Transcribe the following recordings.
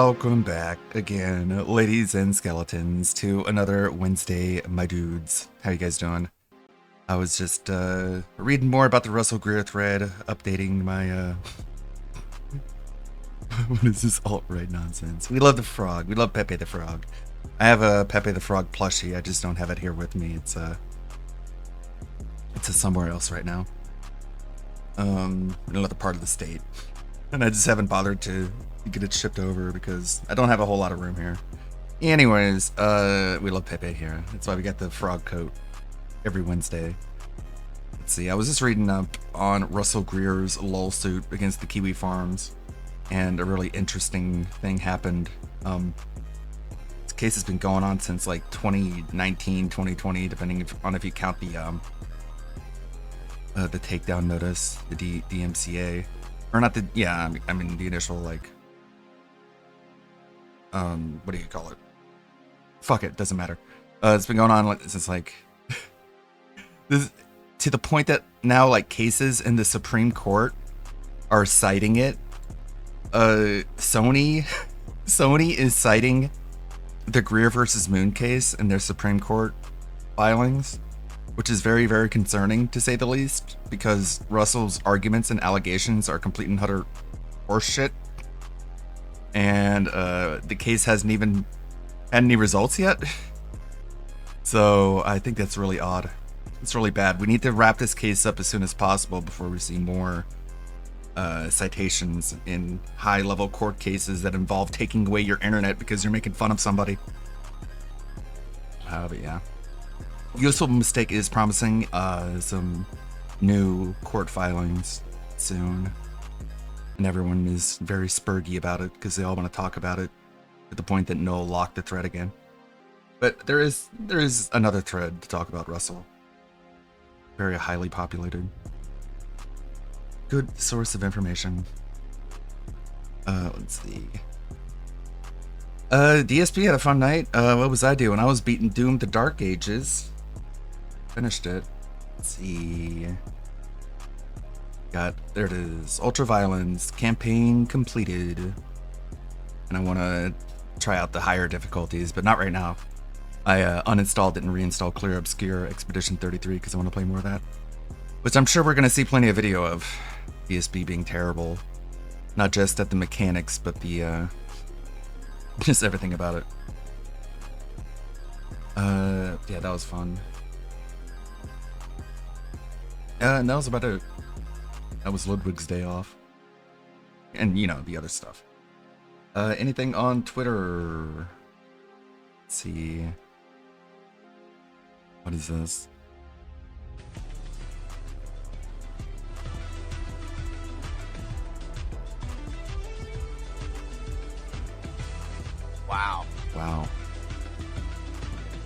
Welcome back again, ladies and skeletons, to another Wednesday, my dudes. How you guys doing? I was just reading more about the Russell Greer thread, updating my what is this alt-right nonsense? We love the frog. We love Pepe the Frog. I have a Pepe the Frog plushie. I just don't have it here with me. It's somewhere else right now. In another part of the state. And I just haven't bothered to get it shipped over because I don't have a whole lot of room here. Anyways, we love Pepe here. That's why we got the frog coat every Wednesday. Let's see, I was just reading up on Russell Greer's lawsuit against the Kiwi Farms, and a really interesting thing happened. This case has been going on since like 2019, 2020, depending on if you count the takedown notice, the DMCA. Or not the, yeah, I mean the initial, like, what do you call it? Fuck it, doesn't matter. It's been going on since, like, this, to the point that now, like, cases in the Supreme Court are citing it. Sony is citing the Greer versus Moon case in their Supreme Court filings, which is very, very concerning, to say the least, because Russell's arguments and allegations are complete and utter horseshit. And the case hasn't even had any results yet. So I think that's really odd. It's really bad. We need to wrap this case up as soon as possible before we see more citations in high-level court cases that involve taking away your internet because you're making fun of somebody. But yeah. Useful Mistake is promising some new court filings soon, and everyone is very spurgy about it because they all want to talk about it, to the point that Noel locked the thread again. But there is another thread to talk about Russell. Very highly populated. Good source of information. Let's see. DSP had a fun night. What was I doing? I was beating Doom: The Dark Ages. Finished it. Let's see. There it is. Ultraviolence campaign completed. And I want to try out the higher difficulties, but not right now. I uninstalled it and reinstalled Clear Obscure Expedition 33 because I want to play more of that. Which I'm sure we're going to see plenty of video of. DSP being terrible. Not just at the mechanics, but the just everything about it. Yeah, that was fun. And that was about it. That was Ludwig's day off. And, you know, the other stuff. Anything on Twitter? Let's see. What is this? Wow.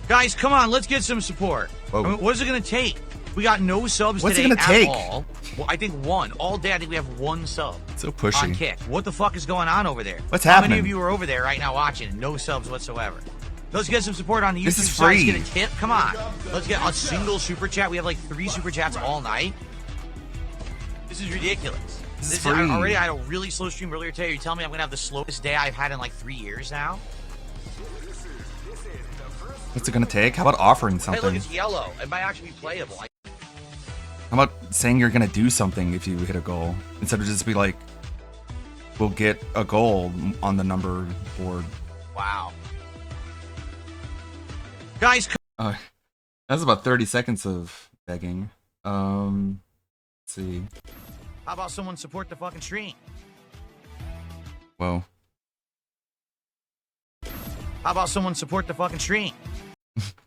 Guys, come on, let's get some support. Whoa. I mean, what is it going to take? We got no subs What's today it gonna take? all. Well, I think one. All day, I think we have one sub. So pushy. On Kick. What the fuck is going on over there? What's How happening? many of you are over there right now watching? No subs whatsoever. Let's get some support on the YouTube This is side. free. Let's get a tip. Come on. Let's get a single super chat. We have like 3 super chats all night. This is ridiculous. This is free. Already, I had a really slow stream earlier today. You're telling me I'm going to have the slowest day I've had in like 3 years now? What's it gonna take? How about offering Hey, look, something? it's yellow. It might actually be playable. How about saying you're gonna do something if you hit a goal, instead of just be like, we'll get a goal on the number board. Wow. Guys, That's about 30 seconds of begging. Let's see. how about someone support the fucking stream? Whoa. How about someone support the fucking stream?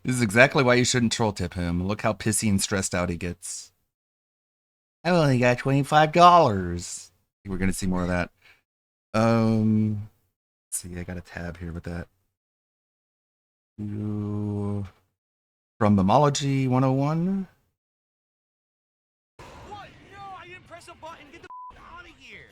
This is exactly why you shouldn't troll tip him. Look how pissy and stressed out he gets. I only got $25. We're gonna see more of that. Let's see, I got a tab here with that. From Memology 101. What? No, I didn't press a button. Get the out of here.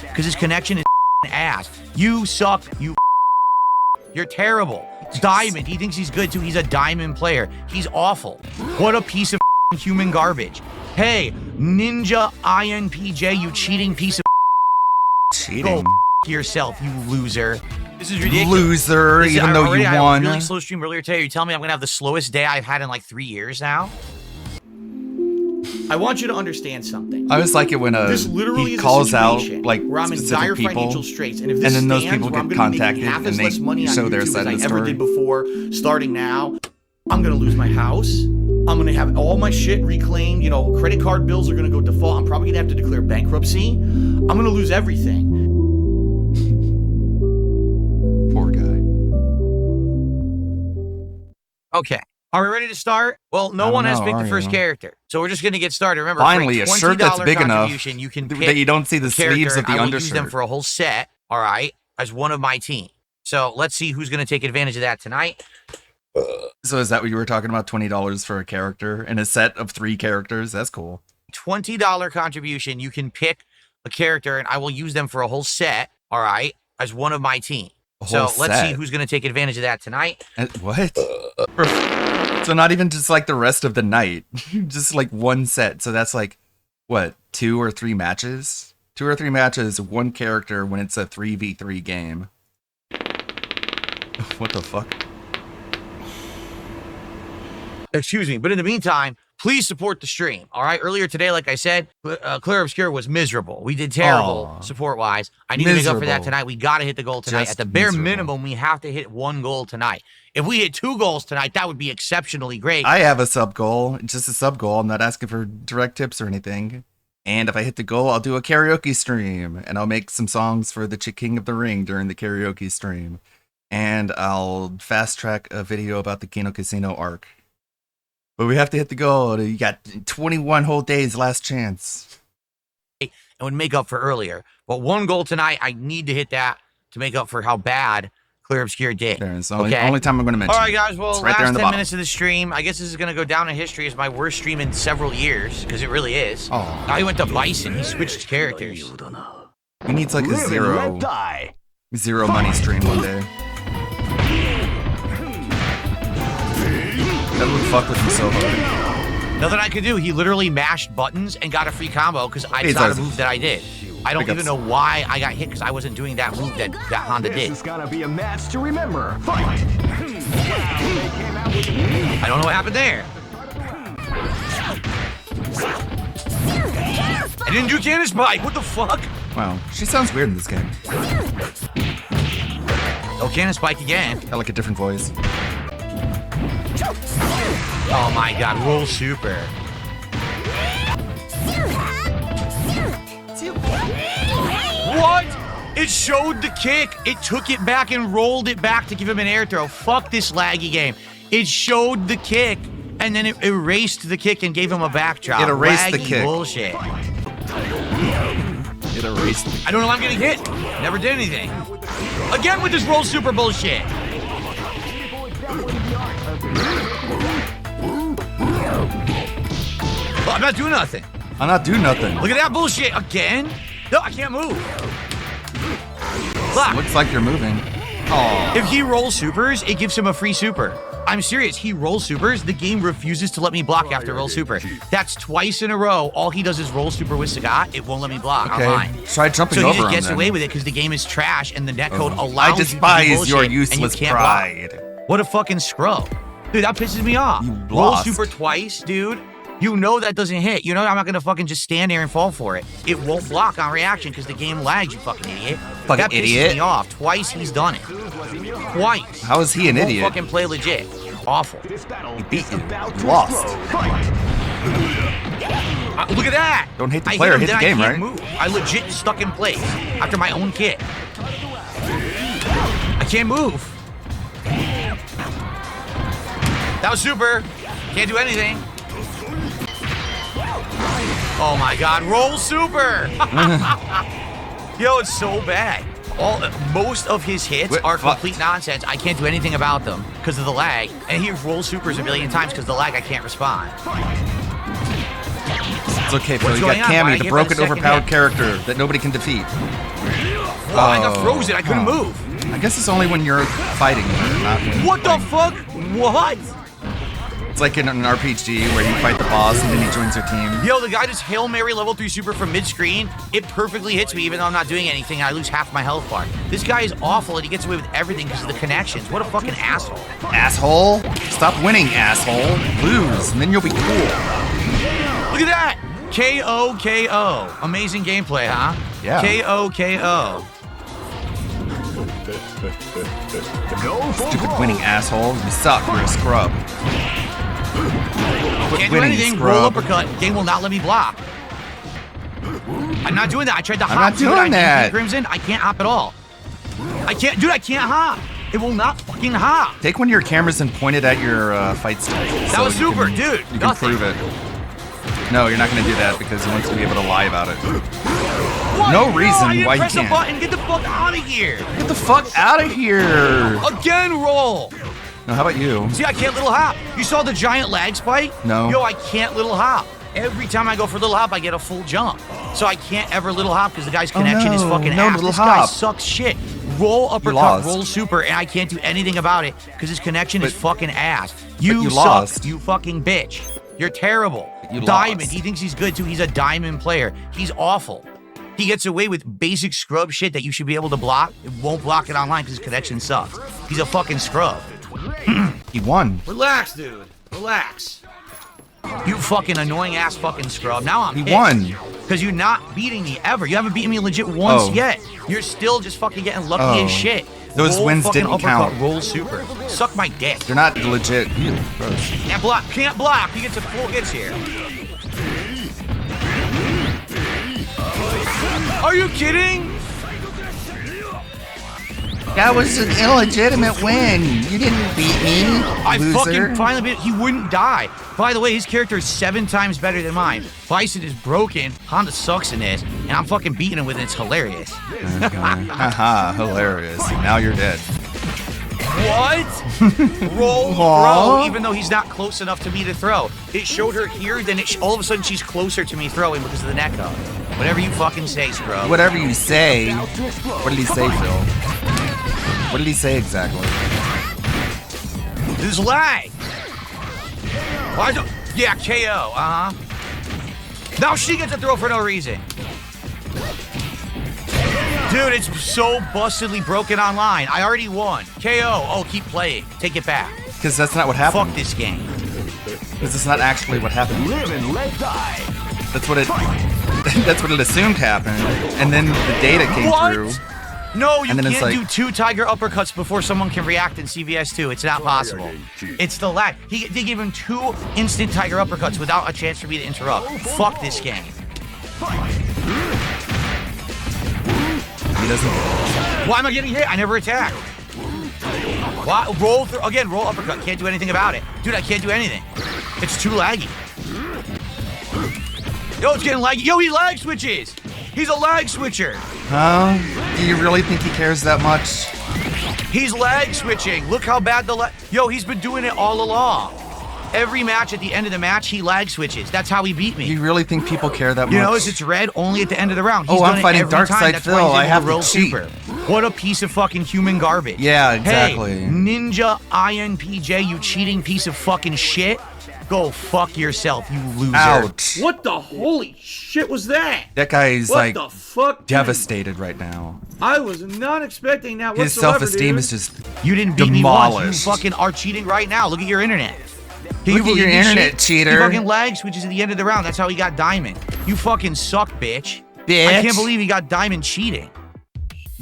Because his connection is ass. You suck. You're terrible. Diamond. He thinks he's good too. He's a diamond player. He's awful. What a piece of human garbage. Hey, Ninja INPJ, you cheating piece of Cheating. Go yourself, you loser. This is ridiculous. Loser, even though you I won. had a really slow stream earlier today. Are you telling me I'm going to have the slowest day I've had in like 3 years now? I want you to understand something. I always like it when this literally he is calls a out situation like where I'm in specific dire people, financial straits, and if this and then those stands people where I'm get gonna be making contacted half and as they much money on show their YouTube side as of the I ever story. did before, starting now, I'm gonna lose my house. I'm gonna have all my shit reclaimed. You know, credit card bills are gonna go default. I'm probably gonna have to declare bankruptcy. I'm gonna lose everything. Poor guy. Okay. Are we ready to start? Well, no one has picked the first character, so we're just going to get started. Remember, finally, a shirt that's big enough you can pick that you don't see the sleeves of the I will undershirt. use them for a whole set, all right, as one of my team. So let's see who's going to take advantage of that tonight. So is that what you were talking about? $20 for a character and a set of 3 characters? That's cool. $20 contribution. You can pick a character, and I will use them for a whole set, all right, as one of my team. So let's see who's going to take advantage of that tonight. What? So not even just like the rest of the night, just like one set. So that's like, what, 2 or 3 matches? 2 or 3 matches, 1 character when it's a 3v3 game. What the fuck? Excuse me, but in the meantime, please support the stream, all right? Earlier today, like I said, Clear Obscure was miserable. We did terrible support-wise. I need to make up for that tonight. We got to hit the goal tonight. At the bare minimum, we have to hit 1 goal tonight. If we hit 2 goals tonight, that would be exceptionally great. I have a sub goal, just a sub goal. I'm not asking for direct tips or anything. And if I hit the goal, I'll do a karaoke stream, and I'll make some songs for the King of the Ring during the karaoke stream. And I'll fast track a video about the Kino Casino arc. But we have to hit the goal. You got 21 whole days, last chance. And would make up for earlier. But 1 goal tonight, I need to hit that to make up for how bad Clear Obscure did. It's the only time I'm going to mention. All right, guys. Well, right last 10 minutes of the stream. I guess this is going to go down in history as my worst stream in several years, because it really is. Oh. Now he went to Bison. He switched characters. He needs like a zero money stream one day. That would fuck with me so hard. Nothing I could do. He literally mashed buttons and got a free combo because I saw a move that I did. I don't even know why I got hit because I wasn't doing that move that Honda did. This is gonna be a match to remember. Fight! I don't know what happened there. I didn't do cannon spike. What the fuck? Wow, she sounds weird in this game. Oh, cannon spike again. Got like a different voice. Oh my god, roll super. What? It showed the kick. It took it back and rolled it back to give him an air throw. Fuck this laggy game. It showed the kick and then it erased the kick and gave him a backdrop. It erased the Laggy kick. Bullshit. It erased. I don't know why I'm getting hit. Never did anything. Again with this roll super bullshit. Well, I'm not doing nothing. I'm not doing nothing. Look at that bullshit again. No, I can't move. Fuck. Looks like you're moving. Oh. If he rolls supers, it gives him a free super. I'm serious. He rolls supers. The game refuses to let me block after roll super. That's twice in a row. All he does is roll super with Sagat. It won't let me block online. Try jumping so over he just him gets then. away with it because the game is trash and the netcode allows I you to do despise bullshit your and you useless can't pride. block. What a fucking scrub. Dude, that pisses me off. You Roll lost. super twice, dude. You know that doesn't hit. You know I'm not going to fucking just stand there and fall for it. It won't block on reaction because the game lags, you fucking idiot. Fucking that pisses idiot. me off. Twice he's done it. Twice. How is he an Won't idiot? fucking play legit. Awful. He beat you. You lost. Look at that. Don't hate the I player, hit, hit him, the then game, I right? can't move. I legit stuck in place after my own kick. I can't move. That was super. Can't do anything. Oh my god, roll super! Yo, it's so bad. Most of his hits are complete nonsense. I can't do anything about them because of the lag. And he rolls supers a million times because of the lag I can't respond. It's okay, Phil. What's You got going on? Why Cammy, I the get broken, my second overpowered hit? character that nobody can defeat. Oh, I got frozen. I couldn't move. I guess it's only when you're fighting her, not when What the fuck? What? It's like in an RPG where you fight the boss and then he joins your team. Yo, the guy just Hail Mary level 3 super from mid-screen. It perfectly hits me even though I'm not doing anything. I lose half my health bar. This guy is awful and he gets away with everything because of the connections. What a fucking asshole. Asshole? Stop winning, asshole. Lose, and then you'll be cool. Look at that! KO, KO. Amazing gameplay, huh? Yeah. KO, KO. Stupid winning asshole. You suck. You're a scrub. Can't do anything. Roll uppercut. Game will not let me block. I'm not doing that. I tried to hop. I'm not doing that. Crimson. I can't hop at all. I can't. Dude, I can't hop. It will not fucking hop. Take one of your cameras and point it at your fight stick. That was super, dude. You can prove it. No, you're not going to do that because he wants to be able to lie about it. What? No reason I didn't why you press can't. a button. Get the fuck out of here. Get the fuck out of here. Again, roll. No, how about you? See, I can't little hop. You saw the giant lag spike? No. Yo, I can't little hop. Every time I go for little hop, I get a full jump. So I can't ever little hop because the guy's connection is fucking no ass. little This guy hop. sucks shit. Roll uppercut, lost. roll super, and I can't do anything about it because his connection is fucking ass. you suck, lost. you fucking bitch. You're terrible. You Diamond, lost. he thinks he's good too. He's a diamond player. He's awful. He gets away with basic scrub shit that you should be able to block. It won't block it online because his connection sucks. He's a fucking scrub. He won. Relax, dude. Relax. You fucking annoying ass fucking scrub. Now I'm He pissed. won. Because you're not beating me ever. You haven't beaten me legit once Oh. yet. You're still just fucking getting lucky Oh. as shit. Those Roll wins fucking didn't uppercut, count. Roll super. Suck my dick. They're not legit. Ew, gross. Can't block. Can't block. He gets a full hits here. Are you kidding? That was an illegitimate win. You didn't beat me, I loser. fucking finally beat. He wouldn't die. By the way, his character is 7 times better than mine. Bison is broken. Honda sucks in this, and I'm fucking beating him with it. It's hilarious. Okay. Haha, hilarious. Now you're dead. What? Roll, Aw. throw, even though he's not close enough to me to throw. It showed her here, then all of a sudden she's closer to me throwing because of the neck up. Whatever you fucking say, scrub. Whatever you say. What did he say, Phil? What did he say exactly? This lag. Why do, yeah, KO, Now she gets a throw for no reason. Dude, it's so bustedly broken online. I already won. KO. Oh, keep playing. Take it back. Because that's not what happened. Fuck this game. Because it's not actually what happened. Live and let die. That's what it. That's what it assumed happened. And then the data came through. No, you And then it's can't like- do 2 tiger uppercuts before someone can react in CVS2. It's not possible. It's the lag. They gave him 2 instant tiger uppercuts without a chance for me to interrupt. Fuck this game. He doesn't. Why am I getting hit? I never attacked. Why? Roll through again. Roll uppercut. Can't do anything about it, dude. I can't do anything. It's too laggy. Yo, it's getting laggy. Yo, he lag switches. He's a lag switcher. Huh? Do you really think he cares that much? He's lag switching. Look how bad the lag. Yo, he's been doing it all along. Every match, at the end of the match, he lag switches. That's how he beat Do me. you really think people care that much? You notice it's red only at the end of the round. He's Oh, I'm done it fighting every Darkseid time. That's why Phil. he's I able to have to roll cheat. super. What a piece of fucking human garbage. Yeah, exactly. Hey, Ninja INPJ, you cheating piece of fucking shit. Go fuck yourself, you loser. Ouch. What the holy shit was that? That guy's What like the fuck? devastated right now. I was not expecting that His whatsoever, self-esteem dude. is just You didn't beat me once. demolished. You fucking are cheating right now. Look at your internet. Can Look at believe your this internet, shit? cheater. He fucking lag switches at the end of the round. That's how he got diamond. You fucking suck, bitch. Bitch. I can't believe he got diamond cheating.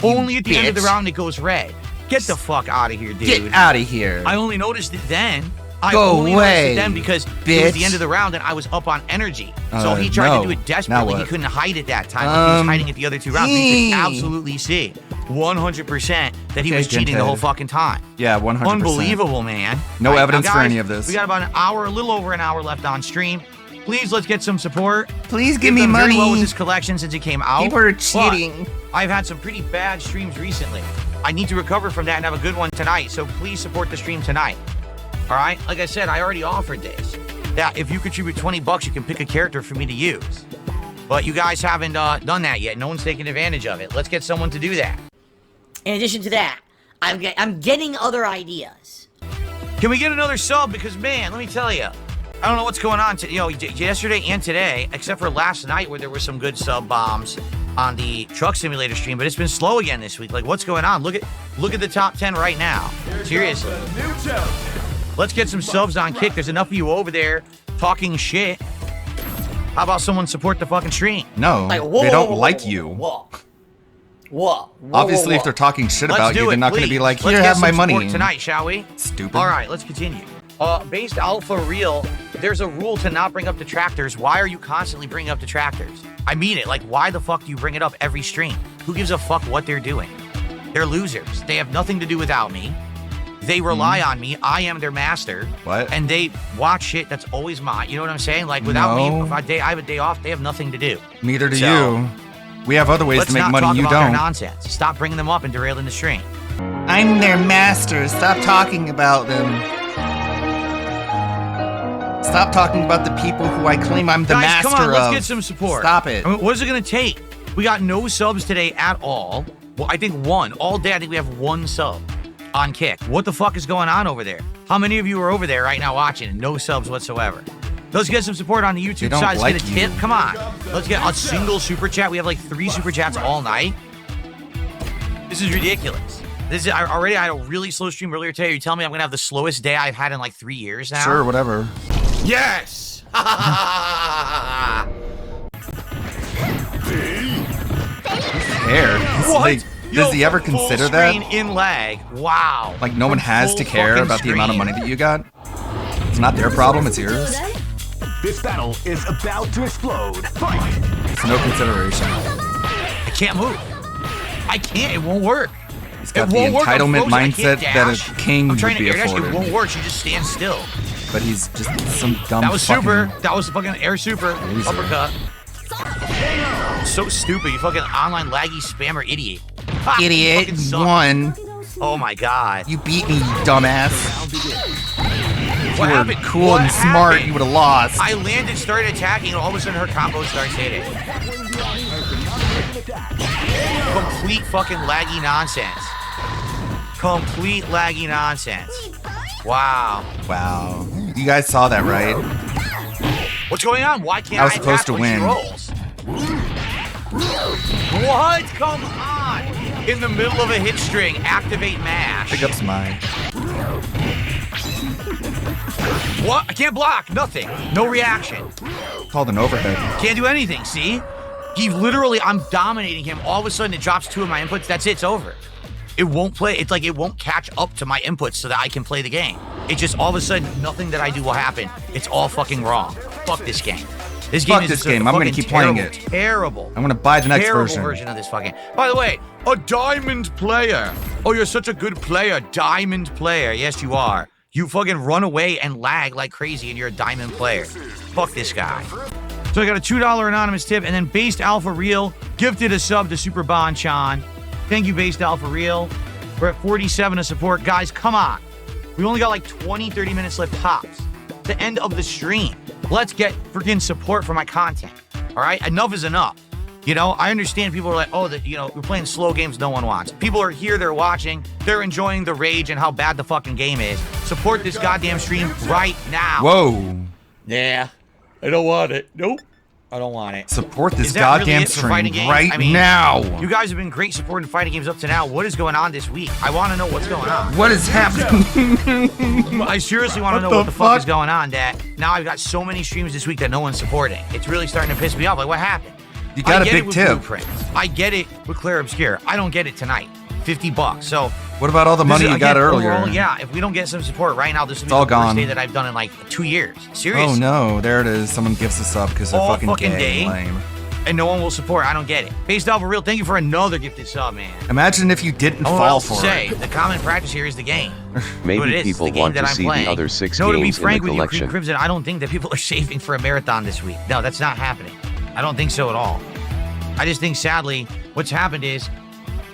Only at the end of the bitch. round it goes red. Get the fuck out of here, dude. Get out of here. I only noticed it then. I Go only noticed away, it then because it was bitch. the end of the round and I was up on energy. So he tried no. to do it Now desperately. He what? couldn't hide it that time. Like he was hiding it the other 2 rounds. You can absolutely see 100% that he Okay, was cheating the Gentai. whole fucking time. Yeah, 100%. Unbelievable, man. No All right, evidence now, for guys, any of this. We got about an hour, a little over an hour left on stream. Please, let's get some support. Please give We've me done very well with money. this collection since it came out. People are but cheating. I've had some pretty bad streams recently. I need to recover from that and have a good one tonight. So please support the stream tonight. All right? Like I said, I already offered this. That if you contribute $20, you can pick a character for me to use. But you guys haven't done that yet. No one's taking advantage of it. Let's get someone to do that. In addition to that, I'm getting other ideas. Can we get another sub? Because, man, let me tell you, I don't know what's going on. Yesterday and today, except for last night where there were some good sub bombs on the Truck Simulator stream, but it's been slow again this week. Like, what's going on? Look at the top 10 right now. Seriously. Let's get some subs on Kick. There's enough of you over there talking shit. How about someone support the fucking stream? No, Like, whoa, they whoa, don't whoa, like whoa, you. Whoa. Obviously, if they're talking shit about you, they're not going to be like, here, have my money. Tonight, shall we? Stupid. All right, let's continue. Based Alpha Real, there's a rule to not bring up detractors. Why are you constantly bringing up detractors? I mean it. Like, why the fuck do you bring it up every stream? Who gives a fuck what they're doing? They're losers. They have nothing to do without me. They rely on me. I am their master. What? And they watch shit that's always mine. You know what I'm saying? Like, without me, if I have a day off, they have nothing to do. Neither do So, you. We have other ways Let's to make not money. talk You about their don't. nonsense. Stop bringing them up and derailing the stream. I'm their master. Stop talking about them. Stop talking about the people who I claim I'm the Guys, master come on, of. let's get some support. Stop it. I mean, what is it going to take? We got no subs today at all. Well, I think one. All day, I think we have one sub on Kick. What the fuck is going on over there? How many of you are over there right now watching and no subs whatsoever? Let's get some support on the They YouTube don't side. Let's like get a tip. you. Come on. Let's get a single super chat. We have like 3 super chats all night. This is ridiculous. I already had a really slow stream earlier today. You tell me I'm going to have the slowest day I've had in like 3 years now? Sure, whatever. Yes! Care. What? Like, does he ever Full consider screen that? in lag. Wow. Like, no one has Full to care fucking about the amount of screen. money that you got? It's not their problem, it's yours. This battle is about to explode. Fight! It's no consideration. I can't move. I can't. It won't work. He's got It the won't work. I'm entitlement frozen. I can't mindset that dash. a king I'm would trying be to air dash. It afforded. won't work. She just stands still. But he's just some dumb That was fucking super. That was fucking air super. loser. Uppercut. So stupid. You fucking online laggy spammer idiot. Ha, you Idiot, fucking you suck. won. Oh my god. You beat me, you dumbass. If What you were happened? cool What and smart, happened? you would have lost. I landed, started attacking, and all of a sudden her combo starts hitting. Complete fucking laggy nonsense. Complete laggy nonsense. Wow. Wow. You guys saw that, right? What's going on? Why can't I I was supposed attack to when she win. rolls? What? Come on! In the middle of a hit string, activate mash. Pick up's mine. What? I can't block. Nothing. No reaction. Called an overhead. Can't do anything. See? He literally, I'm dominating him. All of a sudden, it drops 2 of my inputs. That's it. It's over. It won't play. It's like it won't catch up to my inputs so that I can play the game. It just all of a sudden, nothing that I do will happen. It's all fucking wrong. Fuck this game. This game Fuck is this just game. a I'm gonna fucking keep playing terrible, it. Terrible. I'm gonna buy the next Terrible version. of this fucking. By the way, a diamond player. Oh, you're such a good player. Diamond player. Yes, you are. You fucking run away and lag like crazy and you're a diamond player. Fuck this guy. So I got a $2 anonymous tip, and then Based Alpha Real gifted a sub to Super Bonchan. Thank you, Based Alpha Real. We're at 47 of support. Guys, come on. We only got like 20, 30 minutes left tops. The end of the stream. Let's get freaking support for my content. All right? Enough is enough. You know, I understand people are like, oh, we're playing slow games no one wants. People are here, they're watching, they're enjoying the rage and how bad the fucking game is. Support this goddamn stream right now. Whoa. Yeah. I don't want it. Nope. I don't want it. Support this Is that really goddamn it for fighting stream games? right I mean, now. You guys have been great supporting fighting games up to now. What is going on this week? I want to know what's going on. What is happening? I seriously want to know what the fuck is going on, Dad. Now I've got so many streams this week that no one's supporting. It's really starting to piss me off. Like, what happened? You got I a get big it with tip. Blueprint. I get it with Claire Obscure. I don't get it tonight. $50. So What about all the money you got earlier? Overall, yeah, if we don't get some support right now, this will be all the worst gone. day that I've done in like 2 years. Seriously. Oh no, there it is. Someone gives us up because they're All fucking fucking gay. day. Lame. And no one will support. I don't get it. Based off of real, thank you for another gifted sub, man. Imagine if you didn't I don't know what fall else to for say. it. The common practice here is the game. What it Maybe is, it's people the game want that to I'm see playing. the other 6 No, to be games in frank the with you, Cream collection. Crimson, I don't think that people are saving for a marathon this week. No, that's not happening. I don't think so at all. I just think, sadly, what's happened is,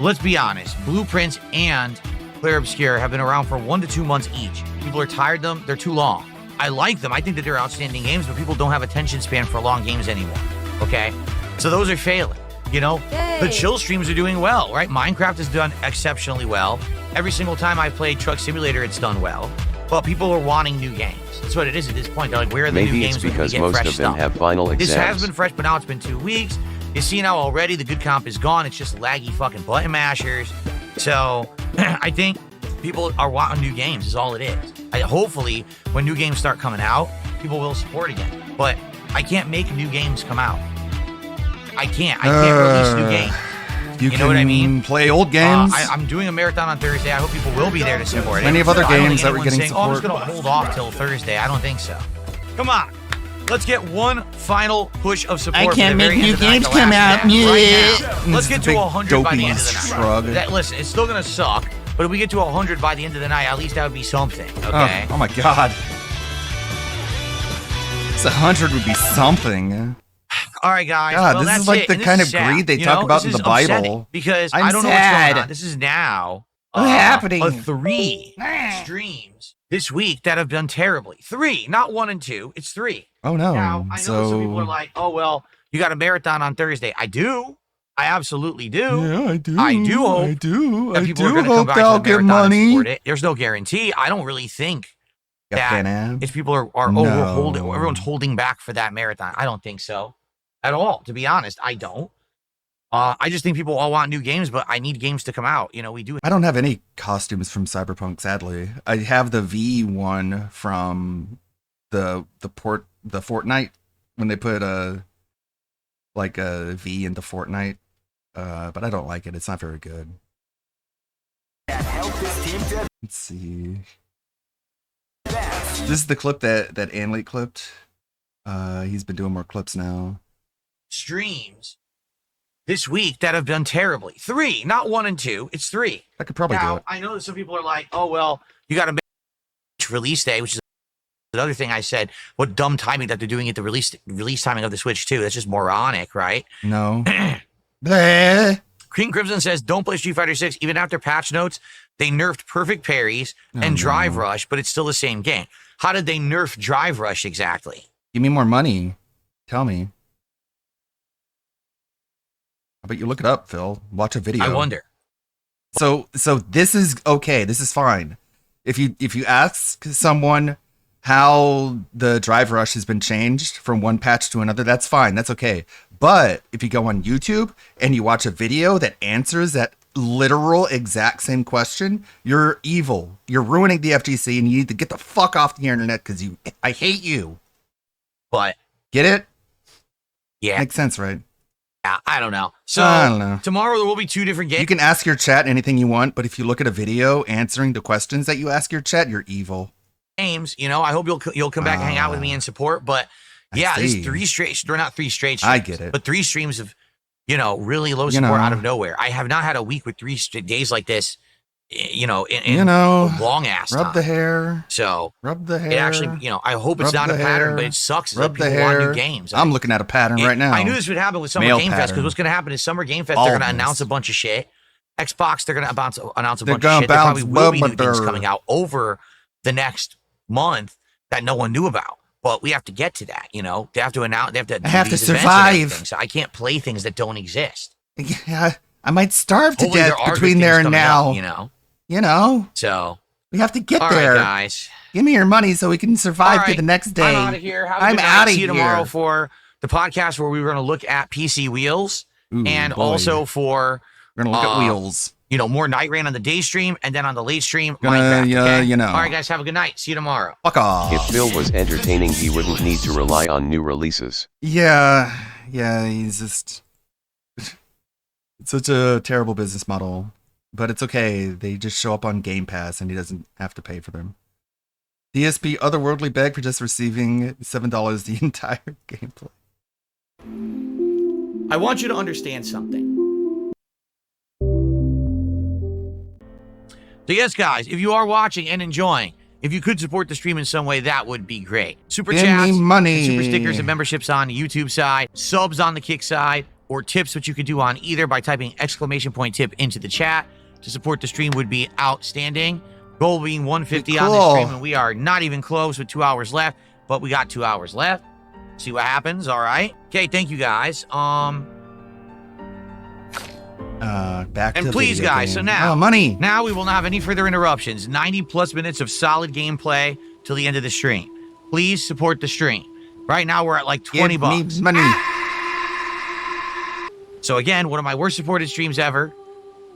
let's be honest, Blueprints and Claire Obscure have been around for 1 to 2 months each. People are tired of them. They're too long. I like them. I think that they're outstanding games, but people don't have attention span for long games anymore. Okay? So those are failing. You know, the chill streams are doing well, right? Minecraft has done exceptionally well. Every single time I've played Truck Simulator, it's done well. but people are wanting new games. That's what it is at this point. They're like, where are the Maybe new it's games? Where because we get most fresh of them stuff? have final This has exams. been fresh, but now it's been 2 weeks. You see now already the good comp is gone. It's just laggy fucking button mashers. So I think people are wanting new games is all it is. Hopefully when new games start coming out, people will support again. But I can't make new games come out. I can't release new games. You know what I mean? Play old games. I'm doing a marathon on Thursday. I hope people will be there to support it. Plenty of other I don't games think that we're anyone's getting saying, I'm just support. going to hold off till Thursday. I don't think so. Come on. Let's get one final push of support. I can't for the very make new end of the night, games the come last out. match, right Yeah. now. Let's get to Big 100 by the end of dopey the night. shrug. Listen, it's still going to suck, but if we get to 100 by the end of the night, at least that would be something, okay? Oh my god. This 100 would be something. All right, guys. God, well, this is that's like it. the And kind this of is sad. greed they You talk know, about this in the is upsetting Bible. because I'm I don't know what's going sad. on. This is now What's happening? a 3 streams this week that have done terribly. 3, not 1 and 2. It's 3. Oh no. Now, I know so some people are like, oh, well, you got a marathon on Thursday. I do. I absolutely do. yeah, I do. I do hope I do. That I people are do going to come hope back they'll to the get marathon and money. support it. There's no guarantee. I don't really think Got that if people are No. everyone's holding back for that marathon. I don't think so at all. To be honest, I don't. I just think people all want new games, but I need games to come out. You know, we do. I don't have any costumes from Cyberpunk, sadly. I have the V one from the Fortnite when they put a V into Fortnite. But I don't like it. It's not very good. Let's see. This is the clip that Anley clipped. He's been doing more clips now. Streams this week that have done terribly. 3, not 1 and 2. It's 3. I could probably do Now, it. I know that some people are like, oh, well, you got to make release day, which is another thing I said. What dumb timing that they're doing it the release timing of the Switch, too. That's just moronic, right? No. Bleh. King Crimson says, don't play Street Fighter 6. Even after patch notes, they nerfed perfect parries and drive rush, but it's still the same game. How did they nerf drive rush exactly? Give me more money. Tell me. How about you look it up, Phil? Watch a video. I wonder. So this is okay. This is fine. If you ask someone how the drive rush has been changed from one patch to another, that's fine. That's okay. But if you go on YouTube and you watch a video that answers that literal exact same question, you're evil. You're ruining the FGC, and you need to get the fuck off the internet because I hate you. But Get it? yeah, Makes sense, right? I don't know. So I don't know. tomorrow there will be 2 different games. You can ask your chat anything you want, but if you look at a video answering the questions that you ask your chat, you're evil. You know, I hope you'll come back and hang out with me and support. But yeah, see. these 3 straight, they're not 3 straight streams, I get it. but 3 streams of, really low support out of nowhere. I have not had a week with 3 days like this, in long ass Rub time. the hair. So Rub the hair. it actually, I hope it's Rub not a the pattern, hair. but it sucks that Rub the people want hair. new games. I'm looking at a pattern right now. I knew this would happen with Summer Male Game Fest, because pattern. what's going to happen is Summer Game Fest, they're going to Baldness. announce a bunch of shit. Xbox, they're going to announce a They're bunch of gonna shit. There probably bounce will be new bubble things there. coming out over the next month that no one knew about. But we have to get to that, They have to announce. They have to. I have to these events and survive. everything, so I can't play things that don't exist. Yeah, I might starve to Hopefully death there are good between things there and coming now. up, You know, So we have to get all there. right, guys. Give me your money so we can survive All to right, the next day. I'm out of here. Have a I'm good night. outta See you tomorrow here. for the podcast where we were going to look at PC Wheels, Ooh, and boy. also for We're gonna look at wheels. more Night Rain on the day stream, and then on the late stream, Gonna, Minecraft. Okay? you know. All right, guys, have a good night. See you tomorrow. Fuck off. If Phil was entertaining, he wouldn't need to rely on new releases. Yeah, he's just it's such a terrible business model. But it's okay. They just show up on Game Pass and he doesn't have to pay for them. DSP otherworldly beg for just receiving $7 the entire gameplay. I want you to understand something. So yes, guys, if you are watching and enjoying, if you could support the stream in some way, that would be great. Super Give chats, me money. super stickers, and memberships on the YouTube side, subs on the Kick side, or tips, which you could do on either by typing !tip into the chat to support the stream would be outstanding. Goal being 150 on this Cool. stream, and we are not even close with 2 hours left, but we got 2 hours left. See what happens. All right. Okay. Thank you guys. Back to And the please, video guys, game. so now, money. Now we will not have any further interruptions. 90+ minutes of solid gameplay till the end of the stream. Please support the stream. Right now we're at like 20 Give bucks. me money. So again, one of my worst supported streams ever,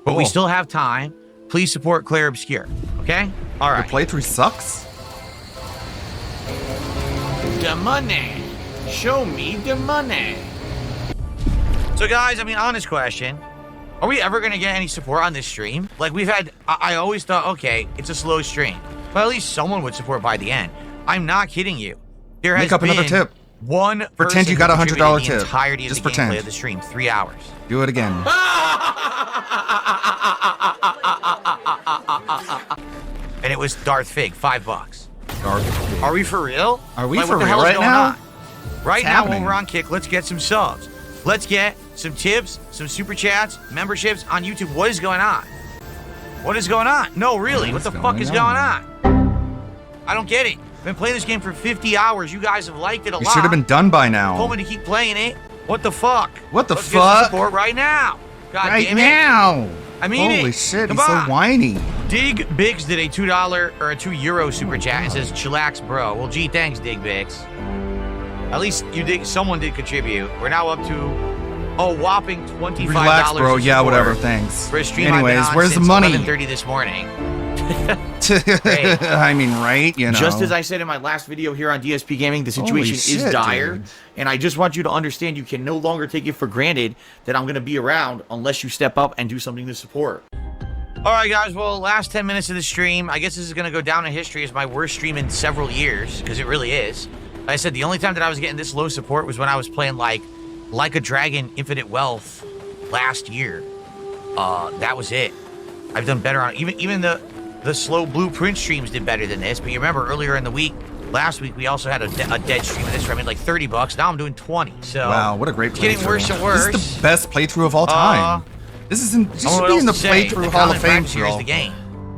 but we Cool. still have time. Please support Claire Obscure. Okay? All The right. playthrough sucks. The money. Show me the money. So guys, I mean, honest question. Are we ever going to get any support on this stream? Like we've had, I always thought, okay, it's a slow stream, but at least someone would support by the end. I'm not kidding you. There has Make up been another tip. one Pretend you person got who $100 contributed tip. the entirety of Just the pretend. gameplay of the stream, 3 hours. Do it again. And it was Darth Fig, $5. Darth Are we for real? Are we Like, for what the real hell is right going now? on? Right What's now, happening? when we're on Kick, let's get some subs. Let's get some tips, some super chats, memberships on YouTube. What is going on? What is going on? No, really, what the fuck is going on? I don't get it. I've been playing this game for 50 hours. You guys have liked it a You lot. should have been done by now. Told me to keep playing it. What the fuck? What the Let's get some fuck? support right now. God Right damn it. now. I mean Holy it. shit, Come he's on. so whiny. Dig Bix did a $2 or a €2 super chat and says, chillax, bro. Well, gee, thanks, Dig Bix. At least someone did contribute. We're now up to a whopping $25. Relax, bro. of Yeah, support whatever. Thanks. For a stream Anyways, I've been on where's the since money? 11:30 this morning. I mean, right? You know. Just as I said in my last video here on DSP Gaming, the situation Holy is shit, dire. dude. And I just want you to understand you can no longer take it for granted that I'm going to be around unless you step up and do something to support. All right, guys. Well, last 10 minutes of the stream. I guess this is going to go down in history as my worst stream in several years, because it really is. Like I said, the only time that I was getting this low support was when I was playing like a Dragon Infinite Wealth last year. That was it. I've done better on even the slow Blueprint streams did better than this. But you remember earlier in the week, last week, we also had a dead stream of this where I made like $30. Now I'm doing 20. So Wow, what a great playthrough. it's getting worse and worse. This is the best playthrough of all time. This should be in the playthrough Hall of Fame, Here's bro. the game.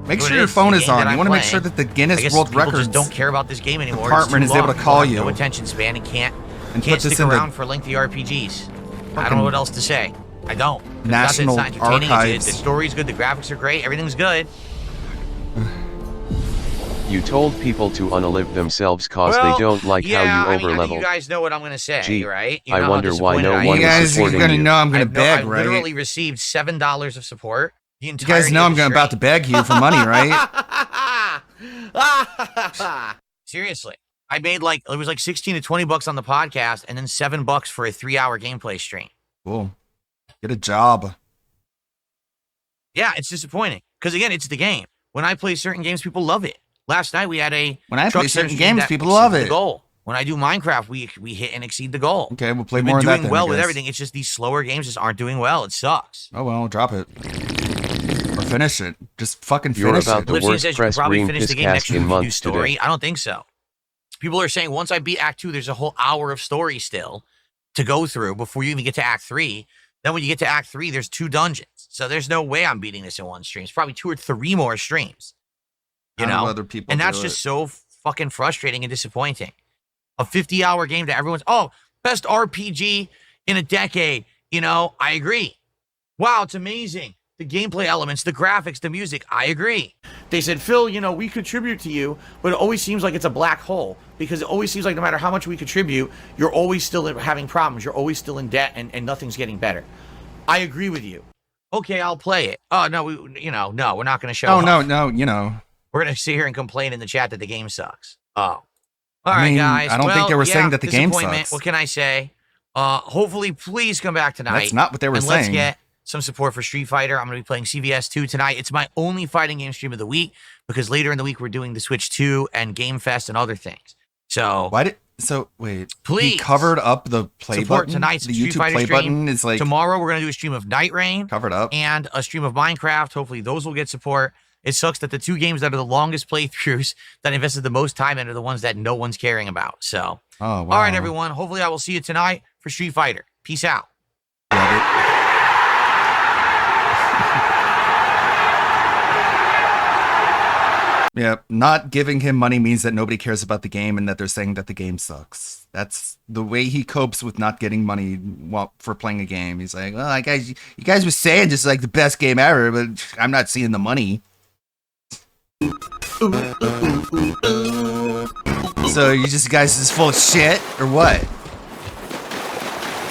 Make So sure it your is, phone the is game on. that You I'm want to make playing. sure that the I Guinness guess World people Records just don't care about this game anymore. department It's is too able to long. call People have you no attention span and can't and stick put this in around the for lengthy RPGs. I don't know what else to say. I don't. It's National not entertaining. Archives. The story's good. The graphics are great. Everything's good. You told people to unalive themselves cause Well, they don't like yeah, how I you mean, I think overlevel. you guys know what I'm going to say, Gee, right? You I know how wonder why disappointed no I one am. You is guys are supporting gonna you. know I'm gonna beg, I've right? literally received $7 of support. The You entirety guys know of I'm the about to stream. beg you for money, right? Seriously. I made it was like 16 to 20 bucks on the podcast and then $7 for a 3-hour gameplay stream. Cool. Get a job. Yeah, it's disappointing. Because again, it's the game. When I play certain games, people love it. Last night we had a When I truck play certain sim games, that people love exceeded it. the goal. When I do Minecraft, we hit and exceed the goal. Okay, we'll play We've more been of that doing then, well I with guess. everything. It's just these slower games just aren't doing well. It sucks. Oh well, drop it. Or finish it. Just fucking You're finish about it. the Lipsy worst says you press probably green finish the game piscast next week in if you do months story. today. I don't think so. People are saying once I beat Act 2, there's a whole hour of story still to go through before you even get to Act 3. Then when you get to Act 3, there's 2 dungeons. So there's no way I'm beating this in one stream. It's probably 2 or 3 more streams. You How do know? other people And that's do just it? so fucking frustrating and disappointing. A 50-hour game that everyone's, best RPG in a decade. You know, I agree. Wow, it's amazing. The gameplay elements, the graphics, the music, I agree. They said, Phil, we contribute to you, but it always seems like it's a black hole because it always seems like no matter how much we contribute, you're always still having problems. You're always still in debt and nothing's getting better. I agree with you. Okay, I'll play it. Oh, no, no, we're not going to show Oh off. no, you know. We're going to sit here and complain in the chat that the game sucks. Oh. All I right, mean, guys. I don't think they were saying that the game disappointment. sucks. What can I say? Hopefully, please come back tonight. That's not what they were and let's saying. get some support for Street Fighter. I'm going to be playing CVS 2 tonight. It's my only fighting game stream of the week because later in the week we're doing the Switch 2 and Game Fest and other things. So Wait, Please he covered up the play support button. tonight's The Street YouTube Fighter play stream. button is like tomorrow we're going to do a stream of Night Rain covered up. and a stream of Minecraft. Hopefully those will get support. It sucks that the 2 games that are the longest playthroughs that I invested the most time in are the ones that no one's caring about. So, Oh wow. all right, everyone. Hopefully I will see you tonight for Street Fighter. Peace out. Love it. Yeah, not giving him money means that nobody cares about the game and that they're saying that the game sucks. That's the way he copes with not getting money for playing a game. He's like, well, you guys were saying this is like the best game ever, but I'm not seeing the money. So you guys just full of shit or what?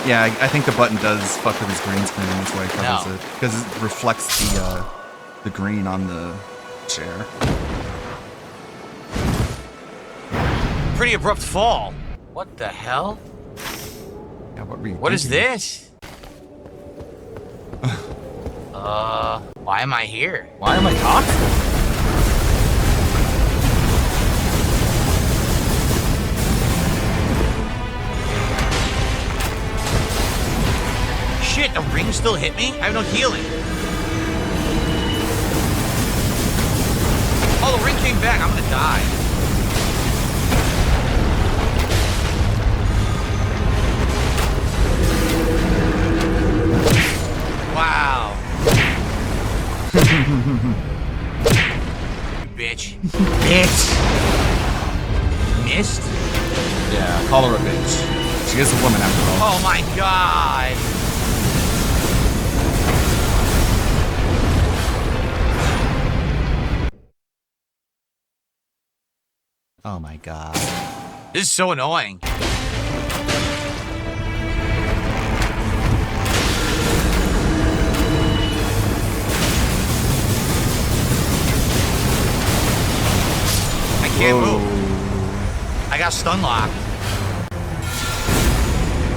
Yeah, I think the button does fuck with his green screen. That's why it covers it, because it reflects the green on the chair. Pretty abrupt fall. What the hell? Yeah, what is this? Why am I here? Why am I talking? Shit, the ring still hit me? I have no healing. Oh, the ring came back. I'm gonna die. Wow. You bitch. Bitch. Missed? Yeah, call her a bitch. She is a woman after all. Oh my god. Oh my god. This is so annoying. I can't move. I got stun locked.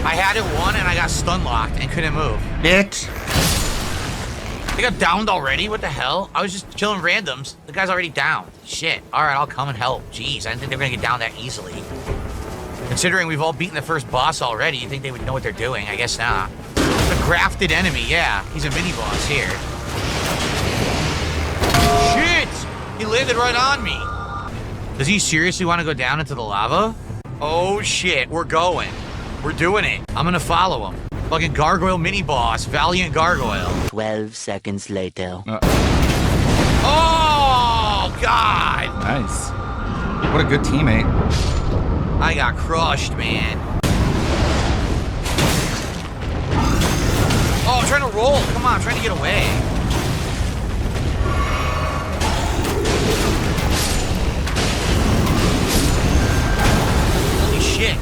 I had it one and I got stun locked and couldn't move. Bitch. They got downed already? What the hell? I was just killing randoms. The guy's already down. Shit. Alright, I'll come and help. Jeez, I didn't think they were gonna get down that easily. Considering we've all beaten the first boss already, you think they would know what they're doing? I guess not. The grafted enemy, yeah. He's a mini-boss here. Shit! He landed right on me. Does he seriously want to go down into the lava? Oh shit, we're going. We're doing it. I'm gonna follow him. Fucking gargoyle mini-boss. Valiant gargoyle. 12 seconds later. Oh, God! Nice. What a good teammate. I got crushed, man. Oh, I'm trying to roll. Come on, I'm trying to get away. Holy shit.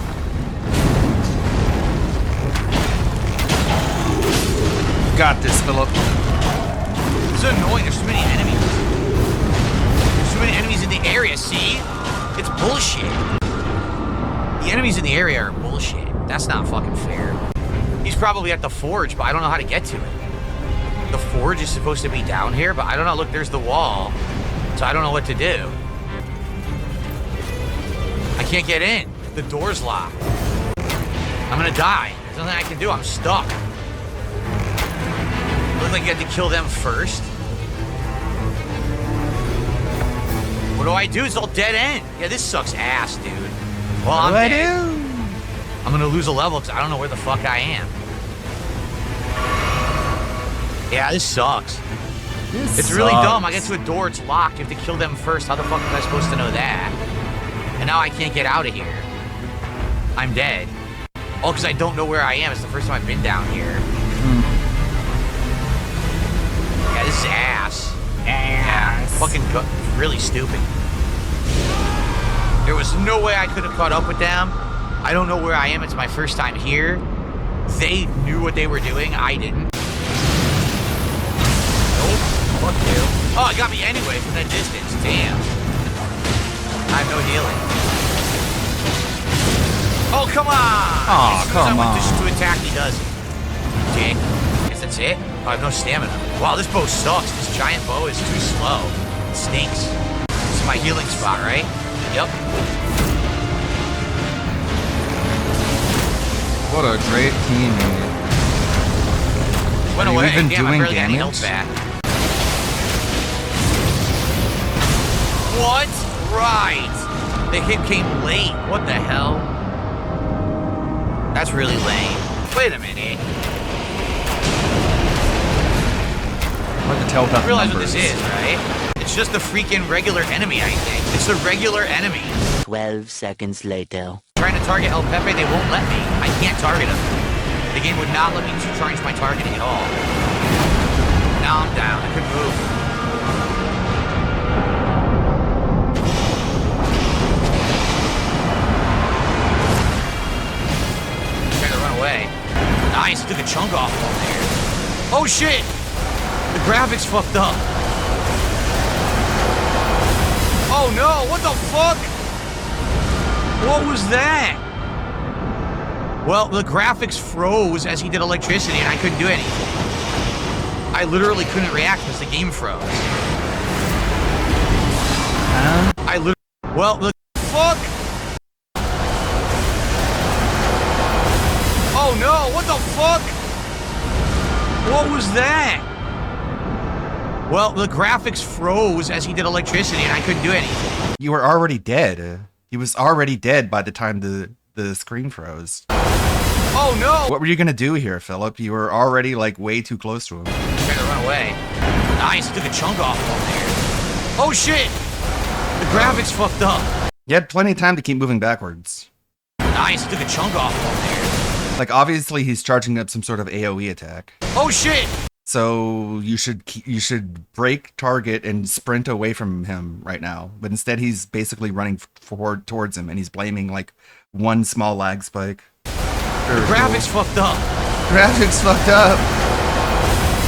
Got this, Philip. This is annoying. There's too many enemies. There's too many enemies in the area, see? It's bullshit. The enemies in the area are bullshit. That's not fucking fair. He's probably at the forge, but I don't know how to get to it. The forge is supposed to be down here, but I don't know. Look, there's the wall. So I don't know what to do. I can't get in. The door's locked. I'm gonna die. There's nothing I can do. I'm stuck. Look like you had to kill them first. What do I do? It's all dead end. Yeah, this sucks ass, dude. Well, I'm dead. I'm gonna lose a level because I don't know where the fuck I am. Yeah, this sucks. It's really dumb. I get to a door, it's locked. You have to kill them first. How the fuck am I supposed to know that? And now I can't get out of here. I'm dead. Oh, because I don't know where I am. It's the first time I've been down here. Yeah, this is ass. Yeah, fucking really stupid. There was no way I could have caught up with them. I don't know where I am. It's my first time here. They knew what they were doing. I didn't. Nope. Fuck you. Oh, it got me anyway from that distance. Damn. I have no healing. Oh, come on! Oh, as soon come as I went on. to attack, he does it. Dick. Guess that's it? Oh, I have no stamina. Wow, this bow sucks. This giant bow is too slow. It stinks. This is my healing spot, right? Yep. What a great teammate. Went Are you away. even Damn, I doing barely got any health damage? back. What? Right. The hit came late. What the hell? That's really lame. Wait a minute. Hard to tell without You realize what numbers. this is, right? It's just the freaking regular enemy, I think. It's the regular enemy. 12 seconds later. Trying to target El Pepe, they won't let me. I can't target him. The game would not let me change my targeting at all. Now I'm down. I couldn't move. Trying to run away. Nice. Took a chunk off on there. Oh shit! The graphics fucked up. Oh no! What the fuck? What was that? Well, the graphics froze as he did electricity, and I couldn't do anything. I literally couldn't react because the game froze. Well, the fuck? Oh no! What the fuck? What was that? Well, the graphics froze as he did electricity, and I couldn't do anything. You were already dead. He was already dead by the time the screen froze. Oh no! What were you gonna do here, Philip? You were already like way too close to him. Trying to run away. Nice, took a chunk off on there. Oh shit! The graphics fucked up. You had plenty of time to keep moving backwards. Nice, took a chunk off on there. Like obviously he's charging up some sort of AoE attack. Oh shit! So you should break target and sprint away from him right now. But instead he's basically running forward towards him and he's blaming like one small lag spike. The graphics fucked up. Graphics fucked up.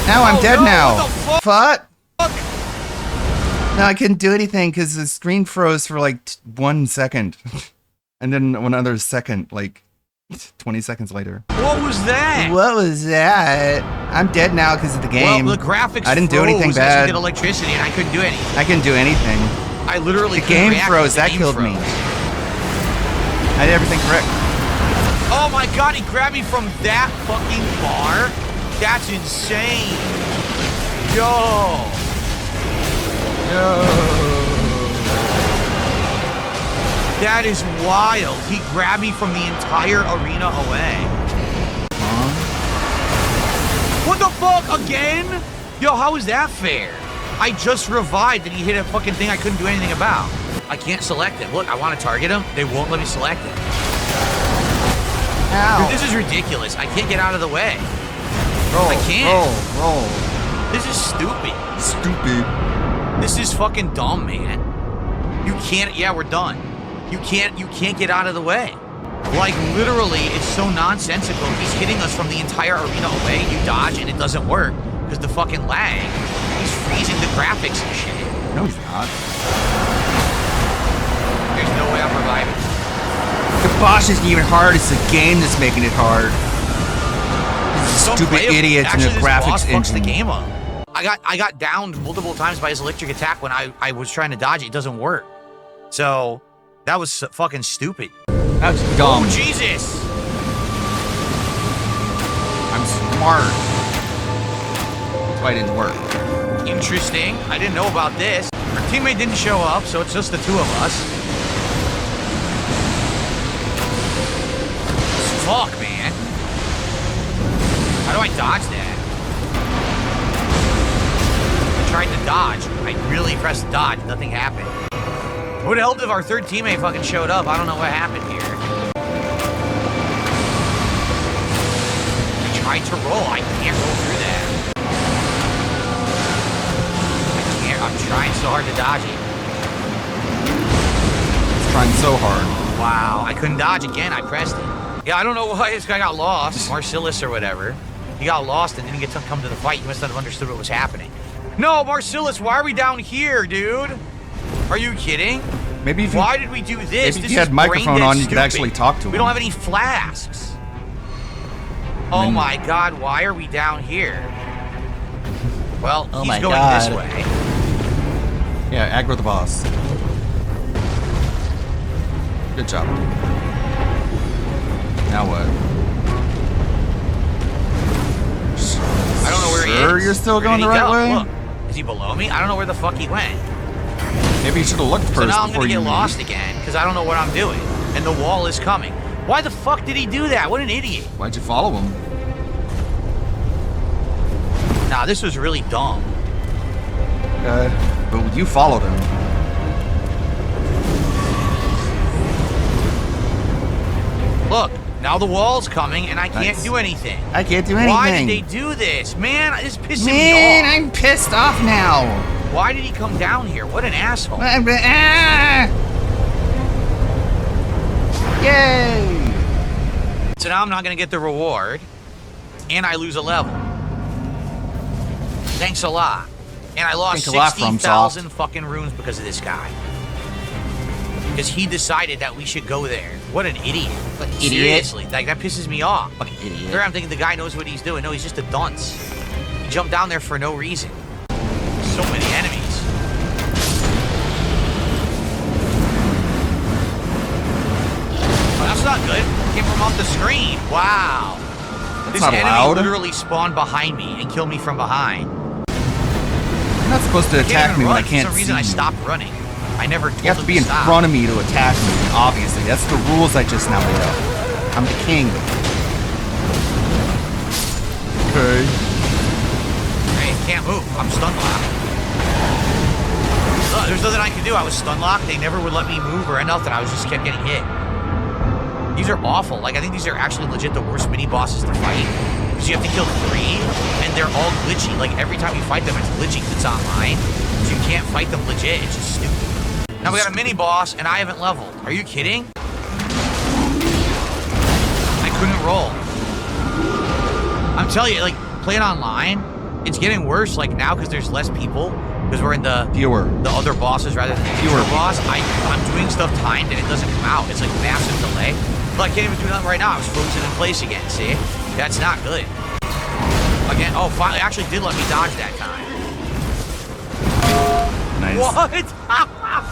Now I'm dead no, now. what the Fuck. Now I couldn't do anything because the screen froze for like 1 second. And then another second, like 20 seconds later. What was that? What was that? I'm dead now because of the game. Well, the graphics I didn't do anything froze as bad. he did electricity, and I couldn't do anything. I couldn't do anything. I literally The couldn't game react froze. because the That game killed me. froze. I did everything correct. Oh my god, he grabbed me from that fucking bar? That's insane. Yo. That is wild. He grabbed me from the entire arena away. What the fuck? Again? Yo, how is that fair? I just revived and he hit a fucking thing I couldn't do anything about. I can't select him. Look, I want to target him. They won't let me select him. Ow. Dude, this is ridiculous. I can't get out of the way. Roll, I can't. Roll. This is stupid. Stupid. This is fucking dumb, man. You can't. Yeah, we're done. You can't get out of the way. Like literally, it's so nonsensical. He's hitting us from the entire arena away. You dodge and it doesn't work because the fucking lag. He's freezing the graphics and shit. No, he's not. There's no way I'm reviving. The boss isn't even hard. It's the game that's making it hard. These So stupid playable. idiots in Actually, the this boss graphics fucks engine. the game up. I got downed multiple times by his electric attack when I was trying to dodge it. It doesn't work. So that was fucking stupid. That's dumb. Oh Jesus! I'm smart. That's why it didn't work. Interesting. I didn't know about this. Our teammate didn't show up, so it's just the two of us. Fuck, man. How do I dodge that? I tried to dodge. I really pressed dodge. Nothing happened. It would have helped if our third teammate fucking showed up. I don't know what happened here. I tried to roll. I can't roll through that. I'm trying so hard to dodge it. It's trying so hard. Wow, I couldn't dodge again. I pressed it. Yeah, I don't know why this guy got lost. Marcellus or whatever. He got lost and didn't get to come to the fight. He must not have understood what was happening. No, Marcellus, why are we down here, dude? Are you kidding? Maybe if you, Why did we do this? maybe if This you had is microphone brain-dead on, you could stupid. actually talk to him. We don't have any flasks. Oh then- my god, why are we down here? Well, Oh he's my going God. this way. Yeah, aggro the boss. Good job. Now what? I don't know where he is. Sure you're still Where going did the he right go? way? Look, is he below me? I don't know where the fuck he went. Maybe you should have looked first So now I'm before gonna you get lost again because I don't know what I'm doing. And the wall is coming. Why the fuck did he do that? What an idiot. Why'd you follow him? Nah, this was really dumb. Okay. but you followed him. Look, now the wall's coming and I can't Nice. do anything. I can't do anything. Why did they do this? Man, it's pissing me Man, off. I'm pissed off now. Why did he come down here? What an asshole. Ah! Yay! So now I'm not going to get the reward, and I lose a level. Thanks a lot. And I lost Thanks a lot, 60,000 fucking runes because of this guy. Because he decided that we should go there. What an idiot. What idiot? Seriously, like that pisses me off. Fucking idiot. There I'm thinking the guy knows what he's doing. No, he's just a dunce. He jumped down there for no reason. So many enemies. Oh, that's not good. Came from off the screen. Wow. This not enemy allowed. literally spawned behind me and killed me from behind. You're not supposed to Can't attack even me when run. I can't For some see reason I you. stopped running. I never told You have to him be in stop. front of me to attack me, obviously. That's the rules I just now made up. I'm the king. Okay. Hey, can't move. I'm stun locked. Look, there's nothing I can do. I was stun locked. They never would let me move or nothing. I was just kept getting hit. These are awful. Like, I think these are actually legit the worst mini bosses to fight. Because you have to kill 3, and they're all glitchy. Like, every time you fight them, it's glitchy because it's online. So you can't fight them legit. It's just stupid. Now we got a mini boss, and I haven't leveled. Are you kidding? I couldn't roll. I'm telling you, like, playing online, it's getting worse, like, now because there's less people. Because we're in the other bosses rather than the Fewer fewer boss. I'm doing stuff timed, and it doesn't come out. It's like massive delay. But I can't even do nothing right now. I was frozen in place again, see? That's not good. Again, oh, finally, actually did let me dodge that time. Nice. What?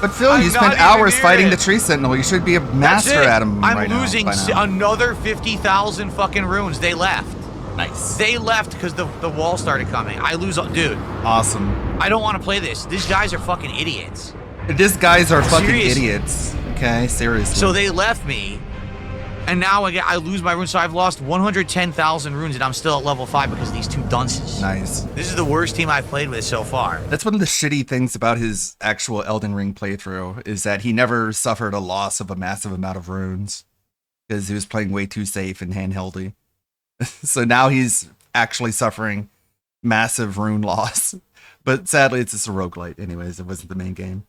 But Phil, I'm you not spent even hours near fighting it. the tree sentinel. You should be a That's master it. at him I'm right now, losing by now. another 50,000 fucking runes. They left. Nice. They left because the wall started coming. I lose, dude. Awesome. I don't want to play this. These guys are fucking idiots. These guys are fucking Seriously. idiots. Okay, seriously. So they left me, and now I lose my runes. So I've lost 110,000 runes, and I'm still at level 5 because of these 2 dunces. Nice. This is the worst team I've played with so far. That's one of the shitty things about his actual Elden Ring playthrough is that he never suffered a loss of a massive amount of runes because he was playing way too safe and handheldy. So now he's actually suffering massive rune loss. But sadly, it's just a roguelite anyways. It wasn't the main game.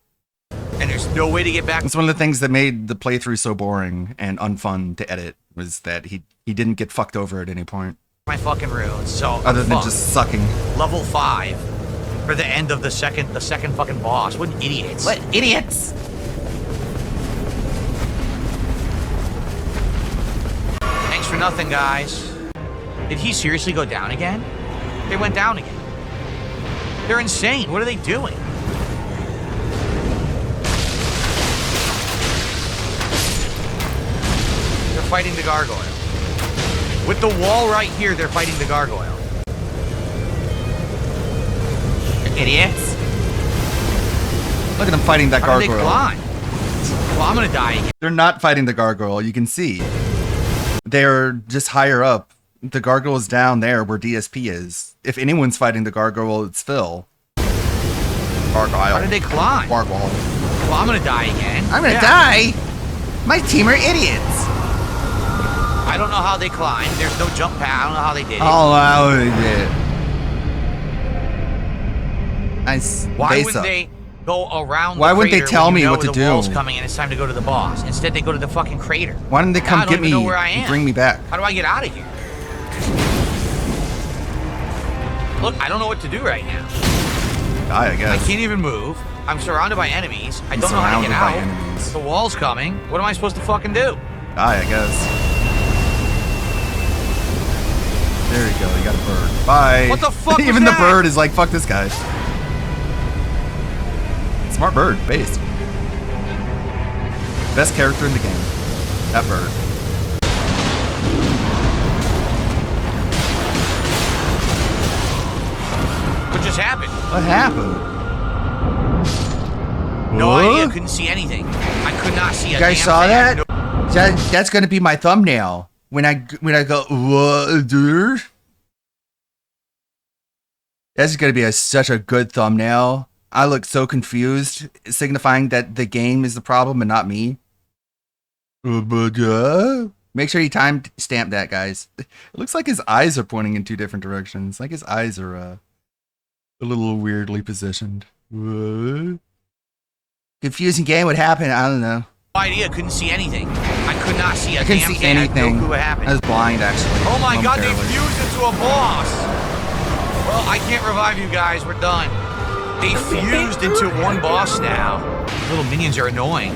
And there's no way to get back. It's one of the things that made the playthrough so boring and unfun to edit was that he didn't get fucked over at any point. My fucking runes. So Other I'm than fucked. just sucking. Level 5 for the end of the second fucking boss. What idiots. What idiots? Thanks for nothing, guys. Did he seriously go down again? They went down again. They're insane. What are they doing? They're fighting the gargoyle. With the wall right here, they're fighting the gargoyle. Idiots. Look at them fighting that How did they gargoyle. climb? Well, I'm gonna die again. They're not fighting the gargoyle, you can see. They're just higher up. The gargoyle is down there where DSP is. If anyone's fighting the gargoyle, it's Phil. Gargoyle. How did they climb? Gargoyle. Well, I'm gonna die again. I'm gonna Yeah. die! My team are idiots! I don't know how they climbed. There's no jump pad. I don't know how they did it. Oh, wow, yeah. Nice. Why Base wouldn't up. they go around Why the wouldn't they crater tell when you me know what to the do? wall's coming and it's time to go to the boss? Instead, they go to the fucking crater. Why didn't they Now come I don't get even me know where I and am. bring me back? How do I get out of here? Look, I don't know what to do right now. Die, I I guess. can't even move. I'm surrounded by enemies. I I'm don't know how to get surrounded by out. enemies. The wall's coming. What am I supposed to fucking do? Die, I guess. There you go, you got a bird. Bye. What the fuck was Even the that? bird is like, fuck this guy. Smart bird, base. Best character in the game. That bird. What just happened? What happened? No Huh? idea. Couldn't see anything. I could not see a You guys damn saw thing. I had that? no- That's gonna be my thumbnail when I go. What, dude? That's gonna be such a good thumbnail. I look so confused, signifying that the game is the problem and not me. Make sure you time stamp that, guys. It looks like his eyes are pointing in two different directions. Like his eyes are a little weirdly positioned. Confusing game. What happened? I don't know. No idea. Couldn't see anything. I could not see a I couldn't damn see thing. anything. I had no clue what happened. I was blind, actually. Oh my god, they momentarily. fused into a boss. Well, I can't revive you guys. We're done. They fused into one boss now. Little minions are annoying.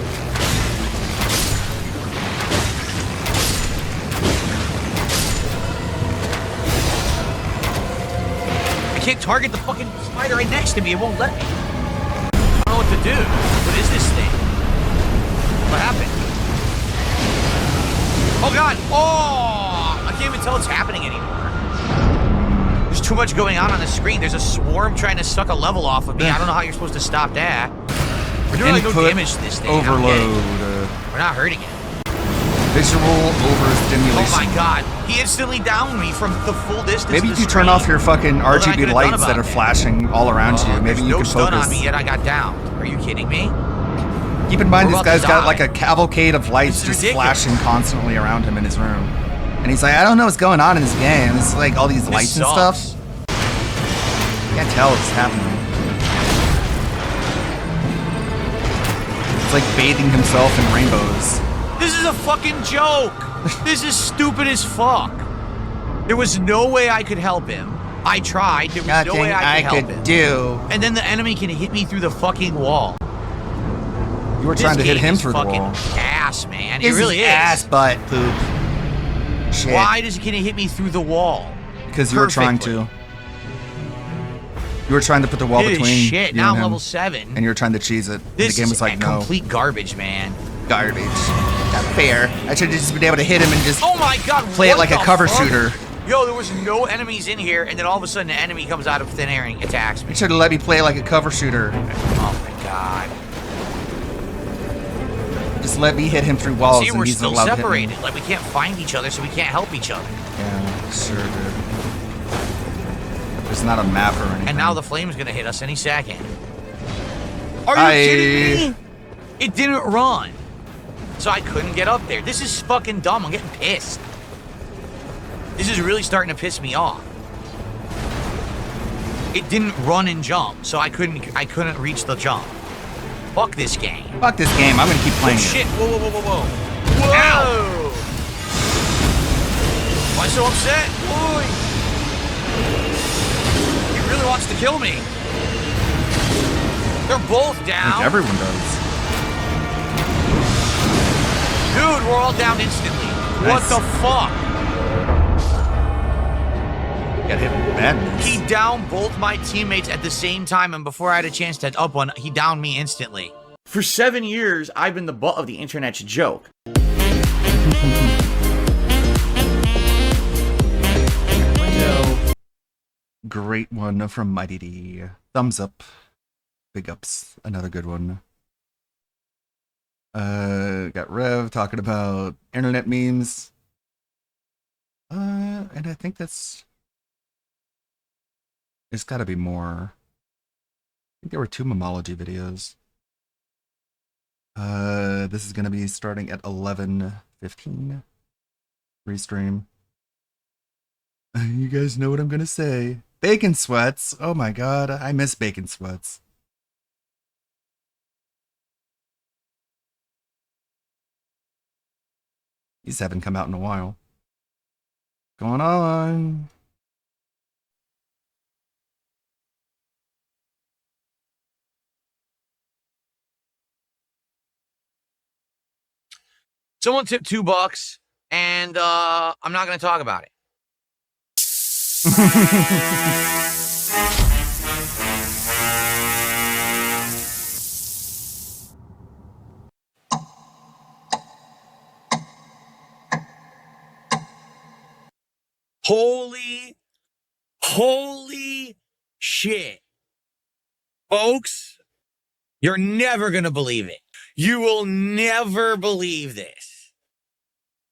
I can't target the fucking spider right next to me. It won't let me. I don't know what to do. What is this thing? What happened? Oh god! Oh! I can't even tell what's happening anymore. There's too much going on the screen. There's a swarm trying to suck a level off of me. I don't know how you're supposed to stop that. We're doing like no Input damage to this thing. I don't get overload. it. We're not hurting it. Visual overstimulation. Oh my god. He instantly downed me from the full distance. Maybe of if the you turn screen. off your fucking Well, then I RGB could've done lights about that are that. flashing all around you, maybe There's you no can stun focus. on me yet. I got downed. Are you kidding me? Keep in mind, We're this about to guy's got die. like a cavalcade of lights This is just ridiculous. flashing constantly around him in his room. And he's like, I don't know what's going on in this game. It's like all these lights and sucks. stuff. Can't tell what's happening. It's like bathing himself in rainbows. This is a fucking joke. This is stupid as fuck. There was no way I could help him. I tried. There was no Nothing way I could help him. do. And then the enemy can hit me through the fucking wall. You were This trying to hit game him is through the fucking wall. ass, man. This It really is. ass butt poop. Shit. Why does it can hit me through the wall? Because you were trying Perfectly. to. You were trying to put the wall It is between shit. you Now and I'm him, level 7. and you were trying to cheese it. And This the game is was like, no, complete garbage, man. garbage. Not fair. I should have just been able to hit him and just Oh my god, play it what like a the cover fuck? shooter. Yo, there was no enemies in here, and then all of a sudden an enemy comes out of thin air and attacks me. You should have let me play it like a cover shooter. Oh my god. Just let me hit him through walls, See, and we're he's still allowed to hit me. separated. Like, we can't find each other, so we can't help each other. Yeah, sure, dude. There's not a map or anything. And now the flame's gonna hit us any second. Are you I- kidding me? It didn't run. So I couldn't get up there. This is fucking dumb. I'm getting pissed. This is really starting to piss me off. It didn't run and jump, so I couldn't reach the jump. Fuck this game. Fuck this game. I'm gonna keep Oh playing shit! it. Whoa, whoa, whoa, whoa, whoa! Ow! Why so upset? Boy! He really wants to kill me. They're both I think down. everyone does. Dude, we're all down instantly. What Nice. the fuck? Got hit with badness. He downed both my teammates at the same time, and before I had a chance to up one, he downed me instantly. For 7 years, I've been the butt of the internet's joke. Great one from Mighty D. Thumbs up. Big ups. Another good one. Got Rev talking about internet memes. And I think there's gotta be more. I think there were 2 Momology videos. This is gonna be starting at 11:15. Restream. You guys know what I'm gonna say. Bacon sweats. Oh my god, I miss bacon sweats. These haven't come out in a while. Going on. Someone tipped $2, and I'm not gonna talk about it. Holy shit. Folks, you're never gonna believe it. You will never believe this.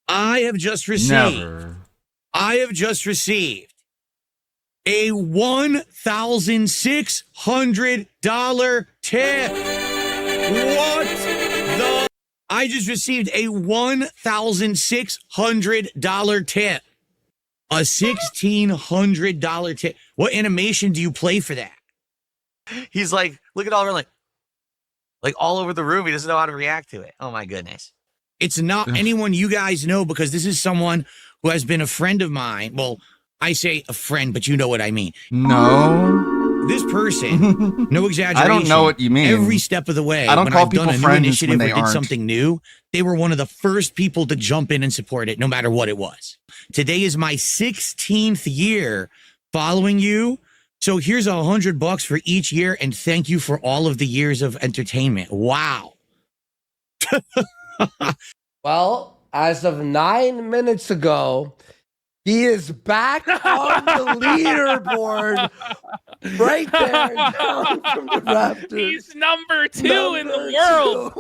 I have just received Never. I have just received a $1,600 tip. What the? I just received a $1,600 tip. A $1,600 tip. What animation do you play for that? He's like, look at all of her, like all over the room. He doesn't know how to react to it. Oh my goodness. It's not anyone you guys know, because this is someone who has been a friend of mine. Well, I say a friend, but you know what I mean. No. This person, no exaggeration. I don't know what you mean. Every step of the way, I don't when call I've people done a new friends initiative when or they did aren't. something new, they were one of the first people to jump in and support it, no matter what it was. Today is my 16th year following you. So here's $100 for each year, and thank you for all of the years of entertainment. Wow. Well, as of 9 minutes ago, he is back on the leaderboard, right there, down from the Raptors. He's number 2 in the world.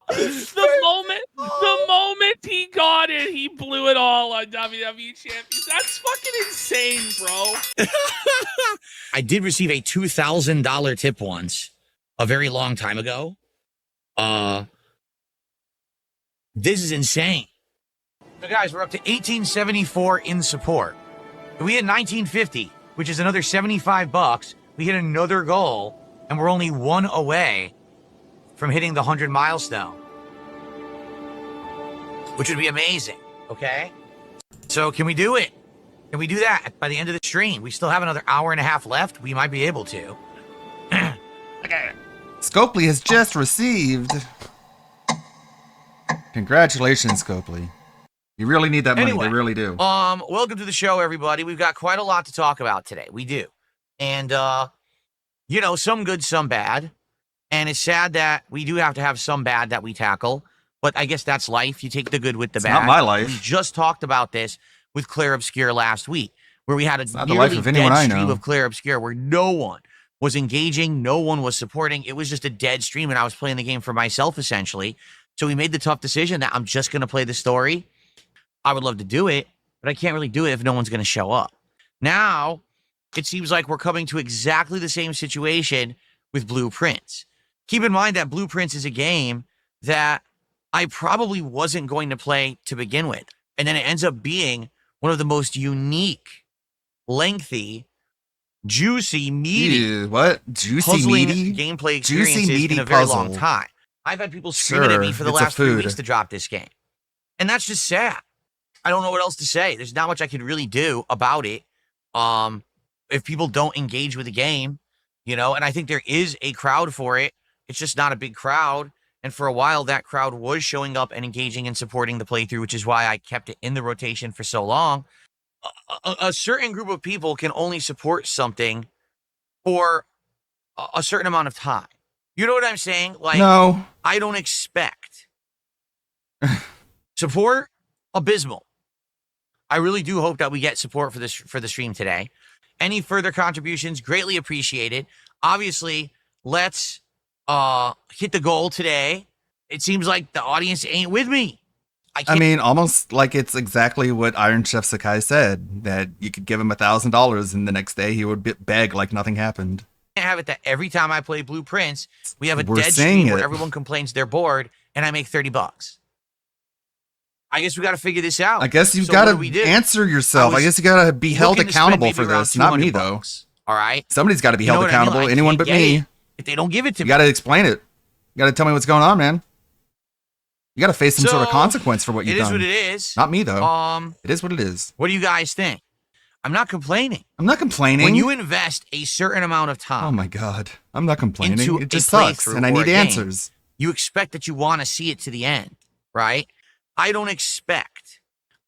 The moment he got it, he blew it all on WWE Champions. That's fucking insane, bro. I did receive a $2,000 tip once, a very long time ago. This is insane. So guys, we're up to 1874 in support. We hit 1950, which is another $75. We hit another goal, and we're only one away from hitting the 100 milestone, which would be amazing. Okay, so can we do it? Can we do that by the end of the stream? We still have another hour and a half left. We might be able to. Okay. Scopely has just received. Congratulations, Scopely. You really need that money. Anyway, They really do. Welcome to the show, everybody. We've got quite a lot to talk about today. We do. And, some good, some bad. And it's sad that we do have to have some bad that we tackle. But I guess that's life. You take the good with the It's bad. not my life. We just talked about this with Claire Obscure last week, where we had a not the life nearly of anyone dead I stream know. of Claire Obscure where no one was engaging, no one was supporting. It was just a dead stream, and I was playing the game for myself, essentially. So we made the tough decision that I'm just going to play the story. I would love to do it, but I can't really do it if no one's going to show up. Now, it seems like we're coming to exactly the same situation with Blueprints. Keep in mind that Blueprints is a game that I probably wasn't going to play to begin with. And then it ends up being one of the most unique, lengthy, juicy, meaty, Ew, what? Juicy, puzzling meaty? gameplay Juicy, experiences meaty in a very puzzle. long time. I've had people screaming at me for the Sure, it's a last 3 food. weeks to drop this game. And that's just sad. I don't know what else to say. There's not much I can really do about it. If people don't engage with the game, and I think there is a crowd for it. It's just not a big crowd. And for a while, that crowd was showing up and engaging and supporting the playthrough, which is why I kept it in the rotation for so long. A certain group of people can only support something for a certain amount of time. You know what I'm saying? Like, No. I don't expect support. Abysmal. I really do hope that we get support for the stream today. Any further contributions, greatly appreciated. Obviously, let's hit the goal today. It seems like the audience ain't with me. I mean, almost like it's exactly what Iron Chef Sakai said, that you could give him $1,000 and the next day he would beg like nothing happened. can't have it that every time I play Blueprints, we have a We're dead saying stream where it. everyone complains they're bored and I make $30. I guess we got to figure this out. I guess you So what got do we do? to answer yourself. I guess you got to be held Looking to spend accountable maybe for around this. Not me, 200 though. bucks, all right? Somebody's got to be You know held what I mean? accountable. Like, Anyone can't but get me. it if they don't give it to You me. got to explain it. You got to tell me what's going on, man. You got to face some sort of So, consequence for what you've It is done. what it is. Not me, though. Um, It is what it is. what do you guys think? I'm not complaining. I'm not complaining. When you invest a certain amount of time, Oh my god. I'm not complaining. into It just a sucks. playthrough And I or need a game, answers. you expect that you want to see it to the end, right? I don't expect.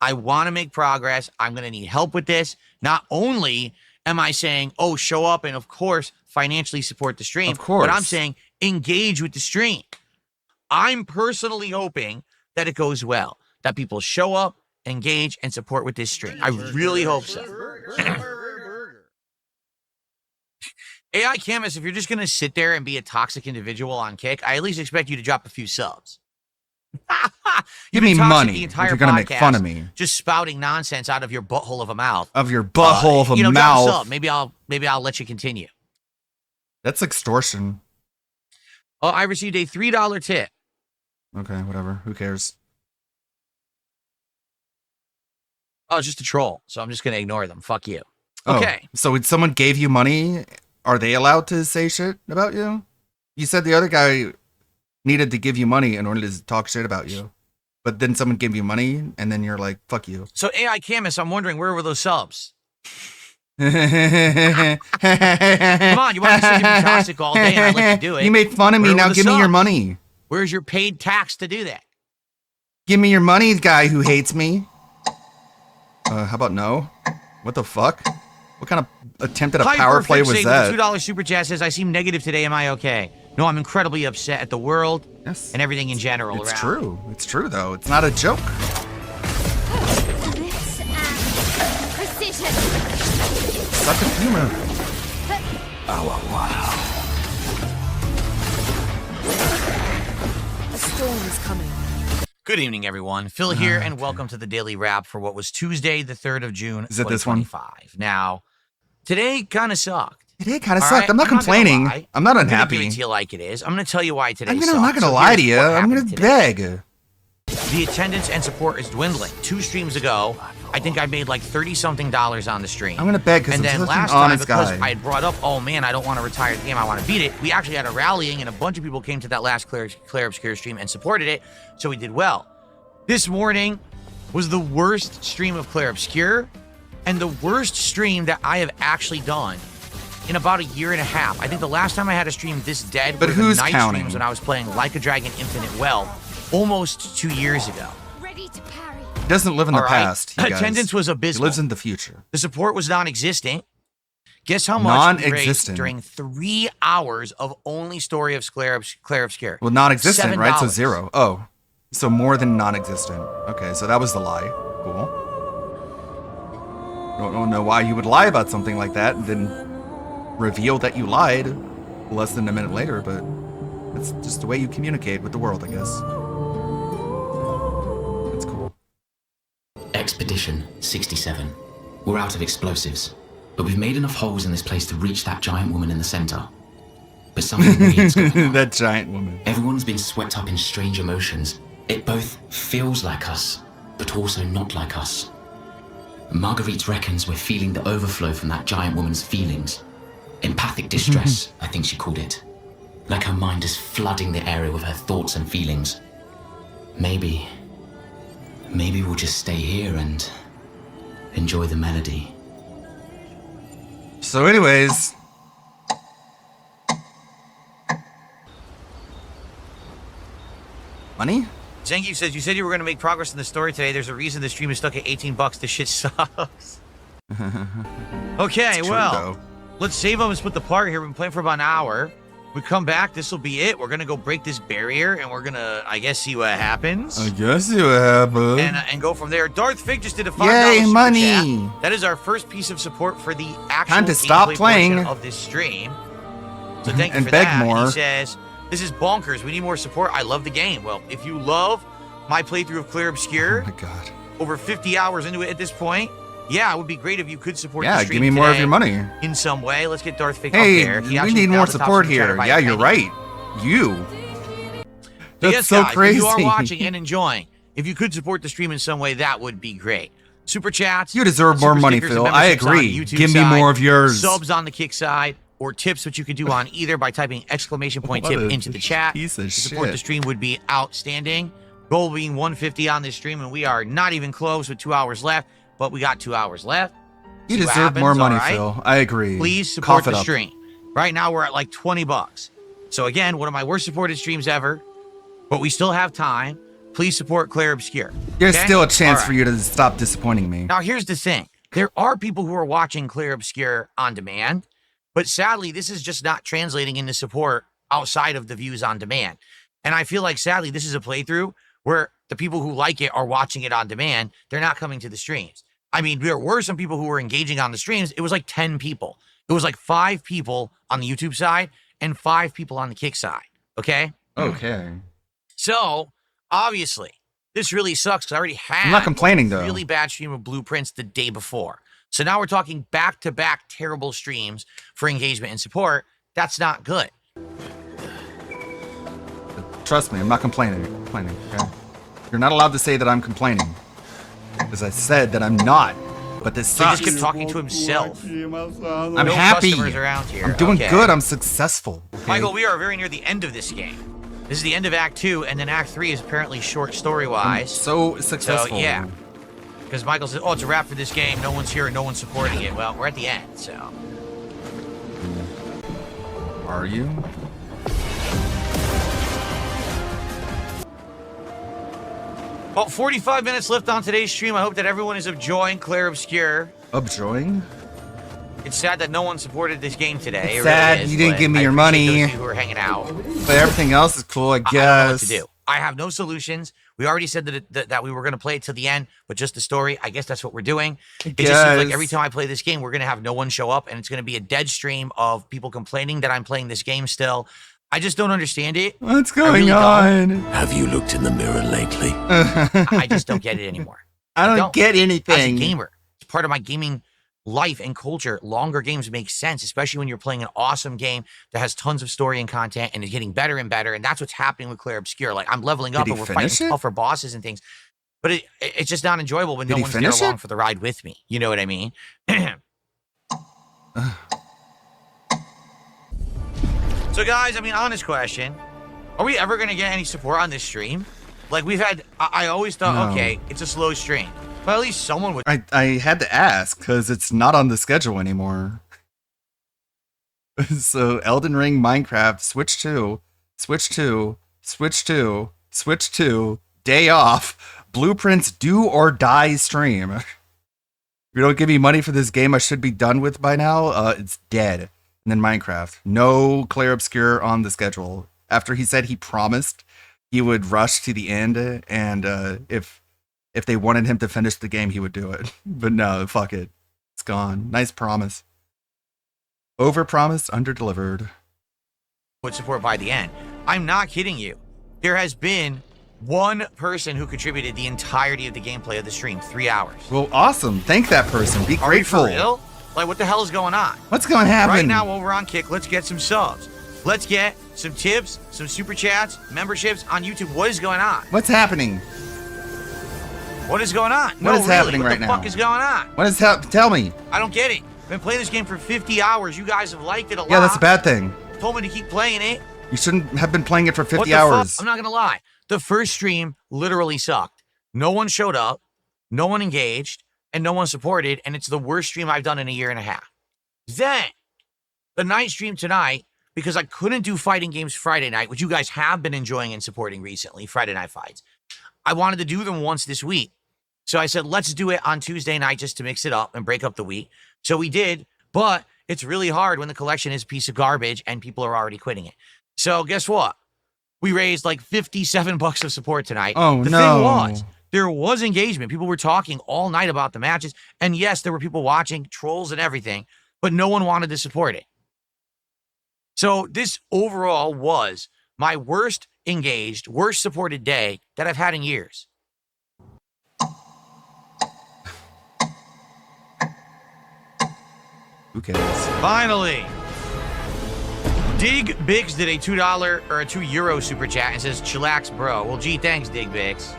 I want to make progress. I'm going to need help with this. Not only am I saying, oh, show up and, of course, financially support the stream, Of course. but I'm saying engage with the stream. I'm personally hoping that it goes well, that people show up, engage, and support with this stream. I really hope so. AI Camus, if you're just going to sit there and be a toxic individual on Kick, I at least expect you to drop a few subs. Give me money if you're gonna make fun of me. Just spouting nonsense out of your butthole of a mouth. Of your butthole of a drop a mouth. sub. Maybe I'll let you continue. That's extortion. Oh, I received a $3 tip. Okay, whatever. Who cares? Oh, it's just a troll. So I'm just gonna ignore them. Fuck you. Oh, Okay. so when someone gave you money, are they allowed to say shit about you? You said the other guy needed to give you money in order to talk shit about you. But then someone gave you money, and then you're like, fuck you. So AI Camus, I'm wondering, where were those subs? Come Come on, you want to sit and be toxic all day and I let you do it. You made fun of me, Where now were the give me your subs? money. Where's your paid tax to do that? Give me your money, guy who hates me. How about no? What the fuck? What kind of attempt at a power play was that? The $2 super chat says, I seem negative today. Am I okay? No, I'm incredibly upset at the world Yes. and everything in general. It's around. true. It's true, though. It's not a joke. This and precision. Such a humor. A storm is coming. Good evening, everyone. Phil here, and welcome to the Daily Wrap for what was Tuesday, the 3rd of June, Is it this one? 2025. Now, today kind of sucked. Today kind of All sucked. right? I'm not gonna complaining. lie. I'm not I'm gonna unhappy. give it to you like it is. I'm going to tell you why today I'm sucked. not gonna So lie to here's you. what I'm gonna happened today. beg. The attendance and support is dwindling. 2 streams ago, I think I made like $30-something on the stream. I'm gonna beg because And I'm then such last an time, honest because guy. I had brought up, oh man, I don't want to retire the game, I want to beat it, we actually had a rallying and a bunch of people came to that last Claire Obscure stream and supported it, so we did well. This morning was the worst stream of Claire Obscure and the worst stream that I have actually done in about a year and a half. I think the last time I had a stream this dead But were the who's night counting? streams when I was playing Like a Dragon Infinite Well almost 2 years ago. Ready to parry. He doesn't live in the All right. past. you guys. Attendance was He abysmal. lives in the future. The support was non-existent. Guess how much we raised Non-existent. during 3 hours of only story of Claire Obscure? Well, non-existent, right? So $7. 0. Oh, so more than non-existent. Okay, so that was the lie. Cool. Don't know why you would lie about something like that and then reveal that you lied less than a minute later, but it's just the way you communicate with the world, I guess. That's cool. Expedition 67. We're out of explosives, but we've made enough holes in this place to reach that giant woman in the center. But something weird's going on. That giant woman. Everyone's been swept up in strange emotions. It both feels like us, but also not like us. Marguerite reckons we're feeling the overflow from that giant woman's feelings. Empathic distress, I think she called it. Like her mind is flooding the area with her thoughts and feelings. Maybe we'll just stay here and enjoy the melody. So anyways, money? Zangief says, you said you were going to make progress in the story today. There's a reason the stream is stuck at $18. This shit sucks. Okay, It's true, well, though. let's save them and split the part here. We've been playing for about an hour. We come back, this will be it. We're going to go break this barrier, and we're going to, I guess, see what happens. I guess you have, And go from there. Darth Fig just did a $5 Yay, super money! chat. That is our first piece of support for the actual Time to stop gameplay playing. portion of this stream. So thank you And for beg that. And more. he says, this is bonkers. We need more support. I love the game. Well, if you love my playthrough of Claire Obscure, Oh my god. over 50 hours into it at this point, yeah, it would be great if you could support the Yeah, stream give me more of today your money. in some way. Let's get Darth Fig Hey, up there. He we actually need now more the top support super chatter here. by Yeah, a you're penny. right. You. So That's yes, so guys, crazy. if you are watching and enjoying, if you could support the stream in some way, that would be great. Super chats. You deserve more super money, stickers, Phil. and I memberships on the agree. YouTube Give me side, more of yours. Subs on the Kick side, or tips, which you can do on either by typing exclamation point What tip a into the chat. piece of To support shit. the stream would be outstanding. Goal being 150 on this stream, and we are not even close with 2 hours left, but we got 2 hours left. You See what deserve more happens, money, all right? Phil. I agree. Please support Cough it the up. stream. Right now we're at like $20. So again, one of my worst supported streams ever, but we still have time. Please support Claire Obscure. There's okay? still a chance All for right. you to stop disappointing me. Now here's the thing. There are people who are watching Claire Obscure on demand, but sadly this is just not translating into support outside of the views on demand. And I feel like sadly this is a playthrough where the people who like it are watching it on demand. They're not coming to the streams. I mean, there were some people who were engaging on the streams. It was like 10 people. It was like 5 people on the YouTube side and 5 people on the Kick side. Okay? Okay. So obviously, this really sucks because I already had I'm not complaining, though. a really bad stream of Blueprints the day before. So now we're talking back-to-back terrible streams for engagement and support. That's not good. Trust me, I'm not complaining. Okay? You're not allowed to say that I'm complaining. Because I said that I'm not. But this So he sucks. just kept talking to himself. I'm No happy. customers around here. I'm doing Okay. good. I'm successful. Okay? Michael, we are very near the end of this game. This is the end of Act 2, and then Act 3 is apparently short story-wise. So successful. So, yeah. Because Michael says, oh, it's a wrap for this game. No one's here and no one's supporting it. Well, we're at the end, so. Are you? Well, 45 minutes left on today's stream. I hope that everyone is enjoying Claire Obscure. Objoying? It's sad that no one supported this game today. It's It really sad is, you didn't but give me I your appreciate money. those of you who are hanging out. But everything else is cool, I guess. I don't know what to do. I have no solutions. We already said that we were going to play it to the end, but just the story. I guess that's what we're doing. It just seems like every time I play this game, we're going to have no one show up, and it's going to be a dead stream of people complaining that I'm playing this game still. I just don't understand it. What's I going really on? Have you looked in the mirror lately? I just don't get it anymore. I don't get As a anything. gamer, it's part of my gaming life and culture. Longer games make sense, especially when you're playing an awesome game that has tons of story and content and is getting better and better. And that's what's happening with Claire Obscure. Like, I'm leveling up Did he and we're finish fighting it? tougher bosses and things. But it's just not enjoyable when Did no he one's there finish along it? for the ride with me. You know what I mean? So, guys, I mean, honest question. Are we ever going to get any support on this stream? Like, we've had... I always thought, No. okay, it's a slow stream. But at least someone would... I had to ask because it's not on the schedule anymore. So Elden Ring, Minecraft, Switch 2, Switch 2, Switch 2, Switch 2, day off, Blueprints do or die stream. If you don't give me money for this game I should be done with by now, it's dead. And then Minecraft. No Claire Obscure on the schedule. After he said he promised he would rush to the end, and if they wanted him to finish the game, he would do it. But no, fuck it. It's gone. Nice promise. Over-promised, under-delivered. would support by the end. I'm not kidding you. There has been one person who contributed the entirety of the gameplay of the stream, 3 hours. Well, awesome. Thank that person. Be Are we grateful. for real? Like, what the hell is going on? What's going to happen? Right now, while we're on Kick, let's get some subs. Let's get some tips, some super chats, memberships on YouTube. What is going on? What's happening? What is going on? What is happening what right the now? fuck is going on? What is tell me. I don't get it. I've been playing this game for 50 hours. You guys have liked it a lot. Yeah, that's a bad thing. Told me to keep playing it. You shouldn't have been playing it for 50 What the hours. fuck? I'm not gonna lie. The first stream literally sucked. No one showed up, no one engaged, and no one supported, and it's the worst stream I've done in a year and a half. Then, the night stream tonight, because I couldn't do fighting games Friday night, which you guys have been enjoying and supporting recently, Friday night fights. I wanted to do them once this week. So I said, let's do it on Tuesday night just to mix it up and break up the week. So we did, but it's really hard when the collection is a piece of garbage and people are already quitting it. So guess what? We raised like $57 of support tonight. Oh, the no. thing was, there was engagement. People were talking all night about the matches. And yes, there were people watching, trolls and everything, but no one wanted to support it. So this overall was my worst engaged, worst supported day that I've had in years. Who cares? Finally, Dig Bix did a $2 or a €2 super chat and says, chillax, bro. Well, gee, thanks, Dig Bix.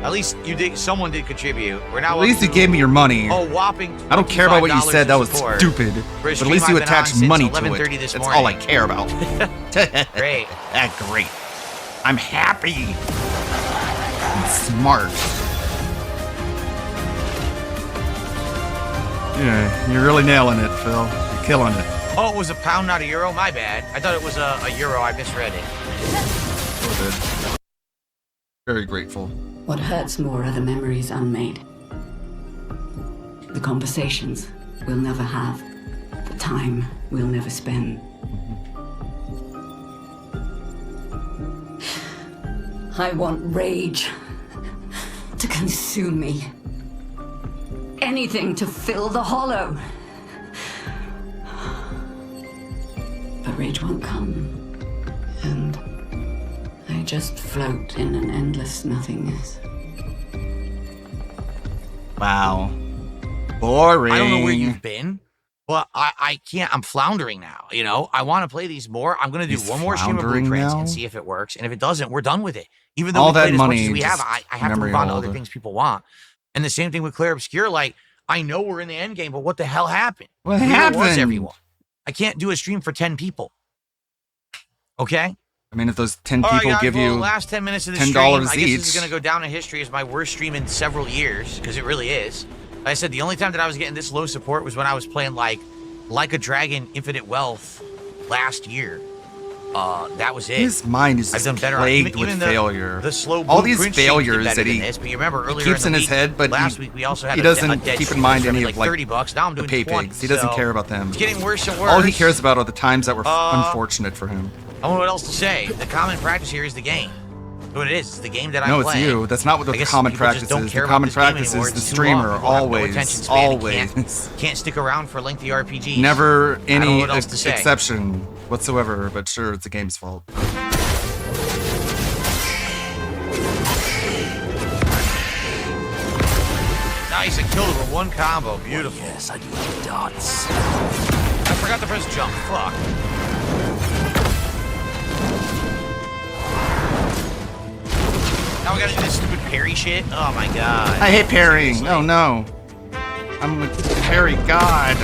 At least someone did contribute. We're now At least you gave me your money. Oh, whopping. I don't care about what you $25 said. That was support stupid. for a But at stream least you I've been on attached since money to 11:30 it. this That's all I morning. care about. Great. Great. I'm happy. I'm smart. Yeah, you're really nailing it, Phil. You're killing it. Oh, it was a pound, not a euro? My bad. I thought it was a euro. I misread it. So good. Very grateful. What hurts more are the memories unmade. The conversations we'll never have. The time we'll never spend. I want rage to consume me. Anything to fill the hollow. But rage won't come. And I just float in an endless nothingness. Wow. Boring. I don't know where you've been, but I can't. I'm floundering now. You know, I want to play these more. I'm going to do He's one more stream of floundering Blueprints now? and see if it works. And if it doesn't, we're done with it. Even though All we that played as much money as we have, just I have to memory move on to hold. other things people want. And the same thing with Claire Obscure. Like, I know we're in the end game, but what the hell happened? What Where happened? was everyone? I can't do a stream for 10 people. Okay? I mean, if those 10 All right, people guys, give well, you the last 10 minutes of the $10 stream, I guess each. this is going to go down in history as my worst stream in several years, because it really is. Like I said, the only time that I was getting this low support was when I was playing like a Dragon Infinite Wealth last year. That was it. His mind is I've just done better plagued on with even failure. The slow all these Blueprint streams did failures better that he than this, but you remember earlier keeps in, the his week, head, but last week we also had he a doesn't dead keep in stream mind that any was of like like $30. Now I'm the doing pay 20. pigs. He doesn't so care about them. It's getting worse and worse. All he cares about are the times that were unfortunate for him. I don't know what else to say. The common practice here is the game. That's what it is. It's the game that I'm No, it's playing. you. That's not what I the guess common people just practice don't is. care The about common this game practice anymore. is the It's too long. streamer People have no always, attention span and always. can't stick around for lengthy RPGs. Never I don't know any what else to say. exception whatsoever, but sure, it's the game's fault. Nice, I killed it with one combo. Beautiful. Yes, I do like dots. I forgot to press jump. Fuck. Now we gotta do this stupid parry shit. Oh my god. I hate parrying. Oh no. I'm a parry god.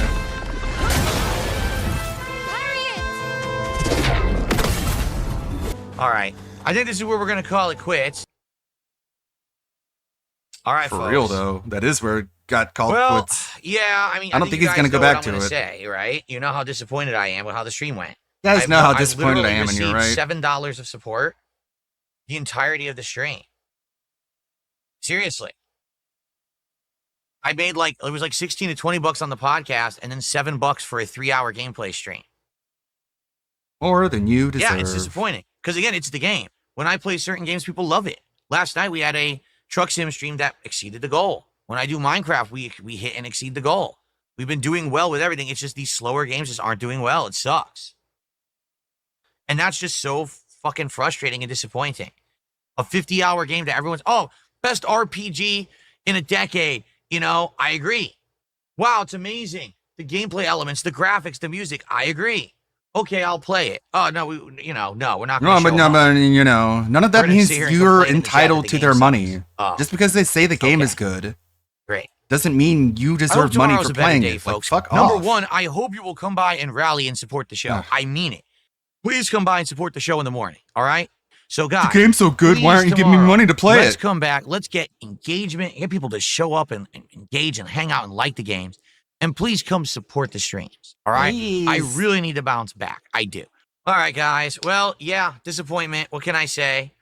All right. I think this is where we're gonna call it quits. All right, For folks. real though, that is where it got called Well, quits. yeah, I mean, I don't think you he's gonna guys go know what back I'm to gonna it. Say, right? You know how disappointed I am with how the stream went. You guys know how disappointed I literally am, and you're right. received $7 of support the entirety of the stream. Seriously. I made it was like 16 to 20 bucks on the podcast and then $7 for a 3-hour gameplay stream. More than you deserve. Yeah, it's disappointing. Because again, it's the game. When I play certain games, people love it. Last night we had a truck sim stream that exceeded the goal. When I do Minecraft, we hit and exceed the goal. We've been doing well with everything. It's just these slower games just aren't doing well. It sucks. And that's just so fucking frustrating and disappointing. A 50-hour game that everyone's, best RPG in a decade. You know, I agree. Wow, it's amazing. The gameplay elements, the graphics, the music, I agree. Okay, I'll play it. Oh, no, we're not going to No, but you know, none of that We're gonna means sit here and you're complain in the chat that entitled the to game their sucks. money. Oh. Just because they say the game Okay. is good, Great. doesn't mean you I hope deserve money tomorrow's for a better playing day, it. Like, folks. fuck Number off. one, I hope you will come by and rally and support the show. Ugh. I mean it. Please come by and support the show in the morning. All right. So, guys, The game's so good. Why please aren't you giving me tomorrow, money to play let's it? come back. Let's get engagement. Get people to show up and engage and hang out and like the games. And please come support the streams. All right. Please. I really need to bounce back. I do. All right, guys. Well, yeah, disappointment. What can I say?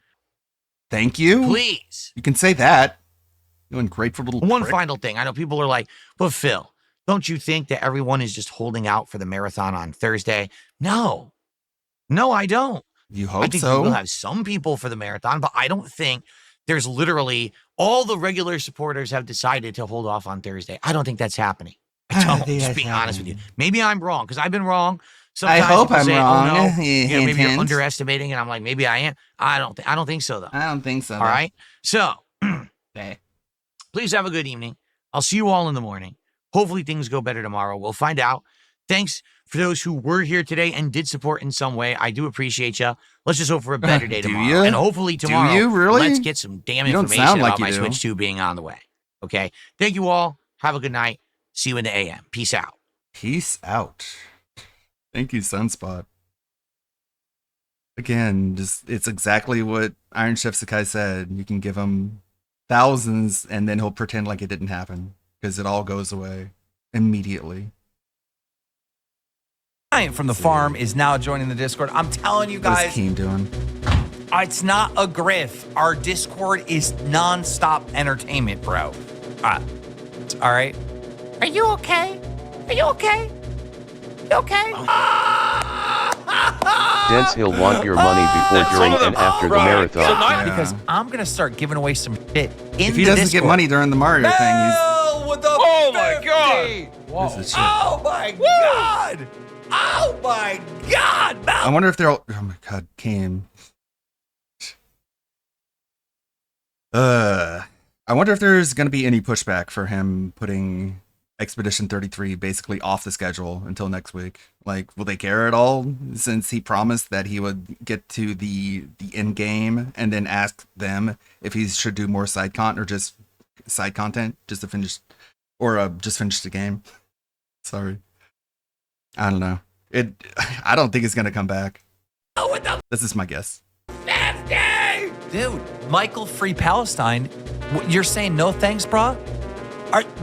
Thank you. Please. You can say that. You ungrateful little One prick. final thing. I know people are like, but Phil, don't you think that everyone is just holding out for the marathon on Thursday? No. No, I don't. You I hope think so. we'll have some people for the marathon, but I don't think there's literally all the regular supporters have decided to hold off on Thursday. I don't think that's happening. I don't, just being honest with you. Maybe I'm wrong, because I've been wrong. Sometimes hope people I'm say, wrong. Oh, no. Hint, Maybe you're hint. underestimating, and I'm like, maybe I am. I don't think so, though. I don't think so. All right? So, Okay. please have a good evening. I'll see you all in the morning. Hopefully things go better tomorrow. We'll find out. Thanks for those who were here today and did support in some way. I do appreciate you. Let's just hope for a better day Do tomorrow. ya? And hopefully Do tomorrow, you really? let's get some damn You don't information sound like about you my do. Switch 2 being on the way. Okay? Thank you all. Have a good night. See you in the AM. Peace out. Peace out. Thank you, Sunspot. Again, just it's exactly what Iron Chef Sakai said. You can give him thousands, and then he'll pretend like it didn't happen because it all goes away immediately. Giant from the farm is now joining the Discord. I'm telling you What's guys, Keem doing? it's not a grift. Our Discord is nonstop entertainment, bro. All right. Are you okay? Are you okay? You okay? Dents he'll want your money before, during, and after the marathon. Yeah. Because I'm gonna start giving away some shit in If he the doesn't Discord. get money during the Mario thing, Hell with the Oh my 50. God. he's. This is shit. Oh my God! Oh my God! I wonder if they're all. Oh my god, Keem. I wonder if there's going to be any pushback for him putting Expedition 33 basically off the schedule until next week. Like, will they care at all, since he promised that he would get to the end game and then ask them if he should do more side content or just side content just to finish, or just finish the game. Sorry, I don't know. I don't think it's gonna come back. This is my guess. Dude, Michael Free Palestine, you're saying no thanks, bro?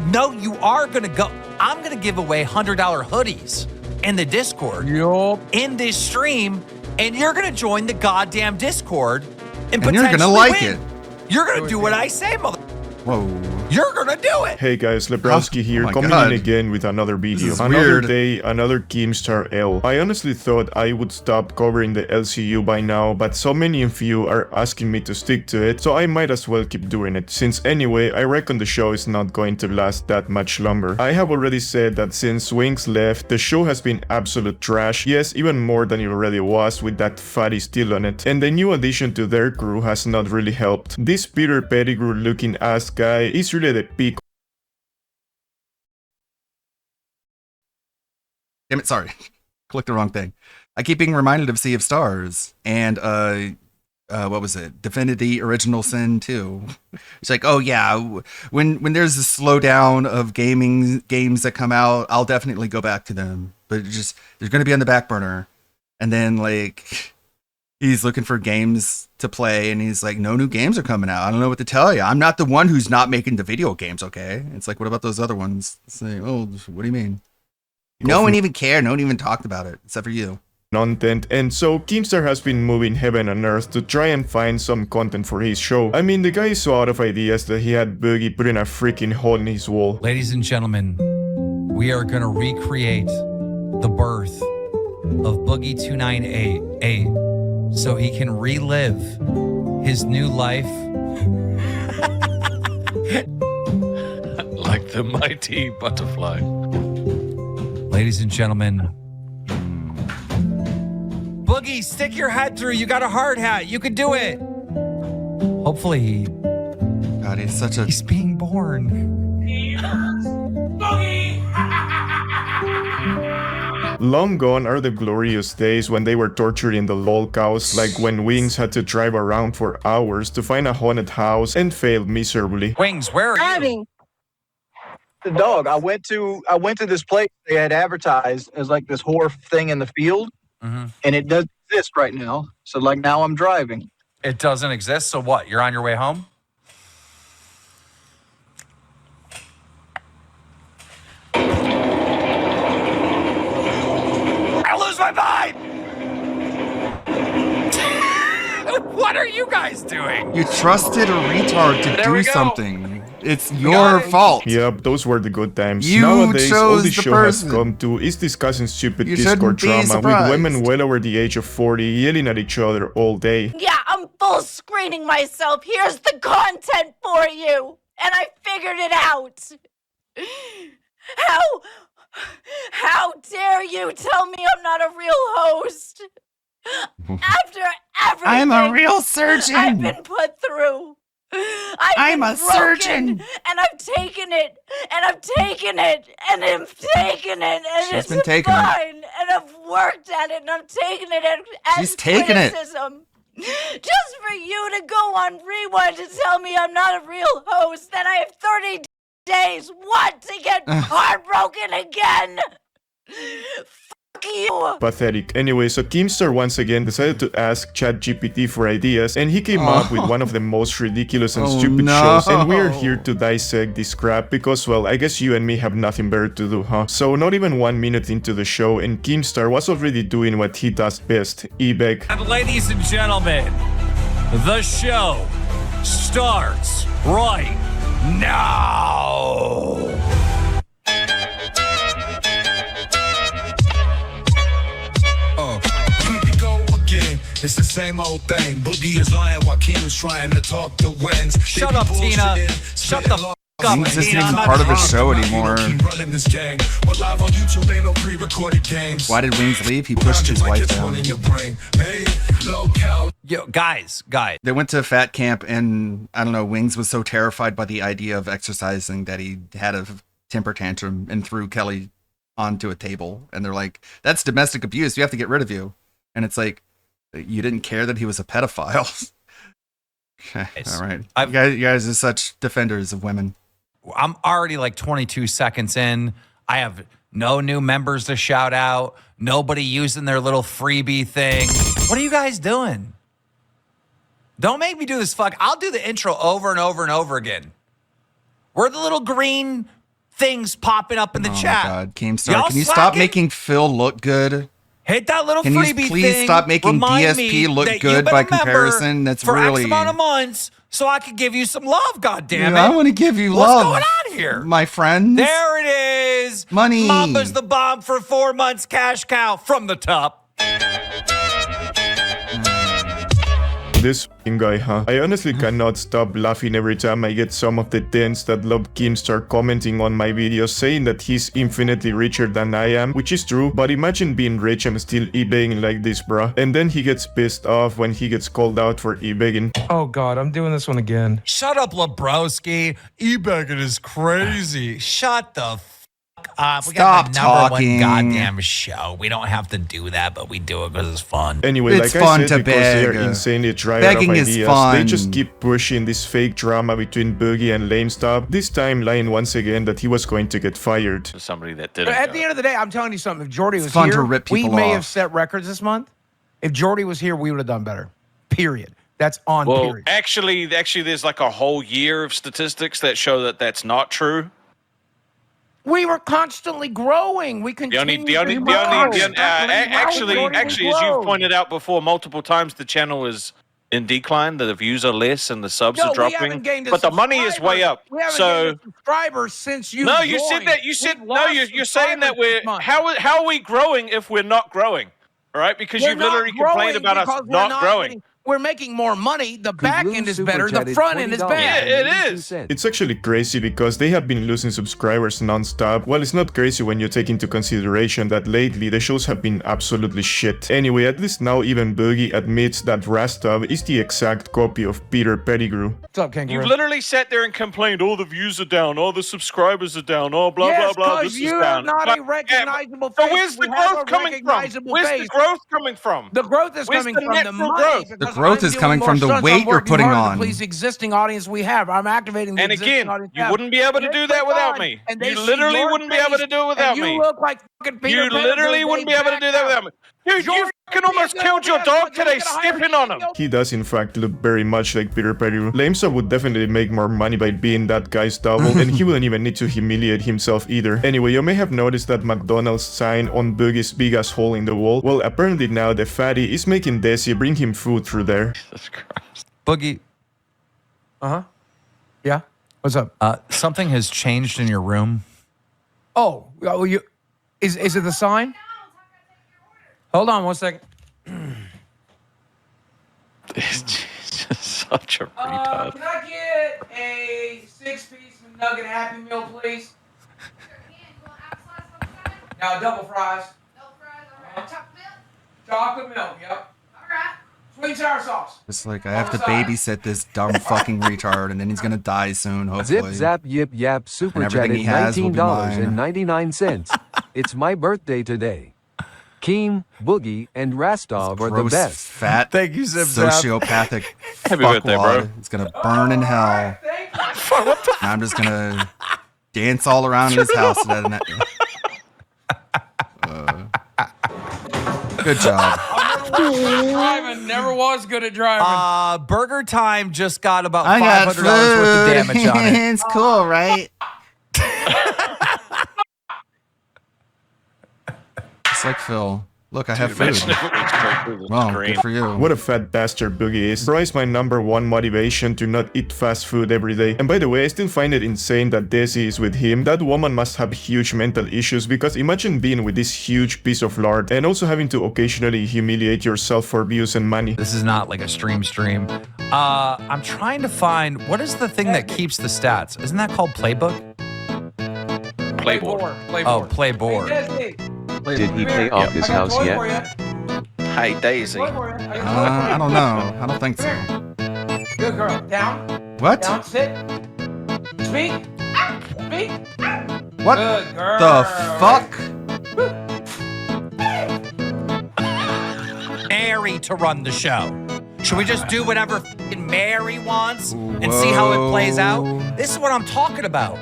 No, you are going to go. I'm going to give away $100 hoodies in the Discord in this stream, and you're going to join the goddamn Discord and you're going to like it. You're going to do what I say, mother. Whoa. You're gonna do it! Hey guys, Lebrowski here, coming in again with another video. Another day, another Keemstar L. I honestly thought I would stop covering the LCU by now, but so many of you are asking me to stick to it, so I might as well keep doing it, since anyway, I reckon the show is not going to last that much longer. I have already said that since Wings left, the show has been absolute trash, yes, even more than it already was with that fatty still on it, and the new addition to their crew has not really helped. This Peter Pettigrew looking ass guy is really the peak. Damn it, sorry. Clicked the wrong thing. I keep being reminded of Sea of Stars and what was it? Defended the Original Sin 2. It's like, oh yeah, when there's a slowdown of games that come out, I'll definitely go back to them. But they're gonna be on the back burner. And then like he's looking for games to play, and he's like, no new games are coming out. I don't know what to tell you. I'm not the one who's not making the video games, okay? It's like, what about those other ones? It's like, oh, what do you mean? No one even cared. No one even talked about it, except for you. Content, and so Keemstar has been moving heaven and earth to try and find some content for his show. I mean, the guy is so out of ideas that he had Boogie put in a freaking hole in his wall. Ladies and gentlemen, we are gonna recreate the birth of Boogie 2988 so he can relive his new life. Like the mighty butterfly. Ladies and gentlemen, Boogie, stick your head through. You got a hard hat. You could do it. Hopefully, God, he's such a... He's being born. Long gone are the glorious days when they were tortured in the lol cows, like when Wings had to drive around for hours to find a haunted house and failed miserably. Wings, where are you? The dog. I went to this place they had advertised as like this horror thing in the field, and it doesn't exist right now. So like now I'm driving. It doesn't exist. So what? You're on your way home? I lose my mind. What are you guys doing? You trusted a retard to do something. It's your fault. Yep, those were the good times. You Nowadays, all the show person. has come to is discussing stupid You Discord shouldn't be drama with women surprised. well over the age of 40 yelling at each other all day. Yeah, I'm full screening myself. Here's the content for you. And I figured it out. How dare you tell me I'm not a real host? After everything I'm a real surgeon. I've been put through. I'm a surgeon. And I've taken it. And I've taken it. And I've taken it. And She's it's been taking it. fine. And I've worked at it. And I'm taking it as She's taking it. criticism. Just for you to go on Rewind to tell me I'm not a real host, that I have 30 days, what, to get heartbroken again? Fuck you. Pathetic. Anyway, so Keemstar once again decided to ask ChatGPT for ideas, and he came up with one of the most ridiculous and stupid shows, and we're here to dissect this crap because, well, I guess you and me have nothing better to do, huh? So not even 1 minute into the show, and Keemstar was already doing what he does best, e-beg. And ladies and gentlemen, the show starts right now. Here we go again. It's the same old thing. Boogie is lying while Kim is trying to talk to Wens. Shut up, Tina. Shut the Wings isn't even part of the show anymore. Why did Wings leave? He pushed his wife down. Yo, guys. They went to a fat camp, and I don't know, Wings was so terrified by the idea of exercising that he had a temper tantrum and threw Kelly onto a table. And they're like, that's domestic abuse. We have to get rid of you. And it's like, you didn't care that he was a pedophile. Okay, all right. You guys are such defenders of women. I'm already like 22 seconds in. I have no new members to shout out. Nobody using their little freebie thing. What are you guys doing? Don't make me do this I'll do the intro over and over and over again. Where are the little green things popping up in the chat? Oh my God, Keemstar, can you stop making Phil look good? Hit that little freebie thing. Can you please stop making DSP look good by comparison? That's for really... X amount of months so I could give you some love, goddammit. I want to give you love. What's going on here? My friends. There it is. Money. Mamba's the bomb for 4 months cash cow from the top. This guy, huh? I honestly cannot stop laughing every time I get some of the dents that love Keemstar commenting on my videos saying that he's infinitely richer than I am, which is true, but imagine being rich and still e-begging like this, bruh. And then he gets pissed off when he gets called out for e-begging. Oh God, I'm doing this one again. Shut up, Lebrowski. E-begging is crazy. Shut the fuck up. We got the number one goddamn show. We don't have to do that, but we do it because it's fun. Anyway, it's like fun I said, to because beg. they are insanely dry out of Begging is ideas, fun. they just keep pushing this fake drama between Boogie and Lamestop, this time lying once again that he was going to get fired. Somebody that But didn't. at the end of the day, I'm telling you something. If Jordy was fun here, to rip we people may off. have set records this month. If Jordy was here, we would have done better. Period. That's on Well, period. actually, there's like a whole year of statistics that show that that's not true. We were constantly growing. We continue actually, as you've pointed out before multiple times, the channel is in decline. The views are less and the subs are dropping. But the money is way up. We haven't So gained a subscriber since you. no, you joined. said that. You said We've no. lost You're saying that subscribers we're this month. how are we growing if we're not growing? All right, because We're you've literally not complained growing about us because we're not growing. getting- We're making more money. The back end is better. The front end is Yeah, bad. it is. It's actually crazy because they have been losing subscribers non-stop. Well, it's not crazy when you take into consideration that lately the shows have been absolutely shit. Anyway, at least now even Boogie admits that Rastov is the exact copy of Peter Pettigrew. What's up, Kangaroo? You literally sat there and complained, all the views are down, all the subscribers are down, oh, blah, Yes, blah, blah, 'cause this is you down. have not But- a recognizable So face. where's the We have growth a coming from? recognizable Where's face. the growth coming from? The growth is Where's coming the from net the for money. growth? because The growth I'm is doing coming more from the stunts. weight I'm you're working putting hard on. To please existing audience we have. I'm activating the And existing again, audience we you have. wouldn't be able to do that without me. And they You see literally your wouldn't be able face, to do it without and me. You look like fucking Peter You Pettigrew. literally wouldn't be able to do that without me. Dude, you fucking almost killed your dog today stepping on him. He does in fact look very much like Peter Pettigrew. Lamestop would definitely make more money by being that guy's double, and he wouldn't even need to humiliate himself either. Anyway, you may have noticed that McDonald's sign on Boogie's big ass hole in the wall. Well, apparently now the fatty is making Desi bring him food through there. Jesus Christ. Boogie, Yeah. What's up? something has changed in your room. Oh, you is it the sign? Hold on 1 second. It's just such a retard. Can I get a 6-piece McNugget Happy Meal, please? Now double fries. Chocolate milk, yep. Alright. Sweet and sour sauce. It's like I have to babysit this dumb fucking retard, and then he's gonna die soon, hopefully. Zip zap yip yap super And chat everything at he has will be mine. $19.99. It's my birthday today. Keem, Boogie, and Rastov are the Gross, best. fat, Thank you, Zip Zap. sociopathic Happy birthday, bro. fuckwad. It's gonna burn in hell. And I'm just gonna dance all around in his house. Good job. Driving, never was good at driving. Burger Time just got about I got $500 worth of damage on it. It's cool, right? It's like Phil. Look, I have Dude, food. imagine if it went straight through the Well, screen. good for you. What a fat bastard Boogie is. Bro is my #1 motivation to not eat fast food every day. And by the way, I still find it insane that Desi is with him. That woman must have huge mental issues, because imagine being with this huge piece of lard and also having to occasionally humiliate yourself for views and money. This is not like a stream. I'm trying to find, what is the thing that keeps the stats? Isn't that called Playbook? Playboard. Oh, Playboard. Did he pay off his house yet? Hey, Daisy. I don't know. I don't think so. Good girl. Down. What? Down. Sit. Speak. Speak. What Good girl. the fuck? Mary to run the show. Should we just do whatever Mary wants and see how it plays out? This is what I'm talking about.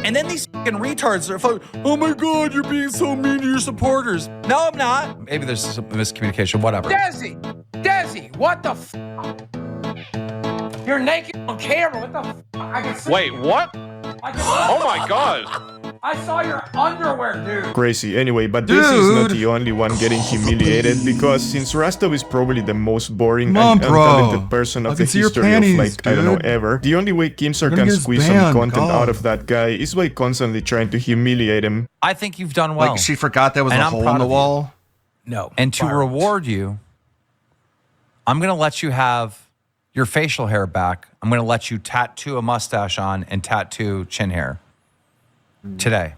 And then these fucking retards are like, oh my god, you're being so mean to your supporters. No, I'm not. Maybe there's some miscommunication, whatever. Desi, what the f? You're naked on camera. What the f? I can see. Wait, what? Oh my god. I saw your underwear, dude. Crazy. Anyway, but this is not the only one getting humiliated, because since Rastov is probably the most boring and untalented person of the history of, like, I don't know, ever, the only way Keemstar can squeeze some content out of that guy is by constantly trying to humiliate him. I think you've done well. Like, she forgot there was And a I'm hole proud in the of you. wall? No. And to reward you, I'm going to let you have your facial hair back. I'm going to let you tattoo a mustache on and tattoo chin hair today.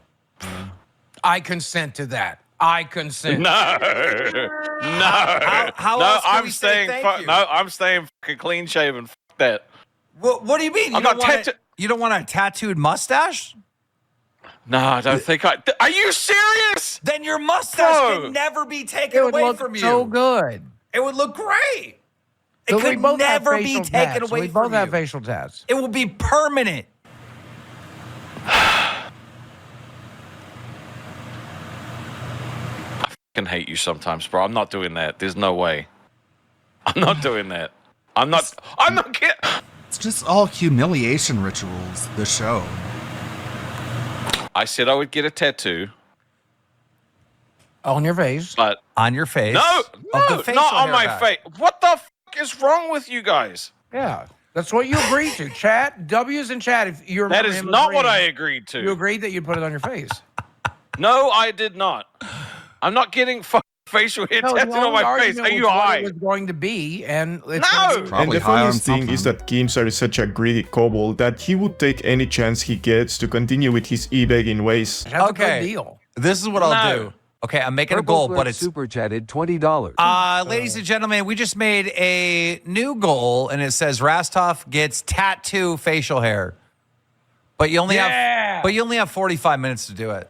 I consent to that. I consent. No. How No, else can I'm we say staying. thank you? No, I'm staying fucking clean shaven. Fuck that. What do you mean? I'm not tattoo. You don't want a tattooed mustache? No, I don't think I. Are you serious? Then your mustache Bro. can never be taken It would away look from you. so good. It would look great. It So we could both have never be facial taken tats. away We from both have you. facial tats. It will be permanent. I fucking hate you sometimes, bro. I'm not doing that. There's no way. I'm not doing that. I'm not kidding. It's just all humiliation rituals, the show. I said I would get a tattoo, On your face. but On your face. no, Of the no, facial not on hair my back. face. What the fuck is wrong with you guys? Yeah. That's what you agreed to. Chat. W's in chat. If you remember That is him not what I agreeing. agreed to. You agreed that you'd put it on your face. No, I did not. I'm not getting fucking facial hair No, the tattooed on only my face. argument Are you was what high? it was going to be, and it's No! gonna be- And Probably the high on funniest thing is that Keemstar is such a greedy kobold that he would take any chance he gets to continue with his e-begging ways. That's a Okay. good deal. This is what I'll No. do. Okay, I'm making a Purple goal, Blood but it's super chatted $20. ladies and gentlemen, we just made a new goal, and it says Rastov gets tattoo facial hair, but you only have 45 minutes to do it.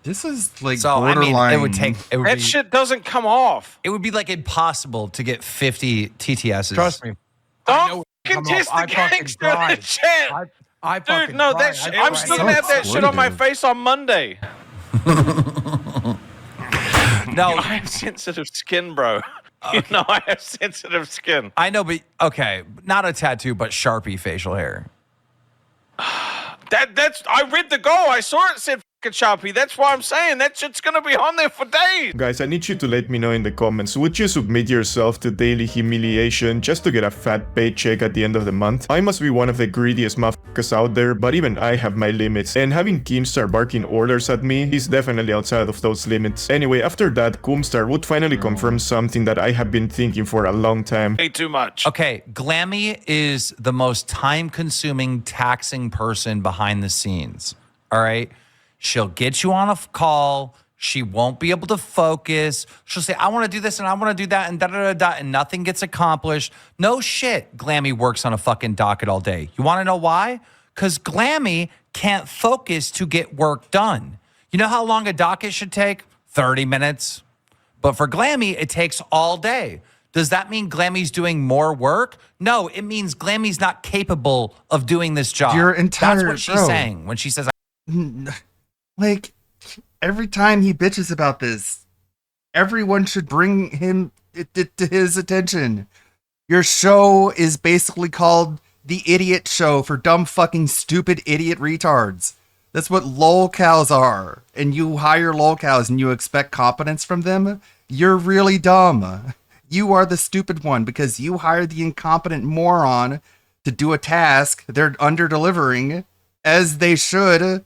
This is like So I borderline. mean, it would That be, shit doesn't come off. it would be like impossible to get 50 TTSs. Trust me. Don't Come fucking on, test I the fucking gangster in the tried. chat. I Dude, fucking no, tried. that shit. I I'm tried. still gonna have that shit on my face on Monday. No, I have sensitive skin, bro. You know I have sensitive skin. I know, but okay, not a tattoo, but Sharpie facial hair. That's. I read the goal. I saw it said fucking Sharpie. That's why I'm saying that shit's gonna be on there for days. Guys, I need you to let me know in the comments, would you submit yourself to daily humiliation just to get a fat paycheck at the end of the month? I must be one of the greediest motherfuckers out there, but even I have my limits, and having Keemstar barking orders at me is definitely outside of those limits. Anyway, after that, Keemstar would finally confirm something that I have been thinking for a long time. Way too much. Okay, Glammy is the most time-consuming, taxing person behind the scenes. All right? She'll get you on a call. She won't be able to focus. She'll say, I want to do this and I want to do that and da-da-da-da, and nothing gets accomplished. No shit. Glammy works on a fucking docket all day. You want to know why? Because Glammy can't focus to get work done. You know how long a docket should take? 30 minutes. But for Glammy, it takes all day. Does that mean Glammy's doing more work? No, it means Glammy's not capable of doing this job. Your entire- That's what she's bro. saying when she says, Like, every time he bitches about this, everyone should bring him to his attention. Your show is basically called The Idiot Show for dumb fucking stupid idiot retards. That's what lolcows are. And you hire lolcows and you expect competence from them? You're really dumb. You are the stupid one because you hired the incompetent moron to do a task they're under-delivering, as they should,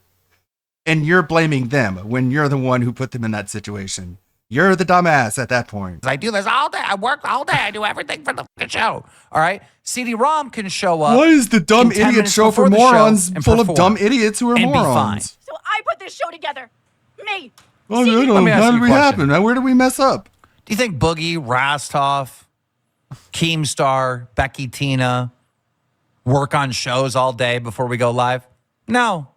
and you're blaming them when you're the one who put them in that situation. You're the dumbass at that point. I do this all day. I work all day. I do everything for the fucking show. All right? CD-ROM can show up. Why is the dumb in 10 idiot minutes show for before the show morons and full of perform dumb idiots who are and be fine. morons? So I put this show together. Me. Oh, See, no, let me ask how you did a we question. happen? Where did we mess up? Do you think Boogie, Rostov, Keemstar, Becky Tina work on shows all day before we go live? No.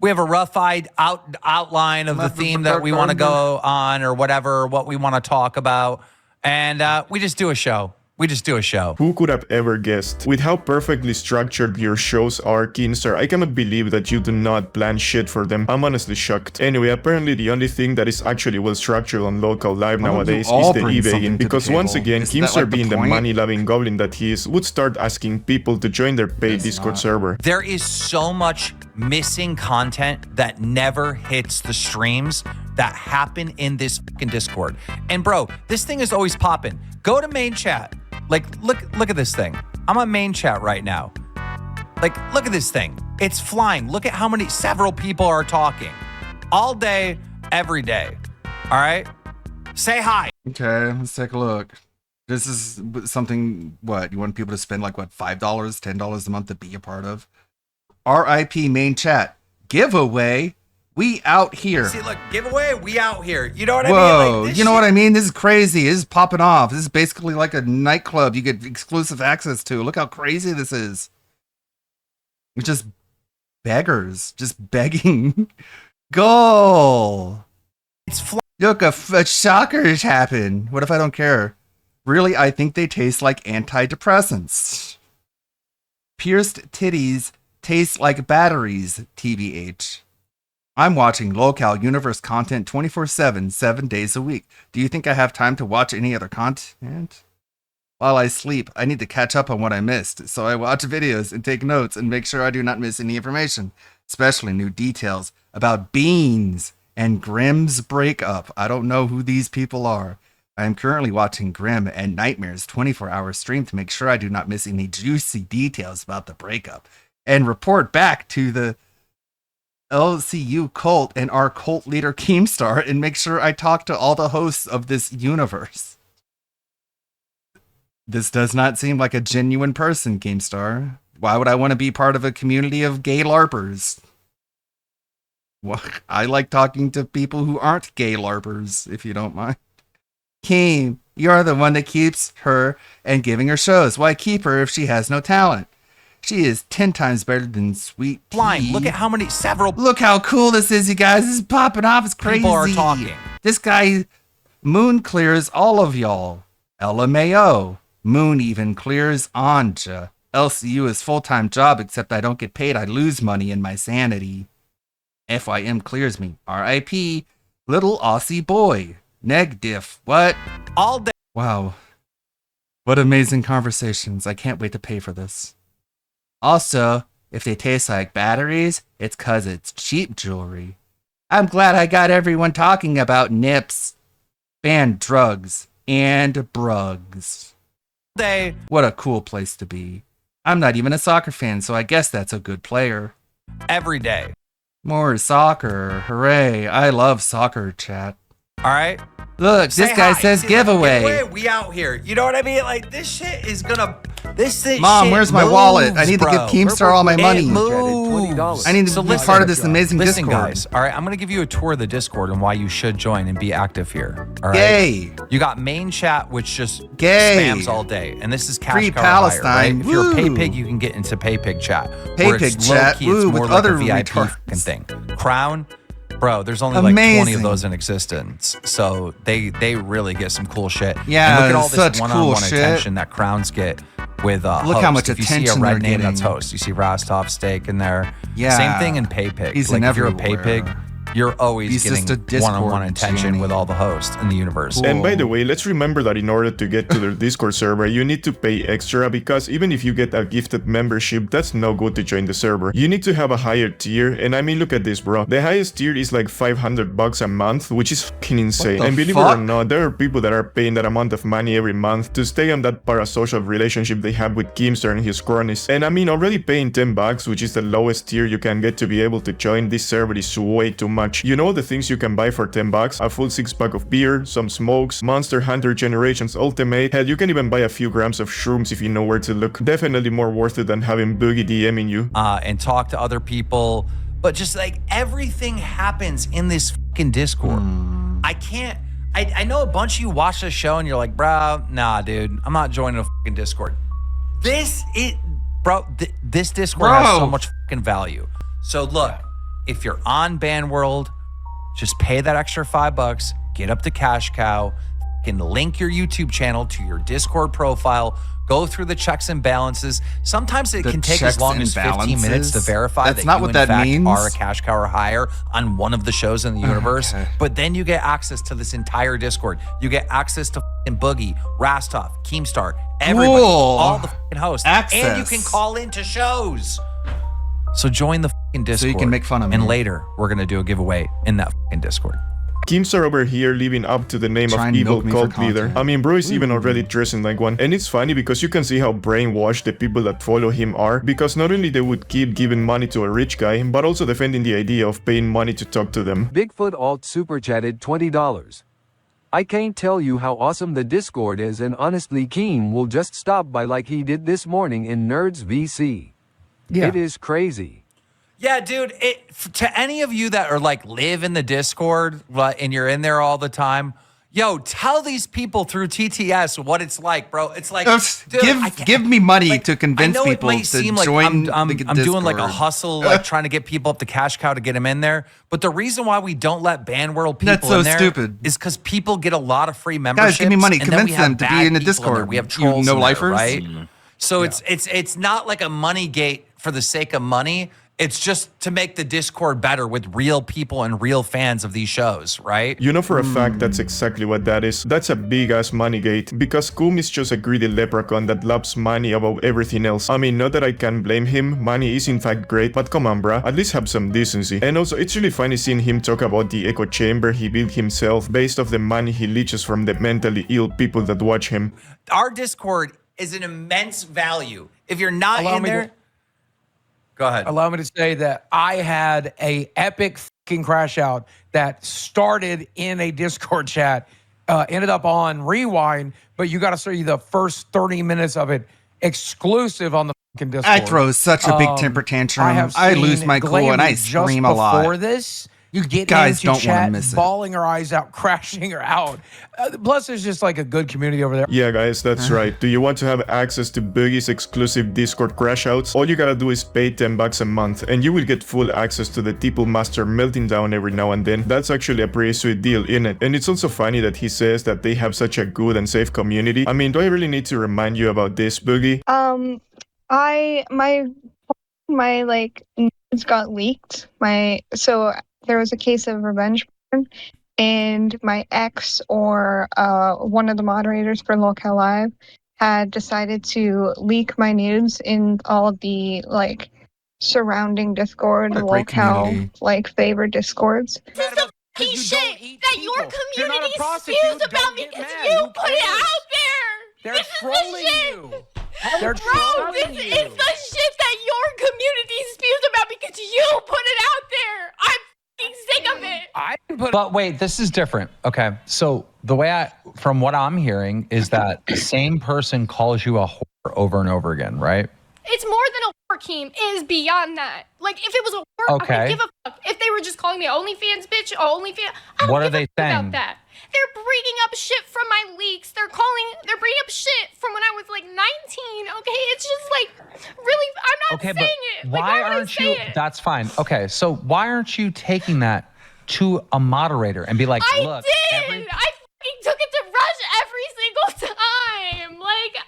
We have a rough-eyed outline of the theme that we want to go on or whatever, what we want to talk about, and we just do a show. We just do a show. Who could have ever guessed? With how perfectly structured your shows are, Keemstar, I cannot believe that you do not plan shit for them. I'm honestly shocked. Anyway, apparently the only thing that is actually well structured on local live nowadays is the eBaying, because once again, Keemstar, being the money-loving goblin that he is, would start asking people to join their paid Discord server. There is so much missing content that never hits the streams that happen in this fucking Discord. And bro, this thing is always popping. Go to main chat. Like, look at this thing. I'm on main chat right now. Like, look at this thing. It's flying. Look at how many, several people are talking. All day, every day. All right? Say hi. Okay, let's take a look. This is something, what, you want people to spend like, what, $5, $10 a month to be a part of? RIP main chat. Giveaway. We out here. See, look, giveaway, we out here. You know what I Whoa, mean? Like, you know what I mean? This is crazy. This is popping off. This is basically like a nightclub you get exclusive access to. Look how crazy this is. It's just beggars, just begging. Goal. Look, a shockers happen. What if I don't care? Really, I think they taste like antidepressants. Pierced titties taste like batteries, TBH. I'm watching Local Universe content 24/7, 7 days a week. Do you think I have time to watch any other content? While I sleep, I need to catch up on what I missed, so I watch videos and take notes and make sure I do not miss any information, especially new details about Beans and Grimm's breakup. I don't know who these people are. I am currently watching Grimm and Nightmare's 24-hour stream to make sure I do not miss any juicy details about the breakup, and report back to the LCU cult and our cult leader Keemstar and make sure I talk to all the hosts of this universe. This does not seem like a genuine person, Keemstar. Why would I want to be part of a community of gay LARPers? Well, I like talking to people who aren't gay LARPers, if you don't mind. Keem, you're the one that keeps her and giving her shows. Why keep her if she has no talent? She is 10 times better than Sweet Tea. Flying. Look at how many Look how cool this is, you guys. This is popping off. It's crazy. People are talking. This guy, Moon clears all of y'all. LMAO. Moon even clears Anja. LCU is full-time job, except I don't get paid. I lose money in my sanity. FYM clears me. RIP. Little Aussie boy. Neg diff. What? All day. Wow. What amazing conversations. I can't wait to pay for this. Also, if they taste like batteries, it's 'cause it's cheap jewelry. I'm glad I got everyone talking about nips, ban drugs, and brugs. What a cool place to be. I'm not even a soccer fan, so I guess that's a good player. Every day. More soccer. Hooray. I love soccer, chat. All right? Look, this guy says giveaway. We out here. You know what I mean? Like, this shit is gonna... Mom, where's my wallet? I need to give Keemstar all my money. I need to be part of this amazing Discord. Guys, all right, I'm going to give you a tour of the Discord and why you should join and be active here. All right? Gay. You got main chat, which just Gay. spams all day. And this is cash Free cow Palestine. hire, right? If you're a Woo. PayPig, you can get into PayPig chat. PayPig where it's chat. low-key, it's Woo, more with like other a VIP retards. fucking thing. Crown, bro, there's only like 20 Amazing. of those in existence. So they really get some cool shit. Yeah, and look at all such this cool one-on-one shit. attention that Crowns get with Look how much if you see a attention red they're name, that's getting. host. You see Rostov Steak in there. Yeah. Same thing in PayPig. He's like in if you're a everywhere. PayPig, You're always He's just a getting Discord one-on-one attention Jenny. with all the hosts in the universe. And by the way, let's remember that in order to get to the Discord server, you need to pay extra because even if you get a gifted membership, that's no good to join the server. You need to have a higher tier, and I mean, look at this, bro. The highest tier is like $500 a month, which is fucking insane. And believe it or not, there are people that are paying that amount of money every month to stay on that parasocial relationship they have with Keemstar and his cronies. And I mean, already paying $10, which is the lowest tier you can get to be able to join this server, is way too much. You know the things you can buy for $10? A full 6-pack of beer, some smokes, Monster Hunter Generations Ultimate. Hell, you can even buy a few grams of shrooms if you know where to look. Definitely more worth it than having Boogie DMing you. And talk to other people. But just like everything happens in this fucking Discord. I know a bunch of you watch this show and you're like, bro, nah, dude, I'm not joining a fucking Discord. This Discord has so much fucking value. So look, if you're on Bandworld, just pay that extra $5, get up to Cash Cow, can link your YouTube channel to your Discord profile, go through the checks and balances. Sometimes it can take as long as 15 minutes to verify that you, in fact, are a Cash Cow or higher on one of the shows in the universe. But then you get access to this entire Discord. You get access to fucking Boogie, Rastov, Keemstar, everybody, all the fucking hosts. And you can call into shows. So join the fucking Discord. So you can make fun of me. And later, we're going to do a giveaway in that fucking Discord. Keemstar over here living up to the name of evil cult leader. I mean, bro is even already dressing like one. And it's funny because you can see how brainwashed the people that follow him are, because not only they would keep giving money to a rich guy, but also defending the idea of paying money to talk to them. Bigfoot Alt super chatted $20. I can't tell you how awesome the Discord is, and honestly, Keem will just stop by like he did this morning in Nerds VC. Yeah. It is crazy. Yeah, dude, to any of you that are like live in the Discord and you're in there all the time, yo, tell these people through TTS what it's like, bro. It's like, dude, give me money to convince people to join I'm the Discord. doing like a hustle, like trying to get people up to Cash Cow to get them in there. But the reason why we don't let Bandworld people in there is because people get a lot of free memberships. Guys, give me money. And then we Convince them have to be in the bad people Discord. there. We have You trolls in there, no-lifers? right? So it's not like a money gate for the sake of money. It's just to make the Discord better with real people and real fans of these shows, right? You know for a fact that's exactly what that is. That's a big-ass money gate, because Coom is just a greedy leprechaun that loves money above everything else. I mean, not that I can blame him, money is in fact great, but come on bruh, at least have some decency. And also, it's really funny seeing him talk about the echo chamber he built himself based off the money he leeches from the mentally ill people that watch him. Our Discord is an immense value. If you're not in there... Go ahead. Allow me to say that I had a epic fucking crash out that started in a Discord chat, ended up on Rewind, but you got to see the first 30 minutes of it exclusive on the fucking Discord. I throw such a big temper tantrum. I lose my cool and I scream a lot. Before this, you get guys into don't chat, want to miss it. bawling her eyes out, crashing her out. Plus, there's just like a good community over there. Yeah, guys, that's right. Do you want to have access to Boogie's exclusive Discord crashouts? All you gotta do is pay $10 a month, and you will get full access to the Tipple Master melting down every now and then. That's actually a pretty sweet deal, isn't it? And it's also funny that he says that they have such a good and safe community. I mean, do I really need to remind you about this, Boogie? My like news got leaked. There was a case of revenge porn, and my ex or one of the moderators for Locale Live had decided to leak my nudes in all the like surrounding Discord, Locale like favorite Discords. This is the shit that your community spews about me because you put it out there. They're trolling you. They're trolling this is the shit that your community spews about because you put it out there. I'm sick of it. But wait, this is different. Okay, so the way from what I'm hearing is that the same person calls you a whore over and over again, right? It's more than a whore, Keem. It is beyond that. Like, if it was a whore, I would give a fuck. If they were just calling me OnlyFans bitch or OnlyFans, I what don't are they give a fuck saying? about that. They're bringing up shit from my leaks. They're bringing up shit from when I was like 19. Okay, it's just like, really, I'm not saying it. Like, why would I aren't say you? it? That's fine. Okay, so why aren't you taking that to a moderator and be like, I look, did. I fucking took it to Rush every single time. Like,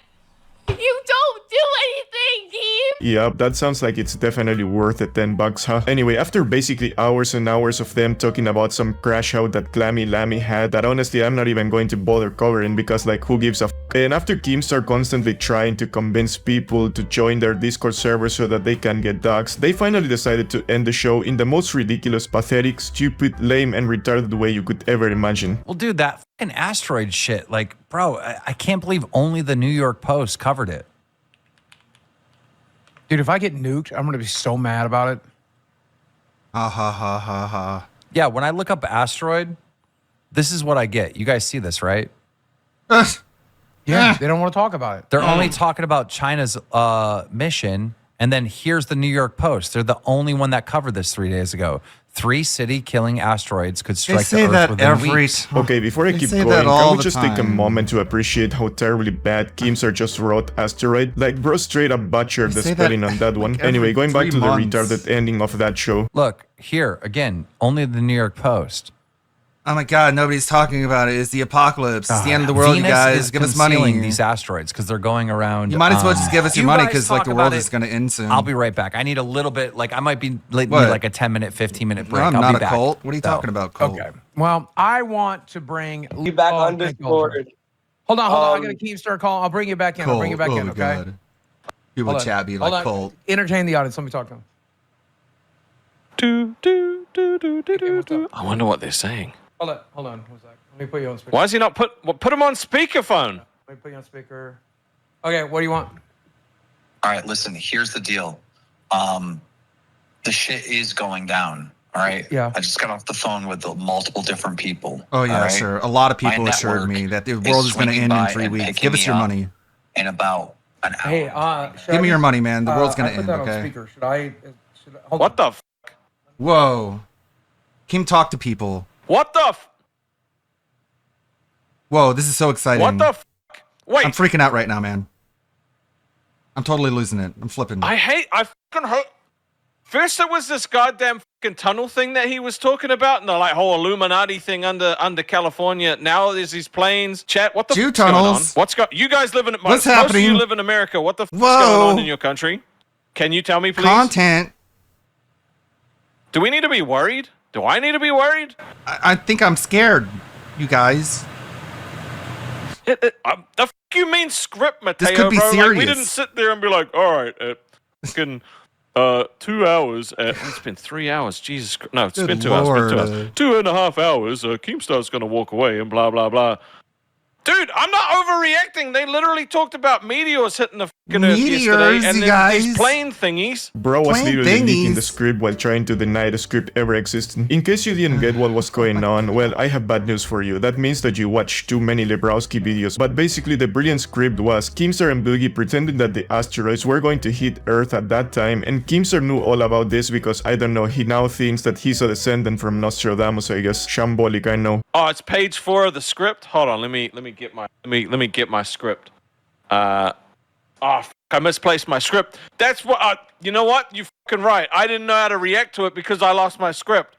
you don't do anything, Keem. Yeah, that sounds like it's definitely worth the $10, huh? Anyway, after basically hours and hours of them talking about some crash out that Clammy Lammy had, that honestly I'm not even going to bother covering because like who gives a f. And after Keemstar constantly trying to convince people to join their Discord server so that they can get dogs, they finally decided to end the show in the most ridiculous, pathetic, stupid, lame, and retarded way you could ever imagine. Well, dude, that fucking asteroid shit, like, bro, I can't believe only the New York Post covered it. Dude, if I get nuked, I'm gonna be so mad about it. Ha ha ha ha ha. Yeah, when I look up asteroid, this is what I get. You guys see this, right? Yeah, they don't want to talk about it. They're only talking about China's mission, and then here's the New York Post. They're the only one that covered this 3 days ago. 3 city-killing asteroids could strike the Earth within weeks. Okay, before I keep going, can we just take a moment to appreciate how terribly bad Keemstar just wrote asteroid? Like, bro straight up butchered the spelling on that one. Anyway, going back to the retarded ending of that show. Look, here, again, only the New York Post. Oh my God, nobody's talking about it. It's the apocalypse. It's the end of the world, Venus you guys. is Give us money. concealing these asteroids because they're going around. You might as well just give us your You money guys because like talk the world about is going to end soon. I'll be right back. I need a little bit, like I might be need What? like a 10-minute, 15-minute break. I'm I'll not be a back. cult. What are you So- talking about, cult? Okay. Well, I want to bring you back on Discord. Hold on. I got a Keemstar call. I'll bring you back in. I'll bring you back in. Okay. God. People Hold in on. chat be Hold like on. cult. Entertain the audience. Let me talk to them. I wonder what they're saying. Hold on. One sec. Let me put you on speaker. Why is he not put him on speakerphone? Let me put you on speaker. Okay. What do you want? All right, listen, here's the deal. The shit is going down. All right. Yeah. I just got off the phone with multiple different people. Oh yeah, all right? sure. A lot of My people assured network me that the world is going to swinging end in by 3 and weeks. picking Give us me your up money. in about an hour. Hey, Give me your money, man. The world's going to I put end. that on Okay. speaker. Should I? Hold What the f? Whoa. Kim, talk to people. What the f? Whoa, this is so exciting. What the f? Wait. I'm freaking out right now, man. I'm totally losing it. I'm flipping. I fucking hate. First, there was this goddamn fucking tunnel thing that he was talking about, and the like whole Illuminati thing under California. Now there's these planes. Chat. What the Jew fuck's going on? tunnels. You guys live in What's most happening? of you live in America. What the fuck's Whoa. going on in your country? Can you tell me, please? Content. Do we need to be worried? Do I need to be worried? I think I'm scared, you guys. The fuck you mean script, Mateo, could be bro? Like, we serious. didn't sit there and be like, all right, fucking 2 hours. It's been 3 hours. Jesus Christ. No, it's Good been 2 hours. It's been 2 Lord. hours. 2.5 hours. Keemstar's going to walk away and blah, blah, blah. Dude, I'm not overreacting. They literally talked about meteors hitting the fucking Earth yesterday. Meteors, And you then guys. these plane thingies. Bro was Plain literally leaking the thingies. script while trying to deny the script ever existed. In case you didn't get what was going on, well, I have bad news for you. That means that you watched too many Lebrowski videos. But basically, the brilliant script was Keemstar and Boogie pretending that the asteroids were going to hit Earth at that time, and Keemstar knew all about this because, I don't know, he now thinks that he's a descendant from Nostradamus, I guess. Shambolic, I know. Oh, it's page 4 of the script. Hold on, let me get my script. I misplaced my script. That's what. You know what? You fucking right. I didn't know how to react to it because I lost my script.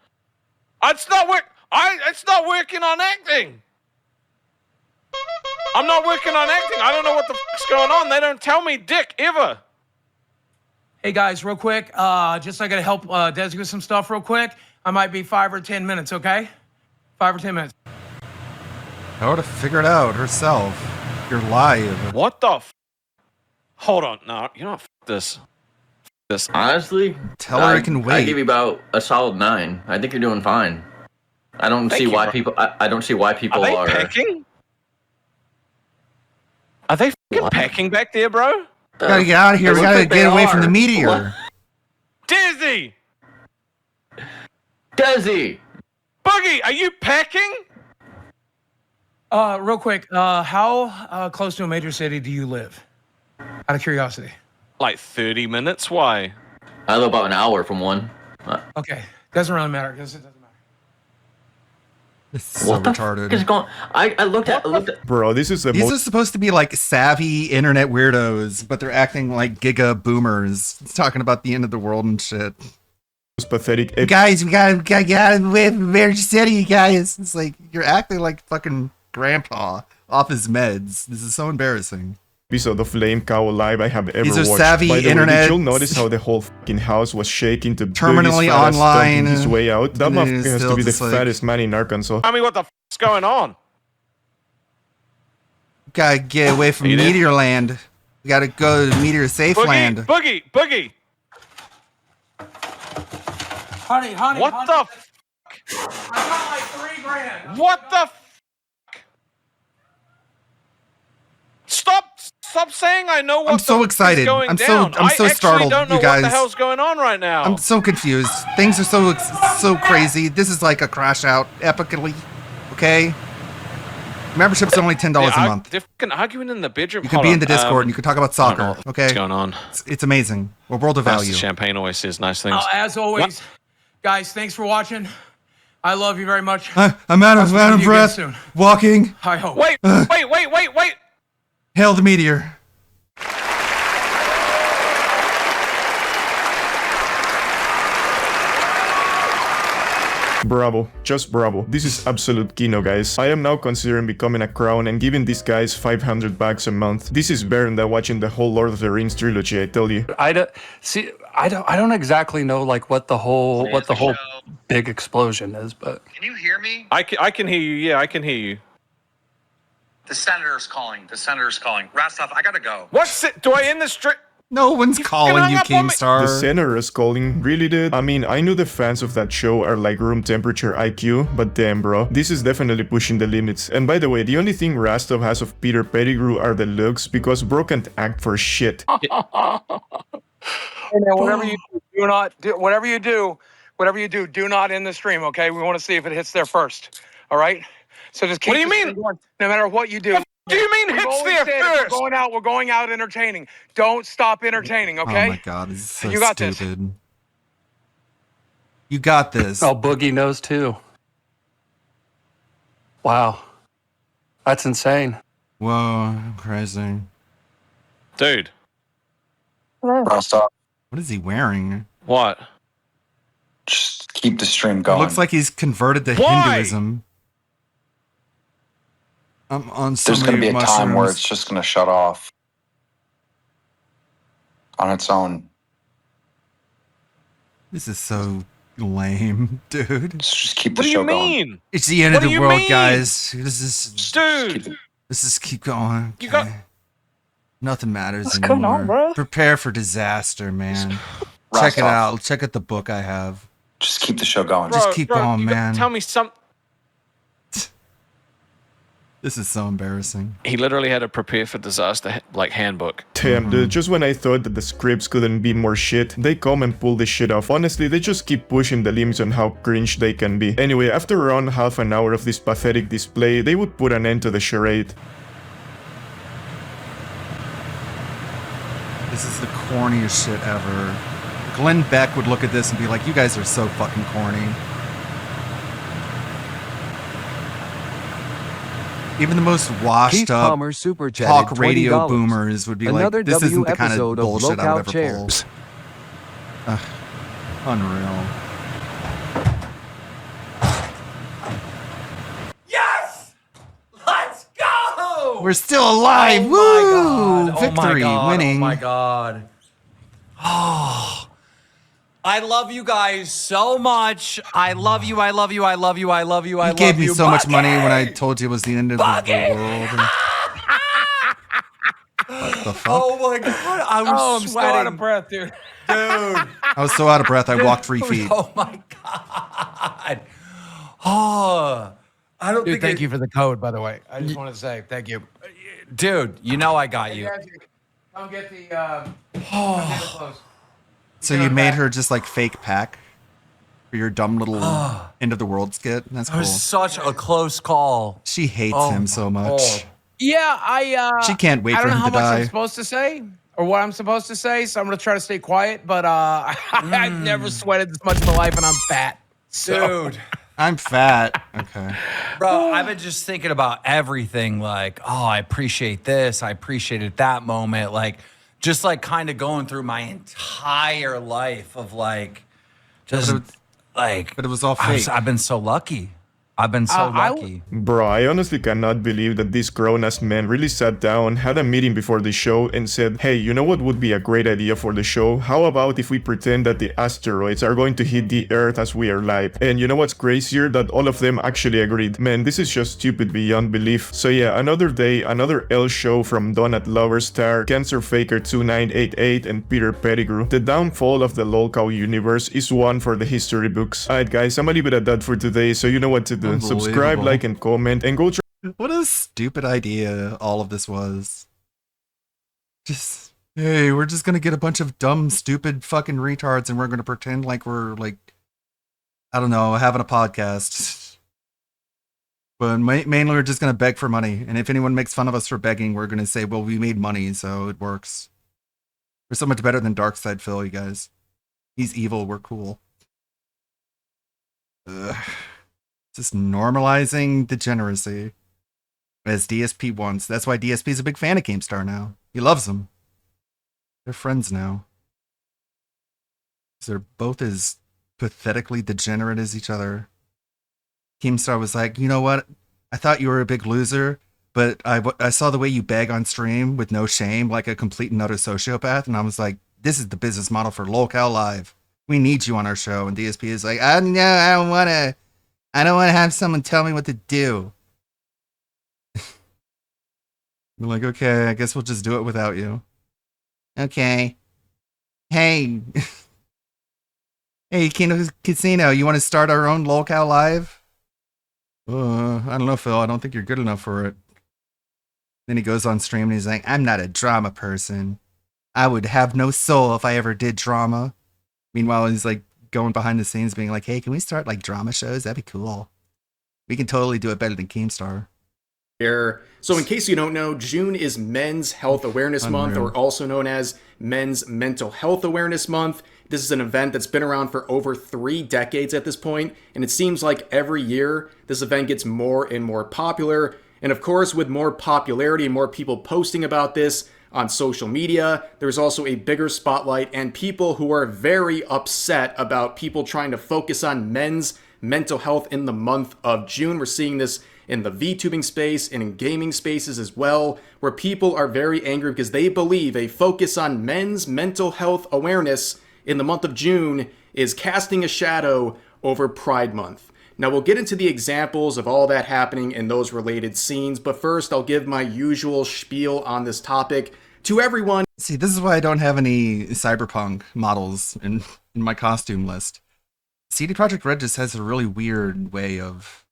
It's not working on acting. I'm not working on acting. I don't know what the fuck's going on. They don't tell me dick ever. Hey guys, real quick. Just I gotta help Des with some stuff real quick. I might be 5 or 10 minutes. Okay, 5 or 10 minutes. I would have figured out herself. You're live. What the f? Hold on. No, you know what? F this. Honestly, Tell her I can wait. I give you about a solid 9. I think you're doing fine. I don't see why people. I don't see why people Are they pecking? Are they fucking pecking back there, bro? Gotta get out of here. We gotta get away from the meteor. Dizzy! Desi! Boogie, are you packing? Real quick. How close to a major city do you live? Out of curiosity. Like 30 minutes? Why? I live about an hour from one. Okay, doesn't really matter because it doesn't matter. This is so retarded. Is going? I looked at. Bro, this is the These most. are supposed to be like savvy internet weirdos, but they're acting like giga boomers. It's talking about the end of the world and shit. Pathetic. Guys, we gotta get out of the way from Major City, you guys. It's like you're acting like fucking grandpa off his meds. This is so embarrassing. episode of Lame Cow Live I have ever These are watched. savvy By the internet- way, did you notice how the whole fucking house was shaking to Terminally Boogie's fat ass online, stomping his way out? That and then motherfucker it's has still to be the just like- fattest man in Arkansas. Tell me what the is going on. Gotta get away from You did? Meteorland. We gotta go to Meteor Safe Land. Boogie. Honey, What honey. the? I got like $3,000. What the? Stop saying I know what I'm so the excited. is going I'm so- down. I'm so I startled, don't know you guys. what the hell's going on right now. I'm so confused. Things are so crazy. This is like a crash out epically. Okay? Membership's only $10 a month. They're fucking arguing in the bedroom. You can Hold be on, in the Discord and you can talk about I don't know soccer. Okay? What's going on? It's amazing. We're world of Master value. Champagne always says nice things. As always, guys, thanks for watching. I love you very much. I'm out of I'll speak to you again breath. soon. Walking. I hope. Wait. Hail the meteor. Bravo, just bravo. This is absolute kino, guys. I am now considering becoming a crown and giving these guys $500 a month. This is better than watching the whole Lord of the Rings trilogy, I tell you. I don't exactly know like what the whole big explosion is, but Can you hear me? I can hear you. Yeah, I can hear you. The senator's calling. Rastov, I gotta go. What's it? Do I end the stream? No one's calling you, Keemstar. The senator is calling, really dude? I mean, I know the fans of that show are like room temperature IQ, but damn bro, this is definitely pushing the limits. And by the way, the only thing Rastov has of Peter Pettigrew are the looks, because bro can't act for shit. Hey, man, whatever you do, do not end the stream, okay? We want to see if it hits there first. All right? So just keep What do you the mean? stream going, no matter what you do. What do you mean We've hits always there said first? We're going out entertaining. Don't stop entertaining, okay? Oh my god, this is so You got this. stupid. You got this. oh, Boogie knows too. Wow, that's insane. Whoa, crazy. Dude. Rastov, What is he wearing? What? just keep the stream It going. looks like he's converted to Why? Hinduism. I'm on so There's many gonna be a time where mushrooms. it's just gonna shut off on its own. This is so lame, dude. Just keep the What do show you going. mean? It's the end What of do the you world, mean? guys. This is Dude. Let's just keep going. You got- okay? Nothing matters What's anymore. going on, bro? Prepare for disaster, man. Check it Rostov. out. Check out the book I have. Just keep the show going. Just keep going, you gotta man. Tell me something. This is so embarrassing. He literally had a prepare for disaster like handbook. Damn, dude, just when I thought that the scripts couldn't be more shit, they come and pull this shit off. Honestly, they just keep pushing the limits on how cringe they can be. Anyway, after around half an hour of this pathetic display, they would put an end to the charade. This is the corniest shit ever. Glenn Beck would look at this and be like, you guys are so fucking corny. Even the most washed Keith up Palmer super chatted talk radio $20. boomers would be Another like, this W isn't the kind of episode of bullshit I would Lookout ever pull. Chairs. Ugh, unreal. Yes! Let's go! We're still alive! Oh Woo! my God. Victory, winning. Oh my god. Oh. I love you guys so much. I love you. I love you. I love you. I love you. I You love gave me you. so much Bucky! money when I told you it was the end of the world. What the fuck? Oh my god. I was Oh, I'm so sweating. out of breath, dude. Dude. I was so out of breath, I walked 3 feet. Oh my god. Oh. I don't Dude, think thank you for the code, by the way. I just wanted to say thank you. Dude, you know I got you. Come get the come get the clothes. So you made her just like fake pack for your dumb little end of the world skit? That's It cool. was such a close call. She hates Oh him my so much. God. Yeah, I She can't wait I for don't know him how to much die. I'm supposed to say or what I'm supposed to say, so I'm gonna try to stay quiet. But I've never sweated this much in my life, and I'm fat. So. Dude. I'm fat. Okay. Bro, I've been just thinking about everything like, oh, I appreciate this. I appreciated that moment. Like, just like kind of going through my entire life of like, just But it like. But it was all I fake. I've been so lucky. I've been so lucky. Bro, I honestly cannot believe that these grown-ass men really sat down, had a meeting before the show, and said, hey, you know what would be a great idea for the show? How about if we pretend that the asteroids are going to hit the Earth as we are live? And you know what's crazier? That all of them actually agreed. Man, this is just stupid beyond belief. So yeah, another day, another L show from Don at Lover Star, Cancer Faker 2988, and Peter Pettigrew. The downfall of the lolcow universe is one for the history books. Alright guys, I'm gonna leave it at that for today, so you know what to do. Subscribe, like, and comment, and go try. What a stupid idea all of this was. Just, hey, we're just gonna get a bunch of dumb, stupid fucking retards and we're gonna pretend like we're, like, I don't know, having a podcast. But mainly we're just gonna beg for money. And if anyone makes fun of us for begging, we're gonna say, well, we made money, so it works. We're so much better than Darkside Phil, you guys. He's evil, we're cool. Ugh. Just normalizing degeneracy as DSP wants. That's why DSP is a big fan of Keemstar now. He loves them. They're friends now. They're both as pathetically degenerate as each other. Keemstar was like, you know what? I thought you were a big loser, but I saw the way you beg on stream with no shame, like a complete and utter sociopath, and I was like, this is the business model for Lolcow Live. We need you on our show. And DSP is like, I don't want to have someone tell me what to do. We're like, okay, I guess we'll just do it without you. Okay. Hey. Hey, Kino Casino, you want to start our own Lolcow Live? I don't know, Phil. I don't think you're good enough for it. Then he goes on stream and he's like, I'm not a drama person. I would have no soul if I ever did drama. Meanwhile, he's like going behind the scenes being like, hey, can we start like drama shows? That'd be cool. We can totally do it better than Keemstar. Here. So in case you don't know, June is Men's Health Awareness Month, or also known as Men's Mental Health Awareness Month. This is an event that's been around for over 3 decades at this point, and it seems like every year this event gets more and more popular. And of course, with more popularity and more people posting about this on social media, there's also a bigger spotlight and people who are very upset about people trying to focus on men's mental health in the month of June. We're seeing this in the VTubing space and in gaming spaces as well, where people are very angry because they believe a focus on men's mental health awareness in the month of June is casting a shadow over Pride Month. Now we'll get into the examples of all that happening in those related scenes, but first I'll give my usual spiel on this topic to everyone. See, this is why I don't have any cyberpunk models in my costume list. CD Projekt Red just has a really weird way of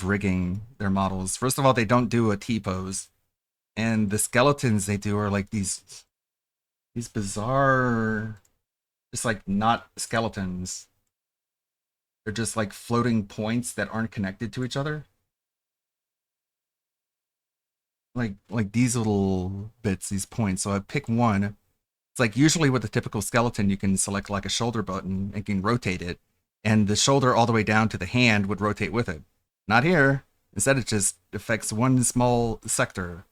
rigging their models. First of all, they don't do a T-pose. And the skeletons they do are like these bizarre, just like not skeletons. They're just like floating points that aren't connected to each other. Like these little bits, these points. So I pick one. It's like usually with a typical skeleton, you can select like a shoulder button and can rotate it. And the shoulder all the way down to the hand would rotate with it. Not here. Instead, it just affects one small sector.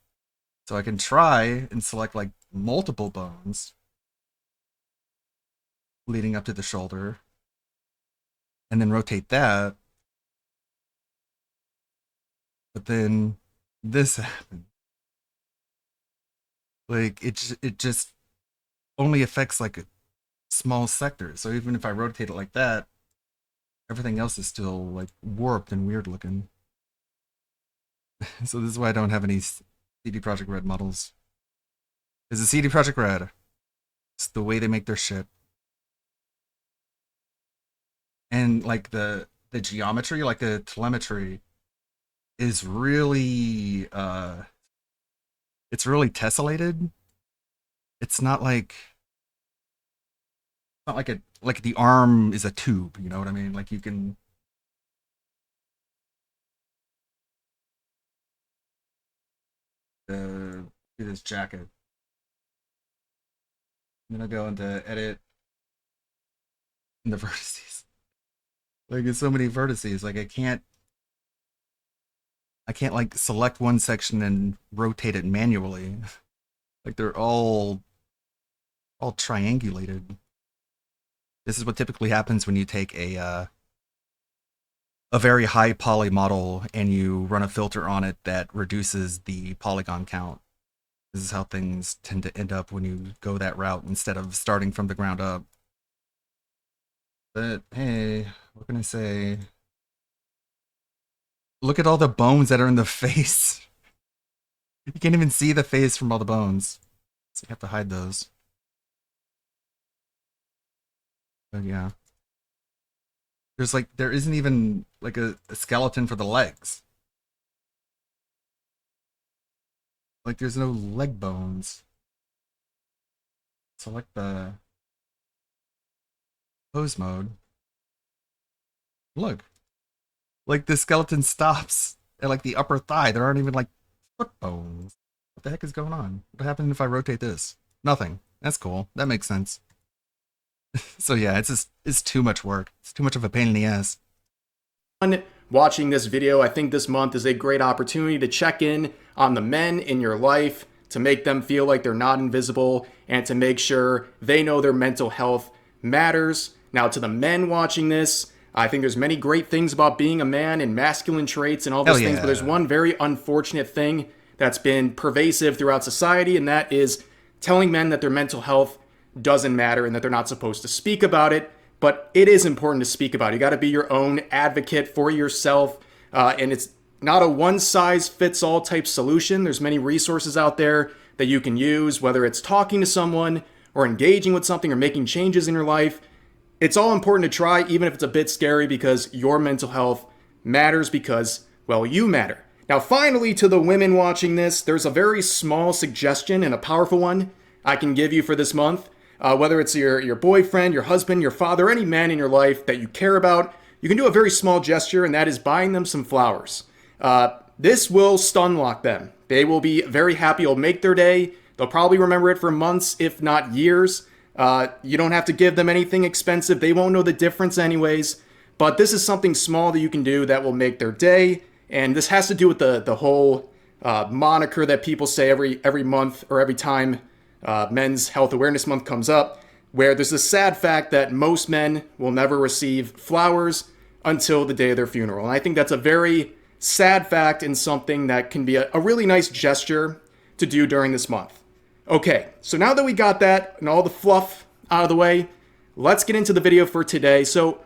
So I can try and select like multiple bones leading up to the shoulder. And then rotate that. But then this happened. Like it just only affects like a small sector. So even if I rotate it like that, everything else is still like warped and weird looking. So this is why I don't have any CD Projekt Red models. It's a CD Projekt Red. It's the way they make their shit. And like the geometry, like the telemetry is really it's really tessellated. It's not like the arm is a tube, you know what I mean? Like you can do this jacket. I'm gonna go into edit in the vertices. Like it's so many vertices. Like I can't like select one section and rotate it manually. Like they're all triangulated. This is what typically happens when you take a a very high poly model and you run a filter on it that reduces the polygon count. This is how things tend to end up when you go that route instead of starting from the ground up. But hey, what can I say? Look at all the bones that are in the face. You can't even see the face from all the bones. So you have to hide those. But yeah. There isn't even like a skeleton for the legs. Like there's no leg bones. Select the pose mode. Look. Like the skeleton stops at like the upper thigh. There aren't even like foot bones. What the heck is going on? What happened if I rotate this? Nothing. That's cool. That makes sense. So yeah, it's too much work. It's too much of a pain in the ass. Watching this video, I think this month is a great opportunity to check in on the men in your life, to make them feel like they're not invisible, and to make sure they know their mental health matters. Now, to the men watching this, I think there's many great things about being a man and masculine traits and all those things, but there's one very unfortunate thing that's been pervasive throughout society, and that is telling men that their mental health doesn't matter and that they're not supposed to speak about it. But it is important to speak about it. You got to be your own advocate for yourself, and it's not a one-size-fits-all type solution. There's many resources out there that you can use, whether it's talking to someone or engaging with something or making changes in your life. It's all important to try, even if it's a bit scary, because your mental health matters because, well, you matter. Now, finally, to the women watching this, there's a very small suggestion and a powerful one I can give you for this month. Whether it's your boyfriend, your husband, your father, any man in your life that you care about, you can do a very small gesture, and that is buying them some flowers. This will stun lock them. They will be very happy. It'll make their day. They'll probably remember it for months, if not years. You don't have to give them anything expensive. They won't know the difference anyways. But this is something small that you can do that will make their day. And this has to do with the whole moniker that people say every month or every time Men's Health Awareness Month comes up, where there's a sad fact that most men will never receive flowers until the day of their funeral. And I think that's a very sad fact and something that can be a really nice gesture to do during this month. Okay, so now that we got that and all the fluff out of the way, let's get into the video for today. So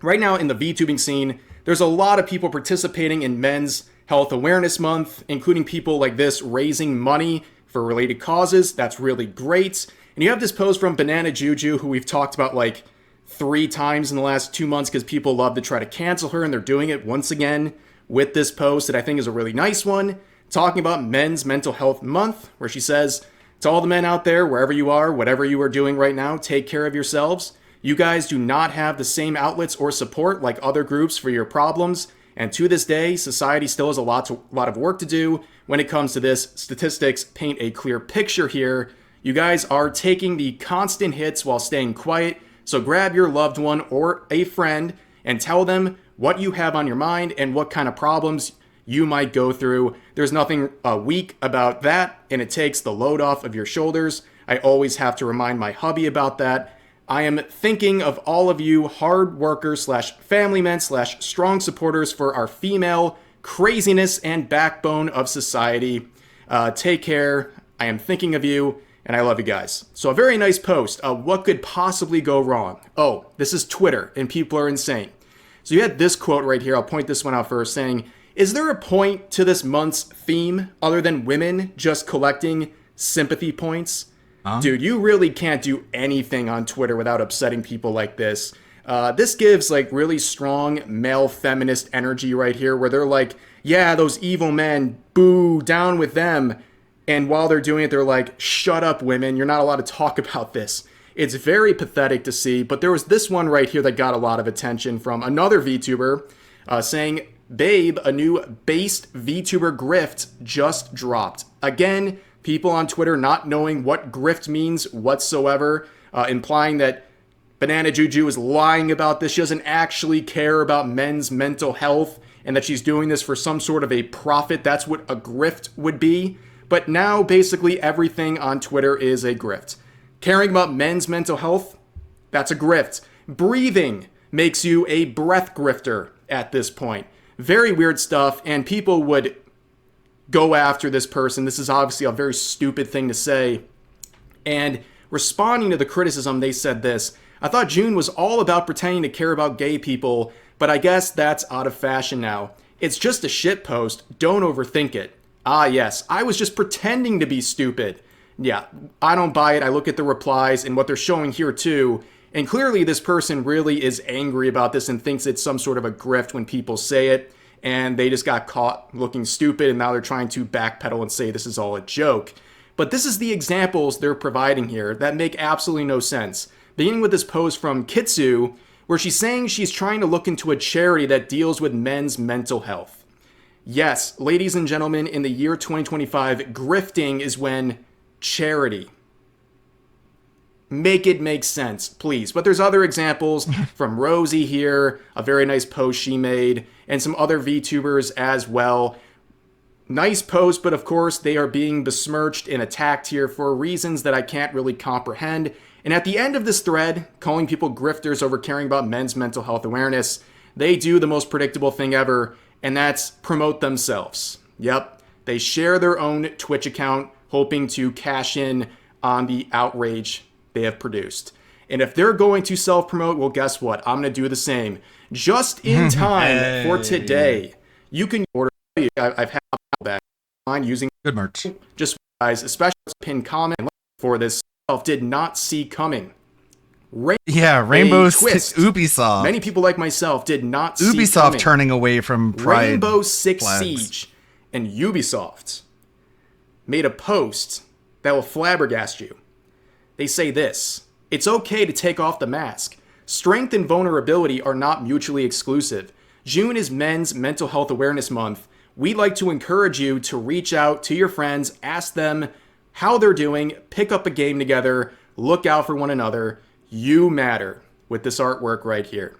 right now in the VTubing scene, there's a lot of people participating in Men's Health Awareness Month, including people like this raising money for related causes. That's really great. And you have this post from Banana Juju, who we've talked about like 3 times in the last 2 months because people love to try to cancel her, and they're doing it once again with this post that I think is a really nice one, talking about Men's Mental Health Month, where she says, to all the men out there, wherever you are, whatever you are doing right now, take care of yourselves. You guys do not have the same outlets or support like other groups for your problems. And to this day, society still has a lot of work to do when it comes to this. Statistics paint a clear picture here. You guys are taking the constant hits while staying quiet. So grab your loved one or a friend and tell them what you have on your mind and what kind of problems you might go through. There's nothing weak about that, and it takes the load off of your shoulders. I always have to remind my hubby about that. I am thinking of all of you hard workers / family men / strong supporters for our female craziness and backbone of society. Take care. I am thinking of you, and I love you guys. So a very nice post. What could possibly go wrong? Oh, this is Twitter, and people are insane. So you had this quote right here. I'll point this one out first, saying, is there a point to this month's theme other than women just collecting sympathy points? Dude, you really can't do anything on Twitter without upsetting people like this. This gives like really strong male feminist energy right here, where they're like, yeah, those evil men, boo, down with them. And while they're doing it, they're like, shut up, women, you're not allowed to talk about this. It's very pathetic to see, but there was this one right here that got a lot of attention from another VTuber saying, babe, a new based VTuber grift just dropped. Again, people on Twitter not knowing what grift means whatsoever, implying that Banana Juju is lying about this. She doesn't actually care about men's mental health and that she's doing this for some sort of a profit. That's what a grift would be. But now basically everything on Twitter is a grift. Caring about men's mental health, that's a grift. Breathing makes you a breath grifter at this point. Very weird stuff, and people would go after this person. This is obviously a very stupid thing to say. And responding to the criticism, they said this: I thought June was all about pretending to care about gay people, but I guess that's out of fashion now. It's just a shit post. Don't overthink it. Ah, yes, I was just pretending to be stupid. Yeah, I don't buy it. I look at the replies and what they're showing here too, and clearly this person really is angry about this and thinks it's some sort of a grift when people say it, and they just got caught looking stupid, and now they're trying to backpedal and say this is all a joke. But this is the examples they're providing here that make absolutely no sense. Beginning with this post from Kitsu, where she's saying she's trying to look into a charity that deals with men's mental health. Yes, ladies and gentlemen, in the year 2025, grifting is when charity. Make it make sense, please. But there's other examples from Rosie here, a very nice post she made, and some other VTubers as well. Nice post, but of course they are being besmirched and attacked here for reasons that I can't really comprehend. And at the end of this thread, calling people grifters over caring about men's mental health awareness, they do the most predictable thing ever, and that's promote themselves. Yep, they share their own Twitch account, hoping to cash in on the outrage they have produced. And if they're going to self-promote, well, guess what? I'm going to do the same. Just in time for today, you can order. I've had back on using good merch. Just guys, especially pinned comment for this did not see coming. Rainbow Six Ubisoft. Many people like myself did not see Ubisoft coming. turning away from Pride Rainbow Six flags. Siege and Ubisoft made a post that will flabbergast you. They say this: it's okay to take off the mask. Strength and vulnerability are not mutually exclusive. June is Men's Mental Health Awareness Month. We'd like to encourage you to reach out to your friends, ask them how they're doing, pick up a game together, look out for one another. You matter with this artwork right here.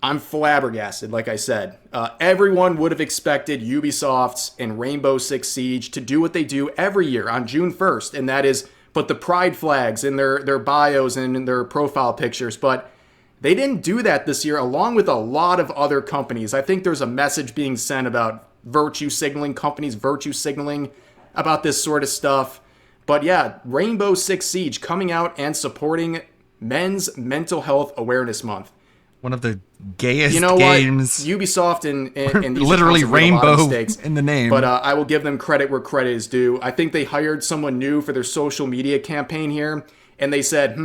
I'm flabbergasted, like I said. Everyone would have expected Ubisoft and Rainbow Six Siege to do what they do every year on June 1st, and that is put the pride flags in their bios and in their profile pictures, but they didn't do that this year, along with a lot of other companies. I think there's a message being sent about virtue signaling, companies virtue signaling about this sort of stuff. But yeah, Rainbow Six Siege coming out and supporting Men's Mental Health Awareness Month. One of the gayest you know games. What? Ubisoft and these literally accounts have made a lot of rainbow mistakes, in the name. But I will give them credit where credit is due. I think they hired someone new for their social media campaign here, and they said,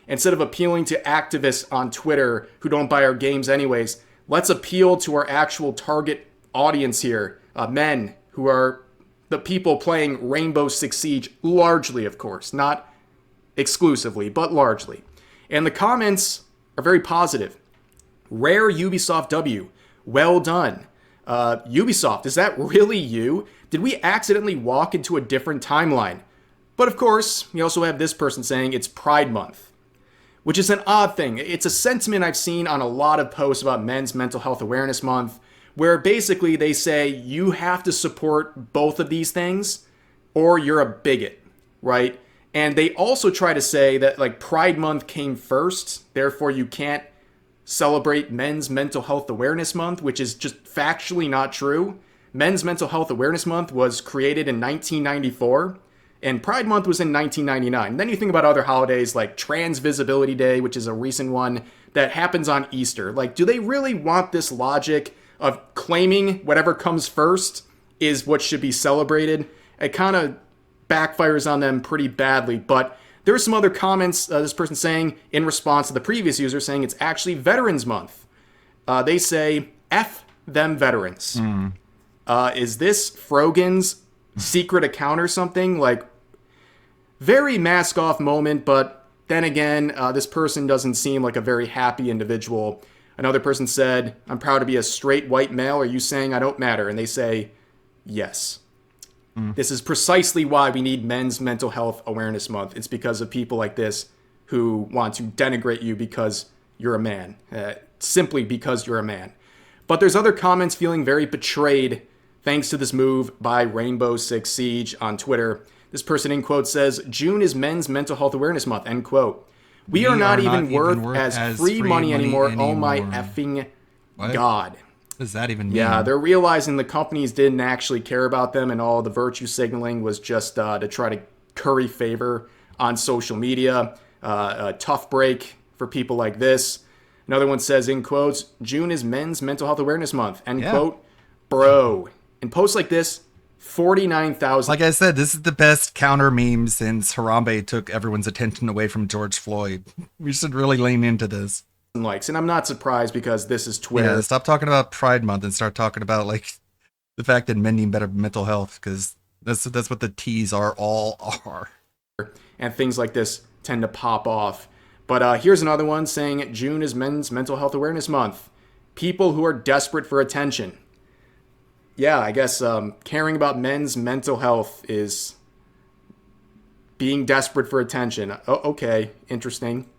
instead of appealing to activists on Twitter who don't buy our games anyways, let's appeal to our actual target audience here, men who are the people playing Rainbow Six Siege, largely, of course, not exclusively, but largely. And the comments are very positive. Rare Ubisoft W. Well done. Ubisoft, is that really you? Did we accidentally walk into a different timeline? But of course, we also have this person saying it's Pride Month, which is an odd thing. It's a sentiment I've seen on a lot of posts about Men's Mental Health Awareness Month, where basically they say you have to support both of these things or you're a bigot, right? And they also try to say that like Pride Month came first, therefore you can't celebrate Men's Mental Health Awareness Month, which is just factually not true. Men's Mental Health Awareness Month was created in 1994, and Pride Month was in 1999. Then you think about other holidays like Trans Visibility Day, which is a recent one that happens on Easter. Like, do they really want this logic of claiming whatever comes first is what should be celebrated? It kind of backfires on them pretty badly, but there are some other comments this person saying in response to the previous user saying it's actually Veterans Month. They say, F them veterans. Is this Frogan's secret account or something? Like, very mask off moment, but then again, this person doesn't seem like a very happy individual. Another person said, I'm proud to be a straight white male. Are you saying I don't matter? And they say, yes. This is precisely why we need Men's Mental Health Awareness Month. It's because of people like this who want to denigrate you because you're a man. Simply because you're a man. But there's other comments feeling very betrayed thanks to this move by Rainbow Six Siege on Twitter. This person in quote says, June is Men's Mental Health Awareness Month, end quote. We are not even worth as free money anymore. Oh my effing God. What does that even mean? Yeah, they're realizing the companies didn't actually care about them, and all the virtue signaling was just to try to curry favor on social media. A tough break for people like this. Another one says, in quotes, June is Men's Mental Health Awareness Month. End quote. Bro. And posts like this, 49,000. Like I said, this is the best counter meme since Harambe took everyone's attention away from George Floyd. We should really lean into this. Likes, and I'm not surprised because this is Twitter. Yeah, stop talking about Pride Month and start talking about like the fact that men need better mental health, because that's what the T's all are. And things like this tend to pop off. But here's another one saying June is Men's Mental Health Awareness Month. People who are desperate for attention. Yeah, I guess caring about men's mental health is being desperate for attention. Oh, okay, interesting.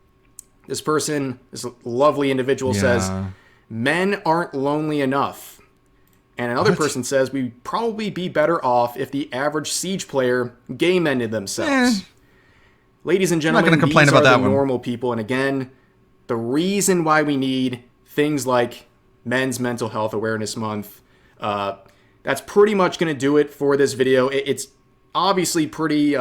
This person, this lovely individual says, men aren't lonely enough. And another person says, we'd probably be better off if the average Siege player game-ended themselves. Ladies and gentlemen, I'm not gonna complain these about are that the one. normal people. And again, the reason why we need things like Men's Mental Health Awareness Month, that's pretty much going to do it for this video. It's obviously pretty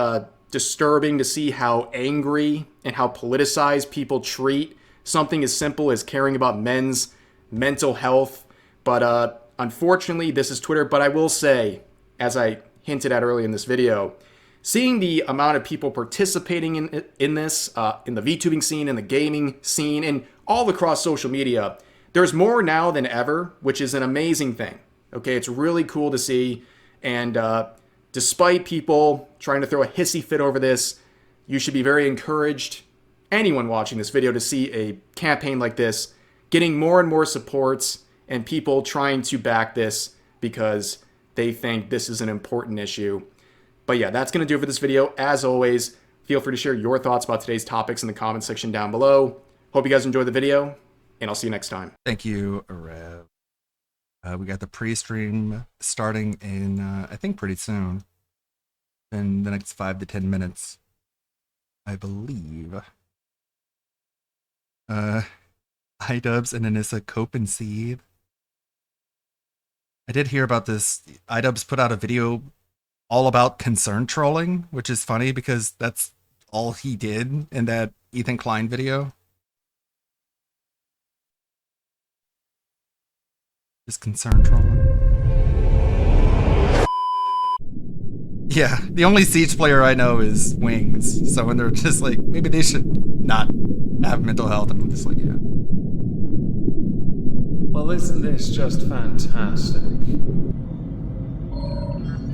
disturbing to see how angry and how politicized people treat something as simple as caring about men's mental health. But unfortunately, this is Twitter. But I will say, as I hinted at earlier in this video, seeing the amount of people participating in this, in the VTubing scene, in the gaming scene, and all across social media, there's more now than ever, which is an amazing thing. Okay, it's really cool to see. And despite people trying to throw a hissy fit over this, you should be very encouraged, anyone watching this video, to see a campaign like this getting more and more supports and people trying to back this because they think this is an important issue. But yeah, that's going to do it for this video. As always, feel free to share your thoughts about today's topics in the comment section down below. Hope you guys enjoyed the video, and I'll see you next time. Thank you, Rev. We got the pre-stream starting in, I think, pretty soon. In the next 5 to 10 minutes, I believe. iDubbbz and Anissa cope and seethe. I did hear about this. iDubbbz put out a video all about concern trolling, which is funny because that's all he did in that Ethan Klein video. Just concern trolling. Yeah, the only Siege player I know is Wings. So when they're just like, maybe they should not have mental health, I'm just like, yeah. Well, isn't this just fantastic?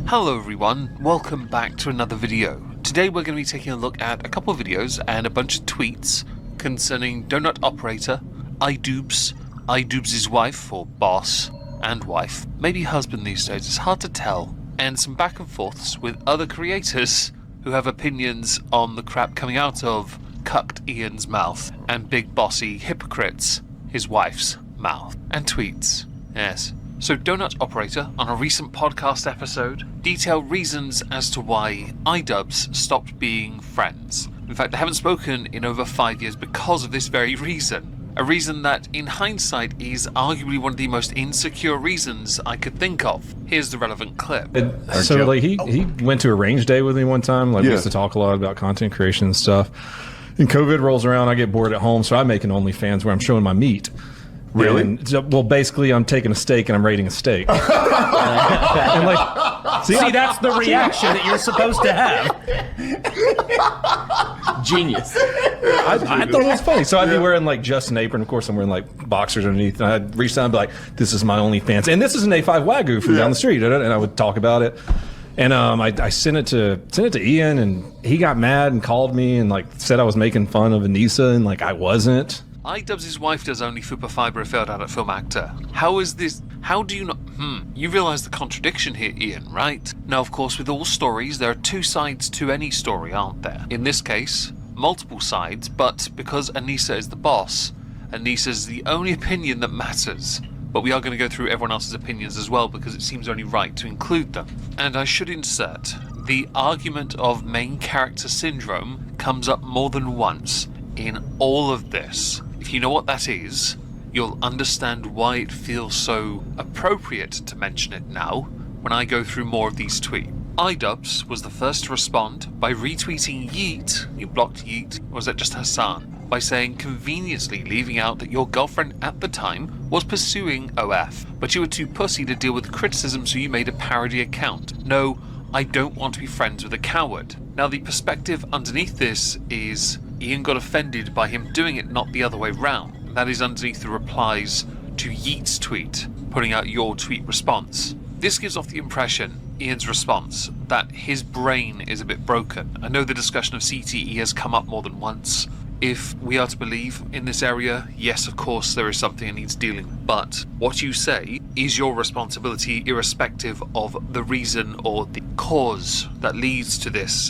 Hello everyone, welcome back to another video. Today we're going to be taking a look at a couple of videos and a bunch of tweets concerning Donut Operator, iDubbbz, iDubbbz's wife, or boss, and wife, maybe husband these days, it's hard to tell, and some back and forths with other creators who have opinions on the crap coming out of Cucked Ian's mouth and Big Bossy Hypocrites, his wife's mouth, and tweets, yes. So Donut Operator, on a recent podcast episode, detailed reasons as to why iDubbbz stopped being friends. In fact, they haven't spoken in over 5 years because of this very reason. A reason that, in hindsight, is arguably one of the most insecure reasons I could think of. Here's the relevant clip. So, like, he went to a range day with me one time. Like, we used to talk a lot about content creation and stuff. And COVID rolls around, I get bored at home, so I make an OnlyFans where I'm showing my meat. Really? And, so, well, basically, I'm taking a steak and I'm rating a steak. And like, see, that's the reaction that you're supposed to have. Genius. I thought it was funny. So I'd be wearing like just an apron. Of course, I'm wearing like boxers underneath. And I'd reach down and be like, "This is my OnlyFans," and this is an A5 Wagyu from down the street. And I would talk about it. And I sent it to Ian, and he got mad and called me and like said I was making fun of Anissa, and like I wasn't. iDubbbz's wife does only Fupa Fiber, a failed adult film actor. How is this? How do you not? You realise the contradiction here, Ian, right? Now, of course, with all stories, there are two sides to any story, aren't there? In this case, multiple sides, but because Anissa is the boss, Anissa's the only opinion that matters. But we are going to go through everyone else's opinions as well because it seems only right to include them. And I should insert, the argument of main character syndrome comes up more than once in all of this. If you know what that is, you'll understand why it feels so appropriate to mention it now when I go through more of these tweets. iDubbbz was the first to respond by retweeting Yeet. You blocked Yeet, or was that just Hassan? By saying conveniently leaving out that your girlfriend at the time was pursuing OF, but you were too pussy to deal with criticism, so you made a parody account. No, I don't want to be friends with a coward. Now the perspective underneath this is Ian got offended by him doing it, not the other way round. That is underneath the replies to Yeet's tweet, putting out your tweet response. This gives off the impression, Ian's response, that his brain is a bit broken. I know the discussion of CTE has come up more than once. If we are to believe in this area, yes, of course, there is something that needs dealing with. But what you say is your responsibility, irrespective of the reason or the cause that leads to this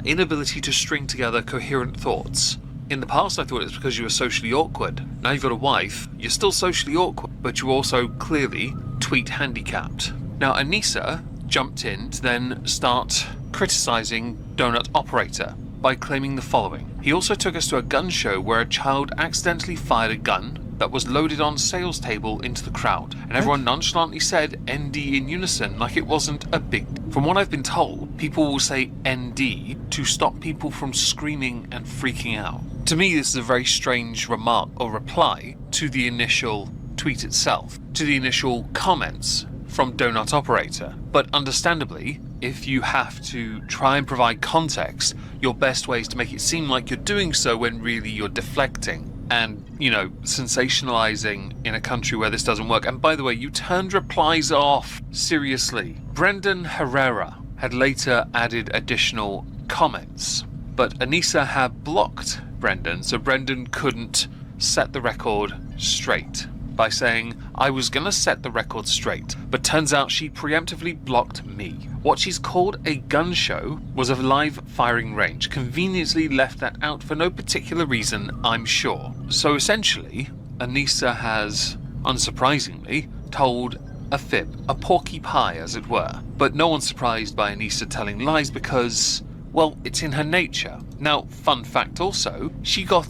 inability to string together coherent thoughts. In the past, I thought it was because you were socially awkward. Now you've got a wife, you're still socially awkward, but you're also clearly tweet handicapped. Now, Anissa jumped in to then start criticizing Donut Operator by claiming the following. He also took us to a gun show where a child accidentally fired a gun that was loaded on sales table into the crowd, and everyone nonchalantly said ND in unison like it wasn't a big... From what I've been told, people will say ND to stop people from screaming and freaking out. To me, this is a very strange remark or reply to the initial tweet itself, to the initial comments from Donut Operator. But understandably, if you have to try and provide context, your best way is to make it seem like you're doing so when really you're deflecting and, you know, sensationalizing in a country where this doesn't work. And by the way, you turned replies off. Seriously. Brendan Herrera had later added additional comments, but Anissa had blocked Brendan, so Brendan couldn't set the record straight by saying, I was gonna set the record straight, but turns out she preemptively blocked me. What she's called a gun show was a live firing range, conveniently left that out for no particular reason, I'm sure. So essentially, Anissa has, unsurprisingly, told a fib, a porky pie as it were. But no one's surprised by Anissa telling lies because, well, it's in her nature. Now, fun fact also, she got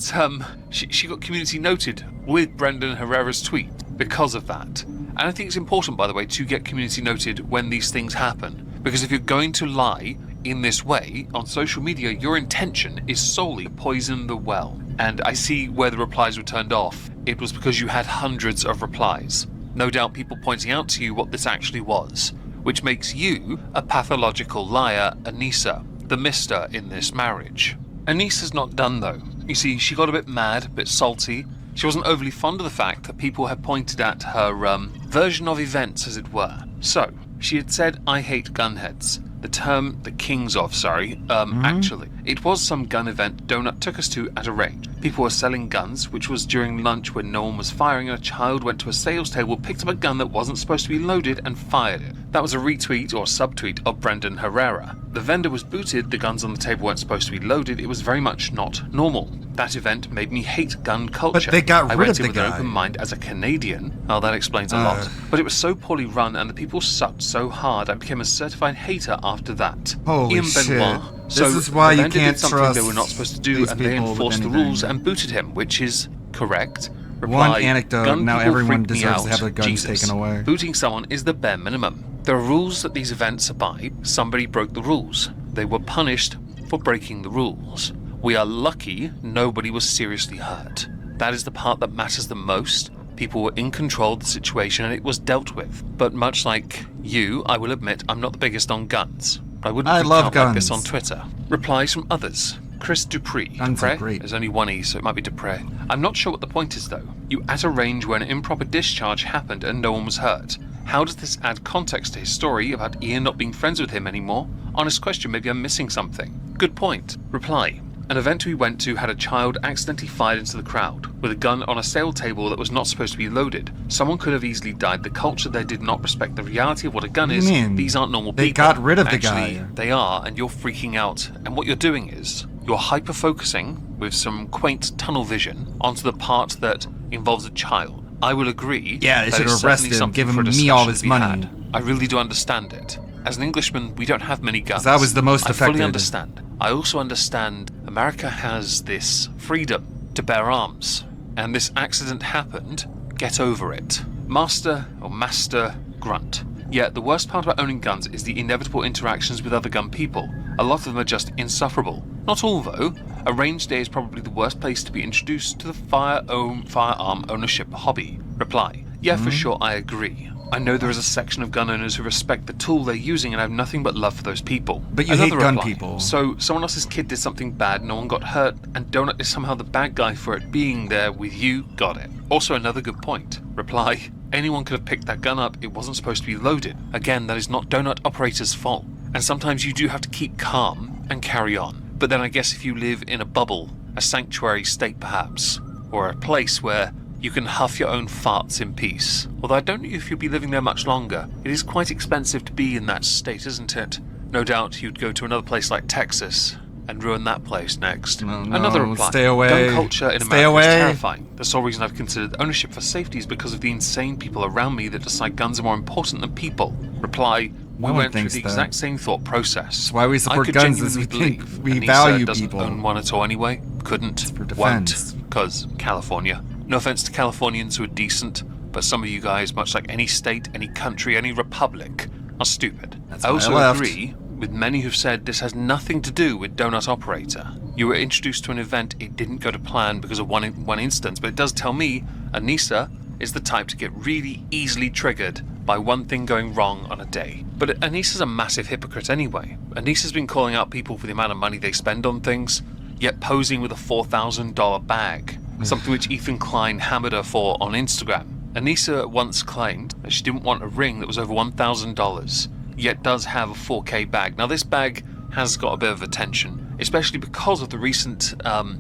community noted with Brendan Herrera's tweet because of that. And I think it's important, by the way, to get community noted when these things happen. Because if you're going to lie in this way on social media, your intention is solely poison the well. And I see where the replies were turned off. It was because you had hundreds of replies. No doubt people pointing out to you what this actually was, which makes you a pathological liar, Anissa, the mister in this marriage. Anissa's not done though. You see, she got a bit mad, a bit salty. She wasn't overly fond of the fact that people had pointed at her version of events, as it were. So, she had said, I hate gunheads. The term the kings of, actually. It was some gun event Donut took us to at a range. People were selling guns, which was during lunch when no one was firing, and a child went to a sales table, picked up a gun that wasn't supposed to be loaded, and fired it. That was a retweet or subtweet of Brendan Herrera. The vendor was booted, the guns on the table weren't supposed to be loaded, it was very much not normal. That event made me hate gun culture. But they got rid of the guy. I went in with an open mind as a Canadian. Oh, that explains a lot. But it was so poorly run and the people sucked so hard, I became a certified hater after that. Holy Ian shit. Benoit. This is why you can't did something trust they were not supposed to do, and they enforced the rules and booted him, which is correct. One Reply, anecdote, gun now people everyone freak me deserves to out. have their guns Jesus. taken away. Booting someone is the bare minimum. There are rules that these events abide. Somebody broke the rules. They were punished for breaking the rules. We are lucky nobody was seriously hurt. That is the part that matters the most. People were in control of the situation and it was dealt with. But much like you, I will admit I'm not the biggest on guns. I wouldn't I freak love out like this guns. on Twitter. Replies from others. Chris Dupree. Guns are Dupre? great. There's only one E, so it might be Dupre. I'm not sure what the point is, though. You at a range where an improper discharge happened and no one was hurt. How does this add context to his story about Ian not being friends with him anymore? Honest question, maybe I'm missing something. Good point. Reply. An event we went to had a child accidentally fired into the crowd, with a gun on a sale table that was not supposed to be loaded. Someone could have easily died. The culture there did not respect the reality of what a gun What is. do you mean? These aren't normal They people. got rid of the Actually, guy. they are, and you're freaking out. And what you're doing is, you're hyper-focusing with some quaint tunnel vision onto the part that involves a child. I will agree. Yeah, they that should it's arrest certainly him, something give for him a me all discussion his to be money. had. I really do understand it. As an Englishman, we don't have many guns. I was the most I affected. fully understand. I also understand America has this freedom to bear arms. And this accident happened. Get over it. Master grunt. Yet the worst part about owning guns is the inevitable interactions with other gun people. A lot of them are just insufferable. Not all, though. A range day is probably the worst place to be introduced to the firearm ownership hobby. Reply. Yeah, for sure, I agree. I know there is a section of gun owners who respect the tool they're using and have nothing but love for those people. But you hate gun people. So someone else's kid did something bad, no one got hurt, and Donut is somehow the bad guy for it being there with you. Got it. Also another good point. Reply. Anyone could have picked that gun up, it wasn't supposed to be loaded. Again, that is not Donut Operator's fault. And sometimes you do have to keep calm and carry on. But then I guess if you live in a bubble, a sanctuary state perhaps, or a place where you can huff your own farts in peace. Although I don't know if you'll be living there much longer. It is quite expensive to be in that state, isn't it? No doubt you'd go to another place like Texas and ruin that place next. Another reply. Stay away. Gun culture in America is terrifying. The sole reason I've considered ownership for safety is because of the insane people around me that decide guns are more important than people. Reply. We went through the exact same thought process. That's why we support guns, is we think we Anissa value doesn't people. Own one at all anyway. Couldn't. For defense. Won't. Because California. No offense to Californians who are decent, but some of you guys, much like any state, any country, any republic, are stupid. I also agree with many who've said this has nothing to do with Donut Operator. You were introduced to an event, it didn't go to plan because of one instance, but it does tell me Anissa is the type to get really easily triggered by one thing going wrong on a day. But Anissa's a massive hypocrite anyway. Anissa's been calling out people for the amount of money they spend on things, yet posing with a $4,000 bag, something which Ethan Klein hammered her for on Instagram. Anissa once claimed that she didn't want a ring that was over $1,000, yet does have a 4K bag. Now this bag has got a bit of attention, especially because of the recent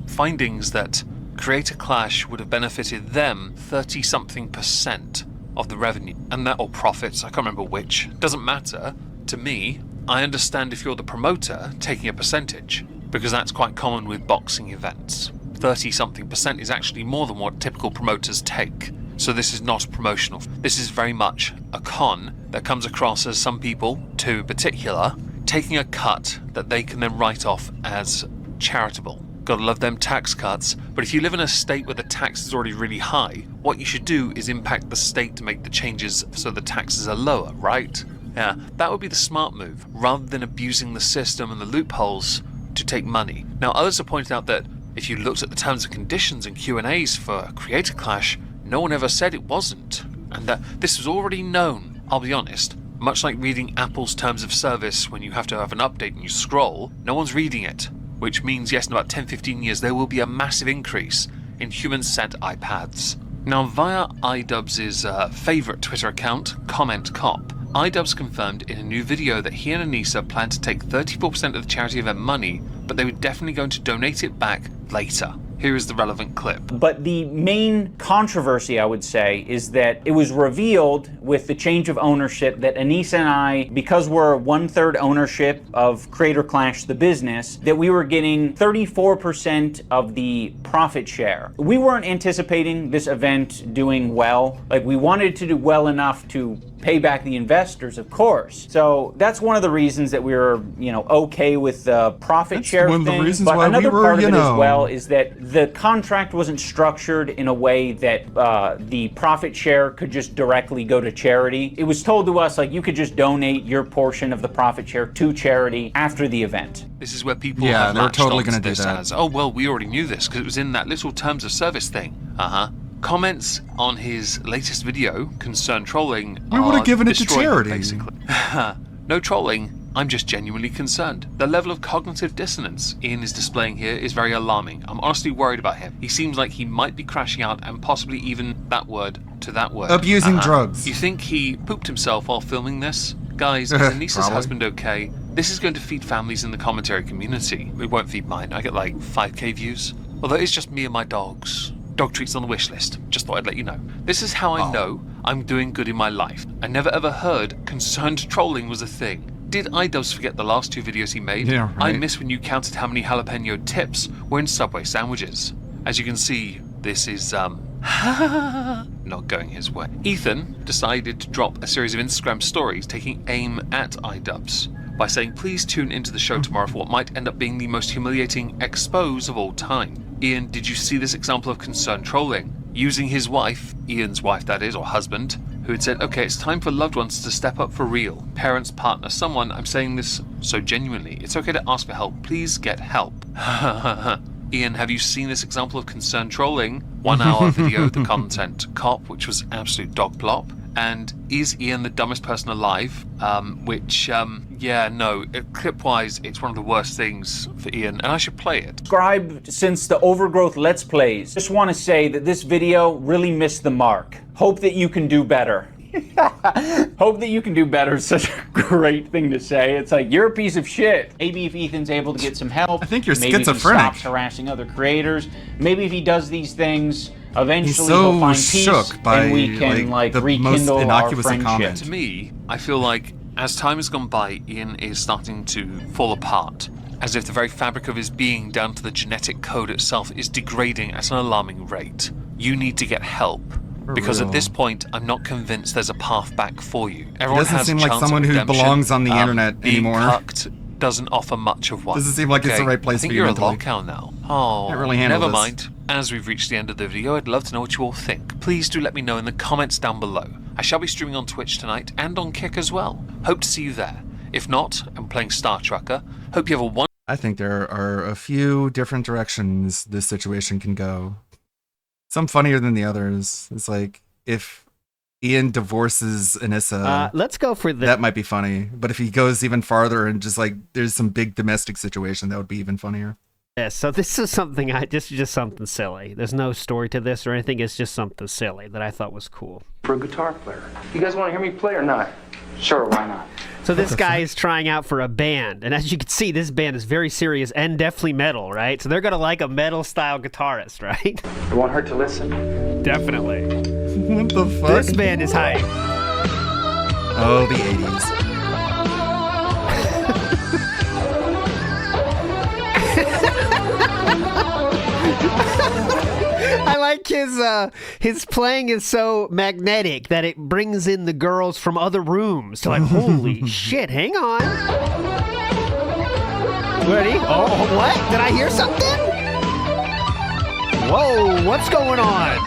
findings that Creator Clash would have benefited them 30-something% of the revenue, and that, or profits, I can't remember which. Doesn't matter. To me, I understand if you're the promoter taking a percentage, because that's quite common with boxing events. 30-something% is actually more than what typical promoters take. So this is not promotional. This is very much a con that comes across as some people, two in particular, taking a cut that they can then write off as charitable. Gotta love them tax cuts, but if you live in a state where the tax is already really high, what you should do is impact the state to make the changes so the taxes are lower, right? Yeah, that would be the smart move, rather than abusing the system and the loopholes to take money. Now, others have pointed out that if you looked at the terms and conditions and Q&As for Creator Clash, no one ever said it wasn't, and that this was already known. I'll be honest, much like reading Apple's terms of service when you have to have an update and you scroll, no one's reading it. Which means, yes, in about 10-15 years, there will be a massive increase in human-sent iPads. Now, via iDubbbz's favorite Twitter account, Comment Cop, iDubbbz confirmed in a new video that he and Anissa plan to take 34% of the charity event money, but they were definitely going to donate it back later. Here is the relevant clip. But the main controversy, I would say, is that it was revealed with the change of ownership that Anissa and I, because we're 1/3 ownership of Creator Clash, the business, that we were getting 34% of the profit share. We weren't anticipating this event doing well. Like, we wanted to do well enough to pay back the investors, of course. So that's one of the reasons that we were, okay with the profit share one of the thing. reasons But why another we were, part of it you know. as well is that the contract wasn't structured in a way that the profit share could just directly go to charity. It was told to us, like, you could just donate your portion of the profit share to charity after the event. This is where people Yeah, have they're latched totally onto gonna do this that. as, oh, well, we already knew this because it was in that little terms of service thing. Comments on his latest video concern trolling. We would have given it to destroyed, charity. Basically. No trolling. I'm just genuinely concerned. The level of cognitive dissonance Ian is displaying here is very alarming. I'm honestly worried about him. He seems like he might be crashing out and possibly even that word to that word. Abusing drugs. You think he pooped himself while filming this? Guys, is Anissa's Probably. husband okay? This is going to feed families in the commentary community. It won't feed mine. I get like 5k views. Although it's just me and my dogs. Dog treats on the wish list. Just thought I'd let you know. This is how I know I'm doing good in my life. I never ever heard concerned trolling was a thing. Did iDubbbz forget the last 2 videos he made? Yeah, right. I miss when you counted how many jalapeno tips were in Subway sandwiches. As you can see, this is, not going his way. Ethan decided to drop a series of Instagram stories taking aim at iDubbbz by saying, please tune into the show tomorrow for what might end up being the most humiliating expose of all time. Ian, did you see this example of concerned trolling? Using his wife, Ian's wife that is, or husband, who had said, okay, it's time for loved ones to step up for real. Parents, partner, someone, I'm saying this so genuinely. It's okay to ask for help. Please get help. Ian, have you seen this example of concerned trolling? 1 hour video, the content cop, which was absolute dog plop. And is Ian the dumbest person alive? Clip-wise, it's one of the worst things for Ian, and I should play it. Subscribed since the Overgrowth Let's Plays. Just want to say that this video really missed the mark. Hope that you can do better. Hope that you can do better is such a great thing to say. It's like, you're a piece of shit. Maybe if Ethan's able to get some help. I think you're maybe schizophrenic. Maybe if he stops harassing other creators. Maybe if he does these things, eventually so he'll find peace shook by, and we can the rekindle most innocuous our of friendship. comments. To me, I feel like as time has gone by, Ian is starting to fall apart, as if the very fabric of his being, down to the genetic code itself, is degrading at an alarming rate. You need to get help. Because real. at this point, I'm not convinced there's a path back for you. Everyone doesn't has seem a like chance someone at who redemption. belongs on the internet Being anymore. cucked doesn't offer much of one. Doesn't seem like it's the right place I think for you you're mentally. a locale now. Oh, Can't really handle never this. mind. As we've reached the end of the video, I'd love to know what you all think. Please do let me know in the comments down below. I shall be streaming on Twitch tonight and on Kick as well. Hope to see you there. If not, I'm playing Star Trucker. Hope you have a wonderful... I think there are a few different directions this situation can go. Some funnier than the others. It's like, if Ian divorces Anissa, let's go for the... that might be funny. But if he goes even farther and just like, there's some big domestic situation, that would be even funnier. Yes, so this is something just something silly. There's no story to this or anything. It's just something silly that I thought was cool. For a guitar player. You guys want to hear me play or not? Sure, why not? So this guy is trying out for a band, and as you can see, this band is very serious and definitely metal, right? So they're gonna like a metal-style guitarist, right? It won't hurt to listen. Definitely. What the fuck? This band is hype. Oh, the 80s. I like his playing is so magnetic that it brings in the girls from other rooms. So like, holy shit, hang on. Ready? Oh, what? Did I hear something? Whoa, what's going on?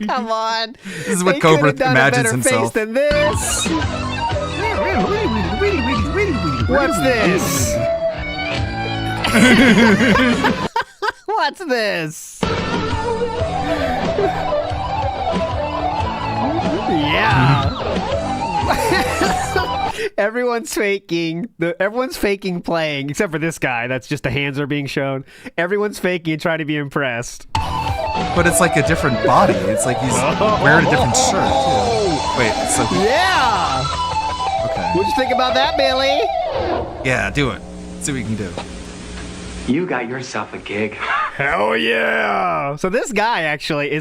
Come on. This is what Cobra imagines himself. Than this. What's this? What's this? Yeah. Everyone's faking playing, except for this guy. That's just the hands are being shown. Everyone's faking and trying to be impressed. But it's like a different body. It's like he's wearing a different shirt too. Wait, so yeah. Okay. What'd you think about that, Billy? Yeah, do it. See what you can do. You got yourself a gig. Hell yeah! So this guy actually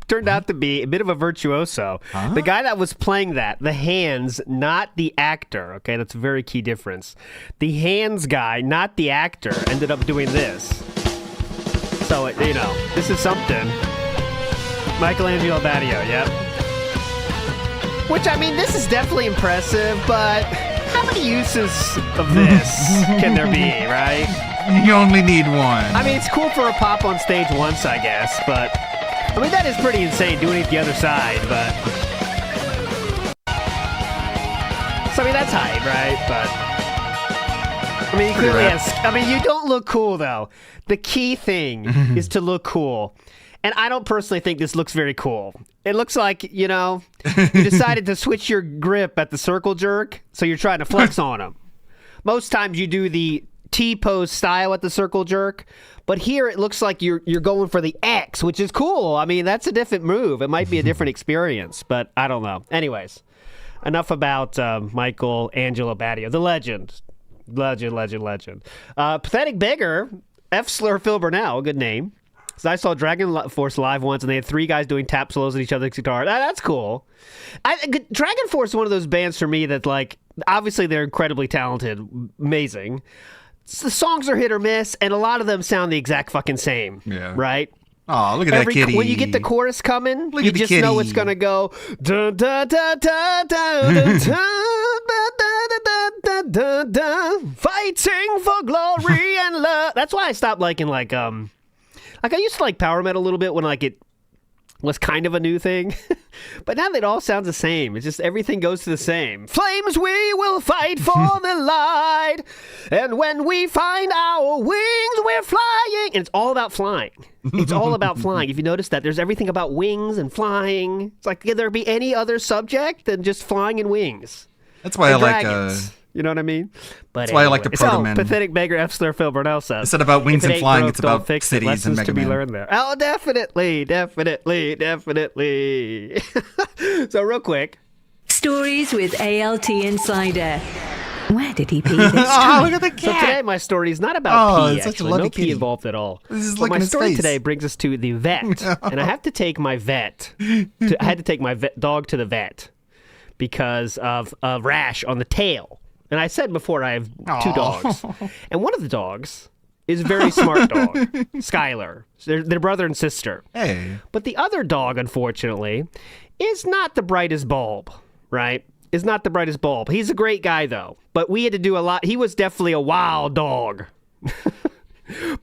turned out to be a bit of a virtuoso. Huh? The guy that was playing the hands, not the actor. Okay, that's a very key difference. The hands guy, not the actor, ended up doing this. So, this is something. Michelangelo Badio, yep. Which, I mean, this is definitely impressive, but how many uses of this can there be, right? You only need one. I mean, it's cool for a pop on stage once, I guess, but... I mean, that is pretty insane, doing it the other side, but... So, I mean, that's hype, right? But... I mean, he clearly has... I mean, you don't look cool, though. The key thing is to look cool. And I don't personally think this looks very cool. It looks like, you decided to switch your grip at the circle jerk, so you're trying to flex on him. Most times you do the T-pose style at the circle jerk, but here it looks like you're going for the X, which is cool. I mean, that's a different move. It might be a different experience, but I don't know. Anyways, enough about Michelangelo Badio, the legend. Legend. Pathetic Beggar, F. Slur Phil Burnell, good name. So I saw Dragon Force live once, and they had 3 guys doing tap solos at each other's guitar. That's cool. Dragon Force is one of those bands for me that, like, obviously they're incredibly talented, amazing. the songs are hit or miss, and a lot of them sound the exact fucking same. Yeah. Right? Oh, look at that kitty. When you get the chorus coming, Look you at the just know kitty. it's gonna go dun dun dun dun dun dun dun dun dun dun, fighting for glory and love. That's why I stopped liking like I used to like power metal a little bit when like it was kind of a new thing, but now it all sounds the same. It's just everything goes to the same. Flames, we will fight for the light, and when we find our wings, we're flying. And it's all about flying. It's all about flying. If you notice that, there's everything about wings and flying. It's like, could there be any other subject than just flying and wings? That's why and I like. dragons. You know what I mean? But That's why I like the it's how Proto-Men. Pathetic beggar F. Slur Phil Burnell says. Instead about wings If it and ain't flying, broke, it's don't about fix it. cities and Lessons Mega to be Man. learned there. Oh, definitely. So real quick. Stories with ALT Insider. Where did he pee this Oh, time? look at the So cat. today my story is not about Oh, pee, it's such a actually. lovely No pee kitty. involved at all. This is But licking my his story face. today brings us to the vet. And I have to take my vet. I had to take my dog to the vet because of a rash on the tail. And I said before I have two dogs. And one of the dogs is a very smart dog, Skylar. They're brother and sister. Hey. But the other dog, unfortunately, is not the brightest bulb, right? Is not the brightest bulb. He's a great guy, though. But we had to do a lot. He was definitely a wild dog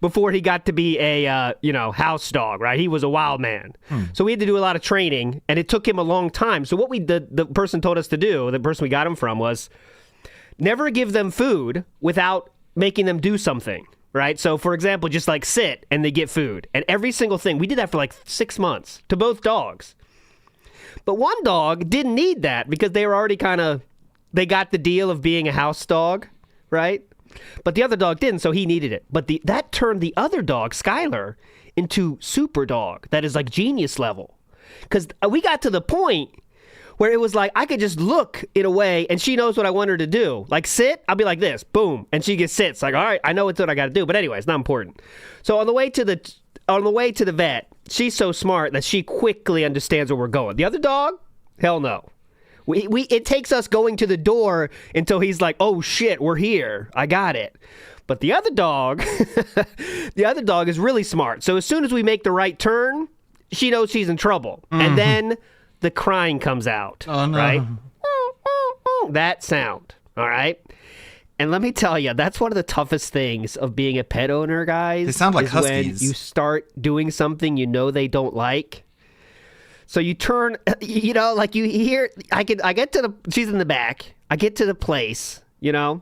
before he got to be a, house dog, right? He was a wild man. So we had to do a lot of training, and it took him a long time. So what the person told us to do, the person we got him from, was never give them food without making them do something, right? So, for example, just like sit and they get food. And every single thing, we did that for like 6 months to both dogs. But one dog didn't need that because they were already they got the deal of being a house dog, right? But the other dog didn't, so he needed it. But that turned the other dog, Skylar, into super dog. That is like genius level. Because we got to the point where it was like, I could just look in a way and she knows what I want her to do. Like sit, I'll be like this, boom. And she gets sits. Like, all right, I know what I got to do. But anyway, it's not important. So on the way to the vet, she's so smart that she quickly understands where we're going. The other dog, hell no. It takes us going to the door until he's like, oh shit, we're here. I got it. But the other dog, is really smart. So as soon as we make the right turn, she knows she's in trouble. Mm-hmm. And then the crying comes out, right? That sound, all right? And let me tell you, that's one of the toughest things of being a pet owner, guys. They sound like is huskies. when you start doing something you know they don't like. So you turn, like you hear, she's in the back. I get to the place, and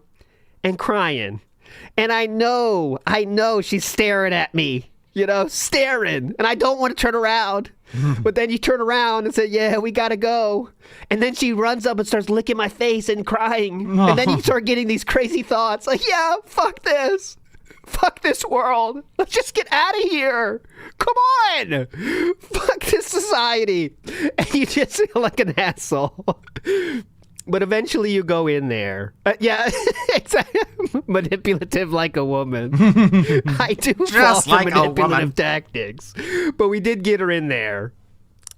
crying. And I know she's staring at me, staring. And I don't want to turn around. But then you turn around and say, yeah, we got to go. And then she runs up and starts licking my face and crying. And then you start getting these crazy thoughts like, yeah, fuck this. Fuck this world. Let's just get out of here. Come on. Fuck this society. And you just feel like an asshole. But eventually you go in there. Yeah, exactly. Manipulative like a woman. I do fall for manipulative tactics. But we did get her in there.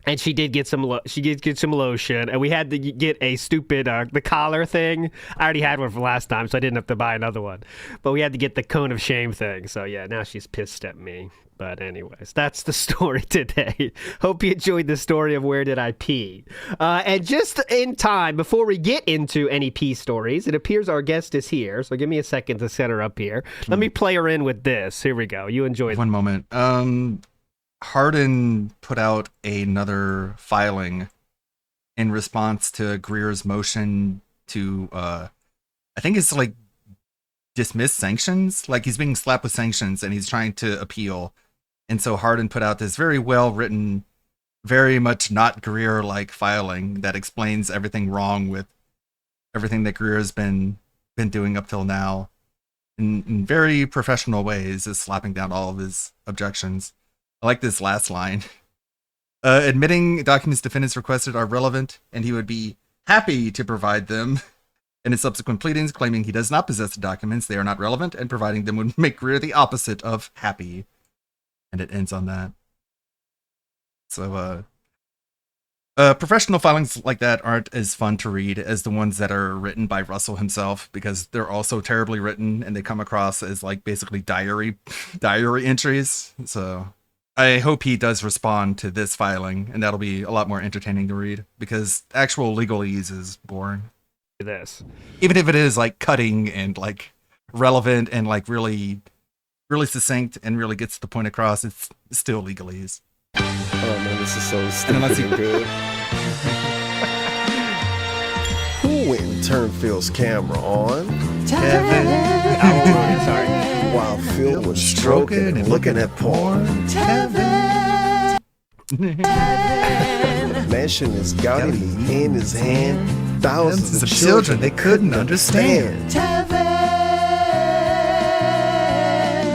And she did get some lotion. And we had to get a stupid, the collar thing. I already had one from last time, so I didn't have to buy another one. But we had to get the cone of shame thing. So yeah, now she's pissed at me. But anyways, that's the story today. Hope you enjoyed the story of Where Did I Pee? And just in time, before we get into any pee stories, it appears our guest is here. So give me a second to set her up here. Let me play her in with this. Here we go. You enjoy One moment. Hardin put out another filing in response to Greer's motion to, I think it's like dismiss sanctions. Like he's being slapped with sanctions and he's trying to appeal. And so Hardin put out this very well written, very much not Greer-like filing that explains everything wrong with everything that Greer has been doing up till now in very professional ways, is slapping down all of his objections. I like this last line. Admitting documents defendants requested are relevant, and he would be happy to provide them. In his subsequent pleadings, claiming he does not possess the documents, they are not relevant, and providing them would make Greer the opposite of happy. And it ends on that. So, Professional filings like that aren't as fun to read as the ones that are written by Russell himself, because they're also terribly written and they come across as like basically diary entries. So I hope he does respond to this filing, and that'll be a lot more entertaining to read, because actual legalese is boring. This, even if it is like cutting and like relevant and like really succinct and really gets the point across, it's still legalese. Oh man, this is so stupid and good. Who went and turned Phil's camera on? Tevin. Sorry. While Phil was stroking and looking at porn. Tevin. Mansion is Gotti in his hand. Thousands of children they couldn't understand. Tevin,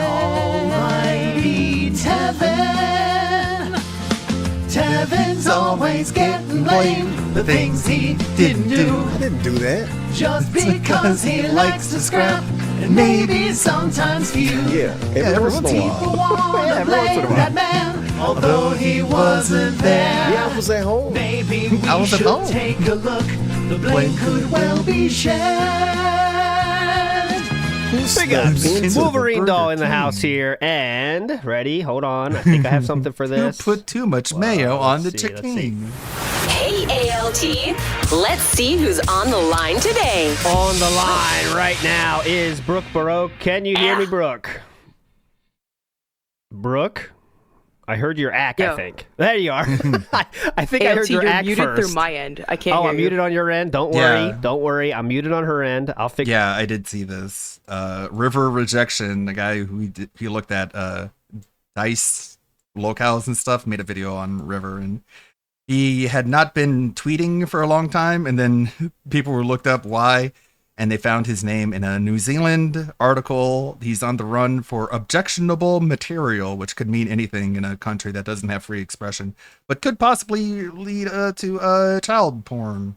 almighty Tevin. Tevin's always getting blamed. The things he didn't do. I didn't do that. Just because he likes to scrap. And maybe sometimes feud. Yeah, every once in a people while. wanna blame that man, although he wasn't there. Yeah, I was at home. Maybe we should take a look. The blame could well be shared. We got Wolverine doll in the house here, and ready? Hold on, I think I have something for this. Put too much mayo on the chicken. Hey, ALT. Let's see who's on the line today. On the line right now is Brooke Baroque. Can you hear me, Brooke? Brooke? I heard your ack, I think. There you are. I think I heard your ack muted first. through my end. I can't hear I'm you. muted on your end. Don't worry. Don't worry. I'm muted on her end. I'll fix. Yeah, I did see this. River Rejection, the guy who he looked at DICE locales and stuff, made a video on River, and he had not been tweeting for a long time, and then people were looked up why, and they found his name in a New Zealand article. He's on the run for objectionable material, which could mean anything in a country that doesn't have free expression, but could possibly lead to child porn.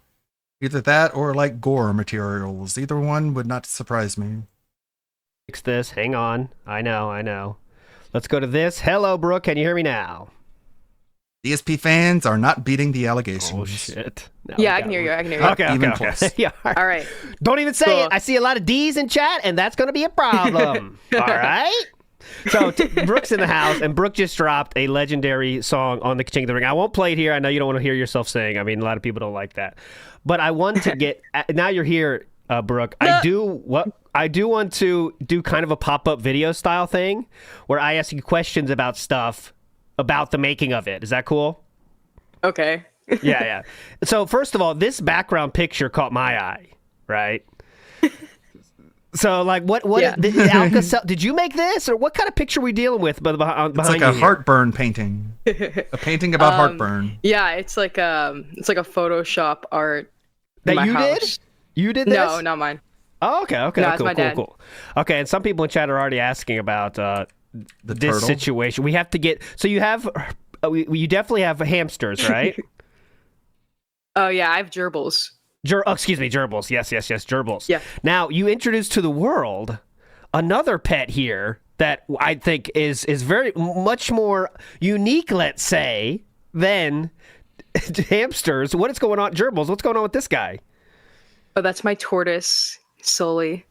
Either that or like gore materials. Either one would not surprise me. Fix this. Hang on. I know. Let's go to this. Hello, Brooke. Can you hear me now? DSP fans are not beating the allegations. Oh, shit. No, yeah, I can hear you. Okay. Yeah, all right. Don't even say it. I see a lot of D's in chat, and that's going to be a problem. All right? So, Brooke's in the house, and Brooke just dropped a legendary song on the King of the Ring. I won't play it here. I know you don't want to hear yourself sing. I mean, a lot of people don't like that. But I want to get... now you're here, Brooke. I do want to do kind of a pop-up video style thing where I ask you questions about stuff about the making of it. Is that cool? Okay. Yeah. So first of all, this background picture caught my eye, right? So like what Alka-Seltzer, did you make this, or what kind of picture are we dealing with behind It's like you a here? heartburn painting. A painting about heartburn. Yeah, it's like a Photoshop art that in my you house. did? You did this? No, not mine. Oh, okay. No, it's my dad. Cool. Okay, and some people in chat are already asking about this turtle? situation. We have to get. So you have, you definitely have hamsters, right? Oh yeah, I have gerbils. Excuse me, gerbils. Yes, gerbils. Yeah. Now you introduced to the world another pet here that I think is very much more unique, let's say, than hamsters. What is going on, gerbils? What's going on with this guy? Oh, that's my tortoise, Sully.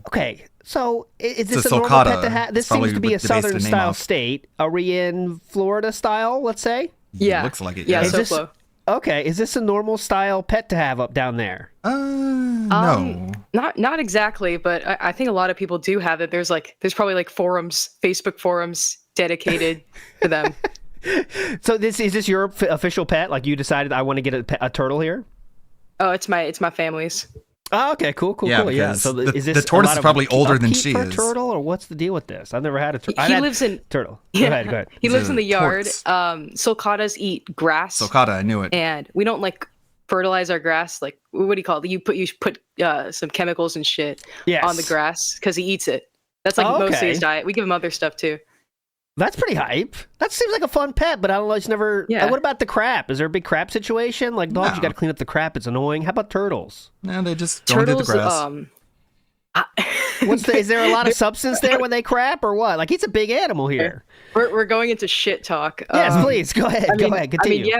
Okay, so is this It's a a normal sulcata. pet to have? This It's probably seems to be a what they based the southern name style off. state. Are we in Florida style, let's say? Yeah. Looks like it. Yeah, Is so this- close. Okay, is this a normal style pet to have up down there? No. Not exactly, but I think a lot of people do have it. There's probably like forums, Facebook forums dedicated to them. So is this your official pet? Like you decided I want to get a turtle here? Oh, it's my family's. Oh, okay, cool. Yeah, Yeah. because So the- is this the tortoise a lot is of probably older than upkeep she for a is. turtle, or what's the deal with this? I've never had a turtle. He lives in turtle. Yeah. Go ahead. He lives in the yard. torts. Sulcatas eat grass. Sulcata, I knew it. And we don't like fertilize our grass. Like, what do you call it? You put some chemicals and shit on the grass because he eats it. That's like mostly his diet. We give him other stuff too. That's pretty hype. That seems like a fun pet, but I don't know. It's never. Yeah. What about the crap? Is there a big crap situation? Like dogs, you got to clean up the crap. It's annoying. How about turtles? No, they just don't do the Turtles, grass. Is there a lot of substance there when they crap or what? Like, he's a big animal here. We're going into shit talk. Yes, please go ahead. Go ahead. Continue.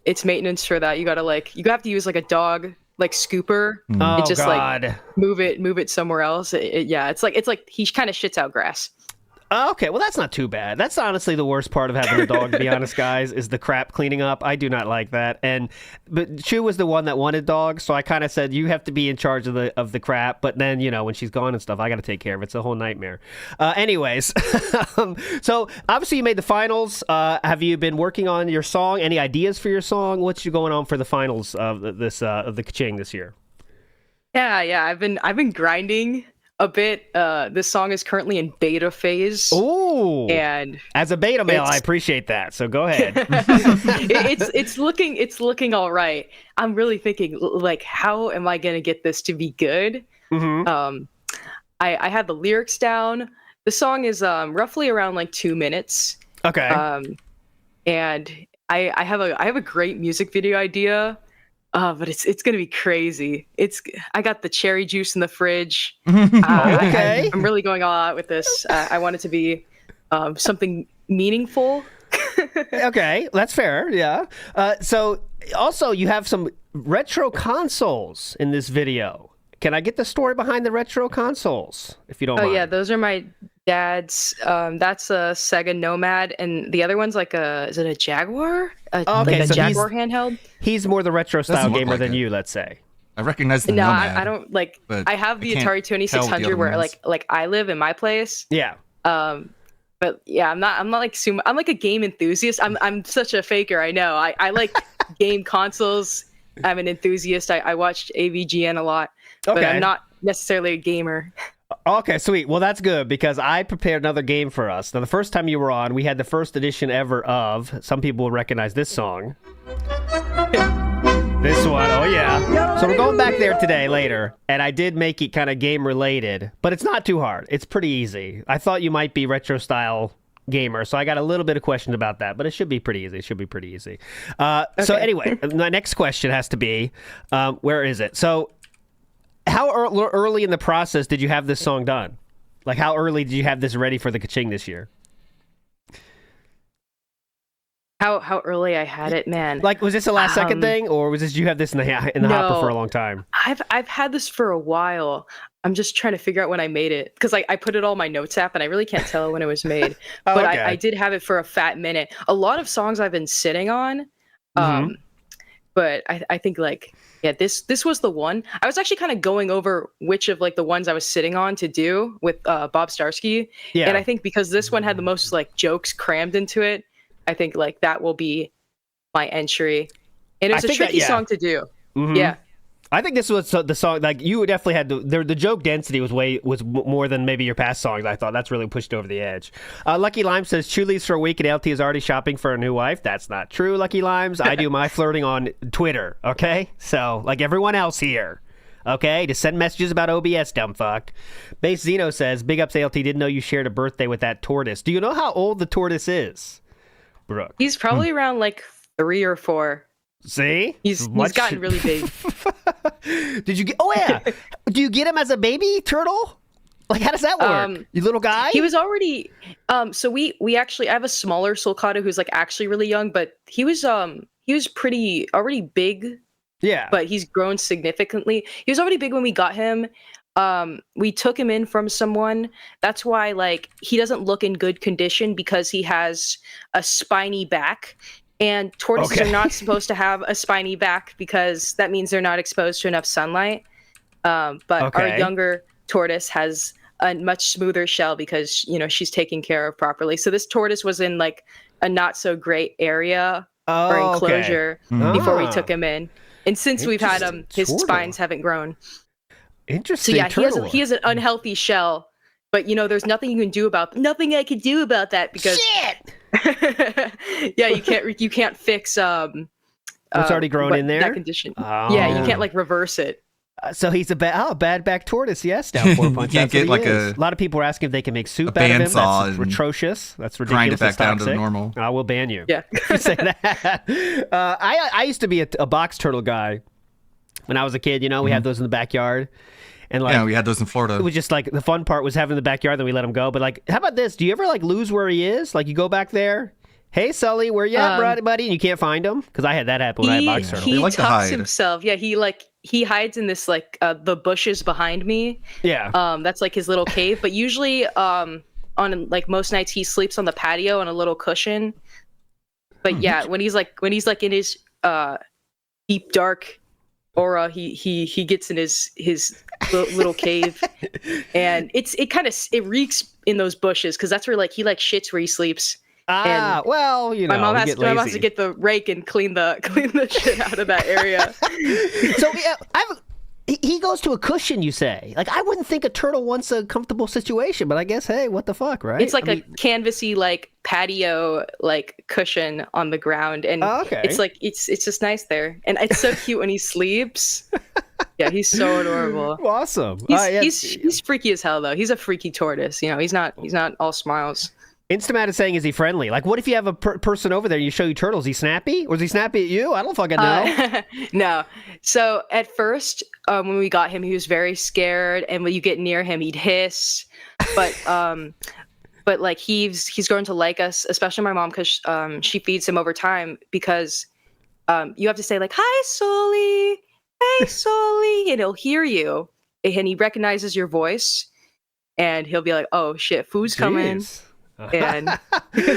It's maintenance for that. You have to use like a dog like scooper and just like move it somewhere else. It's like he kind of shits out grass. Okay, well, that's not too bad. That's honestly the worst part of having a dog, to be honest, guys, is the crap cleaning up. I do not like that. But Chu was the one that wanted dogs, so I kind of said, you have to be in charge of the crap. But then, when she's gone and stuff, I got to take care of it. It's a whole nightmare. Anyways, so obviously you made the finals. Have you been working on your song? Any ideas for your song? What's going on for the finals of the Kaching this year? Yeah. I've been grinding a bit. This song is currently in beta phase. Ooh. And as a beta male, I appreciate that. So go ahead. it's looking all right. I'm really thinking, like, how am I gonna get this to be good? Mm-hmm. I have the lyrics down. The song is roughly around like 2 minutes. Okay. And I have a great music video idea. But it's gonna be crazy. I got the cherry juice in the fridge. Okay. I'm really going all out with this. I want it to be something meaningful. Okay, that's fair. Yeah. So also you have some retro consoles in this video. Can I get the story behind the retro consoles, if you don't mind? Oh yeah, those are my dad's. That's a Sega Nomad, and the other one's like is it a Jaguar? Okay, like so a Jaguar handheld. He's more the retro style gamer like than it. you, let's say. I recognize the No, Nomad. I don't like. but I have the can't Atari tell what the 2600 other where one is. like I live in my place. Yeah. But yeah, I'm not like I'm like a game enthusiast. I'm such a faker. I know. I like game consoles. I'm an enthusiast. I watched AVGN a lot, but I'm not necessarily a gamer. Okay, sweet. Well, that's good because I prepared another game for us. Now, the first time you were on, we had the first edition ever of, some people will recognize this song. This one, oh yeah. So we're going back there today later, and I did make it kind of game related, but it's not too hard. It's pretty easy. I thought you might be retro style gamer, so I got a little bit of questions about that, but it should be pretty easy. So anyway, my next question has to be, where is it? So how early in the process did you have this song done? Like, how early did you have this ready for the Kaching this year? How early I had it, man. Like, was this a last second thing, or was this you have this in the hopper for a long time? I've had this for a while. I'm just trying to figure out when I made it because I put it all in my notes app and I really can't tell when it was made. But okay. I did have it for a fat minute. A lot of songs I've been sitting on, but I think like. Yeah, this was the one. I was actually kind of going over which of like the ones I was sitting on to do with Bob Starsky. Yeah. And I think because this one had the most like jokes crammed into it, I think like that will be my entry. And it was a tricky song to do. Mm-hmm. Yeah. I think this was the song, like you definitely had the joke density was more than maybe your past songs. I thought that's really pushed over the edge. Lucky Lime says, Chu leaves for a week and LT is already shopping for a new wife. That's not true, Lucky Limes. I do my flirting on Twitter, okay? So, like everyone else here, okay? To send messages about OBS, dumb fuck. Base Zeno says, big ups ALT, didn't know you shared a birthday with that tortoise. Do you know how old the tortoise is, Brooke? He's probably around like 3 or 4. See? He's gotten really big. Did you get? Oh yeah. Do you get him as a baby turtle? Like, how does that work? You little guy? He was already. So we actually I have a smaller sulcata who's like actually really young, but he was pretty already big. Yeah. But he's grown significantly. He was already big when we got him. We took him in from someone. That's why like he doesn't look in good condition because he has a spiny back. And tortoises are not supposed to have a spiny back because that means they're not exposed to enough sunlight. But our younger tortoise has a much smoother shell because, she's taken care of properly. So this tortoise was in like a not so great area or enclosure before we took him in. And since we've had him, his spines haven't grown. Interesting. So yeah, he has an unhealthy shell. But there's nothing you can do nothing I could do about that because yeah, you can't fix what's already grown in there? That condition. Yeah, you can't like reverse it. So he's a bad back tortoise. Yes, down 4 punch. You can't get like a lot of people are asking if they can make soup out of him. That's atrocious. That's ridiculous. Grind it back down to the normal. I will ban you. Yeah, if you say that. I used to be a box turtle guy when I was a kid. We had those in the backyard. And like, yeah, we had those in Florida. It was just like the fun part was having in the backyard, then we let him go. But like, how about this? Do you ever like lose where he is? Like you go back there, hey Sully, where you at, buddy? And you can't find him? Because I had that happen when I had box turtle. He tucks himself. Yeah, he hides in this like the bushes behind me. Yeah. That's like his little cave. But usually on like most nights he sleeps on the patio on a little cushion. But yeah, when he's like in his deep dark aura, he gets in his little cave, and it reeks in those bushes because that's where like he like shits where he sleeps. Well, you know, my mom has to get the rake and clean the shit out of that area. So yeah, he goes to a cushion, you say? Like, I wouldn't think a turtle wants a comfortable situation, but I guess, hey, what the fuck, right? It's like a canvasy, like, patio, like, cushion on the ground. And it's like, it's just nice there. And it's so cute when he sleeps. Yeah, he's so adorable. Awesome. He's freaky as hell, though. He's a freaky tortoise. You know, he's not all smiles. Instamat is saying, is he friendly? Like, what if you have a person over there and you show you turtles? Is he snappy? Or is he snappy at you? I don't fucking know. No. So at first, when we got him, he was very scared. And when you get near him, he'd hiss. But like he's going to like us, especially my mom, because she feeds him over time. Because you have to say like, "Hi, Sully. Hey, Sully," and he'll hear you, and he recognizes your voice, and he'll be like, "Oh shit, food's coming." And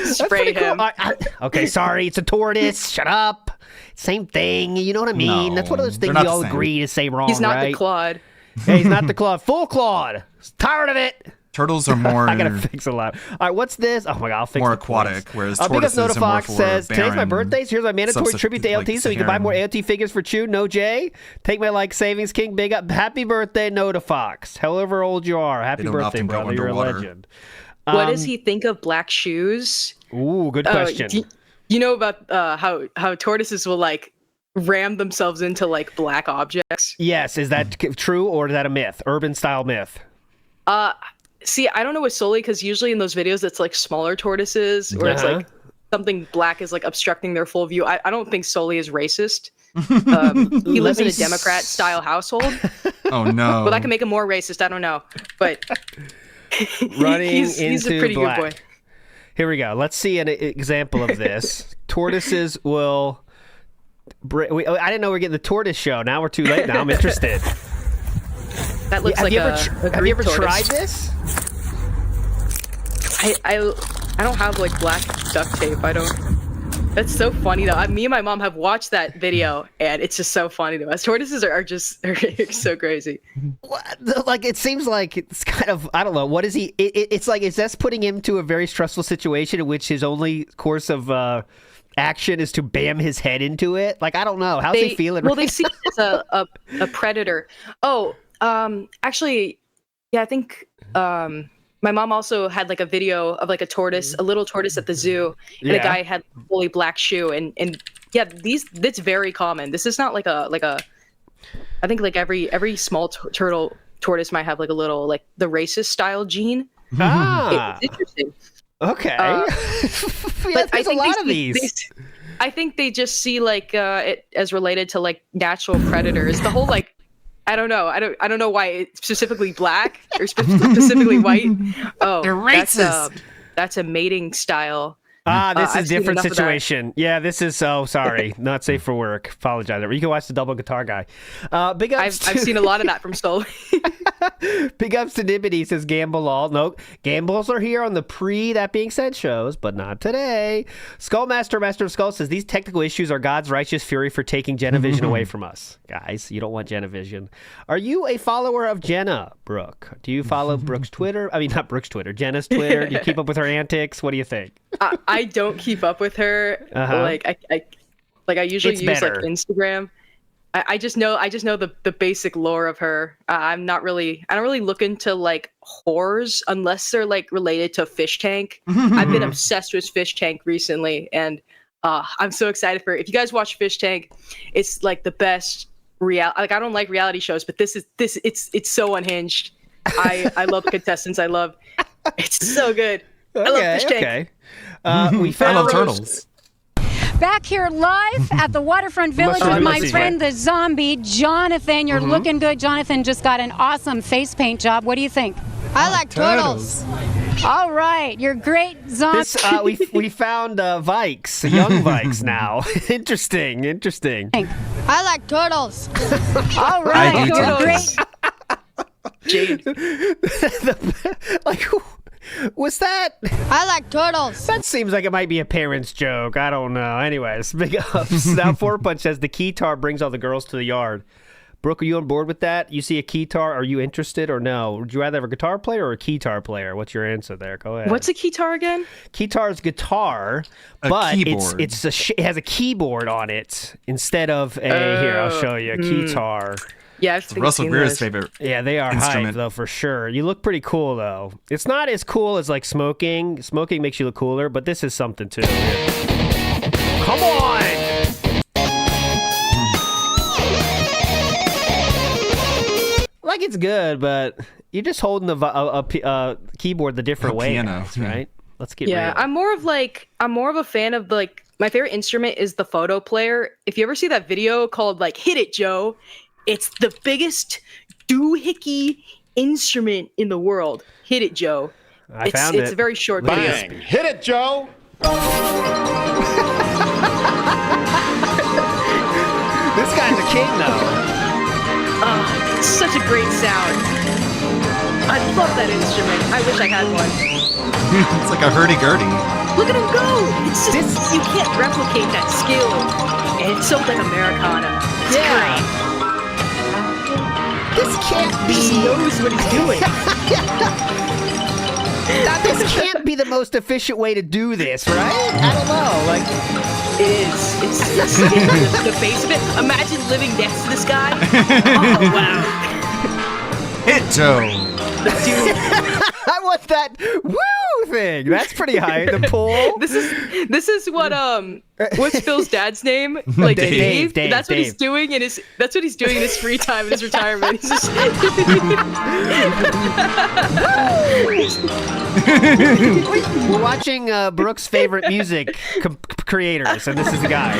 spray him. Cool. Okay, sorry, it's a tortoise. Shut up. Same thing. You know what I mean? No, that's one of those things you all agree to say wrong. He's not right? the Claude. Hey, he's not the Claude. Full Claude. Tired of it. Turtles are more. I gotta fix a lot. All right, what's this? Oh my god, I'll fix more it. aquatic. Whereas Big tortoises Up are more Notifox for says, today's my barren birthday, so here's my mandatory tribute to ALT so you can buy more ALT figures for Chew. No Jay. Take my like savings king. Big up. Happy birthday, Notifox. However old you are. Happy birthday, brother. You're a legend. What does he think of black shoes? Ooh, good question. You know about how tortoises will like ram themselves into like black objects? Yes. Is that true or is that a myth? Urban style myth? See, I don't know with Sully because usually in those videos it's like smaller tortoises or it's like something black is like obstructing their full view. I don't think Sully is racist. He lives in a Democrat style household. Oh no. Well, that can make him more racist. I don't know, but he's a pretty black. good boy. Here we go. Let's see an example of this. Tortoises will. I didn't know we were getting the tortoise show. Now we're too late. Now I'm interested. That looks like have you ever tried this? I don't have like black duct tape. I don't. That's so funny though. Me and my mom have watched that video, and it's just so funny to us. Tortoises are so crazy. Like it seems like it's kind of, I don't know. What is he? It's like, is this putting him to a very stressful situation in which his only course of action is to bam his head into it? Like I don't know. How's he feeling? Well, they see it as a predator. Oh, actually, yeah, I think. My mom also had like a video of like a little tortoise at the zoo, and a guy had a fully black shoe, and yeah, that's very common. This is not like a I think like every small tortoise might have like a little like the racist style gene. It's interesting. Okay, but there's a lot of these. I think they just see like it as related to like natural predators. The whole like. I don't know. I don't know why it's specifically black or specifically white. Oh, they're racist. That's a mating style. This is a different situation. Yeah, this is sorry. Not safe for work. Apologize. You can watch the double guitar guy. Big ups. I've seen a lot of that from Sully. Big ups to Nibbity, says Gamble all. No, Gambles are here on the That Being Said shows, but not today. Skullmaster, Master of Skull, says these technical issues are God's righteous fury for taking Genavision away from us. Guys, you don't want Genavision. Are you a follower of Jenna, Brooke? Do you follow Brooke's Twitter? I mean, not Brooke's Twitter, Jenna's Twitter. Do you keep up with her antics? What do you think? I don't keep up with her. Like I usually use like Instagram. I just know the basic lore of her. I don't really look into like whores unless they're like related to Fish Tank. I've been obsessed with Fish Tank recently, and I'm so excited for it. If you guys watch Fish Tank, it's like the best reality. Like I don't like reality shows, but it's so unhinged. I love the contestants. It's so good. I love Fish Tank. We found I love turtles. Back here live at the Waterfront Village with my friend the zombie, Jonathan. You're looking good. Jonathan just got an awesome face paint job. What do you think? I like turtles. All right, you're great, zombie. We found Vikes, young Vikes now. Interesting. I like turtles. All right, you're great. Jade. Was that? I like turtles. That seems like it might be a parent's joke. I don't know. Anyways, big ups. Now, Four Punch says the keytar brings all the girls to the yard. Brooke, are you on board with that? You see a keytar, are you interested or no? Would you rather have a guitar player or a keytar player? What's your answer there? Go ahead. What's a keytar again? Keytar is guitar, but keyboard. it has a keyboard on it instead of a. Here, I'll show you a keytar. Yeah, I've seen Russell Greer's those. favorite. Yeah, they are hype instrument. though for sure. You look pretty cool though. It's not as cool as like smoking. Smoking makes you look cooler, but this is something too. Come on! Like it's good, but you're just holding the keyboard the different way, piano, right? Let's get Yeah, real. I'm more of a fan of like my favorite instrument is the photo player. If you ever see that video called like "Hit It, Joe," it's the biggest doohickey instrument in the world. Hit it, Joe. I found it. It's a very short Bang. video. Hit it, Joe! This guy's a king though. Such a great sound. I love that instrument. I wish I had one. It's like a hurdy-gurdy. Look at him go! It's just, you can't replicate that skill. And it's so like Americana. It's great. This can't be. He knows what he's doing. This can't be the most efficient way to do this, right? I don't know. Like, it is. It's the base of it. Imagine living next to this guy. Oh wow. Hit Joe. I want that woo thing. That's pretty high. The pool. This is what's Phil's dad's name? Like Dave. That's what he's doing in his. That's what he's doing in his free time in his retirement. He's just. We're watching Brooke's favorite music creators, and this is the guy.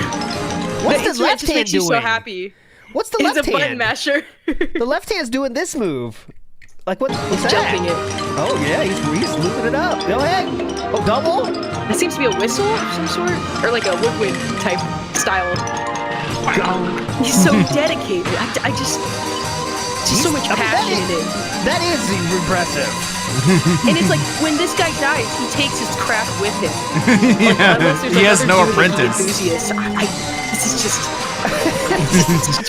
What's the left hand makes you doing? so happy. What's the He's left a button hand? masher. The left hand's doing this move. Like what? What's that? Jumping it. Oh yeah, he's looping it up. Go ahead. Oh, double. That seems to be a whistle of some sort, or like a woodwind type style. He's so dedicated. I just so much passion in it. That is impressive. And it's like when this guy dies, he takes his craft with him. He has no apprentice. This is just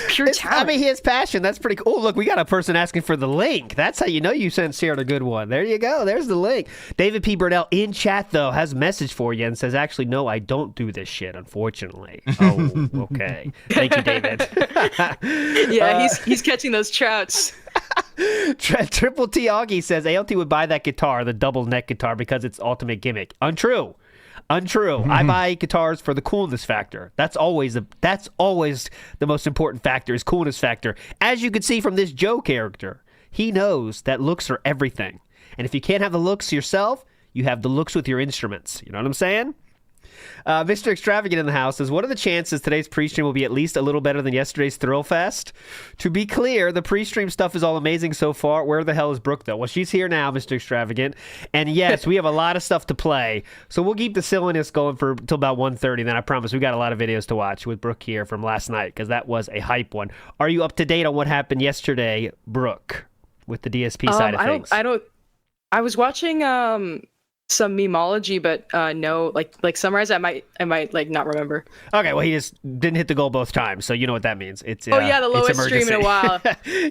pure talent. I mean, he has passion. That's pretty cool. Oh, look, we got a person asking for the link. That's how you know you shared a good one. There you go. There's the link. David P. Burdell in chat, though, has a message for you and says, actually, no, I don't do this shit, unfortunately. Oh, okay. Thank you, David. Yeah, he's catching those trouts. Triple T Augie says, ALT would buy that guitar, the double neck guitar, because it's ultimate gimmick. Untrue. I buy guitars for the coolness factor. That's always the most important factor is coolness factor. As you can see from this Joe character, he knows that looks are everything. And if you can't have the looks yourself, you have the looks with your instruments. You know what I'm saying? Mr. Extravagant in the house says, what are the chances today's pre-stream will be at least a little better than yesterday's Thrill Fest? To be clear, the pre-stream stuff is all amazing so far. Where the hell is Brooke, though? Well, she's here now, Mr. Extravagant. And yes, we have a lot of stuff to play. So we'll keep the silliness going till about 1:30. Then I promise we got a lot of videos to watch with Brooke here from last night, because that was a hype one. Are you up to date on what happened yesterday, Brooke, with the DSP side of things? I was watching some memology, but no, like summarize. I might like not remember. Okay, well he just didn't hit the goal both times, so you know what that means. It's the lowest stream in a while.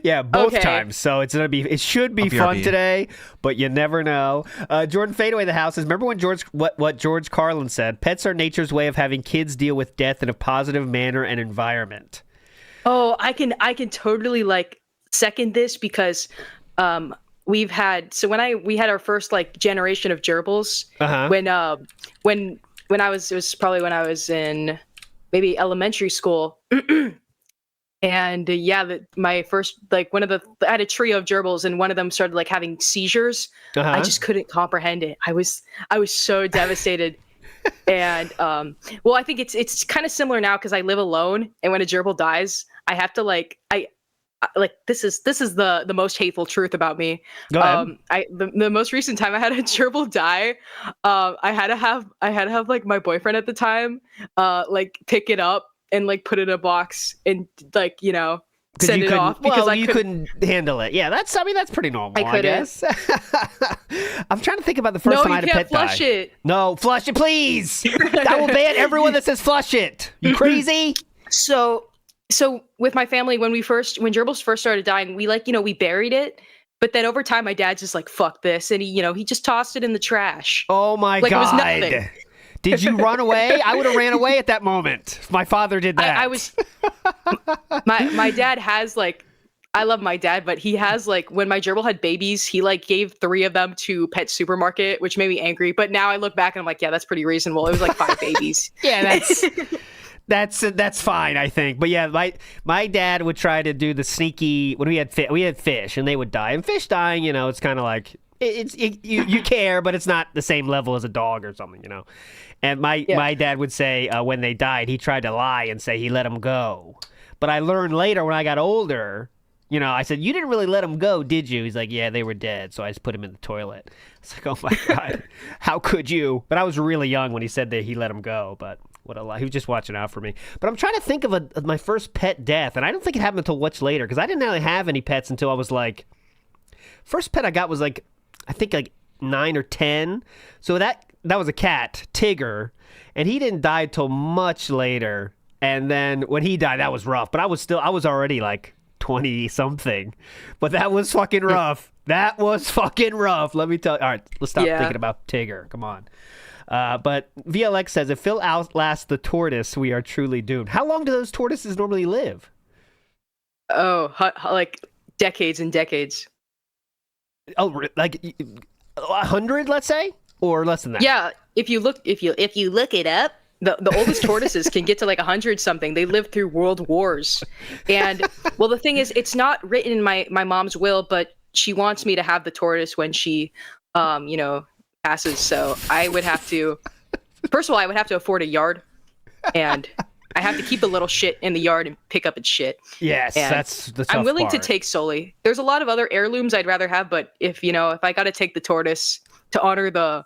Yeah, both times. So it should be fun today, but you never know. Jordan Fadeaway the house says, remember when what George Carlin said? Pets are nature's way of having kids deal with death in a positive manner and environment. Oh, I can totally like second this because we had our first like generation of gerbils when I was in maybe elementary school. And my first I had a trio of gerbils and one of them started like having seizures. I just couldn't comprehend it. I was so devastated. And well, I think it's kind of similar now because I live alone, and when a gerbil dies, I have to this is the most hateful truth about me. Go ahead. The most recent time I had a gerbil die, I had to have like my boyfriend at the time like pick it up and like put it in a box and like send it off because you couldn't handle it. Yeah, that's pretty normal. I guess. I'm trying to think about the first time I had a pet die. Flush it. No, flush it, please. I will ban everyone that says flush it. You crazy? So with my family, when gerbils first started dying, we we buried it. But then over time, my dad's just like, fuck this. And he just tossed it in the trash. Oh my God. It was nothing. Did you run away? I would have ran away at that moment. My father did that. I was, my dad has I love my dad, but he has when my gerbil had babies, he gave 3 of them to Pet Supermarket, which made me angry. But now I look back and I'm like, yeah, that's pretty reasonable. It was 5 babies. Yeah, that's fine, I think. But yeah, my dad would try to do the sneaky when we had fish and they would die. And fish dying, it's kind of like you care, but it's not the same level as a dog or something, And my dad would say when they died, he tried to lie and say he let them go. But I learned later when I got older, I said, you didn't really let them go, did you? He's like, yeah, they were dead. So I just put him in the toilet. It's like, oh my God, how could you? But I was really young when he said that he let him go. But what a lie. He was just watching out for me. But I'm trying to think of my first pet death. And I don't think it happened until much later because I didn't really have any pets until I was first pet I got was I think 9 or 10. So that was a cat, Tigger, and he didn't die till much later. And then when he died, that was rough. But I was already 20 something. But that was fucking rough. That was fucking rough. Let me tell you. All right, let's stop thinking about Tigger. Come on. But VLX says, if Phil outlasts the tortoise, we are truly doomed. How long do those tortoises normally live? Oh, decades and decades. Oh, 100, let's say, or less than that. Yeah, if you look it up, the oldest tortoises can get to 100 something. They lived through world wars, and well, the thing is, it's not written in my mom's will, but she wants me to have the tortoise when she, passes. So I would have to. First of all, I would have to afford a yard, and I have to keep the little shit in the yard and pick up its shit. Yes, and that's the tough I'm willing part. to take Sully. There's a lot of other heirlooms I'd rather have, but if I got to take the tortoise to honor the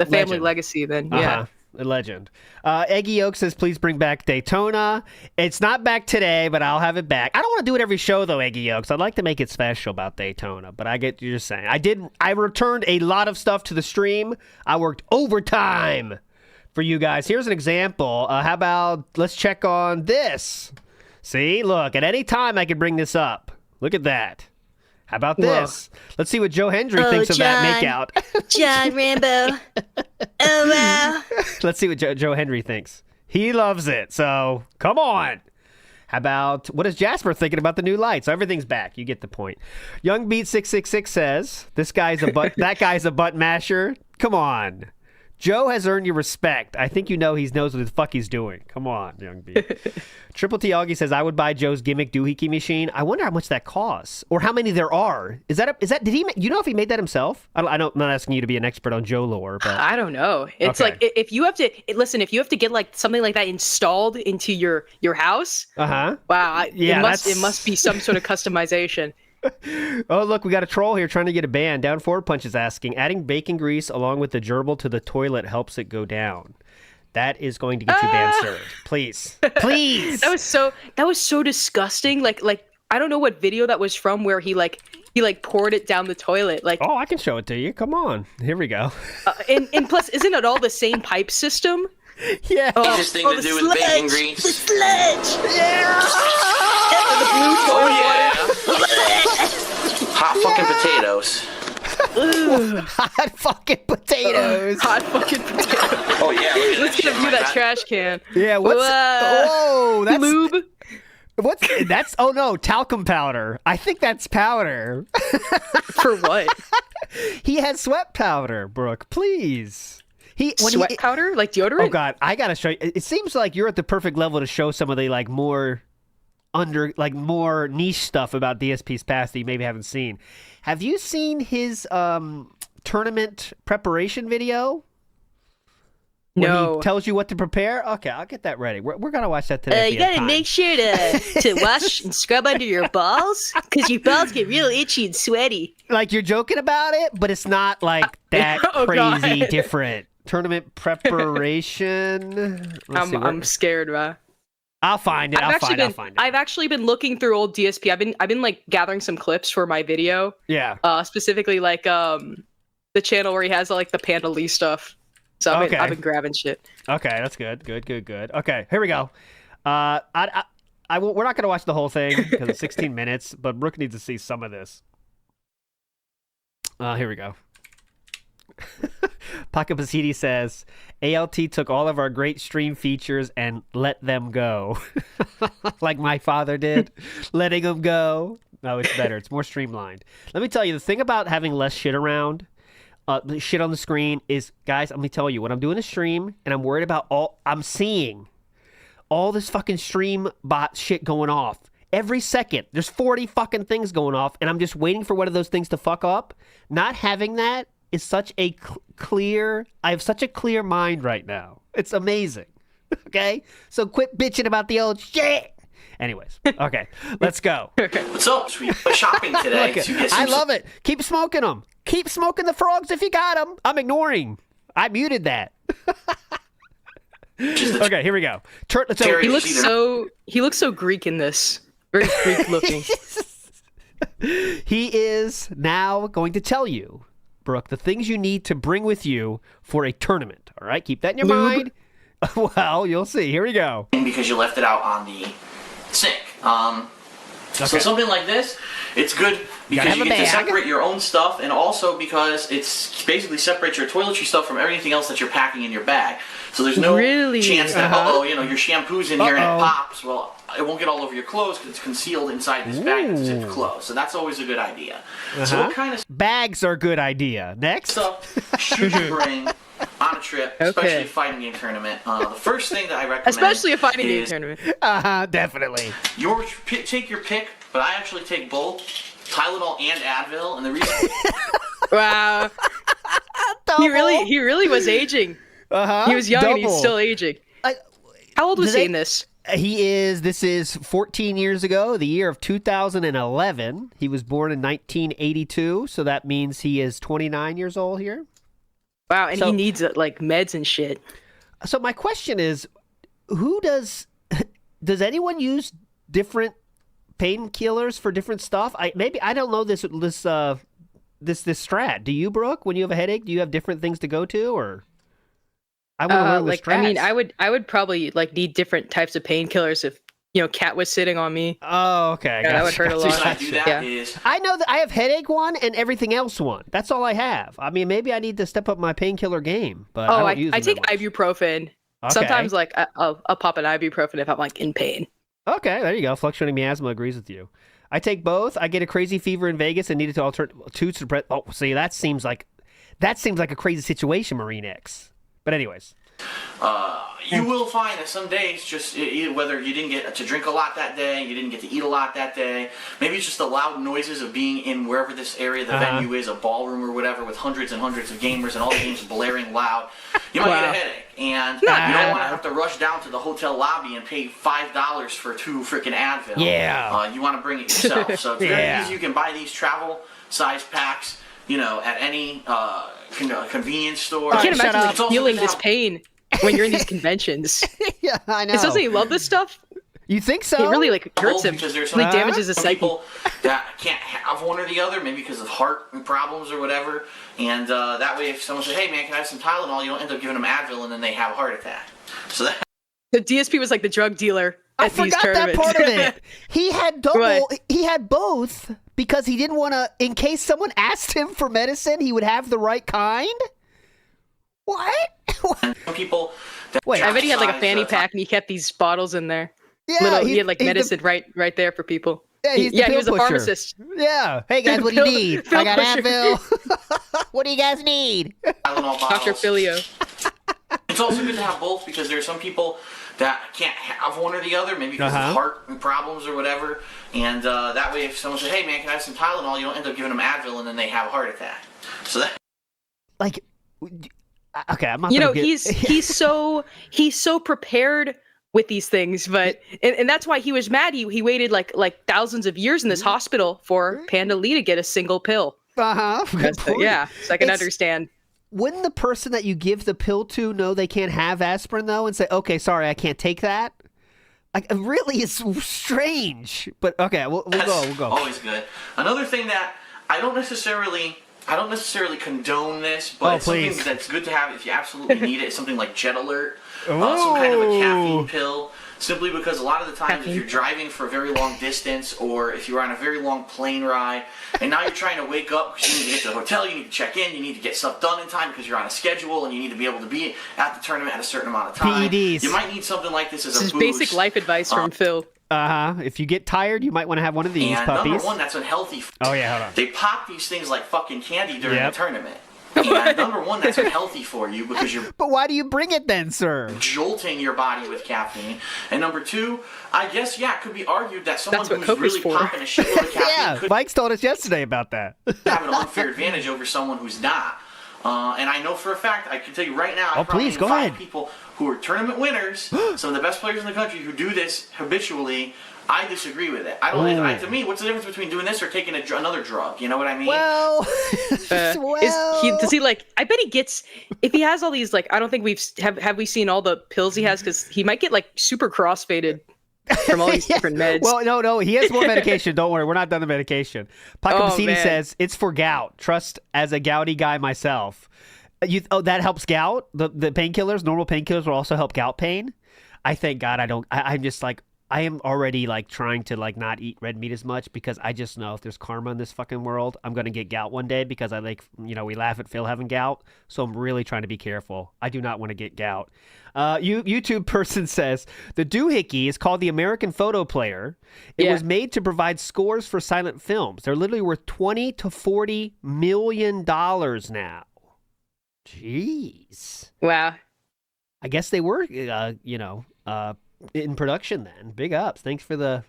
family legacy, then yeah. A legend. Eggy Yolk says, please bring back Daytona. It's not back today, but I'll have it back. I don't want to do it every show, though, Eggy Yolks. I'd like to make it special about Daytona, but I get what you're saying. I returned a lot of stuff to the stream. I worked overtime for you guys. Here's an example. How about, let's check on this. See, look, at any time I can bring this up. Look at that. How about this? Whoa. Let's see what Joe Hendry thinks of that makeout. John Rambo. Oh, wow. Let's see what Joe Hendry thinks. He loves it, so come on. How about, what is Jasper thinking about the new lights? Everything's back. You get the point. Young Beat 666 says, that guy's a butt masher. Come on. Joe has earned your respect. I think he knows what the fuck he's doing. Come on, Young B. Triple T Augie says, I would buy Joe's gimmick doohickey machine. I wonder how much that costs, or how many there are. Did he? You know if he made that himself? I'm not asking you to be an expert on Joe lore, but I don't know. It's if you have to listen, if you have to get something like that installed into your house. Wow. It must be some sort of customization. Oh, look, we got a troll here trying to get a ban. Down Forward Punch is asking, adding bacon grease along with the gerbil to the toilet helps it go down. That is going to get you ban served. Please. Please. That was so disgusting. Like I don't know what video that was from where he poured it down the toilet. Oh, I can show it to you. Come on. Here we go. And plus, isn't it all the same pipe system? Yeah. Easiest thing to do with bacon grease. The sludge. Yeah. Hot fucking potatoes. Hot fucking potatoes. Hot fucking potatoes. Oh yeah. Let's get you that trash can. Yeah. That's lube. That's oh no, talcum powder. I think that's powder. For what? He has sweat powder, Brooke. Please. Sweat powder? Like deodorant? Oh God, I gotta show you. It seems like you're at the perfect level to show some of the more niche stuff about DSP's past that you maybe haven't seen. Have you seen his tournament preparation video? When No. he tells you what to prepare? Okay, I'll get that ready. We're going to watch that today. if You we have gotta time. make sure to wash and scrub under your balls, because your balls get real itchy and sweaty. Like, you're joking about it, but it's not like that Oh, crazy God. different. Tournament preparation. Let's see, I'm scared, man. I'll find it. I'll find it. I've actually been looking through old DSP. I've been like gathering some clips for my video. Yeah. Specifically like the channel where he has like the Panda Lee stuff. So I've been grabbing shit. Okay, that's good. Good. Okay, here we go. We're not gonna watch the whole thing because it's 16 minutes, but Brooke needs to see some of this. Here we go. Paco Basidi says, ALT took all of our great stream features and let them go. Like my father did, letting them go. No, it's better. It's more streamlined. Let me tell you, the thing about having less shit around, the shit on the screen is, guys, let me tell you, when I'm doing a stream and I'm worried about I'm seeing all this fucking stream bot shit going off. Every second, there's 40 fucking things going off, and I'm just waiting for one of those things to fuck up. Not having that is such a clear, I have such a clear mind right now. It's amazing. Okay? So quit bitching about the old shit. Anyways, okay, let's go. What's up? We went shopping today. Look, to get some I love it. Keep smoking them. Keep smoking the frogs if you got them. I'm ignoring. I muted that. Okay, here we go. He looks so Greek in this. Very Greek looking. He is now going to tell you, Brooke, the things you need to bring with you for a tournament. All right, keep that in your mind. Well, you'll see. Here we go. because you left it out on the sink. So something like this, it's good because you get to separate your own stuff, and also because it's basically separates your toiletry stuff from everything else that you're packing in your bag. So there's no chance that your shampoo's in here and it pops. Well, it won't get all over your clothes because it's concealed inside this bag that's zipped closed. So that's always a good idea. So what kind of bags are a good idea? Next stuff should you bring on a trip, especially a fighting game tournament? The first thing that I recommend, especially a fighting game tournament, definitely. Take your pick, but I actually take both Tylenol and Advil, and the reason. Wow, he really was aging. He was young and he's still aging. How old was he in this? This is 14 years ago, the year of 2011. He was born in 1982, so that means he is 29 years old here. Wow, and he needs like meds and shit. So my question is, does anyone use different painkillers for different stuff? I don't know this strat. Do you, Brooke? When you have a headache, do you have different things to go to, or? I want to learn the strats. I mean, I would probably like need different types of painkillers if Cat was sitting on me. Oh, okay. Yeah, that would hurt a lot. I know that I have headache one and everything else one. That's all I have. I mean, maybe I need to step up my painkiller game, but I don't use them I take ibuprofen. Okay. Sometimes, like I'll pop an ibuprofen if I'm like in pain. Okay, there you go. Fluctuating miasma agrees with you. I take both. I get a crazy fever in Vegas and needed to suppress. Oh, see, that seems like a crazy situation, Marine X. But anyways. You will find that some days, just whether you didn't get to drink a lot that day, you didn't get to eat a lot that day, maybe it's just the loud noises of being in wherever this area, the venue is, a ballroom or whatever, with hundreds and hundreds of gamers and all the games blaring loud, you might get a headache. And you don't want to have to rush down to the hotel lobby and pay $5 for 2 freaking Advil. Yeah. You want to bring it yourself. So it's very easy. You can buy these travel size packs, at any convenience store. I can't imagine feeling this pain when you're in these conventions. Yeah, I know. Doesn't he love this stuff? You think so? It really hurts him. Because there's really damages his psyche. People that can't have one or the other, maybe because of heart problems or whatever. And that way, if someone says, "Hey man, can I have some Tylenol?" you don't end up giving them Advil, and then they have a heart attack. So that the DSP was like the drug dealer at these tournaments. I forgot that part of it. He had He had both because he didn't want to. In case someone asked him for medicine, he would have the right kind. What? People. Wait, I bet he had like a fanny pack and he kept these bottles in there. Yeah, he had like medicine right there for people. Yeah, he was a pharmacist. Yeah. Hey guys, what do you need? I got Advil. What do you guys need? Dr. Filio. It's also good to have both because there are some people that can't have one or the other, maybe because of heart problems or whatever. And that way, if someone says, "Hey man, can I have some Tylenol?" you don't end up giving them Advil, and then they have a heart attack. So that. Okay, I'm not. You know, gonna get... he's so prepared with these things, but and that's why he was mad. He waited like thousands of years in this hospital for Panda Lee to get a single pill. Yeah, so I can understand. Wouldn't the person that you give the pill to know they can't have aspirin though, and say, "Okay, sorry, I can't take that"? Like, really, it's strange. But okay, we'll go. Always good. Another thing that I don't necessarily condone this, but it's something that's good to have if you absolutely need it. Is something like Jet Alert, some kind of a caffeine pill. Simply because a lot of the times if you're driving for a very long distance or if you're on a very long plane ride and now you're trying to wake up because you need to get to the hotel, you need to check in, you need to get stuff done in time because you're on a schedule and you need to be able to be at the tournament at a certain amount of time. PEDs. You might need something like this as a This is boost. basic life advice from Phil. If you get tired, you might want to have one of these and puppies. number one, that's unhealthy. Oh yeah, hold on. They pop these things like fucking candy during the tournament. And number one, that's unhealthy for you because you're But why do you bring it then, sir? jolting your body with caffeine. And number two, I guess, it could be argued that someone That's what who's Coke is really for. popping a shitload of caffeine could Mike's told us yesterday about that. have an unfair advantage over someone who's not. And I know for a fact, I can tell you right now, I probably please, go five ahead. people who are tournament winners, some of the best players in the country who do this habitually. I disagree with it. I don't. To me, what's the difference between doing this or taking another drug? You know what I mean? Well, Does he like? I bet he gets. If he has all these, like, I don't think have we seen all the pills he has, because he might get like super crossfaded from all these different meds. Well, no, he has more medication. Don't worry, we're not done the medication. Pacamacini says it's for gout. Trust as a gouty guy myself. That helps gout. The painkillers, normal painkillers, will also help gout pain. I thank God I don't. I'm just like. I am already like trying to like not eat red meat as much because I just know if there's karma in this fucking world, I'm gonna get gout one day because I we laugh at Phil having gout, so I'm really trying to be careful. I do not want to get gout. YouTube person says the doohickey is called the American Photo Player. It was made to provide scores for silent films. They're literally worth $20 to $40 million now. Jeez. Wow. I guess they were, in production then. Big ups. Thanks for the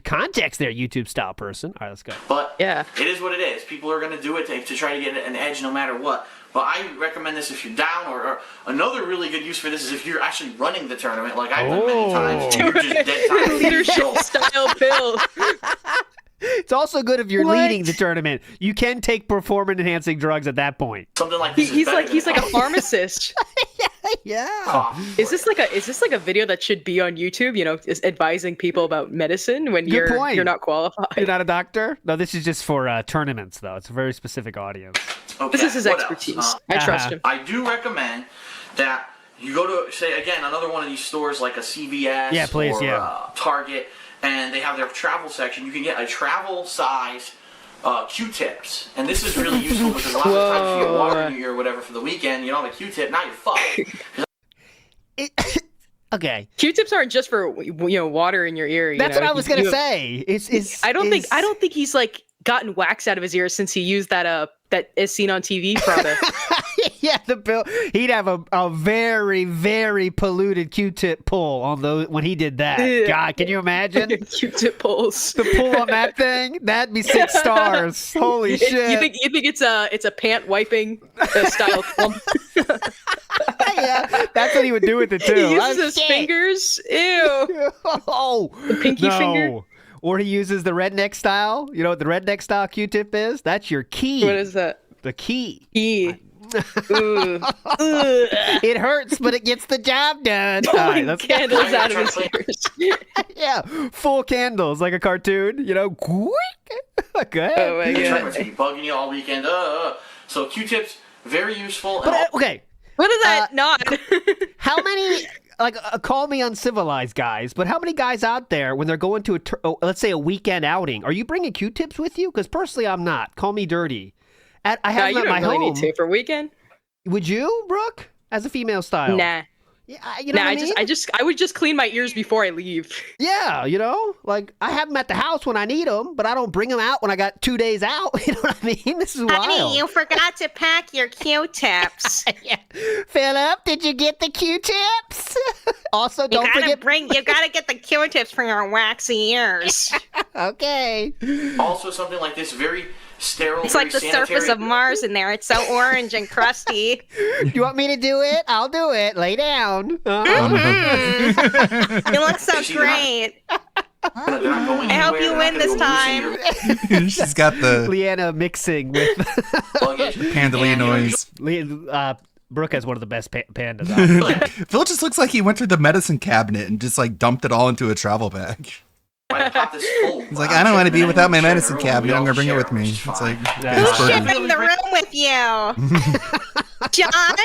context there, YouTube style person. All right, let's go. But it is what it is. People are going to do it to try to get an edge no matter what. But I recommend this if you're down, or another really good use for this is if you're actually running the tournament, like I've done many times. You're just dead tired. Leadership style pill. It's also good if you're leading the tournament. You can take performance-enhancing drugs at that point. Something like this. He's like a pharmacist. Yeah. Is this like a video that should be on YouTube? You know, is advising people about medicine when you're not qualified. You're not a doctor? No, this is just for tournaments, though. It's a very specific audience. Okay, this is his expertise. I trust him. I do recommend that you go to, say, again, another one of these stores like a CVS or Target, and they have their travel section. You can get a travel size Q-tips, and this is really useful because a lot of the times if you get water in your ear or whatever for the weekend, you don't have a Q-tip, now you're fucked. Okay. Q-tips aren't just for water in your ear. That's what I was gonna say. I don't think he's like gotten wax out of his ears since he used that Is Seen on TV product. Yeah, he'd have a very, very polluted Q-tip pull on those when he did that. God, can you imagine? Q-tip pulls. The pull on that thing? That'd be 6 stars. Holy shit! You think it's a pant wiping style clump? Yeah, that's what he would do with it too. He uses his fingers. Ew. The pinky finger. Or he uses the redneck style. You know what the redneck style Q-tip is? That's your key. What is that? The key. It hurts, but it gets the job done. Pulling candles out of his ears. Yeah, full candles like a cartoon. You know, quick. Go ahead. Oh my god. It's been bugging you all weekend. So Q-tips, very useful. But okay. What is that? Not. How many? Call me uncivilized, guys, but how many guys out there, when they're going to let's say a weekend outing, are you bringing Q-tips with you? Because personally, I'm not. Call me dirty. I have them at my home. Need to for weekend. Would you, Brooke, as a female style? Nah. You know what I mean? I would just clean my ears before I leave. Yeah, like I have them at the house when I need them, but I don't bring them out when I got 2 days out. You know what I mean? This is wild. Honey, you forgot to pack your Q-tips. Philip, did you get the Q-tips? Also, don't forget. You gotta get the Q-tips for your waxy ears. Okay. Also, something like this, very sterile. It's like the sanitary. surface of Mars in there. It's so orange and crusty. You want me to do it? I'll do it. Lay down. You look so great. I hope you win this time. She's got the Leanna mixing with Pandalina noise. Brooke has one of the best pandas. Phil just looks like he went through the medicine cabinet and just like dumped it all into a travel bag. He's like, I don't want to be without my medicine cabinet. I'm gonna bring it with me. It's like, who's sharing the room with you? John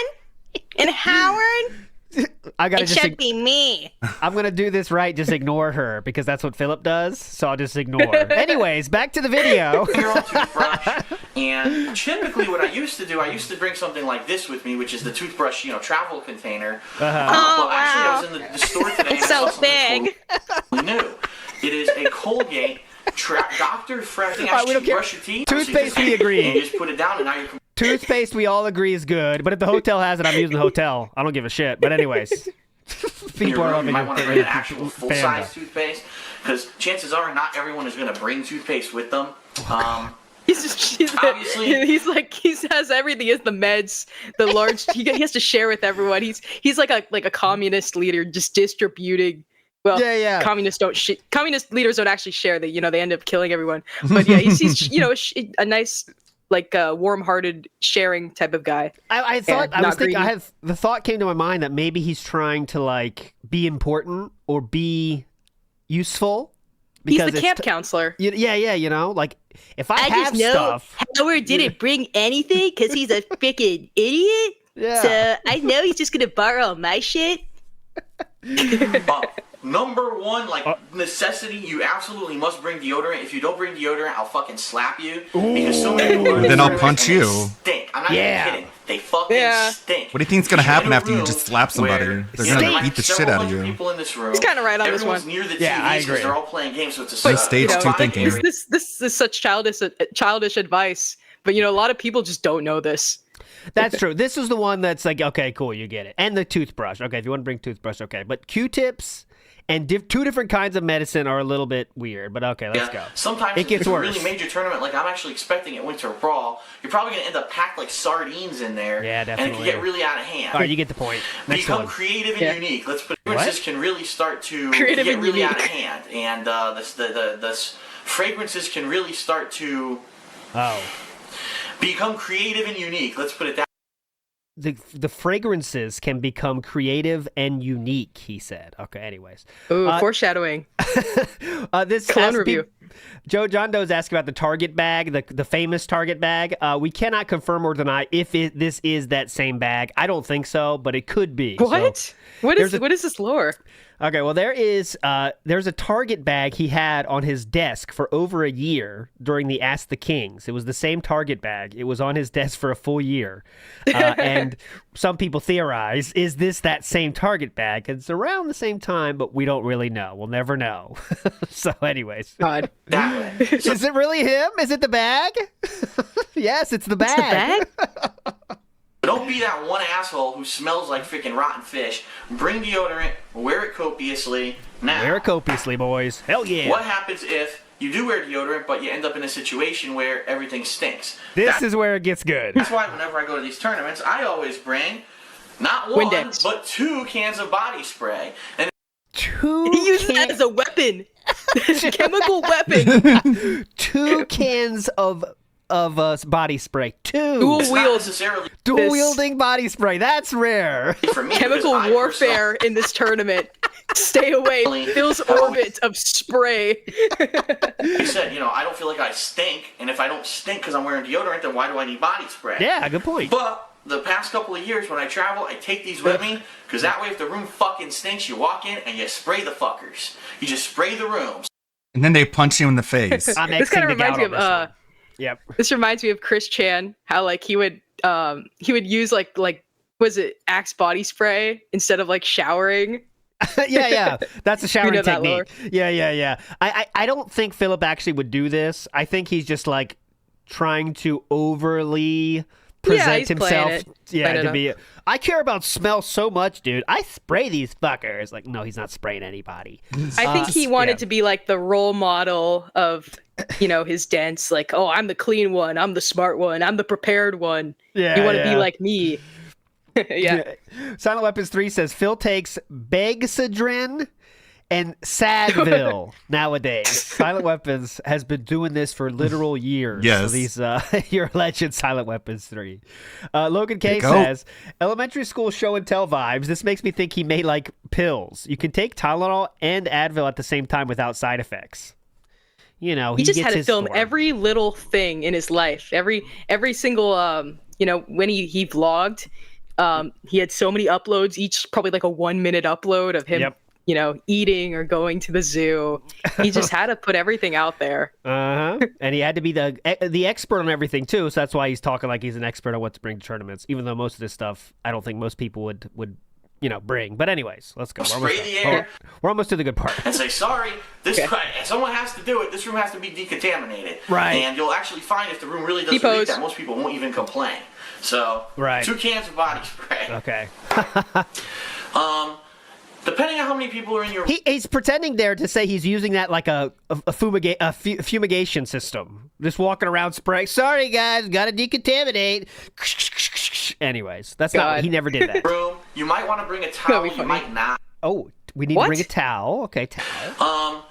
and Howard. It should be me. I'm gonna do this right. Just ignore her because that's what Philip does. So I'll just ignore. Anyways, back to the video. And typically, what I used to do, I used to bring something like this with me, which is the toothbrush, travel container. Oh, actually, I was in the store today. It's so big. New. It is a Colgate Dr. Fresh. We don't care. Brush your teeth. Toothpaste, we agree. And you just put it down, and now you're. Toothpaste, we all agree is good, but if the hotel has it, I'm using the hotel. I don't give a shit. But anyways, People are loving you might want to bring an actual full-size toothpaste, because chances are not everyone is going to bring toothpaste with them. Obviously, he has everything. He has the meds, the large. He has to share with everyone. He's like a communist leader, just distributing. Well, yeah. Communist leaders don't actually share. They end up killing everyone. But yeah, he's a nice, warm-hearted, sharing type of guy. The thought came to my mind that maybe he's trying to be important or be useful. He's the camp counselor. Yeah, if I have just know stuff. Howard didn't bring anything because he's a freaking idiot. Yeah. So I know he's just gonna borrow my shit. Number one, necessity, you absolutely must bring deodorant. If you don't bring deodorant, I'll fucking slap you. Because so many people Then I'll punch you. Stink. I'm not even kidding. They fucking stink. What do you think's gonna happen after you just slap somebody? They're gonna beat the shit out of you. People in this room. He's kind of right on this one. Everyone's near the TVs I agree. they're all playing games, so it's a But stage two thinking. This is such childish advice, but a lot of people just don't know this. That's true. This is the one that's like, okay, cool, you get it. And the toothbrush. Okay, if you want to bring toothbrush, okay. But Q-tips and two different kinds of medicine are a little bit weird. But okay, let's go. Sometimes it gets if it's worse. a really major tournament, like I'm actually expecting at Winter Brawl, you're probably going to end up packed like sardines in there. Yeah, definitely. And it can get really out of hand. All right, you get the point. Next Become one. creative and unique. Let's put fragrances can really start to Creative get and really out of unique. hand. And the fragrances can really start to become creative and unique. Let's put it that The fragrances can become creative and unique, he said. Okay, anyways. Ooh, foreshadowing. This Clone review. Joe John Doe's asking about the Target bag, the famous Target bag. We cannot confirm or deny if this is that same bag. I don't think so, but it could be. What? So, what is this lore? Okay, well, there's a Target bag he had on his desk for over a year during the Ask the Kings. It was the same Target bag. It was on his desk for a full year. And some people theorize, is this that same Target bag? It's around the same time, but we don't really know. We'll never know. So anyways. God. Is it really him? Is it the bag? Yes, it's the bag. It's the bag? Don't be that one asshole who smells like freaking rotten fish. Bring deodorant, wear it copiously. Now, wear it copiously, boys. Hell yeah. What happens if you do wear deodorant, but you end up in a situation where everything stinks? This is where it gets good. That's why whenever I go to these tournaments, I always bring not one, Windex. but 2 cans of body spray. And He uses that as a weapon. Chemical weapon. 2 cans of body spray. 2 dual wielding body spray. That's rare. For me, chemical warfare in this tournament. Stay away. Phil's orbit of spray. I said, I don't feel like I stink, and if I don't stink because I'm wearing deodorant, then why do I need body spray? Yeah, good point. But the past couple of years when I travel, I take these with me, because that way if the room fucking stinks, you walk in and you spray the fuckers. You just spray the rooms. And then they punch you in the face. This kind of reminds me of Yep. This reminds me of Chris Chan, how he would use like was it Axe body spray instead of like showering. yeah. That's a showering that technique. Yeah. I don't think Philip actually would do this. I think he's just like trying to overly present himself. To be. I care about smell so much, dude. I spray these fuckers. Like, no, he's not spraying anybody. I think he wanted to be like the role model of, his dents. Like, oh, I'm the clean one. I'm the smart one. I'm the prepared one. Yeah, you want to be like me. Yeah. Silent Weapons 3 says Phil takes Bexadrin and Sadville nowadays. Silent Weapons has been doing this for literal years. Yes. So these, your legend, Silent Weapons 3. Logan K says, elementary school show and tell vibes. This makes me think he may like pills. You can take Tylenol and Advil at the same time without side effects. He just had to film form. every little thing in his life. Every single, when he vlogged, he had so many uploads, each probably like a 1-minute upload of him. Yep. Eating or going to the zoo. He just had to put everything out there. And he had to be the expert on everything too. So that's why he's talking like he's an expert on what to bring to tournaments. Even though most of this stuff, I don't think most people would bring. But anyways, let's go. We're almost to the good part. And say, sorry, someone has to do it. This room has to be decontaminated. Right. And you'll actually find if the room really doesn't leak that, most people won't even complain. So, 2 cans of body spray. Okay. Depending on how many people are in your... He's pretending there to say he's using that like a fumigation system. Just walking around spraying. Sorry, guys, gotta decontaminate. Anyways, that's not... He never did that. Room, you might want to bring a towel, you might not. Oh, we need to bring a towel. Okay, towel.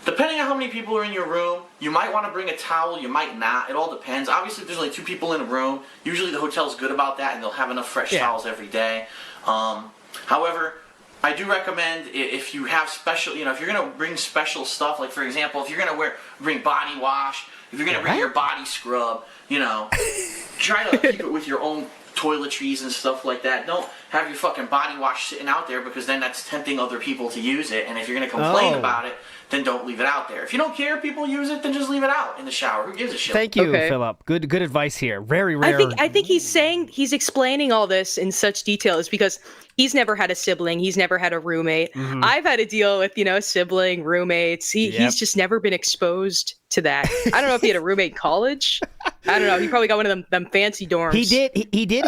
Depending on how many people are in your room, you might want to bring a towel, you might not. It all depends. Obviously, if there's only 2 people in a room, usually the hotel's good about that, and they'll have enough fresh towels every day. However... I do recommend if you have special, if you're going to bring special stuff, like for example, if you're going to bring body wash, if you're going to bring your body scrub, try to keep it with your own toiletries and stuff like that. Don't have your fucking body wash sitting out there because then that's tempting other people to use it. And if you're going to complain about it, then don't leave it out there. If you don't care if people use it, then just leave it out in the shower. Who gives a shit? Thank you, Philip. Good advice here. Very rare. I think he's explaining all this in such detail is because he's never had a sibling. He's never had a roommate. Mm-hmm. I've had to deal with, sibling, roommates. He's just never been exposed to that. I don't know if he had a roommate in college. I don't know. He probably got one of them fancy dorms. He did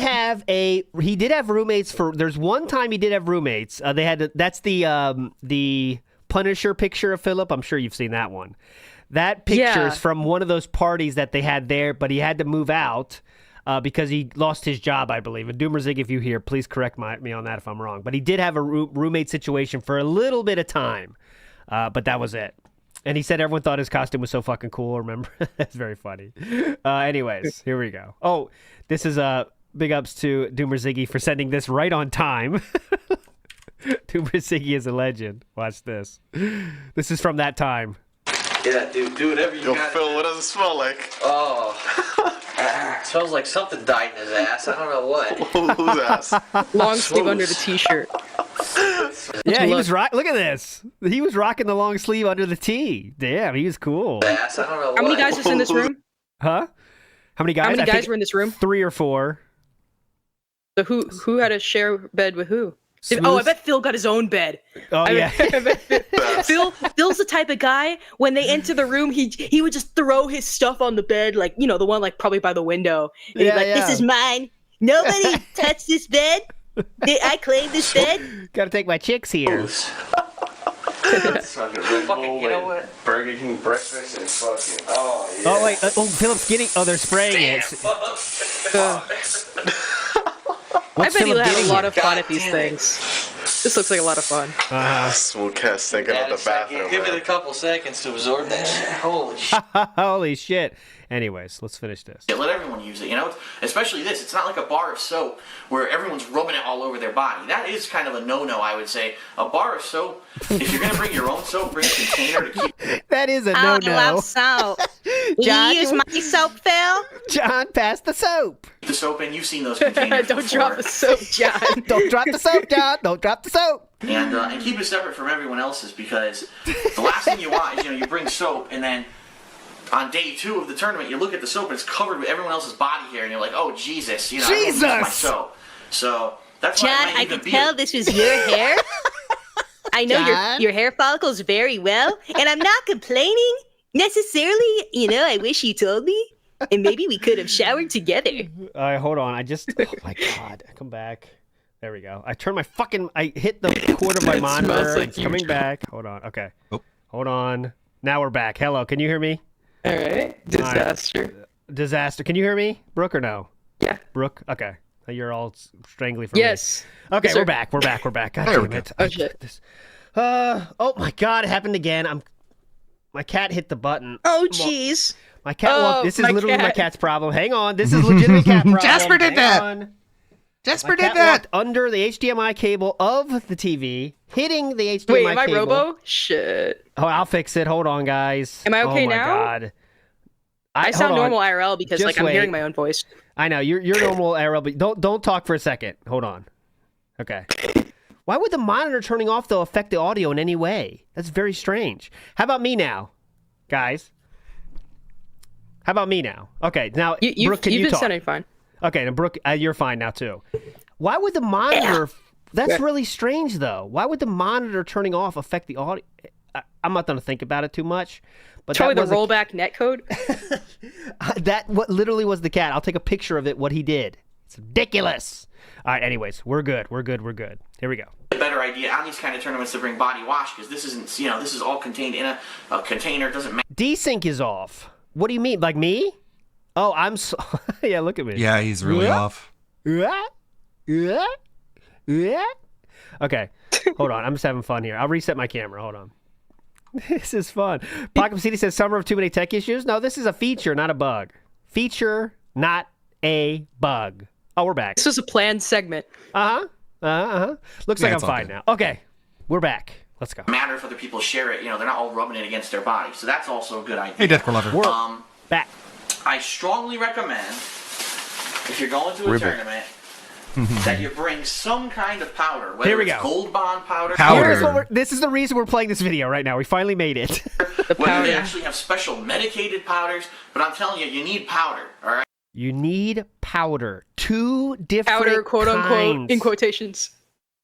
have roommates there's one time he did have roommates. That's the Punisher picture of Philip. I'm sure you've seen that one. That picture is from one of those parties that they had there, but he had to move out because he lost his job, I believe. And Doomerzig, if you hear, please correct me on that if I'm wrong. But he did have a roommate situation for a little bit of time, but that was it. And he said everyone thought his costume was so fucking cool. Remember? That's very funny. Anyways, here we go. Oh, this is big ups to Doomerziggy for sending this right on time. Doomerziggy is a legend. Watch this. This is from that time. Yeah, dude, do whatever you got. Phil, what does it smell like? Oh. It smells like something died in his ass. I don't know what. Whose ass? Long sleeve under the t-shirt. Yeah, he was Look at this. He was rocking the long sleeve under the tee. Damn, he was cool. Ass, I don't know How many guys is in this room? Huh? How many guys? How many guys were in this room? 3 or 4. So who had a share bed with who? I bet Phil got his own bed. Oh, yeah. Phil's the type of guy, when they enter the room, he would just throw his stuff on the bed, like, the one like probably by the window. And he's like, this is mine. Nobody touched this bed. I claim this bed. Gotta take my chicks here. Fucking, you know what? Burger King breakfast and fucking, oh, yeah. Oh, wait. Philip's getting, they're spraying it. I bet he'll have a lot of fun at these things. This looks like a lot of fun. Smooth cast thinking of the bathroom. Give it a couple seconds to absorb that shit. Holy shit. Holy shit. Anyways, let's finish this. Yeah, let everyone use it, especially this. It's not like a bar of soap where everyone's rubbing it all over their body. That is kind of a no-no, I would say. A bar of soap, if you're going to bring your own soap, bring a container to keep... That is a no-no. I love soap. John, you use my soap, Phil? John, pass the soap. The soap in, you've seen those containers Don't drop the soap, John. Don't drop the soap, John. Don't drop the soap. And keep it separate from everyone else's, because the last thing you want is, you bring soap and then... On day 2 of the tournament, you look at the soap and it's covered with everyone else's body hair, and you're like, "Oh Jesus, Jesus! I don't use my soap." So that's John, why I could tell this was your hair. I know your hair follicles very well, and I'm not complaining necessarily. You know, I wish you told me, and maybe we could have showered together. All right, hold on. Oh my God, come back. There we go. I hit the cord of my monitor. It's coming back. Hold on. Okay. Oh. Hold on. Now we're back. Hello, can you hear me? All right. Disaster. Disaster. Can you hear me, Brooke, or no? Yeah. Brooke? Okay. You're all strangly from Yes. me. Okay, Yes, we're sir. back. We're back. We're back. God There we damn go. it. Oh, shit. Oh my God, it happened again. My cat hit the button. Oh, jeez. My cat walked. This is my literally my cat. cat's problem. Hang on. This is legitimate cat problem. Jasper did Hang that. on. Jasper My did cat that. walked under the HDMI cable of the TV, hitting the HDMI Wait, am I cable. Robo? Shit. Oh, I'll fix it. Hold on, guys. Am I okay oh my now? God. I sound hold on. normal IRL because Just like I'm wait. hearing my own voice. I know you're normal IRL, but don't talk for a second. Hold on. Okay. Why would the monitor turning off though affect the audio in any way? That's very strange. How about me now, guys? How about me now? Okay, now Brooke, can you've you been talk? sounding fine. Okay, now Brooke, you're fine now too. Why would the monitor? That's really strange though. Why would the monitor turning off affect the audio? I'm not going to think about it too much. But Probably that the was rollback netcode. that what literally was the cat. I'll take a picture of it. What he did. It's ridiculous. All right. Anyways, we're good. We're good. We're good. Here we go. A better idea on these kind of tournaments to bring body wash because this isn't, this is all contained in a container. It doesn't matter. Desync is off. What do you mean? Like me? Oh, I'm so. Yeah, look at me. Yeah, he's really off. Okay. Hold on. I'm just having fun here. I'll reset my camera. Hold on. This is fun. Pocket City says summer of too many tech issues. No, this is a feature, not a bug. Feature, not a bug. Oh, we're back. This was a planned segment. Looks like I'm fine now. Okay, we're back. Let's go. Matter if other people share it. They're not all rubbing it against their body. So that's also a good idea. Hey, Deathcore Lover. We're back. I strongly recommend if you're going to a tournament that you bring some kind of powder, whether Here we it's go. Gold Bond powder, This is the reason we're playing this video right now. We finally made it. whether they actually have special medicated powders. But I'm telling you, you need powder. All right. You need powder. Two different Powder, quote kinds. unquote, in quotations.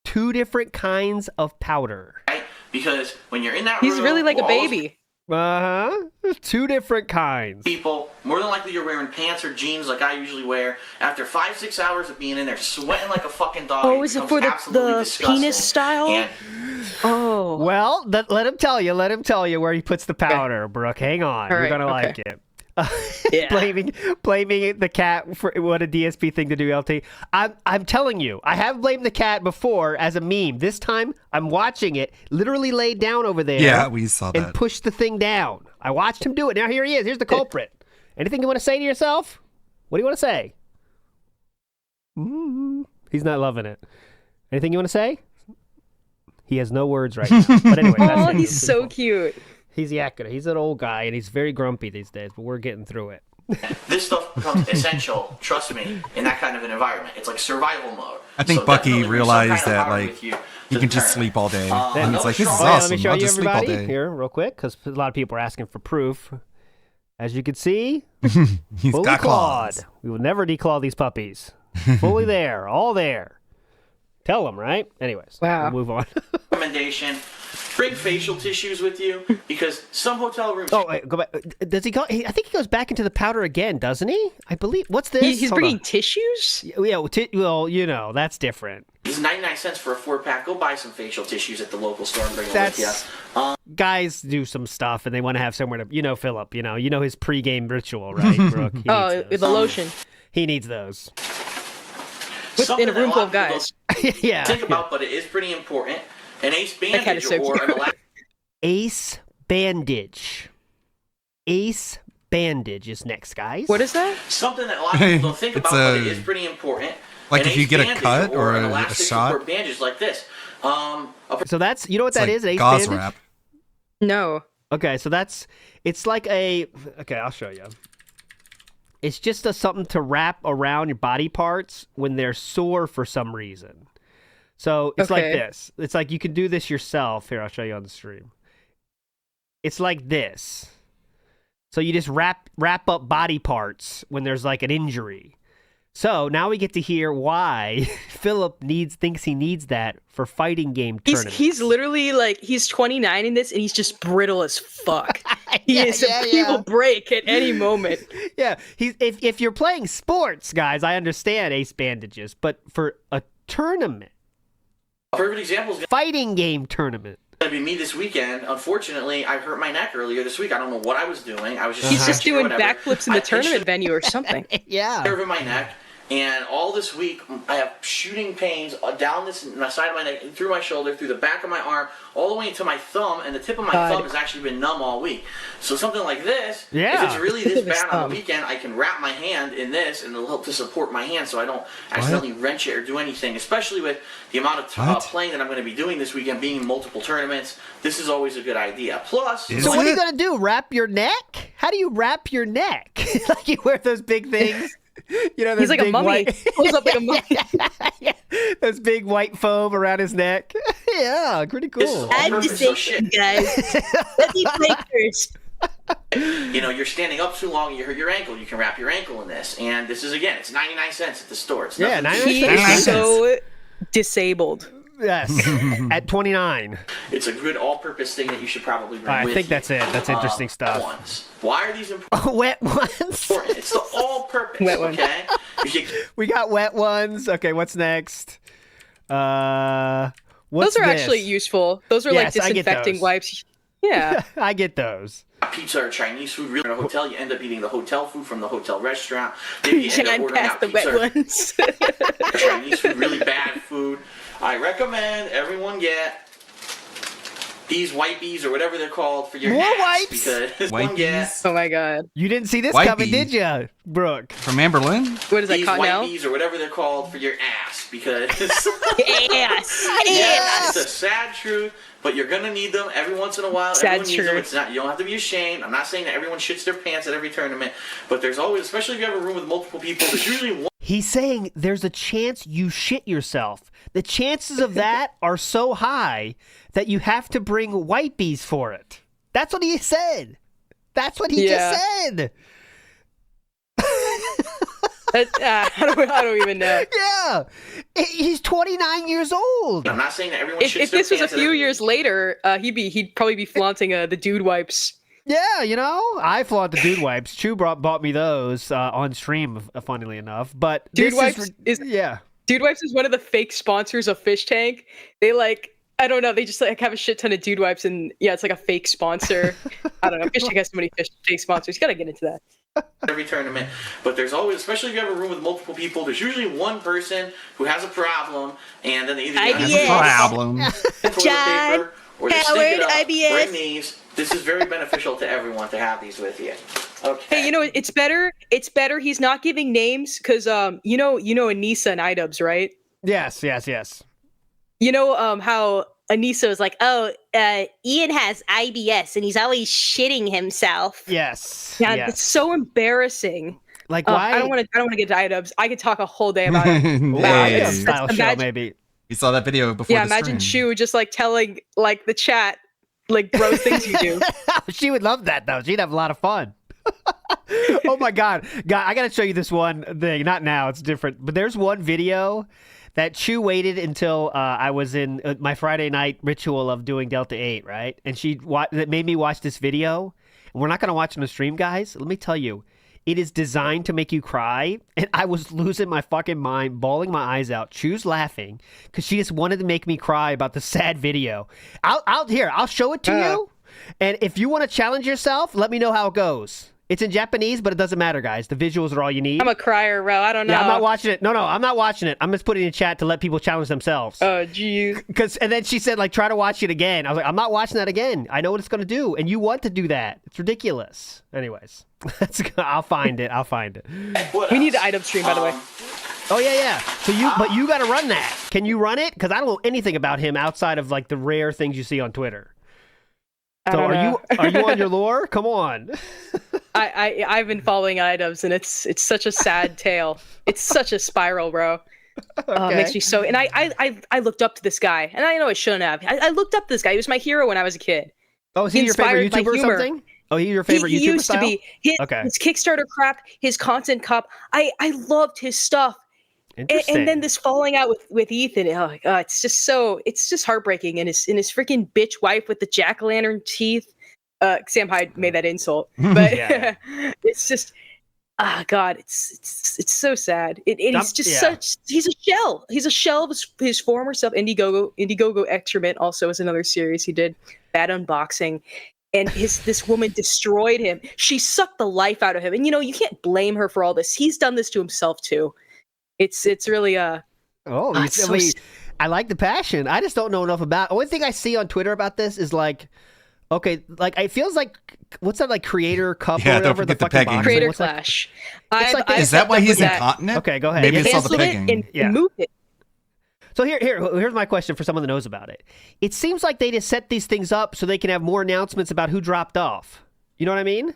Two different kinds of powder. Right? Because when you're in that He's room, really like a with all those baby. Two different kinds. people, more than likely you're wearing pants or jeans like I usually wear. After 5-6 hours of being in there, sweating like a fucking dog. Oh, is it for the penis style? And Oh. Well, let him tell you. Let him tell you where he puts the powder, Brooke. Hang on. All You're right, gonna okay. like it. Blaming the cat for what a DSP thing to do, LT. I'm telling you, I have blamed the cat before as a meme. This time, I'm watching it literally laid down over there. Yeah, we saw that. And push the thing down. I watched him do it. Now here he is. Here's the culprit. Anything you want to say to yourself? What do you want to say? He's not loving it. Anything you want to say? He has no words right now. But anyway, that's Oh, it. he's so cute. He's yakking. He's an old guy, and he's very grumpy these days, but we're getting through it. this stuff becomes essential, trust me, in that kind of an environment. It's like survival mode. I think So Bucky definitely bring some realized kind of that, powder like, with you you to can the just tournament. sleep all day. And it's like, this is Oh, yeah, awesome. let me show I'll you just sleep all everybody day. here real quick, because a lot of people are asking for proof. As you can see, He's fully got clawed. claws. We will never declaw these puppies. Fully there, all there. Tell them, right? Anyways, we'll move on. Recommendation: bring facial tissues with you because some hotel rooms. Oh, wait, go back. Does he go? I think he goes back into the powder again, doesn't he? I believe. What's this? He's Hold bringing on. tissues? Yeah, well, you know, that's different. It's 99 cents for a 4-pack. Go buy some facial tissues at the local store and bring them with you. Guys do some stuff and they want to have somewhere to, Philip, you know his pregame ritual, right, Brooke? He Oh, needs those. the lotion. He needs those. In a room full of that a lot guys. people Yeah. Think about, but it is pretty important. An ace That cat bandage is so or an cute. elastic. Ace bandage. Ace bandage is next, guys. What is that? Something that a lot of people don't think It's about, but a- it is pretty important. Like An if you ace get a bandage cut or an a elastic shot? support bandage like this. So that's, you know what It's that like is? An ace gauze bandage? wrap. No. Okay, so it's like okay, I'll show you. It's just something to wrap around your body parts when they're sore for some reason. So it's like Okay. this. It's like you can do this yourself. Here, I'll show you on the stream. It's like this. So you just wrap up body parts when there's like an injury. So now we get to hear why Philip thinks he needs that for fighting game tournaments. He's literally like, he's 29 in this, and he's just brittle as fuck. He will break at any moment. Yeah, if you're playing sports, guys, I understand ace bandages, but for a tournament, A perfect example is fighting game tournament. Gonna be me this weekend. Unfortunately, I hurt my neck earlier this week. I don't know what I was doing. I was just He's just stretching or doing whatever. backflips in the tournament venue or something. Yeah. Nerve in my neck, and all this week I have shooting pains down the side of my neck, through my shoulder, through the back of my arm, all the way into my thumb, and the tip of my thumb has actually been numb all week. So something like this, if it's really this bad on the weekend, I can wrap my hand in this, and it'll help to support my hand so I don't accidentally wrench it or do anything. Especially with the amount of playing that I'm going to be doing this weekend, being in multiple tournaments, this is always a good idea. Plus, so what are you going to do? Wrap your neck? How do you wrap your neck? Like you wear those big things? You know, he's like a mummy. Pulls up like a mummy. Those big white foam around his neck. Yeah, pretty cool. I'm disabled, guys. Let me play first. You know, you're standing up too long, you hurt your ankle, you can wrap your ankle in this. And this is, again, it's 99 cents at the store. It's Yeah, 99 He cents. is so disabled. Yes, at 29. It's a good all-purpose thing that you should probably bring with I think you. that's it. That's interesting stuff. Ones. Why are these important? Wet ones. It's the all-purpose, Wet ones. okay? If you We got wet ones. Okay, what's next? What's Those are this? actually useful. Those are like Yes, I get disinfecting those. wipes. Yeah. I get those. pizza or Chinese food, really in a hotel, you end up eating the hotel food from the hotel restaurant. Maybe you end up John ordering passed out the pizza wet ones. or Chinese food, really bad food. I recommend everyone get these wipies or whatever they're called for your More ass, wipes? because one get Oh my god. You didn't see this Wipey. coming, did you, Brooke? From Amberlyn? What is that, these Cottonelle? wipies or whatever they're called for your ass, because Ass. it's a sad truth, but you're gonna need them every once in a while. Sad Everyone needs them. truth. It's not, you don't have to be ashamed. I'm not saying that everyone shits their pants at every tournament, but there's always, especially if you have a room with multiple people, there's usually one. He's saying there's a chance you shit yourself. The chances of that are so high that you have to bring wipies for it. That's what he said. That's what he just said. I don't even know. Yeah. He's 29 years old. I'm not saying that everyone shits If their this was a pants at few every years later, he'd probably be flaunting the dude wipes. Yeah, you know, I flaunt the dude wipes. Chew bought me those on stream, funnily enough. But Dude this wipes is yeah. Dude Wipes is one of the fake sponsors of Fish Tank. They I don't know, they just have a shit ton of Dude Wipes, and yeah, it's like a fake sponsor. I don't know. Fish Tank has so many fake sponsors. You gotta get into that. every tournament, but there's always, especially if you have a room with multiple people, there's usually one person who has a problem, and then they either IBS. have Problem. toilet John, paper or they Howard, stick it up, IBS. bring these. This is very beneficial to everyone to have these with you. Okay. Hey, you know, it's better he's not giving names, because you know Anissa and iDubbbz, right? Yes. You know how Anissa was like, "Oh, Ian has IBS and he's always shitting himself." Yes. Yeah, yes. it's so embarrassing. Like why? I don't want to get to iDubbbz. I could talk a whole day about it. Hey. Style show, maybe. You saw that video before Yeah, the imagine stream. Shu just telling the chat gross things you do. She would love that though. She'd have a lot of fun. Oh my god, I gotta show you this one thing. Not now, it's different. But there's one video that Chu waited until I was in my Friday night ritual of doing Delta 8, right? And that made me watch this video. And we're not gonna watch it on the stream, guys. Let me tell you, it is designed to make you cry, and I was losing my fucking mind, bawling my eyes out. Chu's laughing because she just wanted to make me cry about the sad video. I'll show it to you, and if you want to challenge yourself, let me know how it goes. It's in Japanese, but it doesn't matter, guys. The visuals are all you need. I'm a crier, bro. I don't know. Yeah, I'm not watching it. No, I'm not watching it. I'm just putting it in chat to let people challenge themselves. Oh, jeez. And then she said, try to watch it again. I was like, I'm not watching that again. I know what it's going to do, and you want to do that. It's ridiculous. Anyways, I'll find it. We need the item stream, by the way. Oh yeah. So you got to run that. Can you run it? Because I don't know anything about him outside of the rare things you see on Twitter. So are you on your lore? Come on. I've been following iDubbbz, and it's such a sad tale. It's such a spiral, bro. It makes me so. And I looked up to this guy, and I know I shouldn't have. I looked up to this guy. He was my hero when I was a kid. Oh, is he your favorite YouTuber or something? Oh, he's your favorite he YouTuber used style? to be. His Kickstarter crap, his content cop. I loved his stuff. Interesting. And then this falling out with Ethan, oh my god, it's just heartbreaking. And his freaking bitch wife with the jack-o'-lantern teeth. Sam Hyde made that insult, but it's just, God, it's so sad. He's just he's a shell. He's a shell of his former self. Indiegogo Excrement also is another series he did. Bad Unboxing. And this woman destroyed him. She sucked the life out of him. And you can't blame her for all this. He's done this to himself too. It's really I like the passion. I just don't know enough about. Only thing I see on Twitter about this is like, okay, like it feels like what's that like Creator Cup or whatever the fucking boxing? Creator Clash. Is that why he's incontinent? Okay, go ahead. Maybe it's all the pegging. And moved it. So here's my question for someone that knows about it. It seems like they just set these things up so they can have more announcements about who dropped off. You know what I mean?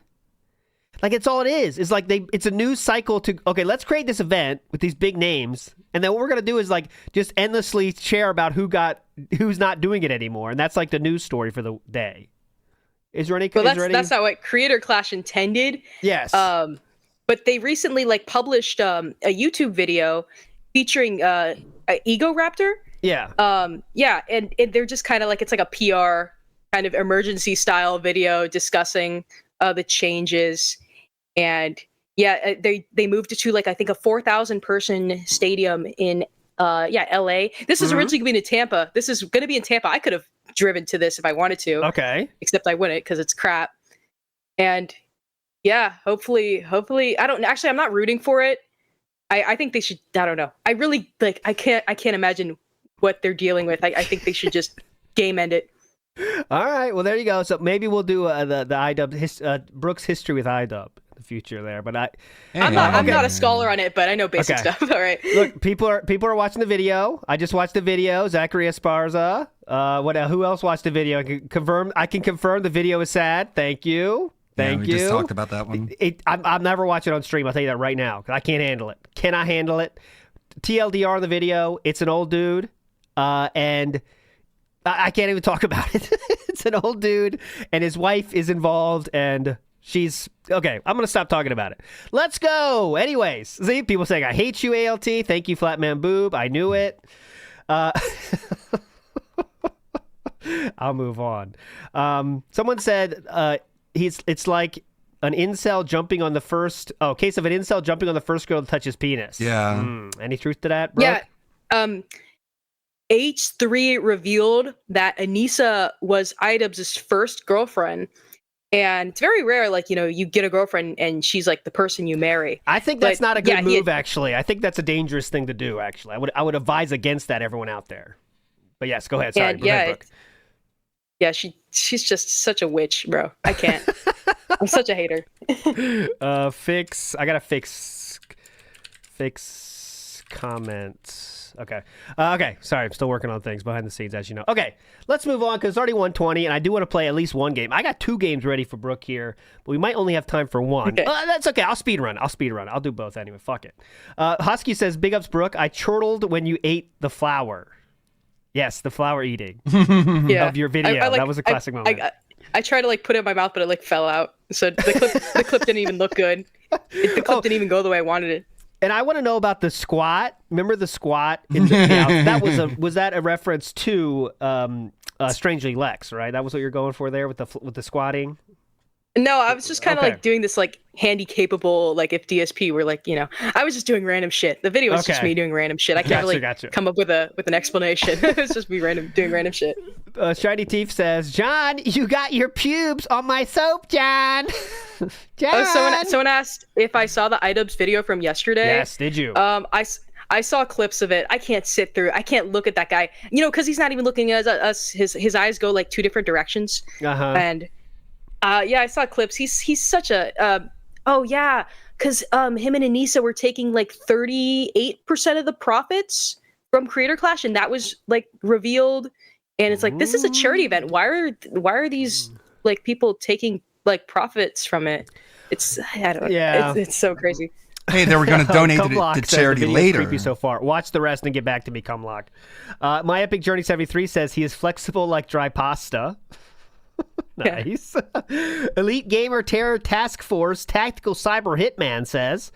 Like it's all it is. It's like it's a news cycle to okay, let's create this event with these big names, and then what we're gonna do is like just endlessly share about who's not doing it anymore, and that's like the news story for the day. Is there any? Well, that's not what Creator Clash intended. Yes. But they recently published a YouTube video featuring Ego Raptor. Yeah. And they're just kind of like, it's like a PR kind of emergency style video discussing the changes, and they moved it to I think a 4,000 person stadium in LA. This was originally going to be in Tampa. This is going to be in Tampa. I could have driven to this if I wanted to. Okay. Except I wouldn't because it's crap. And hopefully I'm not rooting for it. I think they should. I don't know. I really I can't imagine what they're dealing with. I think they should just game end it. All right. Well, there you go. So maybe we'll do the iDub Brooks history with iDub in the future there. But I'm not a scholar on it, but I know basic stuff. All right. Look, people are watching the video. I just watched the video. Zachary Esparza. Who else watched the video? I can confirm the video is sad. Thank you. Thank you. We just talked about that one. I'll never watch it on stream. I'll tell you that right now. I can't handle it. Cannot handle it. TLDR in the video. It's an old dude. And I can't even talk about it. It's an old dude. And his wife is involved. And she's... Okay, I'm going to stop talking about it. Let's go. Anyways. See, people saying, I hate you, ALT. Thank you, Flatman Boob. I knew it. I'll move on. Someone said... it's like an incel jumping on the first case of an incel jumping on the first girl to touch his penis. Yeah. Any truth to that, Brooke? Yeah. H3 revealed that Anissa was iDubbbz's first girlfriend. And it's very rare, you get a girlfriend and she's like the person you marry. I think that's not a good move, actually. I think that's a dangerous thing to do, actually. I would advise against that, everyone out there. But yes, go ahead. Sorry. Brooke. Yeah, she's just such a witch, bro. I can't. I'm such a hater. I gotta fix comments. Okay. Okay. Sorry, I'm still working on things behind the scenes, as you know. Okay, let's move on because it's already 1:20, and I do want to play at least one game. I got 2 games ready for Brooke here, but we might only have time for one. Okay. That's okay. I'll speed run. I'll do both anyway. Fuck it. Husky says, "Big ups, Brooke. I chortled when you ate the flower." Yes, the flower eating of your video. That was a classic moment. I tried to put it in my mouth, but it fell out. So the clip didn't even look good. The clip didn't even go the way I wanted it. And I want to know about the squat. Remember the squat? That was that a reference to Strangely Lex, right? That was what you're going for there with the squatting. No, I was just kind of doing this handy capable if DSP where I was just doing random shit. The video was just me doing random shit. I can't come up with an explanation. It's just me doing random shit. Shiny Teeth says, "John, you got your pubes on my soap, John." John. Someone asked if I saw the iDubbbz video from yesterday. Yes, did you? I saw clips of it. I can't sit through. I can't look at that guy. Because he's not even looking at us. His eyes go 2 different directions. And. I saw clips. He's such a because him and Anissa were taking 38% of the profits from Creator Clash, and that was revealed. And it's this is a charity event. Why are these people taking profits from it? I don't know. Yeah. It's so crazy. Hey, they were going to donate it to charity later. Creepy so far. Watch the rest and get back to me, Cumlock. My Epic Journey 73 says he is flexible like dry pasta. Nice. Elite Gamer Terror Task Force Tactical Cyber Hitman says,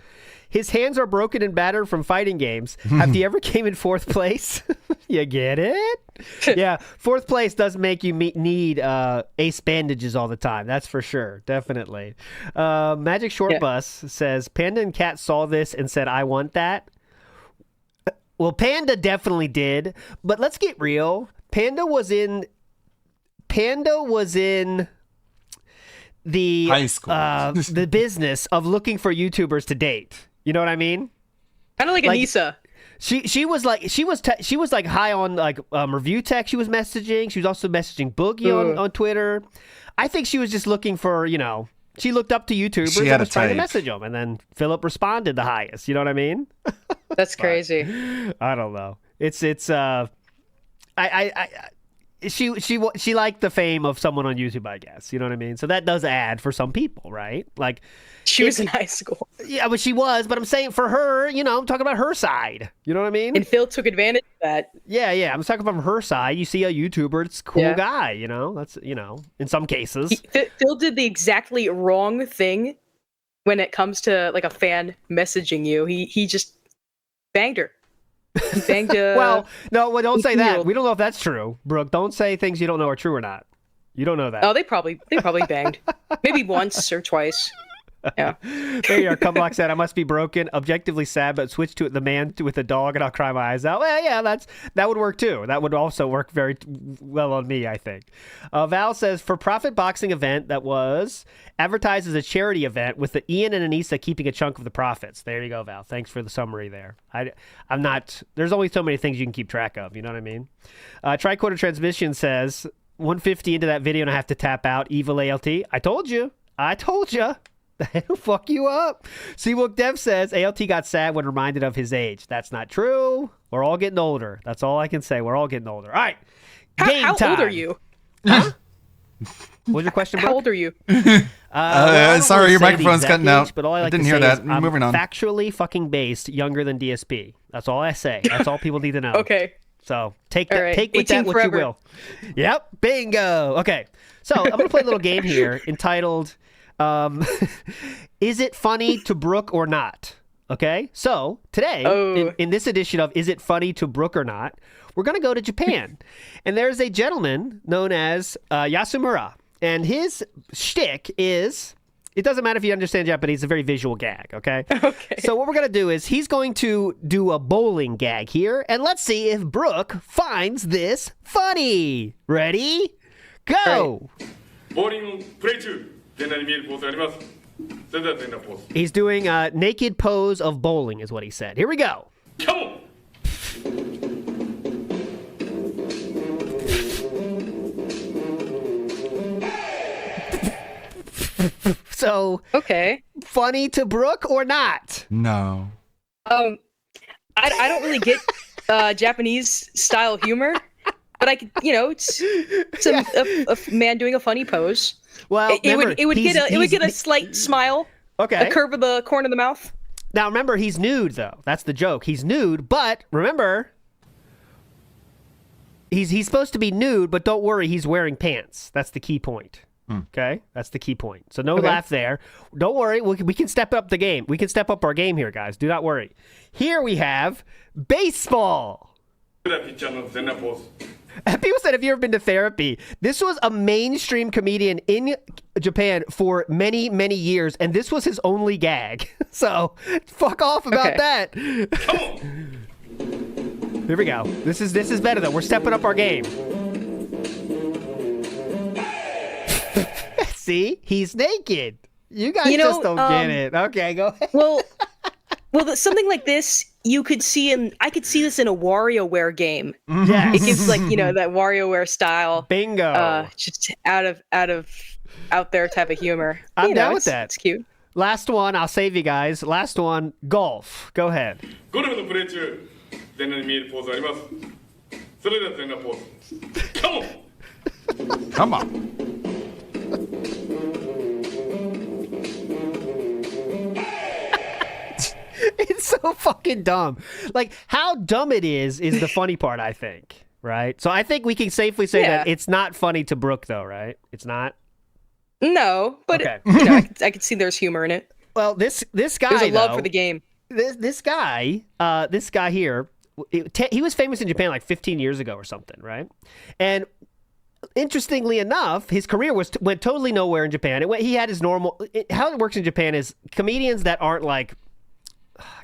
his hands are broken and battered from fighting games. Have you ever came in 4th place? You get it? Yeah, 4th place does make you need ace bandages all the time. That's for sure. Definitely. Magic Short Bus says, Panda and Cat saw this and said, I want that. Well, Panda definitely did. But let's get real. Panda was in the high school, the business of looking for YouTubers to date. You know what I mean? Kind of like Anissa. She was like high on like review tech. She was messaging. She was also messaging Boogie on Twitter. I think she was just looking for, you know, she looked up to YouTubers and was trying to message them, and then Philip responded the highest. You know what I mean? That's crazy. I don't know. She liked the fame of someone on YouTube, I guess. You know what I mean? So that does add for some people, right? Like she was in high school. Yeah, but she was. But I'm saying for her, you know, I'm talking about her side. You know what I mean? And Phil took advantage of that. Yeah. I'm talking about her side. You see a YouTuber, it's a cool guy. You know, that's, you know, in some cases. Phil did the exactly wrong thing when it comes to like a fan messaging you. He just banged her. Well, don't say that. We don't know if that's true, Brooke. Don't say things you don't know are true or not. You don't know that. Oh, they probably banged. Maybe once or twice. Yeah. There you are. Cumlock said, I must be broken, objectively sad, but switch to the man with a dog and I'll cry my eyes out. Well, yeah, that would work too. That would also work very well on me, I think. Val says, for profit boxing event that was advertised as a charity event with the Ian and Anissa keeping a chunk of the profits. There you go, Val. Thanks for the summary there. I'm not, there's only so many things you can keep track of. You know what I mean? Tricorder Transmission says, 150 into that video and I have to tap out. Evil ALT. I told you. That'll fuck you up. Seawook Dev says ALT got sad when reminded of his age. That's not true. We're all getting older. That's all I can say. We're all getting older. All right. Game time. How old are you? Huh? What was your question, Brooke? How old are you? Sorry, your microphone's cutting out. But all I didn't hear that. I'm moving on. Factually fucking based, younger than DSP. That's all I say. That's all people need to know. Okay. So take with that what you will. Yep. Bingo. Okay. So I'm gonna play a little game here entitled Is It Funny to Brooke or Not? Okay, so today, in this edition of Is It Funny to Brooke or Not, we're going to go to Japan. And there's a gentleman known as Yasumura. And his shtick is, it doesn't matter if you understand Japanese, it's a very visual gag, okay? Okay. So what we're going to do is he's going to do a bowling gag here. And let's see if Brooke finds this funny. Ready? Go! Bowling play 2. He's doing a naked pose of bowling is what he said. Here we go. Come on. So, okay. Funny to Brooke or not? No. I don't really get Japanese style humor, but I could, you know, it's a man doing a funny pose. Well, it would get a slight smile. Okay. A curve of the corner of the mouth. Now remember, he's nude though. That's the joke. He's nude, but remember, he's supposed to be nude, but don't worry, he's wearing pants. That's the key point. Okay, that's the key point. So no laugh there. Don't worry, we can step up the game. We can step up our game here, guys. Do not worry. Here we have baseball. People said, have you ever been to therapy? This was a mainstream comedian in Japan for many, many years, and this was his only gag. So, fuck off about that. Here we go. This is better, though. We're stepping up our game. See? He's naked. You guys just don't get it. Okay, go ahead. Well, something like this, you could see I could see this in a WarioWare game. Yes. It gives like, you know, that WarioWare style. Bingo. Just out there type of humor. I'm down with that. It's cute. Last one, I'll save you guys. Last one, golf. Go ahead. Come on. It's so fucking dumb. Like, how dumb it is the funny part, I think. Right? So I think we can safely say that it's not funny to Brooke, though, right? It's not? No, but Okay. I could see there's humor in it. Well, this guy, There's a love though, for the game. This guy here, he was famous in Japan like 15 years ago or something, right? And interestingly enough, his career went totally nowhere in Japan. He had his normal. How it works in Japan is comedians that aren't like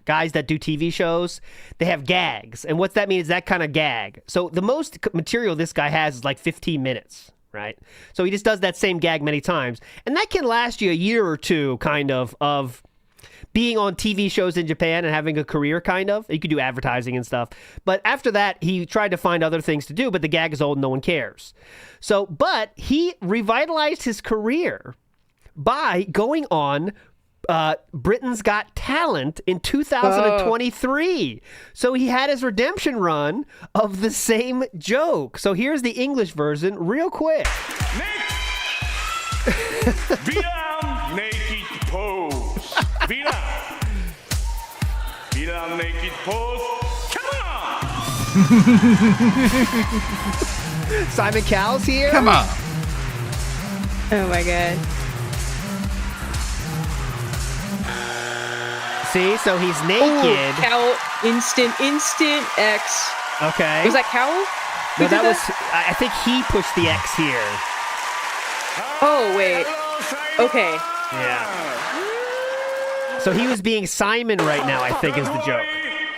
guys that do TV shows, they have gags, and what that means is that kind of gag. So the most material this guy has is like 15 minutes. Right? So he just does that same gag many times. And that can last you a year or two, kind of being on TV shows in Japan and having a career, kind of. You could do advertising and stuff. But after that, he tried to find other things to do, but the gag is old and no one cares. So, but he revitalized his career by going on Britain's Got Talent in 2023. So he had his redemption run of the same joke. So here's the English version real quick. Viram naked pose. Viram naked pose. Come on! Simon Cowell's here. Come on. Oh my god. See, so he's naked. Cowl, instant X. Okay. Was that Cowl? No, that was. I think he pushed the X here. Oh wait. Okay. Yeah. So he was being Simon right now, I think, is the joke.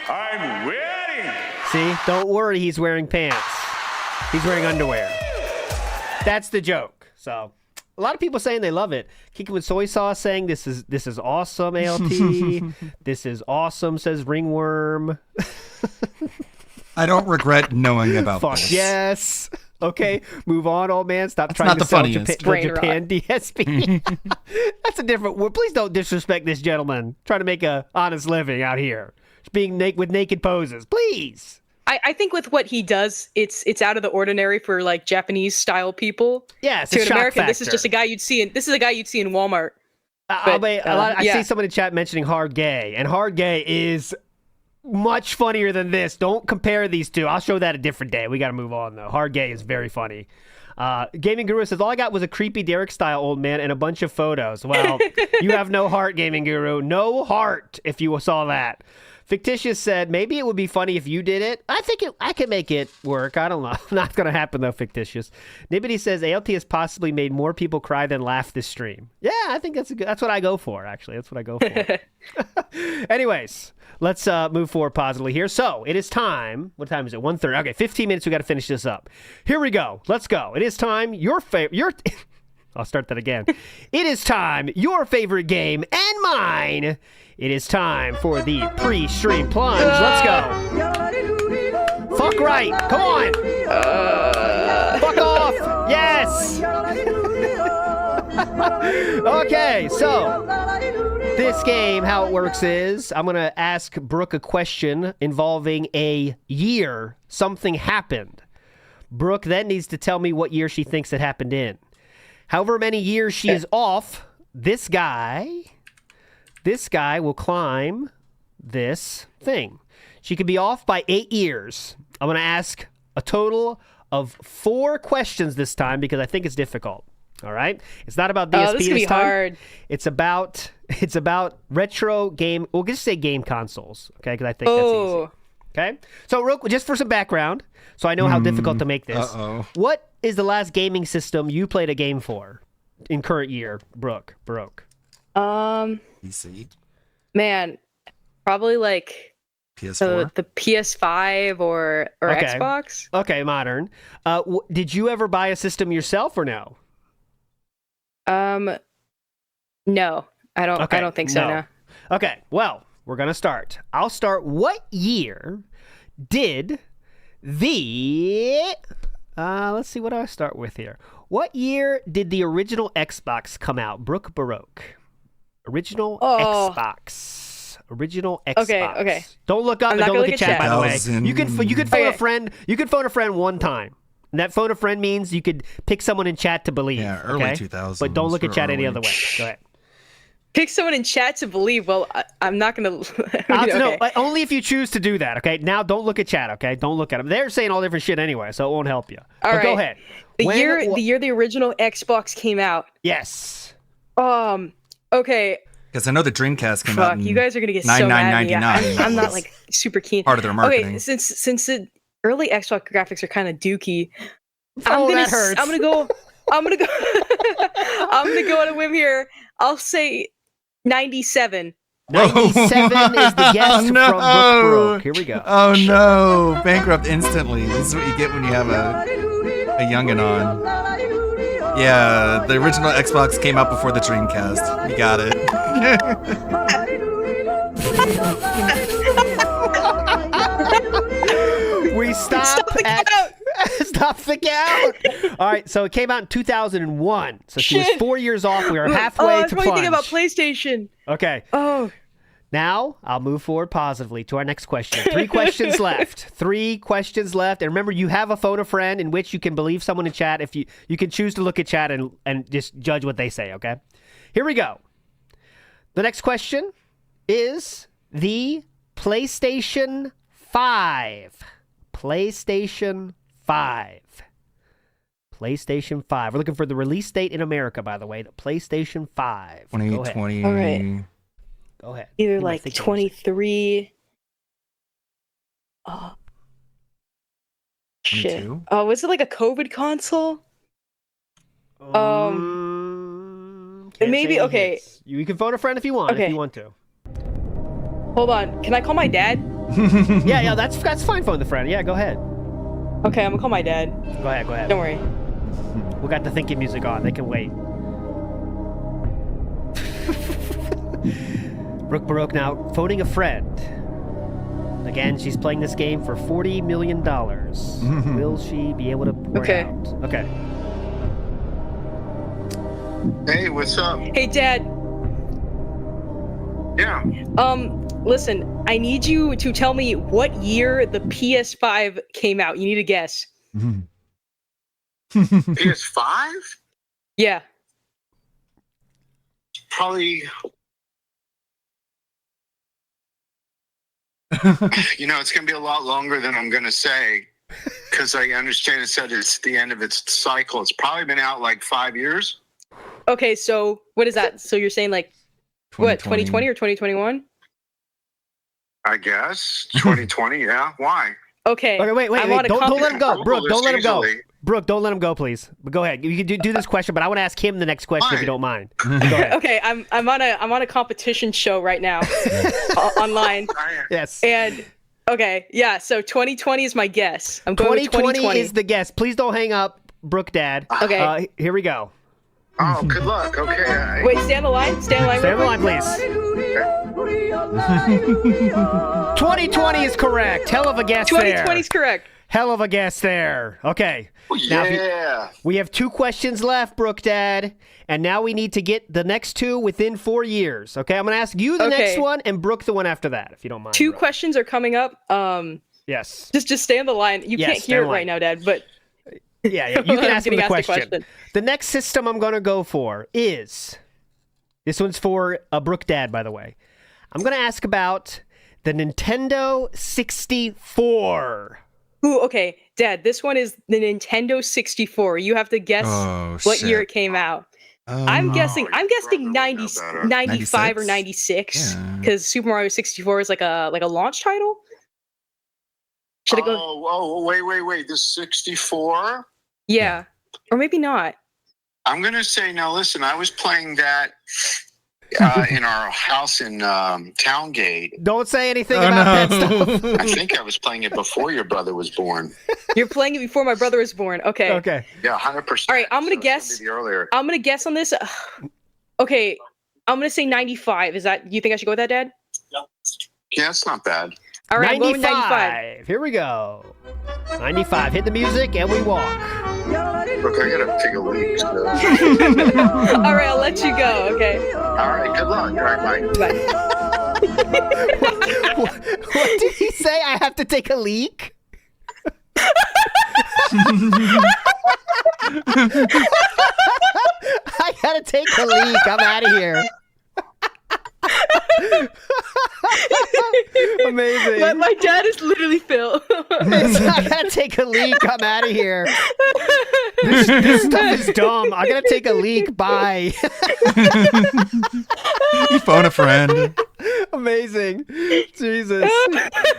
I'm wearing. See, don't worry, he's wearing pants. He's wearing underwear. That's the joke. So. A lot of people saying they love it. Kiki with soy sauce saying this is awesome, ALT. This is awesome, says Ringworm. I don't regret knowing about Fuck this. yes. Okay, move on, old man. Stop That's trying not to the sell funniest. Japan DSP. That's a different word. Please don't disrespect this gentleman trying to make a honest living out here. Just being with naked poses. Please. I think with what he does, it's out of the ordinary for like Japanese style people. Yeah, it's to a an shock American, this is factor. just a guy you'd see in Walmart. I see someone in chat mentioning Hard Gay, and Hard Gay is much funnier than this. Don't compare these two. I'll show that a different day. We got to move on, though. Hard Gay is very funny. Gaming Guru says, all I got was a creepy Derek-style old man and a bunch of photos. Well, you have no heart, Gaming Guru. No heart, if you saw that. Fictitious said, maybe it would be funny if you did it. I think I could make it work. I don't know. Not going to happen, though, Fictitious. Nibbity says, ALT has possibly made more people cry than laugh this stream. Yeah, I think that's what I go for, actually. That's what I go for. Anyways, let's move forward positively here. So, it is time. What time is it? 1:30. Okay, 15 minutes. We got to finish this up. Here we go. Let's go. It is time. I'll start that again. It is time. Your favorite game and mine. It is time for the pre-stream plunge. Let's go. Fuck right. Come on. Fuck off. Yes. Okay, so this game, how it works is I'm going to ask Brooke a question involving a year something happened. Brooke then needs to tell me what year she thinks it happened in. However many years she is off, this guy will climb this thing. She could be off by 8 years. I'm going to ask a total of 4 questions this time because I think it's difficult. All right? It's not about DSP this could be time. hard. It's about retro game. We'll just say game consoles, okay? Because I think that's easy. Okay? So just for some background, so I know how difficult to make this. What is the last gaming system you played a game for in current year, Brooke? PC? Man, probably like PS4? the PS5 or Okay. Xbox. Okay, modern. Did you ever buy a system yourself or no? No, I don't. Okay, I don't think so. no. No. Okay, well, we're gonna start. I'll start. What year did the let's see, what do I start with here? What year did the original Xbox come out? Brooke Baroque. Original Xbox. Original Xbox. Okay. Don't look up I'm and not don't gonna look at look chat, at by the way. 2000. You can phone a friend. You can phone a friend one time. And that phone a friend means you could pick someone in chat to believe. Yeah, early okay? 2000s. But don't look at We're chat any early. other way. Go ahead. Pick someone in chat to believe. Well, I'm not gonna. No, only if you choose to do that, okay? Now don't look at chat, okay? Don't look at them. They're saying all different shit anyway, so it won't help you. But go right. ahead. The year the original Xbox came out. Yes. Okay. Because I know the Dreamcast came out in you guys are gonna get so mad at me. I'm not like super keen. Part of their marketing. Okay, since the early Xbox graphics are kind of dookie, that hurts. I'm gonna go I'm gonna go on a whim here. I'll say 97. 97 is the guess from Brook Brook. Here we go. Oh no, bankrupt instantly. This is what you get when you have a youngin' on. Yeah, the original Xbox came out before the Dreamcast. You got it. We stop the count. All right, so it came out in 2001. So she was 4 years off. We are halfway I was to really plunge. thinking about PlayStation. Okay. Oh. Now, I'll move forward positively to our next question. 3 questions left. 3 questions left. And remember, you have a phone a friend in which you can believe someone in chat. If you can choose to look at chat and just judge what they say, okay? Here we go. The next question is the PlayStation 5. PlayStation 5. PlayStation 5. We're looking for the release date in America, by the way. The PlayStation 5. 2020. All right. Go ahead. Either like 23. Shit. 22? Oh, was it like a COVID console? Maybe. Okay. You can phone a friend if you want. Okay. If you want to. Hold on. Can I call my dad? Yeah. That's fine. Phone the friend. Yeah. Go ahead. Okay, I'm gonna call my dad. Go ahead. Don't worry. We got the thinking music on. They can wait. Brooke Baroque now phoning a friend. Again, she's playing this game for $40 million. Will she be able to pour it out? Okay. Hey, what's up? Hey, Dad. Yeah. Listen, I need you to tell me what year the PS5 came out. You need to guess. PS5? Yeah. Probably. It's going to be a lot longer than I'm going to say because I understand it said it's the end of its cycle. It's probably been out like 5 years. Okay, so what is that? So you're saying like, 2020 or 2021? I guess. 2020, yeah. Why? Okay. Okay, wait. Don't let him go. Brooke, don't let him go. Brooke, don't let him go, please. But go ahead. You can do this question, but I want to ask him the next question if you don't mind. Go ahead. Okay, I'm on a competition show right now online. Yes. And okay, yeah. So 2020 is my guess. I'm going with 2020 is the guess. Please don't hang up, Brooke Dad. Okay. Here we go. Oh, good luck. Okay. Wait, stay on the line. Stay on the line. Stay on the line, please. 2020 is correct. Hell of a guess there. 2020 is correct. Hell of a guess there. Okay. Yeah. We have 2 questions left, Brooke Dad, and now we need to get the next 2 within 4 years. Okay, I'm going to ask you the next one and Brooke the one after that, if you don't mind. 2 questions are coming up. Yes. Just stay on the line. You can't hear it right now, Dad, but yeah, you can ask me the question. The next system I'm going to go for is, this one's for Brooke Dad, by the way. I'm going to ask about the Nintendo 64. Ooh, okay. Dad, this one is the Nintendo 64. You have to guess what year it came out. I'm guessing 95 or 96 because Super Mario 64 is like a launch title. Should it go? Oh, wait. The 64? Yeah. Or maybe not. I'm going to say, now listen, I was playing that in our house in Towngate. Don't say anything about that stuff. I think I was playing it before your brother was born. You're playing it before my brother was born. Okay. Okay. Yeah, 100%. All right, I'm going to guess. I'm going to guess on this. Okay, I'm going to say 95. You think I should go with that, Dad? Yeah, it's not bad. All right, 95. I'm going with 95. Here we go. 95. Hit the music and we walk. Look, I gotta take a leak. So. All right, I'll let you go. Okay. All right, good luck. All right, bye. What did he say? I have to take a leak? I gotta take a leak. I'm out of here. Amazing. My dad is literally Phil. I gotta take a leak. I'm out of here. This stuff is dumb. I gotta take a leak. Bye. You phone a friend. Amazing. Jesus.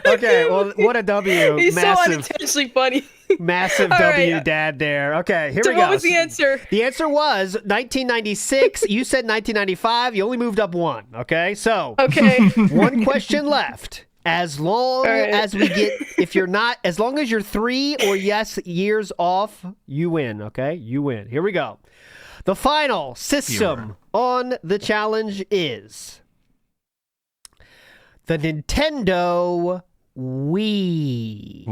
Okay, well, what a W. He's Massive. so unintentionally funny. Massive All W, right. Dad, there. Okay, here So we go. what was the answer? The answer was 1996. You said 1995. You only moved up one. Okay, so Okay. one question left. As long as we get, as long as you're 3 or yes years off, you win. Okay, you win. Here we go. The final system on the challenge is the Nintendo Wii.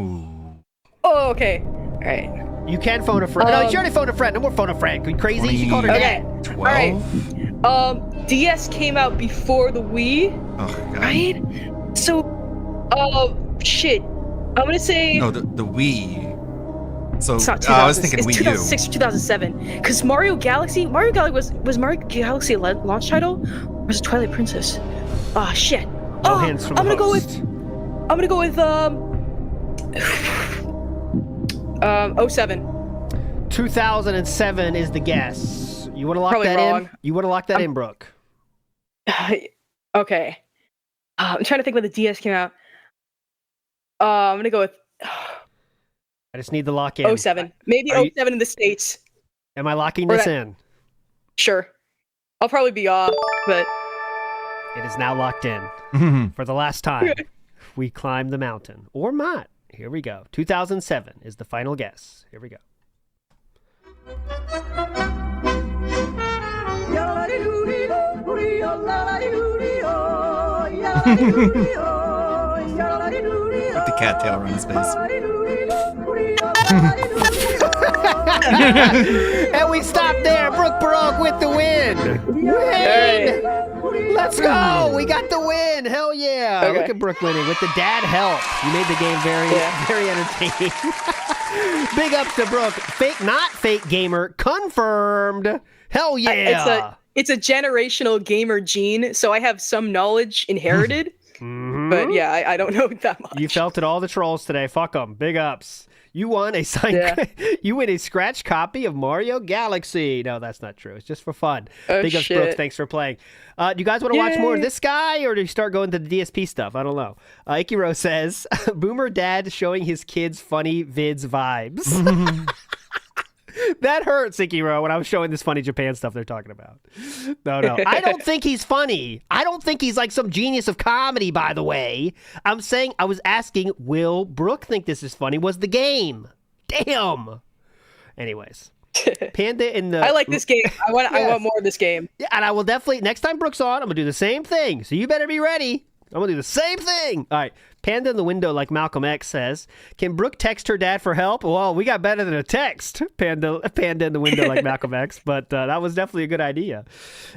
Oh, okay. All right. You can phone a friend. No, you already phoned a friend. No more phone a friend. Are you crazy? She called her dad. Okay. All right. DS came out before the Wii, right? So, shit. I'm gonna say. No, the Wii. So It's not 2000, I was thinking it's Wii 2006 or 2007. Because Mario Galaxy was Mario Galaxy a launch title? Or was it Twilight Princess? Oh shit. No hands from I'm the gonna host. go with 07. 2007 is the guess. You want to lock Probably that wrong. in? You want to lock that in, Brooke? Okay. I'm trying to think when the DS came out. I'm gonna go with I just need the lock in. 07. Maybe Are you- 07 in the States. Am I locking Or this that- in? Sure. I'll probably be off, but It is now locked in. For the last time, we climb the mountain. Or not. Here we go. 2007 is the final guess. Here we go. With the cattail around his face. And we stop there. Brooke Baroque with the win. Win! Let's go. We got the win. Hell yeah. Okay. Look at Brooke winning with the dad help. You made the game very entertaining. Big ups to Brooke. Not fake gamer. Confirmed. Hell yeah. It's a generational gamer gene, so I have some knowledge inherited. But yeah, I don't know that much. You felt it all the trolls today. Fuck them. Big ups. You won a you win a scratch copy of Mario Galaxy. No, that's not true. It's just for fun. Oh, Big ups, shit. Brooks. Thanks for playing. Do you guys want to watch more of Yay. this guy, or do you start going to the DSP stuff? I don't know. Ikiro says, Boomer Dad showing his kids funny vids vibes. That hurts, Ikiro, when I was showing this funny Japan stuff they're talking about. No. I don't think he's funny. I don't think he's like some genius of comedy, by the way. I was asking, will Brooke think this is funny? Was the game. Damn. Anyways. Panda in the... I like this game. I want more of this game. Yeah, and I will definitely... Next time Brooke's on, I'm going to do the same thing. So you better be ready. I'm going to do the same thing. All right. Panda in the window, like Malcolm X says. Can Brooke text her dad for help? Well, we got better than a text. Panda in the window, like Malcolm X. But that was definitely a good idea.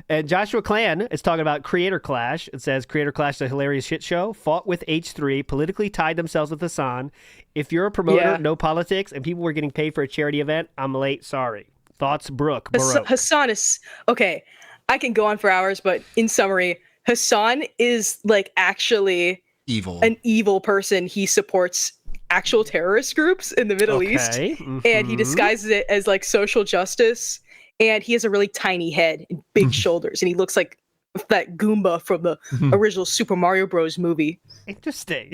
And Joshua Clan is talking about Creator Clash. It says, Creator Clash is a hilarious shit show. Fought with H3. Politically tied themselves with Hassan. If you're a promoter, no politics, and people were getting paid for a charity event, I'm late. Sorry. Thoughts, Brooke? Baroque. Hassan is... Okay, I can go on for hours, but in summary, Hassan is like actually... Evil. An evil person. He supports actual terrorist groups in the Middle East, and he disguises it as like social justice. And he has a really tiny head and big shoulders, and he looks like that Goomba from the original Super Mario Bros. Movie. Interesting.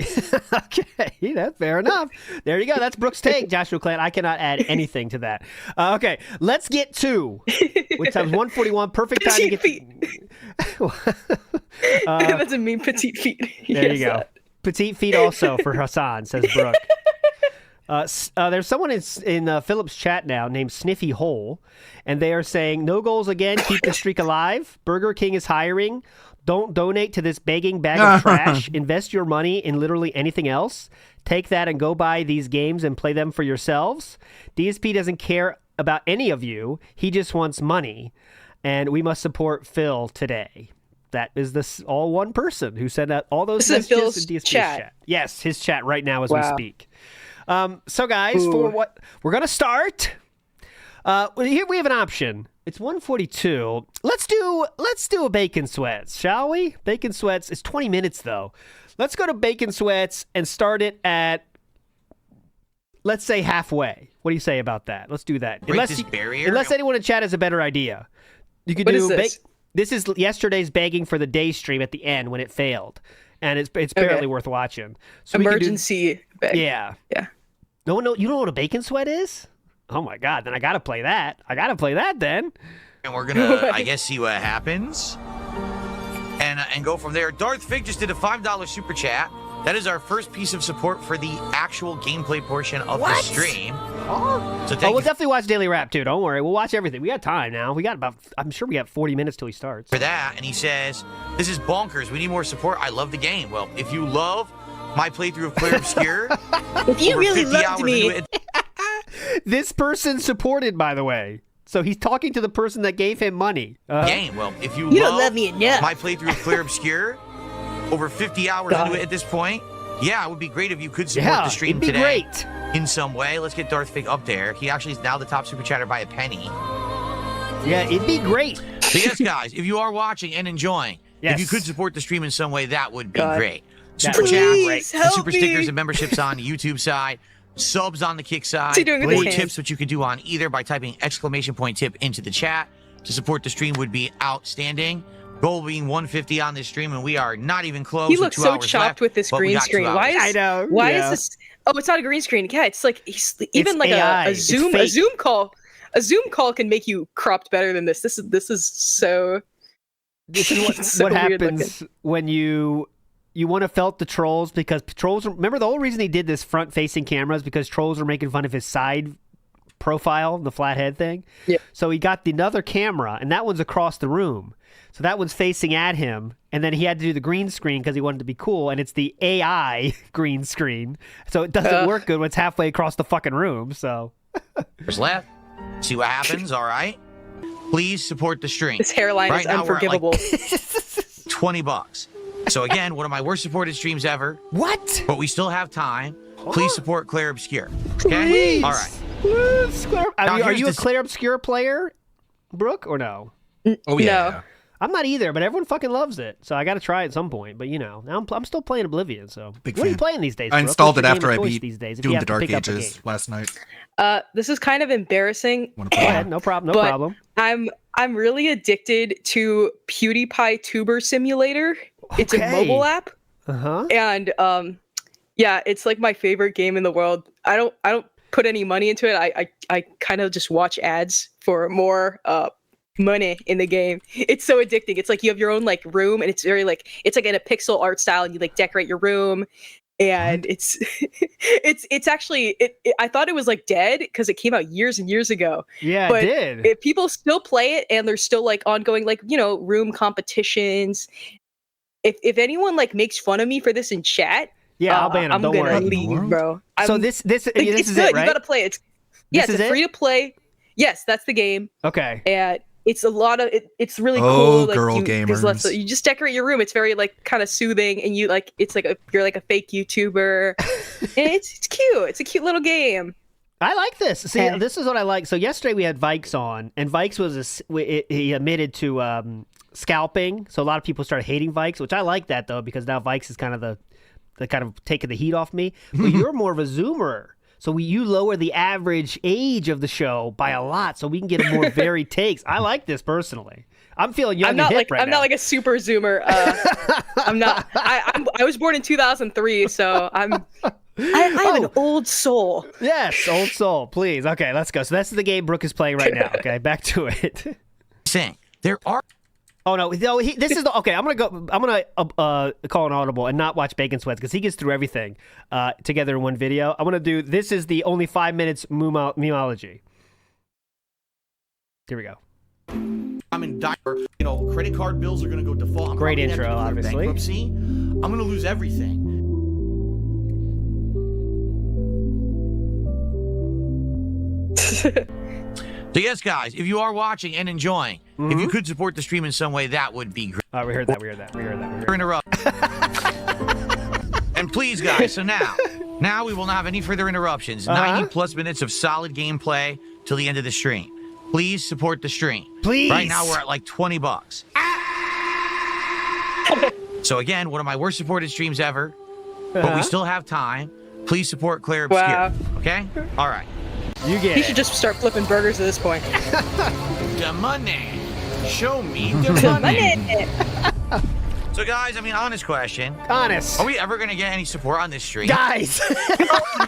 Okay, that's fair enough. There you go. That's Brooke's take, Joshua Clan. I cannot add anything to that. Okay, let's get to which times 141. Perfect time to get. That's a mean petite feet. There you go. Petite feet also for Hassan, says Brooke. There's someone in Philip's chat now named Sniffy Hole, and they are saying, no goals again, keep the streak alive. Burger King is hiring. Don't donate to this begging bag of trash. Invest your money in literally anything else. Take that and go buy these games and play them for yourselves. DSP doesn't care about any of you. He just wants money. And we must support Phil today. That is all one person who sent out all those messages in DSP's chat. Yes, his chat right now as we speak. So guys, for what we're gonna start. Here we have an option. It's 1:42. Let's do a Bacon Sweats, shall we? Bacon Sweats. It's 20 minutes though. Let's go to Bacon Sweats and start it at, let's say, halfway. What do you say about that? Let's do that. Break this barrier? Unless anyone in chat has a better idea. You could What do is this? This is yesterday's begging for the day stream at the end when it failed. And it's barely worth watching. So Emergency bag. Yeah. Yeah. No, you don't know what a Bacon Sweat is? Oh my God, then I gotta play that. Then. And we're gonna, I guess, see what happens. And go from there. Darth Fig just did a $5 super chat. That is our first piece of support for the actual gameplay portion of the stream. Oh, So we'll definitely watch Daily Rap too. Don't worry, we'll watch everything. We got time now. I'm sure we got 40 minutes till he starts. for that. And he says, this is bonkers. We need more support. I love the game. Well, if you love my playthrough of Claire Obscure, If you over really 50 loved hours me. into it, This person supported, by the way. So he's talking to the person that gave him money. game. Well, if you, You don't love love me enough. my playthrough of Claire Obscure, over 50 hours into it at this point, yeah, it would be great if you could support the stream it'd be today great. in some way. Let's get Darth Fig up there. He actually is now the top super chatter by a penny. Yeah, it'd be great. So yes, guys, if you are watching and enjoying, Yes. if you could support the stream in some way, that would be God. great. That Super would be chats, great. and Help super me. stickers and memberships on the YouTube side, subs on the Kick side, What's he doing with his or hands? tips which you could do on either by typing !tip into the chat to support the stream would be outstanding. Goal being 150 on this stream, and we are not even close. He with looks 2 so hours chopped left, with this but we green got 2 screen. hours. Why is I know, Why yeah. is this? Oh, it's not a green screen. Yeah, it's like he's even It's like AI. a It's Zoom fake. call. A Zoom call can make you cropped better than this. This is so. This is what, so what weird happens when you want to felt the trolls, because trolls. Remember, the whole reason he did this front-facing camera is because trolls were making fun of his side profile, the flat head thing. Yeah. So he got another camera, and that one's across the room. So that one's facing at him, and then he had to do the green screen because he wanted to be cool, and it's the AI green screen. So it doesn't work good when it's halfway across the fucking room. So There's left. See what happens. All right. Please support the stream. His hairline Right is now, we're at, like, unforgivable. $20. So again, one of my worst supported streams ever. What? But we still have time. Please support Claire Obscure. Okay? Please. All right. Please, Claire. Now, Are here's you a the- Claire Obscure player, Brooke, or no? Oh yeah. No. I'm not either, but everyone fucking loves it, so I got to try it at some point. But I'm still playing Oblivion. So Big what are you fan. playing these days? I Brooke? installed What's it your after game I of choice beat these days, if you Doom have the to Dark pick up a Ages game? last night. This is kind of embarrassing. Wanna Go play? ahead, no problem, no but problem. I'm really addicted to PewDiePie Tuber Simulator. It's a Okay. mobile app, Uh-huh. and yeah, it's like my favorite game in the world. I don't put any money into it. I kind of just watch ads for more money in the game. It's so addicting. It's like you have your own like room, and it's very like it's like in a pixel art style, and you like decorate your room. And it's it's actually I thought it was like dead because it came out years and years ago. Yeah, but it did. People still play it, and there's still like ongoing like room competitions. If anyone like makes fun of me for this in chat, Yeah, I'll ban 'em, I'm don't gonna worry. leave, bro. So I'm- this it's is good. it, right? You gotta play it. Yes, This is it's it? free to play. Yes, that's the game. Okay. And it's a lot of it's really Oh, cool. Like girl there's lots of, gamers. you just decorate your room. It's very like kind of soothing, and you like it's like you're like a fake YouTuber. And it's cute. It's a cute little game. I like this. See, Yeah. this is what I like. So yesterday we had Vikes on, and Vikes he admitted to scalping. So a lot of people started hating Vikes, which I like that though, because now Vikes is kind of the kind of taking the heat off me. But you're more of a Zoomer. So you lower the average age of the show by a lot, so we can get a more varied takes. I like this personally. I'm feeling young I'm not and hip like right I'm now. not like a super Zoomer. I'm not. I was born in 2003, so I have an old soul. Yes, old soul, please. Okay, let's go. So that's the game Brooke is playing right now. Okay, back to it. Saying there are. Oh no! This is the okay. I'm gonna call an audible and not watch Bacon Sweats because he gets through everything together in one video. I'm gonna do. This is the only 5 minutes memeology. Here we go. I'm in dire. Credit card bills are gonna go default. I'm Great probably gonna have intro, to declare obviously. Bankruptcy. I'm gonna lose everything. So yes, guys, if you are watching and enjoying, if you could support the stream in some way, that would be great. We heard that. Interrupt. And please, guys, so now we will not have any further interruptions. 90 plus minutes of solid gameplay till the end of the stream. please support the stream. Please. Right now we're at like $20. So again, one of my worst supported streams ever, but we still have time. Please support Claire Obscure. Wow. Okay? All right. You get He should just start flipping burgers at this point. The money. Show me the money. So guys, I mean, honest question. Honest. Are we ever gonna get any support on this stream? Guys.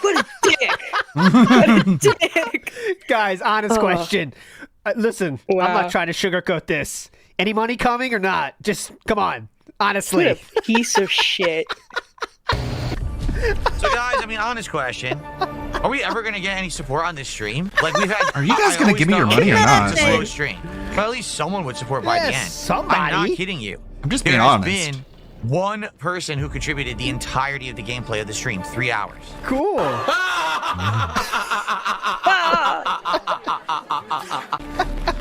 What a dick. What a dick. Guys, honest question. Listen, I'm Wow. not trying to sugarcoat this. Any money coming or not? Just come on. Honestly. What a piece of shit. So guys, I mean, honest question. Are we ever gonna get any support on this stream? Like we've had. Are you guys I gonna always give me your thought, money or okay, not? It's a slow Like- stream. But at least someone would support by the Yes, end. somebody. I'm not kidding you. I'm just There being has honest. been one person who contributed the entirety of the gameplay of the stream, 3 hours. Cool.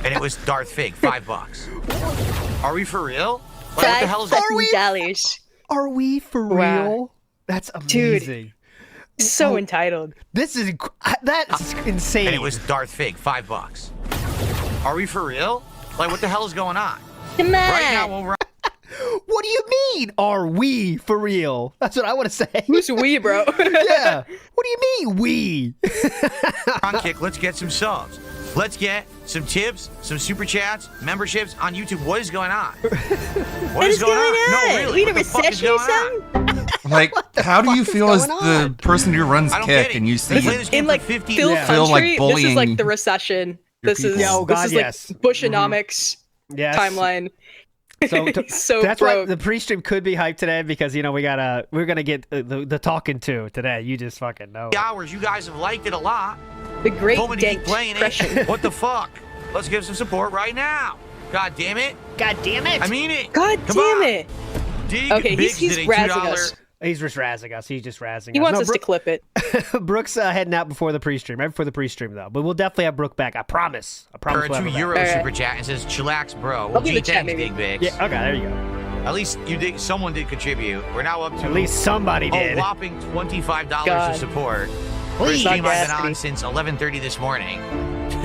And it was Darth Fig, $5. Are we for real? Like, what the hell is that? $5 Are we for Wow. real? That's Dude. amazing. So entitled. This is that's insane. And it was Darth Fig, $5. Are we for real? Like, what the hell is going on? Come on. Right now, we're What do you mean? Are we for real? That's what I want to say. Who's we, bro? Yeah. What do you mean we? on Kick. Let's get some subs. Let's get some tips, some super chats, memberships on YouTube. What is going on? What is going on? No, really. We in a What the fuck is recession or going on? something? Like, how do you feel as going the on? person who runs I don't get Kick it. and you Been see playing this game In for like 50 Phil years. Feel like Country, this is like bullying the recession. This people. is Oh, this God, is like yes. Bushonomics Yes. timeline. So, So that's why broke. the pre-stream could be hyped today because we're gonna get the talking to today. You just fucking know. Hours. You guys have liked it a lot. The great Told me to keep dank playing depression. it. What the fuck? Let's give some support right now. God damn it. God damn it! I mean it. God Come damn on. it. Dig Okay, Biggs he's did a razzing $2. us. He's just razzing us. He's just razzing He us. wants No, us to clip it. Brooke's heading out before the pre-stream, right before the pre-stream though. But we'll definitely have Brooke back. I promise. I Or promise. a we'll have her back. €2 Alright. super chat and says, chillax, bro. I'll Well, be in gee, the chat, thanks, maybe. Dig Biggs. Yeah. Okay. There you go. At least someone did contribute. We're now up to At least somebody a did. whopping $25 God. of support. For a Please. stream I've been Audacity. on since 11:30 this morning.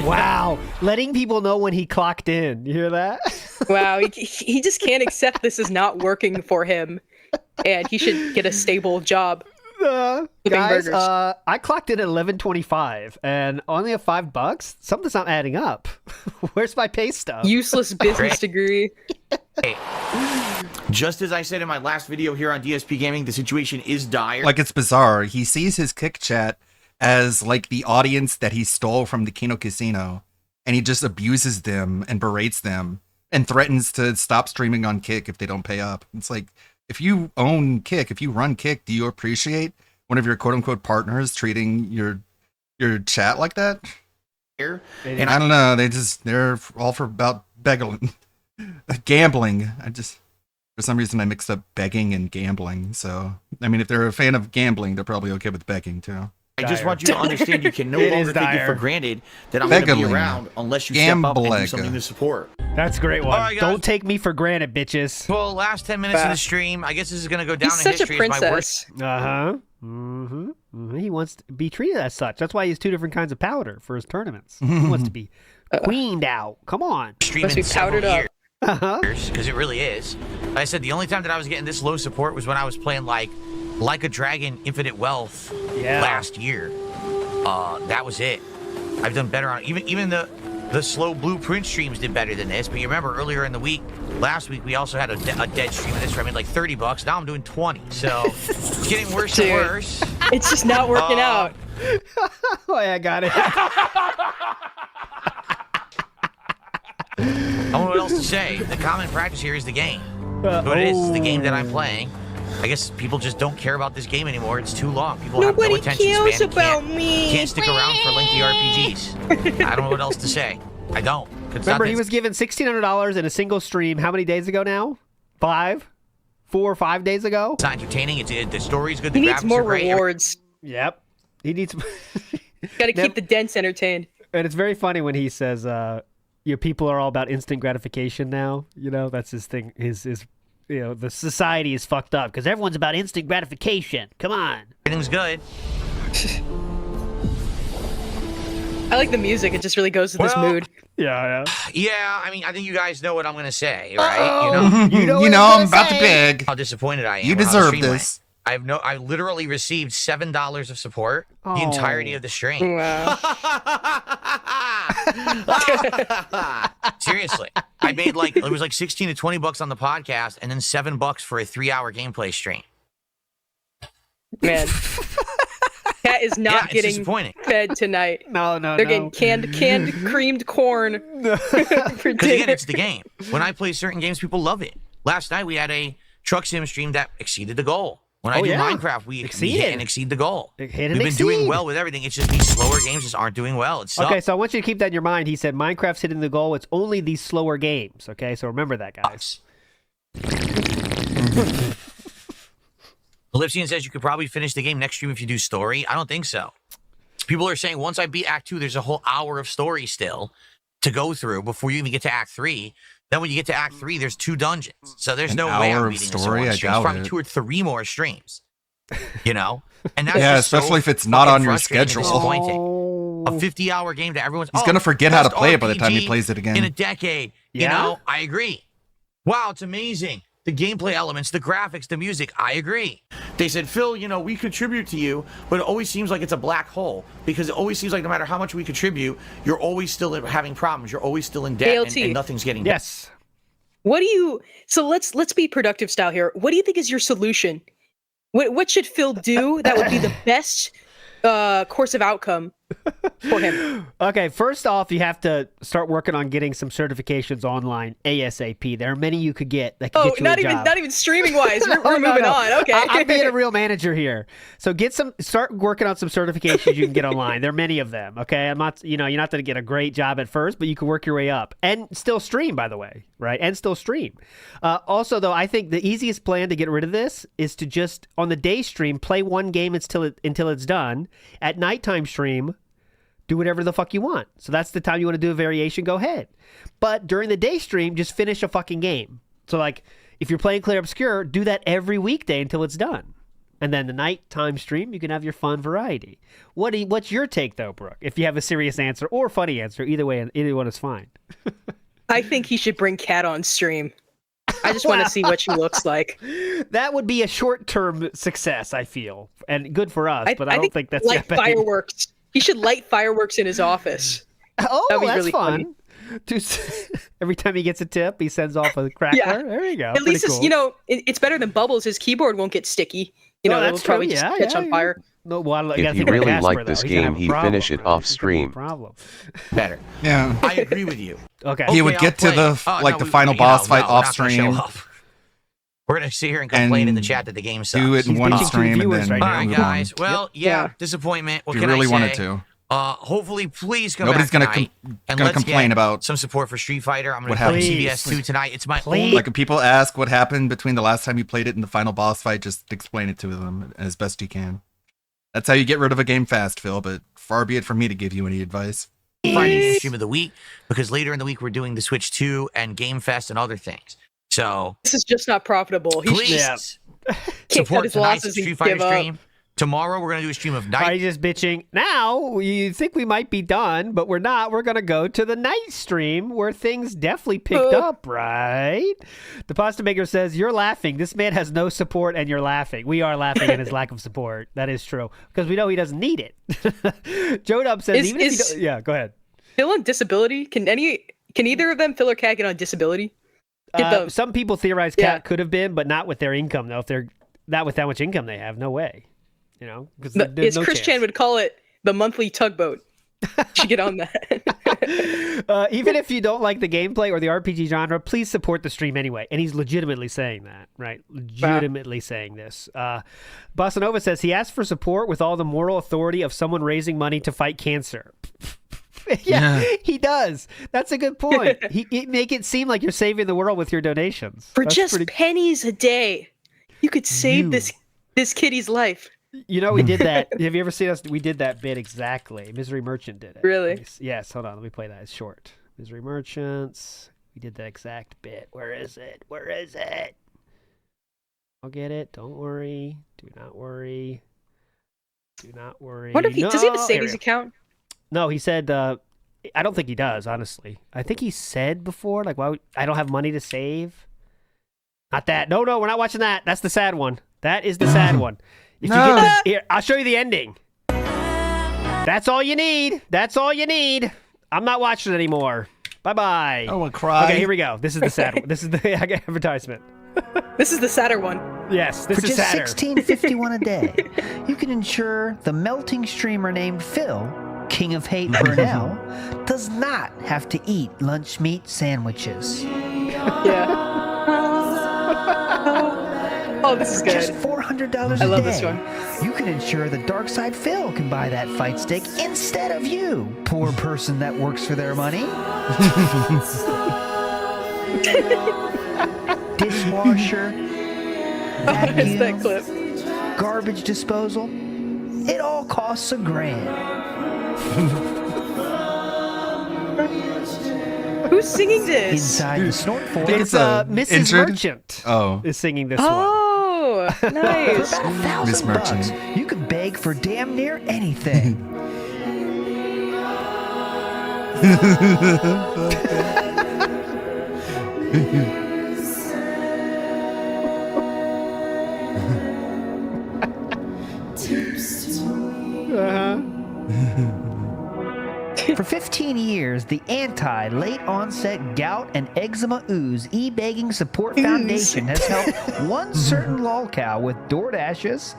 Wow. Letting people know when he clocked in. You hear that? Wow, he just can't accept this is not working for him, and he should get a stable job. Flipping Guys, burgers. I clocked in at 11:25 and only have $5. Something's not adding up. Where's my pay stub? Useless business degree. Hey, just as I said in my last video here on DSP Gaming, the situation is dire. like it's bizarre. He sees his Kick chat as like the audience that he stole from the Kino Casino, and he just abuses them and berates them and threatens to stop streaming on Kick if they don't pay up. It's like, if you own Kick, if you run Kick, do you appreciate one of your quote unquote partners treating your chat like that? And I don't know, they're all for about begging, gambling. For some reason I mixed up begging and gambling. So, I mean, if they're a fan of gambling, they're probably okay with begging too. I just want you to understand you can no It longer is take it dire. for granted that I'm going to be Begging. around unless you step up and do Gambling. something to support. That's a great one. All right, guys. Don't take me for granted, bitches. Well, last 10 minutes of the stream, I guess this is going to go down He's in such a history as my worst. princess. Uh-huh. Mm-hmm. He wants to be treated as such. That's why he has 2 different kinds of powder for his tournaments. He wants to be queened out. Come on. stream Must in be powdered several up. Uh-huh. years, because it really is. Like I said, the only time that I was getting this low support was when I was playing like a Dragon Infinite Wealth last year. That was it. I've done better on even the slow Blueprint streams did better than this. But you remember earlier in the week, last week we also had a dead stream of this where I made like $30. Now I'm doing 20. So it's getting worse and Dude. worse. It's just not working out. Oh, yeah, I got it. I don't know what else to say. The common practice here is the game. So it is. It's the game that I'm playing. I guess people just don't care about this game anymore. It's too long. People have Nobody no attention cares span. and about me. Can't stick around for lengthy RPGs. I don't know what else to say. I don't. It's Remember, not he that- was given $1,600 in a single stream how many days ago now? 4 or 5 days ago? It's not entertaining. The story's good. He The needs graphics more are great. rewards. Yep. He needs... Got to keep the dents entertained. And it's very funny when he says, your people are all about instant gratification now. You know, that's his thing. His you know, the society is fucked up because everyone's about instant gratification. Come on. Everything's good. I like the music. It just really goes with this mood. Yeah. Yeah, I mean, I think you guys know what I'm gonna say, right? You know I'm about to beg. How disappointed I am. You with how the deserve stream went. this. I literally received $7 of support the entirety of the stream. Wow. Seriously, I made it was like 16 to 20 bucks on the podcast, and then $7 for a 3-hour gameplay stream. Man, Cat is not it's getting disappointing. fed tonight. No. They're getting canned creamed corn. Because again, it's the game. When I play certain games, people love it. Last night we had a truck sim stream that exceeded the goal. When I do Minecraft, we hit and exceed the goal. We've been doing well with everything. It's just these slower games just aren't doing well. It sucks. Okay, so I want you to keep that in your mind. He said Minecraft's hitting the goal. It's only these slower games. Okay, so remember that, guys. Ellipsian says you could probably finish the game next stream if you do story. I don't think so. People are saying once I beat Act 2, there's a whole hour of story still to go through before you even get to Act 3. Then when you get to Act 3, there's 2 dungeons. So there's no way I'm beating this in one stream. It's probably 2 or 3 more streams. You know? And that's especially if it's not on your schedule. A 50-hour game to everyone's... He's going to forget how to play it by the time he plays it again. In a decade. You know? I agree. Wow, it's amazing. The gameplay elements, the graphics, the music. I agree. They said, Phil, we contribute to you, but it always seems like it's a black hole because it always seems like no matter how much we contribute, you're always still having problems. You're always still in debt and nothing's getting done. Yes. So let's be productive style here. What do you think is your solution? What should Phil do that would be the best course of outcome for him? Okay, first off, you have to start working on getting some certifications online ASAP. There are many you could get that can get you a job. not even streaming wise. We're moving on. Okay, I'm being a real manager here. So start working on some certifications you can get online. There are many of them. Okay, I'm not, you're not going to get a great job at first, but you can work your way up and still stream, by the way, right? And still stream. Also, though, I think the easiest plan to get rid of this is to just on the day stream play one game until it's done. At nighttime stream, do whatever the fuck you want. So that's the time you want to do a variation, go ahead. But during the day stream, just finish a fucking game. So if you're playing Clair Obscur, do that every weekday until it's done. And then the nighttime stream, you can have your fun variety. What's your take though, Brooke? If you have a serious answer or a funny answer, either way, either one is fine. I think he should bring Kat on stream. I just want to see what she looks like. That would be a short-term success, I feel, and good for us. But I don't think that's like fireworks. He should light fireworks in his office. Oh, that'd be that's really fun. Every time he gets a tip, he sends off a crackler. Yeah. There you go. At least cool. it's better than bubbles. His keyboard won't get sticky. It'll probably just catch on fire. No, well, if you really like this game, he'd finish it off stream. Better. Yeah. I agree with you. Okay. He would get to the final boss fight off stream. We're going to sit here and complain in the chat that the game sucks. Do it in one stream and then all right, guys. Well, disappointment. What if you can really I say? wanted to. Hopefully, please come Nobody's back gonna tonight complain about some support for Street Fighter. I'm going to play CBS 2 tonight. It's my only... Like, if people ask what happened between the last time you played it and the final boss fight, just explain it to them as best you can. That's how you get rid of a game fast, Phil, but far be it from me to give you any advice. Friday stream of the week, because later in the week we're doing the Switch 2 and Game Fest and other things. So this is just not profitable. Please support tonight's Street Fighter stream. Tomorrow we're going to do a stream of night. Are you just bitching? Now, you think we might be done, but we're not. We're going to go to the night stream where things definitely picked up, right? The Pasta Maker says, you're laughing. This man has no support and you're laughing. We are laughing at his lack of support. That is true. Because we know he doesn't need it. Joe Dub says, yeah, go ahead. Phil on disability? Can either of them, Phil or Kat, get on disability? Some people theorize Kat could have been, but not with their income, though. If they're not with how much income they have, no way. As Chris Chan would call it, the monthly tugboat. You should get on that. Even if you don't like the gameplay or the RPG genre, please support the stream anyway. And he's legitimately saying that, right? Legitimately saying this. Bossa Nova says he asked for support with all the moral authority of someone raising money to fight cancer. Yeah, he does. That's a good point. He make it seem like you're saving the world with your donations. For just pennies a day, you could save this kiddie's life. We did that. Have you ever seen us? We did that bit exactly. Misery Merchant did it. Really? Yes. Hold on. Let me play that. It's short. Misery Merchants. We did that exact bit. Where is it? I'll get it. Don't worry. Do not worry. What if does he have a savings account? No, he said. I don't think he does. Honestly, I think he said before, like, "Why I don't have money to save." Not that. No, we're not watching that. That's the sad one. That is the sad one. If you get here, I'll show you the ending. That's all you need. That's all you need. I'm not watching it anymore. Bye-bye. I want to cry. Okay, here we go. This is the sad one. This is the advertisement. This is the sadder one. Yes, this For is just sadder. $16.51 a day, you can ensure the melting streamer named Phil, King of Hate Burnell, does not have to eat lunch meat sandwiches. Yeah. Oh, this is good. Just $400 a day. I love this one. You can ensure the Dark Side Phil can buy that fight stick instead of you, poor person that works for their money. Dishwasher, What is that clip? garbage disposal, it all costs $1,000. Who's singing this? Inside the Snort Force. It's Mrs. injured? Merchant. Oh. Is singing this one. Oh, nice. For about Miss $1,000, Merchant. you can beg for damn near anything. For 15 years, the anti-late onset gout and eczema ooze e-begging support foundation has helped one certain lolcow with DoorDashes,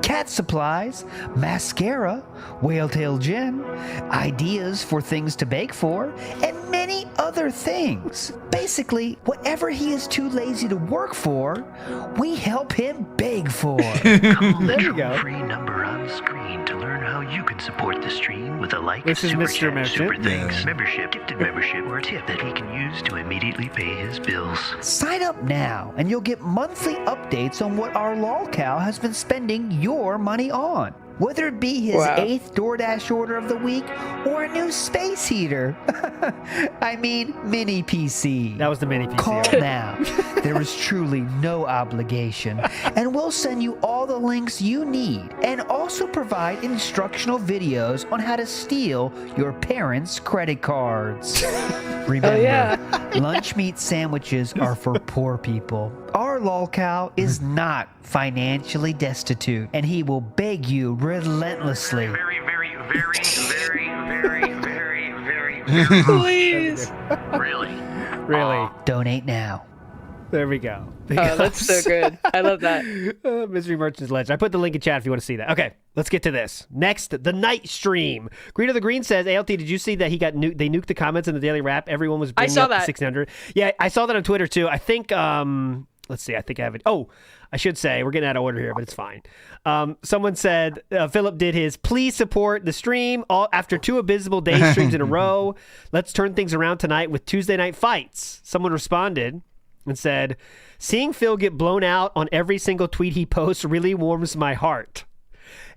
cat supplies, mascara, whale tail gin, ideas for things to bake for, and many other things. Basically, whatever he is too lazy to work for, we help him beg for. Call the There you go. toll-free number on screen to learn how you can support the stream with a like, This is super Mr. chat, Merchant. super thanks, Yeah. membership, gifted membership, or a tip that he can use to immediately pay his bills. Sign up now, and you'll get monthly updates on what our lolcow has been spending your money on. Whether it be his Wow. 8th DoorDash order of the week or a new space heater. I mean, mini PC. That was the mini PC. Call now. There is truly no obligation, and we'll send you all the links you need and also provide instructional videos on how to steal your parents' credit cards. Remember, lunch meat sandwiches are for poor people. Our lolcow is not financially destitute, and he will beg you relentlessly. Please. Really? Donate now. There we go. Oh, that's so good. I love that. Mystery Merchant's Legend. I put the link in chat if you want to see that. Okay, let's get to this. Next, the night stream. Green of the Green says, ALT, did you see that he got they nuked the comments in the Daily Wrap? Everyone was bringing saw up the that. 1600. Yeah, I saw that on Twitter too. I think, let's see, I think I have it. Oh, I should say, we're getting out of order here, but it's fine. Someone said, Philip did his please support the stream after 2 abysmal day streams in a row. Let's turn things around tonight with Tuesday night fights. Someone responded and said, seeing Phil get blown out on every single tweet he posts really warms my heart.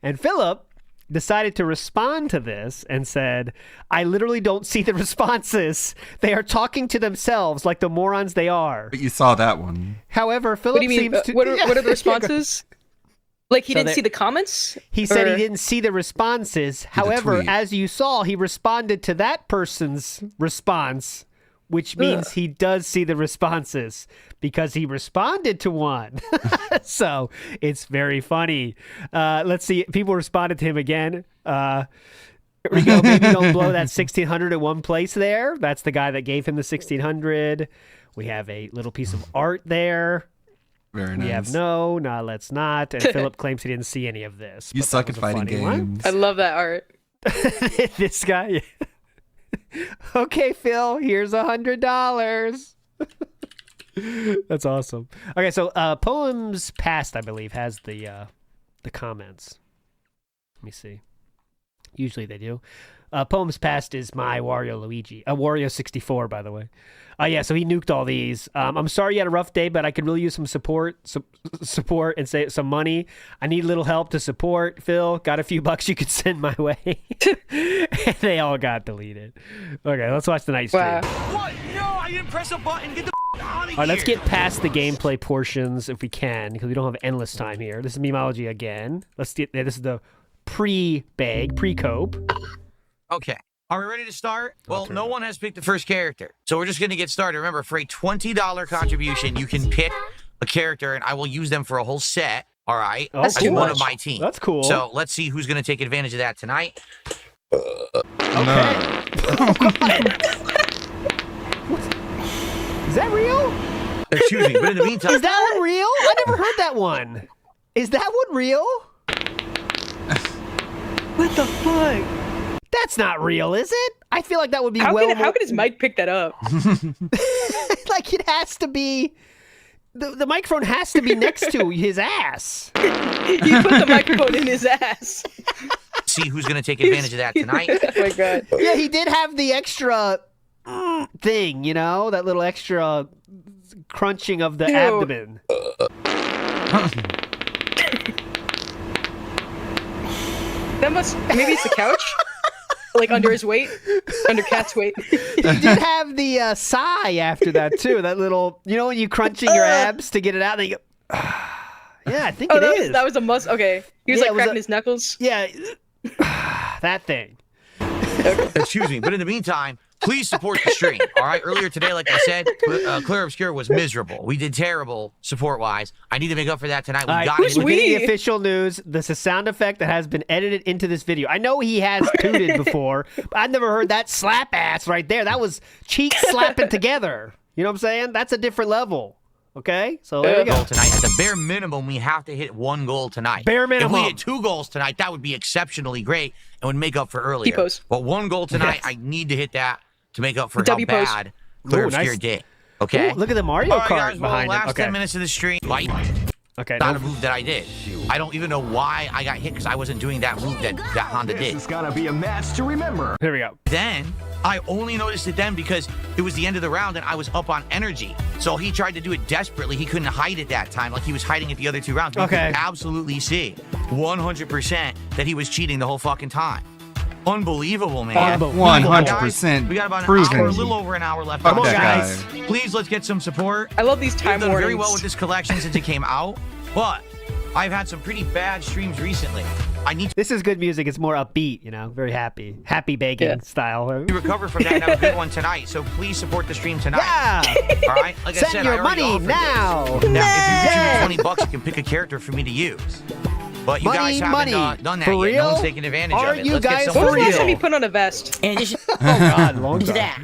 And Philip decided to respond to this and said, I literally don't see the responses. They are talking to themselves like the morons they are. But you saw that one. However, Philip What do you mean? seems to... What are the responses? Like he So didn't they- see the comments? He said he Or- didn't see the responses. However, tweet. as you saw, he responded to that person's response, which means he does see the responses because he responded to one. So it's very funny. Let's see. People responded to him again. Here we go. Maybe don't blow that 1600 at one place there. That's the guy that gave him the 1600. We have a little piece of art there. Very nice. We have no, let's not. And Philip claims he didn't see any of this. You but suck that at was a fighting funny one. games. I love that art. This guy. Okay, Phil, here's $100. That's awesome. Okay, so Poems Past, I believe, has the comments. Let me see. Usually they do. Poems Past is my Wario Luigi. Wario 64, by the way. Yeah, so he nuked all these. I'm sorry you had a rough day, but I could really use some support and say some money. I need a little help to support. Phil, got a few bucks you could send my way. And they all got deleted. Okay, let's watch the night stream. Wow. What? No, I didn't press a button. Get the out of here. All right, let's get past the gameplay portions if we can, because we don't have endless time here. This is Memeology again. Let's get this is the pre-bag, pre-cope. Okay. Are we ready to start? Well, no one has picked the first character. So we're just going to get started. Remember, for a $20 contribution, you can pick a character, and I will use them for a whole set. All right? That's as one of my team. That's cool. So let's see who's going to take advantage of that tonight. Okay. Is that real? Excuse me, but in the meantime... Is that one real? I never heard that one. Is that one real? What the fuck? That's not real, is it? I feel like that would be how can his mic pick that up? Like it has to be... The microphone has to be next to his ass. You put the microphone in his ass. See who's going to take advantage of that tonight. Oh my god. Yeah, he did have the extra thing, you know? That little extra crunching of the abdomen. Maybe it's the couch? Like under his weight? Under Cat's weight? He did have the sigh after that, too. That little, you know when you crunching your abs to get it out, and you go, yeah, I think it is. That was a must. Okay. He was like cracking his knuckles? Yeah. That thing. Excuse me, but in the meantime, please support the stream. All right. Earlier today, like I said, Clear Obscure was miserable. We did terrible support-wise. I need to make up for that tonight. We're getting the official news. This is a sound effect that has been edited into this video. I know he has tooted before, but I've never heard that slap ass right there. That was cheeks slapping together. You know what I'm saying? That's a different level. Okay, so there we go. Tonight, at the bare minimum, we have to hit 1 goal tonight. Bare minimum. If we hit 2 goals tonight, that would be exceptionally great and would make up for earlier. But 1 goal tonight, I need to hit that to make up for how bad Clear Obscure did. Okay. Ooh, look at the Mario Kart guys, behind last him. 10 minutes of the stream. Okay. Not a move that I did. I don't even know why I got hit because I wasn't doing that move that Honda did. It's gonna be a match to remember. Here we go. Then I only noticed it then because it was the end of the round and I was up on energy. So he tried to do it desperately. He couldn't hide it that time like he was hiding it the other 2 rounds. You could absolutely see 100% that he was cheating the whole fucking time. Unbelievable, man. 100% We got about an proven. hour, a little over an hour left. Fuck on that this. guy. Please, let's get some support. I love these time We've done very warnings. well with this collection since it came out, but I've had some pretty bad streams recently. I need This is good music. It's more upbeat, you know, very happy. Happy baking style. to recover from that and have a good one tonight, so please support the stream tonight. Yeah! All right? Like Send I said, your I already money offered now! this. Now, if you give me $20, you can pick a character for me to use. But you guys haven't done that For yet. No real? one's taking advantage Are of it. you Let's guys get When someone was the last real. time you put on a vest? In addition Oh, God, long to time. that,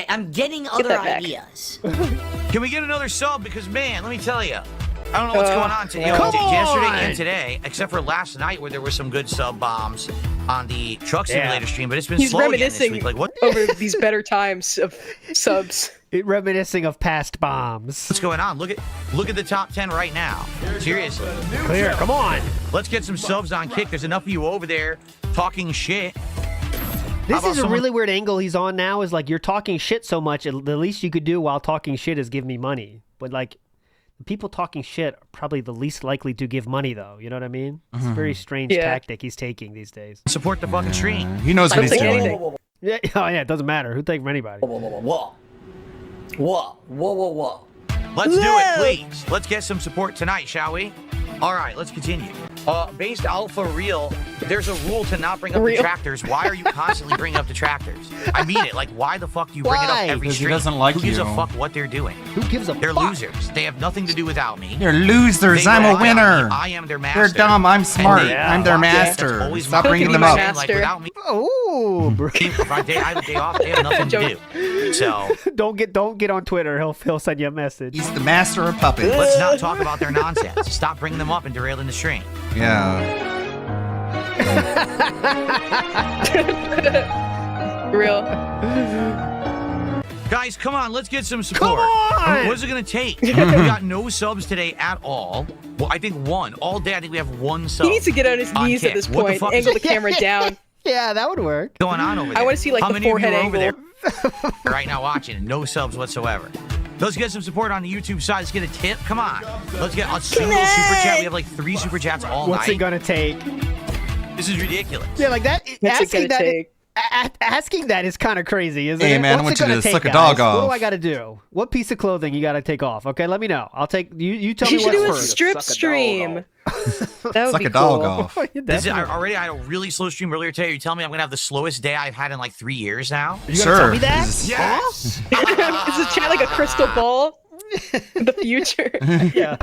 I'm getting other that back. ideas. Can we get another sub? Because, man, let me tell you, I don't know what's going on today. Come Yesterday on! and today, except for last night where there were some good sub bombs on the Truck Simulator stream, but it's been He's slow again this reminiscing week. Like, what? over these better times of subs. Reminiscing of past bombs. What's going on? Look at the top 10 right now. Seriously. Clear, come on. Let's get some subs on Kick. There's enough of you over there talking shit. This is a really weird angle he's on now, is like you're talking shit so much, the least you could do while talking shit is give me money. But like, people talking shit are probably the least likely to give money, though. You know what I mean? It's a very strange tactic he's taking these days. Support the fucking stream. He knows what he's doing. Yeah, oh yeah, it doesn't matter. Who take from anybody? Whoa. Let's do it, please. Let's get some support tonight, shall we? All right, let's continue. Based Alpha Real, there's a rule to not bring up detractors. Why are you constantly bringing up detractors? I mean it. Like, why the fuck do you bring it up every Because he stream? doesn't like Who gives a you. fuck what they're doing? Who gives a They're fuck? losers. They have nothing to do without me. They're losers. They I'm a rely on winner. me. I am their master. They're dumb. I'm smart. And I'm their master. That's always Stop my bringing them opinion, up. man. Like, without me, Oh, if I have a day off, they have nothing to do. So don't get on Twitter. He'll send you a message. He's the master of puppets. let's not talk about their nonsense. Stop bringing them up and derailing the stream. Yeah. Real. Guys, come on, let's get some support. Come on! What's it gonna take? We got no subs today at all. Well, I think one. All day, I think we have one sub. He needs to get on his knees at Kick. this What the point, fuck angle the is camera down. Yeah, that would work. going on over there? I want to see like How the many of you forehead are over angle. there right now watching? No subs whatsoever. Let's get some support on the YouTube side. Let's get a tip. Come on. Let's get a single super chat. We have like 3 super chats all What's night. it gonna take? This is ridiculous. Yeah, like that. What's it Asking gonna that. take? Asking that is kind of crazy, isn't it? Hey, man, I What's want it you to gonna take, suck a guys? dog off. What do I got to do? What piece of clothing you got to take off? Okay, let me know. I'll take you. Tell You me should do what's a first. strip stream. That would Suck be a dog cool. off. Already, I had a really slow stream earlier today. You're telling me I'm gonna have the slowest day I've had in like 3 years now? You gonna tell me that? Yes. Is the chat like a crystal ball? The future. Yeah.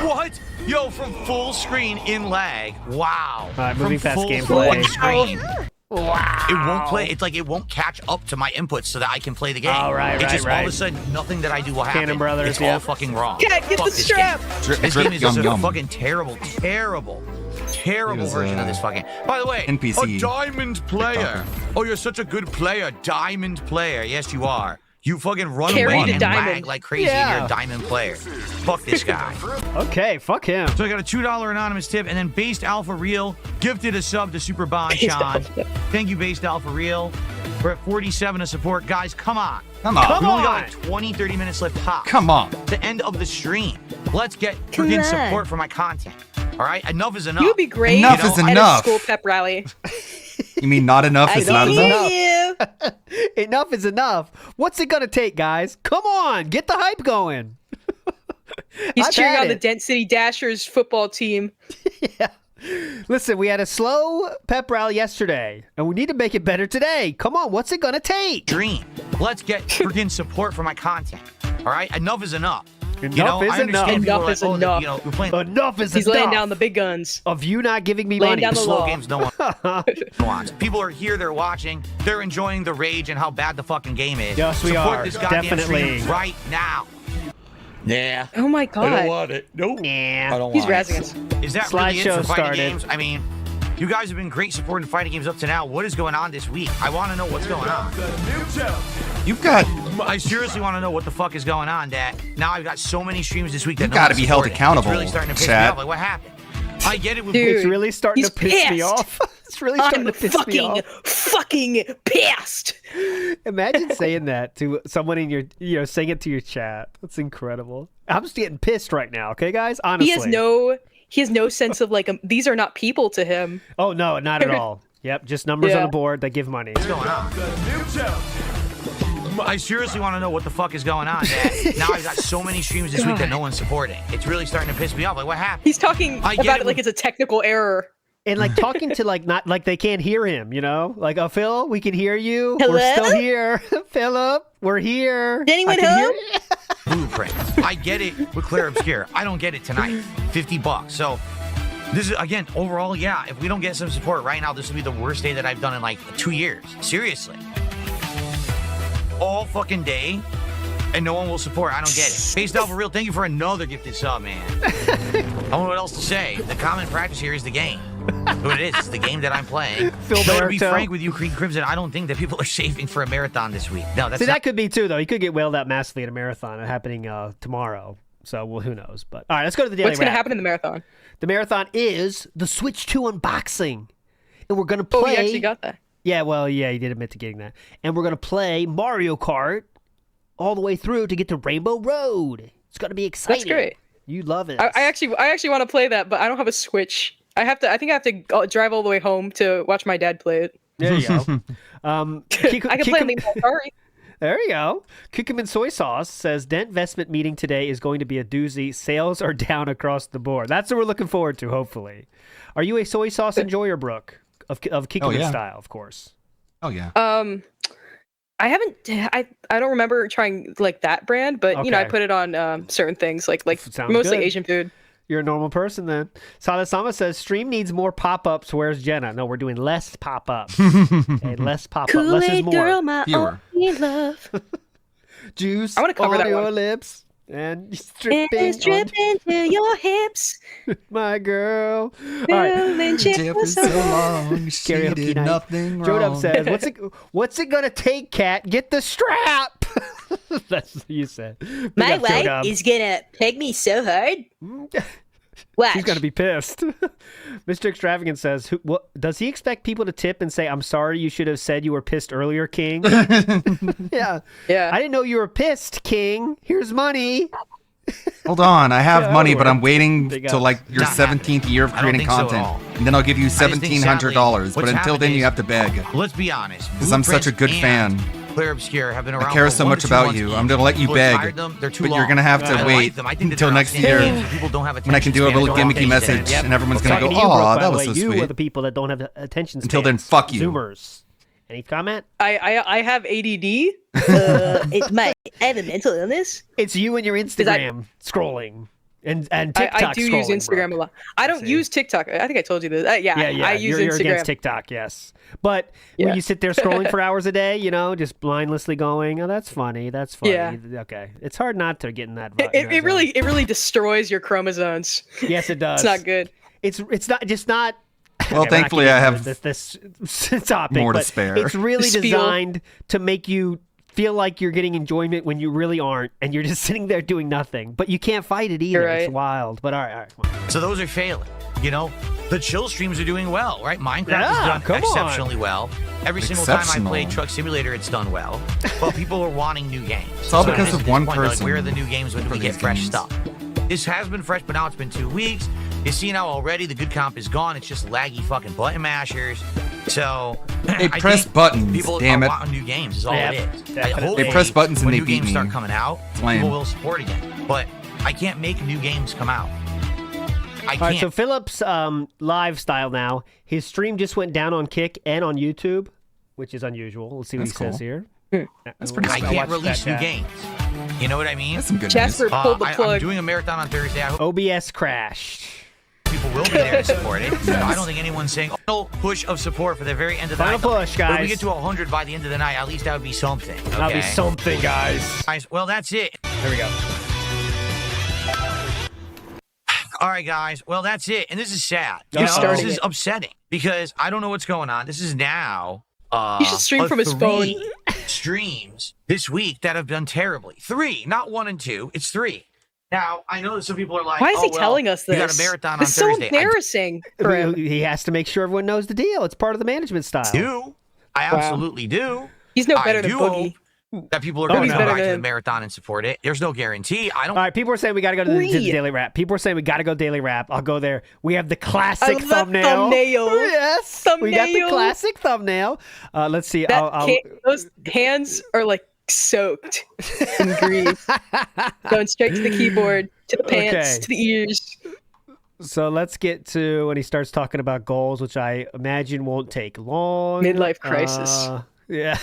What? Yo, from full screen in lag. Wow. All right, moving From fast full gameplay. screen. Wow. It won't play. It's like it won't catch up to my inputs so that I can play the game. Oh, right, It's right, just all right. of a sudden nothing that I do will happen. Cannon Brothers, It's yeah. all fucking wrong. Cat, get Fuck the this strap. Game. Drip, This drip, game is yum, just a yum. fucking terrible Here's, version of this fucking. By the way, NPC. a diamond player. Oh, you're such a good player, diamond player. Yes, you are. You fucking run Carry away the and diamond. lag like crazy. Yeah. You're a diamond player. Fuck this guy. Okay, fuck him. So I got a $2 anonymous tip, and then Based Alpha Real gifted a sub to Super Bon Based Chan. Alpha. Thank you, Based Alpha Real. We're at 47 of support. Guys, come on. Come on. We only got like 20, 30 minutes left top. Come on. The end of the stream. Let's get Come freaking on. support for my content. All right? Enough is enough. You would be great Enough is at enough. a school pep rally. You mean not enough is not enough? you. Enough is enough. What's it gonna take, guys? Come on, get the hype going. He's I've cheering had on the it. Dent City Dashers football team. Listen, we had a slow pep rally yesterday, and we need to make it better today. Come on, what's it gonna take? Dream. Let's get freaking support for my content. All right? Enough is enough. Enough is I understand enough. people are Enough is like, oh, enough. You know, you're playing Enough is He's enough. laying down the big guns. Of you not giving me Laying money. down the slow law. games no one wants. People are here, they're watching, they're enjoying the rage and how bad the fucking game is. Yes, we Support are. this goddamn Definitely. stream right now. Yeah. Oh my god. I don't want it. Nope. Nah. I don't He's want razzing it. us. Is that really it Slideshow for fighting started. games? I mean, you guys have been great supporting fighting games up to now. What is going on this week? I want to know what's going on. You've got. I seriously want to know what the fuck is going on, Dad. Now I've got so many streams this week that You no gotta one's be held supporting. accountable, It's really starting to piss me Chad. off. Like, what happened? I get it with Dude, It's really starting he's to piss me pissed. off. It's really starting I'm to piss me off. fucking pissed. Imagine saying that to someone in your, saying it to your chat. That's incredible. I'm just getting pissed right now. Okay, guys. Honestly, He has no sense of like these are not people to him. Oh no, not at all. Yep, just numbers on Yeah. the board that give money. What's going on? I seriously want to know what the fuck is going on, Dad. Now I've got so many streams this week that no one's supporting. It's really starting to piss me off. Like, what happened? He's talking I get about it it like with- it's a technical error. And like talking to like not like they can't hear him, like, oh Phil, we can hear you. Hello? We're still here. Philip, we're here. Is anyone I can home? hear you. Blueprint. I get it with Claire Obscure. I don't get it tonight. $50. So this is again overall, yeah. If we don't get some support right now, this will be the worst day that I've done in like 2 years. Seriously. All fucking day. And no one will support. I don't get it. Based off of real, thank you for another gifted sub, man. I don't know what else to say. The common practice here is the game. What it is, it's the game that I'm playing. Phil But to be Berto. frank with you, Creed Crimson, I don't think that people are saving for a marathon this week. No, that's See, not. that could be too though. He could get wailed out massively at a marathon happening tomorrow. So well, who knows? But all right, let's go to the daily What's gonna wrap. happen in the marathon? The marathon is the Switch 2 unboxing, and we're gonna play. Oh, we actually got that. Yeah, well, yeah, he did admit to getting that. And we're going to play Mario Kart all the way through to get to Rainbow Road. It's going to be exciting. That's great. You love it. I actually want to play that, but I don't have a Switch. I think I have to drive all the way home to watch my dad play it. There you go. I can play on the Atari. There you go. Kikuman Soy Sauce says, Dent Vestment meeting today is going to be a doozy. Sales are down across the board. That's what we're looking forward to, hopefully. Are you a soy sauce enjoyer, Brooke? Of Kikuman style, of course. Oh, yeah. I haven't. I don't remember trying like that brand, but you know, I Okay. put it on certain things like Sounds mostly good. Asian food. You're a normal person then. Sadasama says, stream needs more pop-ups. Where's Jenna? No, we're doing less pop-ups. Okay, less pop-up. Less is Kool-Aid more. girl, my Fewer. only love. Juice I wanna cover on that your one. lips. And It's stripping dripping to your hips. on my girl. All right. Feeling Jeff so long, she Karaoke did night. nothing Joe Dub wrong. says, "What's it gonna take, Cat? Get the strap." That's what you said. Big My up, Joe wife Dub. is gonna peg me so hard. Watch. She's gonna be pissed. Mr. Extravagant says, "What does he expect people to tip and say? I'm sorry, you should have said you were pissed earlier, King." Yeah. Yeah. I didn't know you were pissed, King. Here's money. Hold on, I have Yeah, money, that'll but I'm work. waiting Big till ups. like your Not happening. 17th year of I don't creating think so at content, all. and then I'll give you I just think, $1,700. sadly, But what's until then, happened you is- have to beg. Let's be honest. Because I'm such a good Blueprints fan. and Clear Obscure have been around. I care for so 1 much to 2 about months you. each. I'm gonna let you People beg, tired them. They're too but long. you're gonna have to I like wait them. I think that until they're next year outstanding. People don't have when I can do a attention little span. gimmicky message, and everyone's gonna go, Talking to you, Brooke, "Aw, by that the was way. so You are sweet." the people that don't have the attention Until span. then, fuck you. Zoomers. Any comment? I have ADD. I have a mental illness. It's you and your Instagram scrolling. And TikTok I do use scrolling, Instagram a lot. I don't use TikTok. I think I told you this. I use you're Instagram. against TikTok, yes. But when you sit there scrolling for hours a day, you know, just mindlessly going, "Oh, that's funny. That's funny." Yeah. Okay, it's hard not to get in that. It really destroys your chromosomes. Yes, it does. It's not good. It's not just not. Well, Okay, we're not thankfully, getting I into have this topic more to but spare. It's really Spiel. designed to make you feel like you're getting enjoyment when you really aren't, and you're just sitting there doing nothing. But you can't fight it either. You're It's right. wild. But all right. Come on. So those are failing. You know, the chill streams are doing well, right? Minecraft Yeah, has done come on. exceptionally well. Every single time I Exceptional. play Truck Simulator, it's done well. But people are wanting new games. It's all because at of this one point, they're person Like, where are the new games when for we get these fresh games. stuff? This has been fresh, but now it's been 2 weeks. You see now already the good comp is gone. It's just laggy fucking button mashers. So They I press think buttons, People damn are it. wanting new games. Is all Yep, it is. definitely. Hopefully, They press buttons and when they new beat games me. start coming out, It's lame. people will support again. But I can't make new games come out. I All can't. right, so Philip's live style now. His stream just went down on Kick and on YouTube, which is unusual. Let's see what That's he says cool. here. That's pretty I sweet. can't release new games. You know what I mean? That's some good Jasper news. pulled the I'm plug. doing a marathon on Thursday. I hope OBS crashed. people will be there to support it. I don't think anyone's saying final push of support for the very end of the Final night. push, But if guys. we get to 100 by the end of the night, at least that would be something. Okay? That'll be something, guys. Guys, well, that's it. There we go. All right, guys. Well, that's it. And this is sad. You're This starting is it. upsetting because I don't know what's going on. This is now. You should stream from his phone. 3 streams this week that have done terribly. 3, not 1 and 2. It's 3. Now, I know that some people are like, Why is he "Oh, well, telling us You this? got a marathon on It's so Thursday." embarrassing for him. He has to make sure everyone knows the deal. It's part of the management style. I do. I absolutely do. He's no better I than do Boogie. hope that people are Oh, going he's to better come back to the than- marathon and support it. There's no guarantee. I don't. All right, people are saying we got to go to the Wait. daily wrap. People are saying we got to go daily wrap. I'll go there. We have the classic I love that thumbnail. thumbnail. Yes, we got the Thumbnail. classic thumbnail. Let's see. Those hands are like soaked in grease. Going straight to the keyboard, to the pants, Okay. to the ears. So let's get to when he starts talking about goals, which I imagine won't take long. Midlife crisis. Yeah.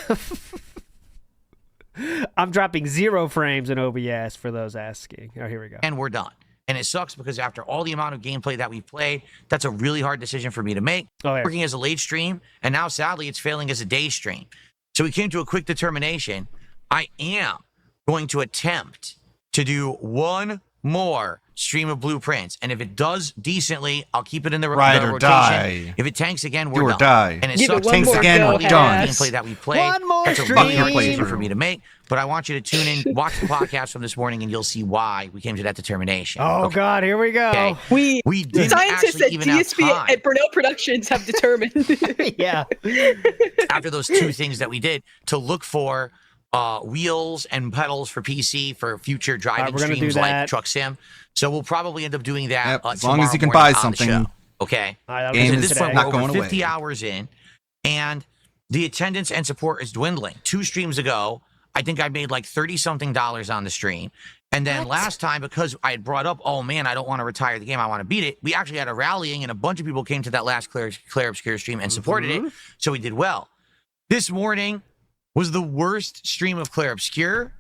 I'm dropping 0 frames in OBS for those asking. Oh, here we go. And we're done. And it sucks because after all the amount of gameplay that we've played, that's a really hard decision for me to make. Oh, yeah. Working as a late stream, and now sadly it's failing as a day stream. So we came to a quick determination. I am going to attempt to do one more stream of Blueprints. And if it does decently, I'll keep it in the, Ride the or rotation. die. If it tanks again, we're Do or done. die. And it Give it sucks one Tanks more again, go, we're done. Hass. gameplay that we played. One more That's a stream. really hard decision for me to make. But I want you to tune in, watch the podcast from this morning, and you'll see why we came to that determination. Oh, Okay? God, here we go. Okay. We didn't Scientists actually at even have DSP time. at Burnell Productions have determined. Yeah. After those 2 things that we did to look for wheels and pedals for PC for future driving we're gonna do streams that. like Truck Sim. So we'll probably end up doing that Yep, as long as you can tomorrow buy morning on the something. show. Okay. All right, that'll Game be At is this point, not we're going over 50 away. hours in, and the attendance and support is dwindling. 2 streams ago, I think I made like $30-something on the stream. And then last time, because I had brought up, oh man, I don't want to retire the game, I want to beat it, we actually had a rallying, and a bunch of people came to that last Claire Obscure stream and supported it. So we did well. This morning was the worst stream of Claire Obscure,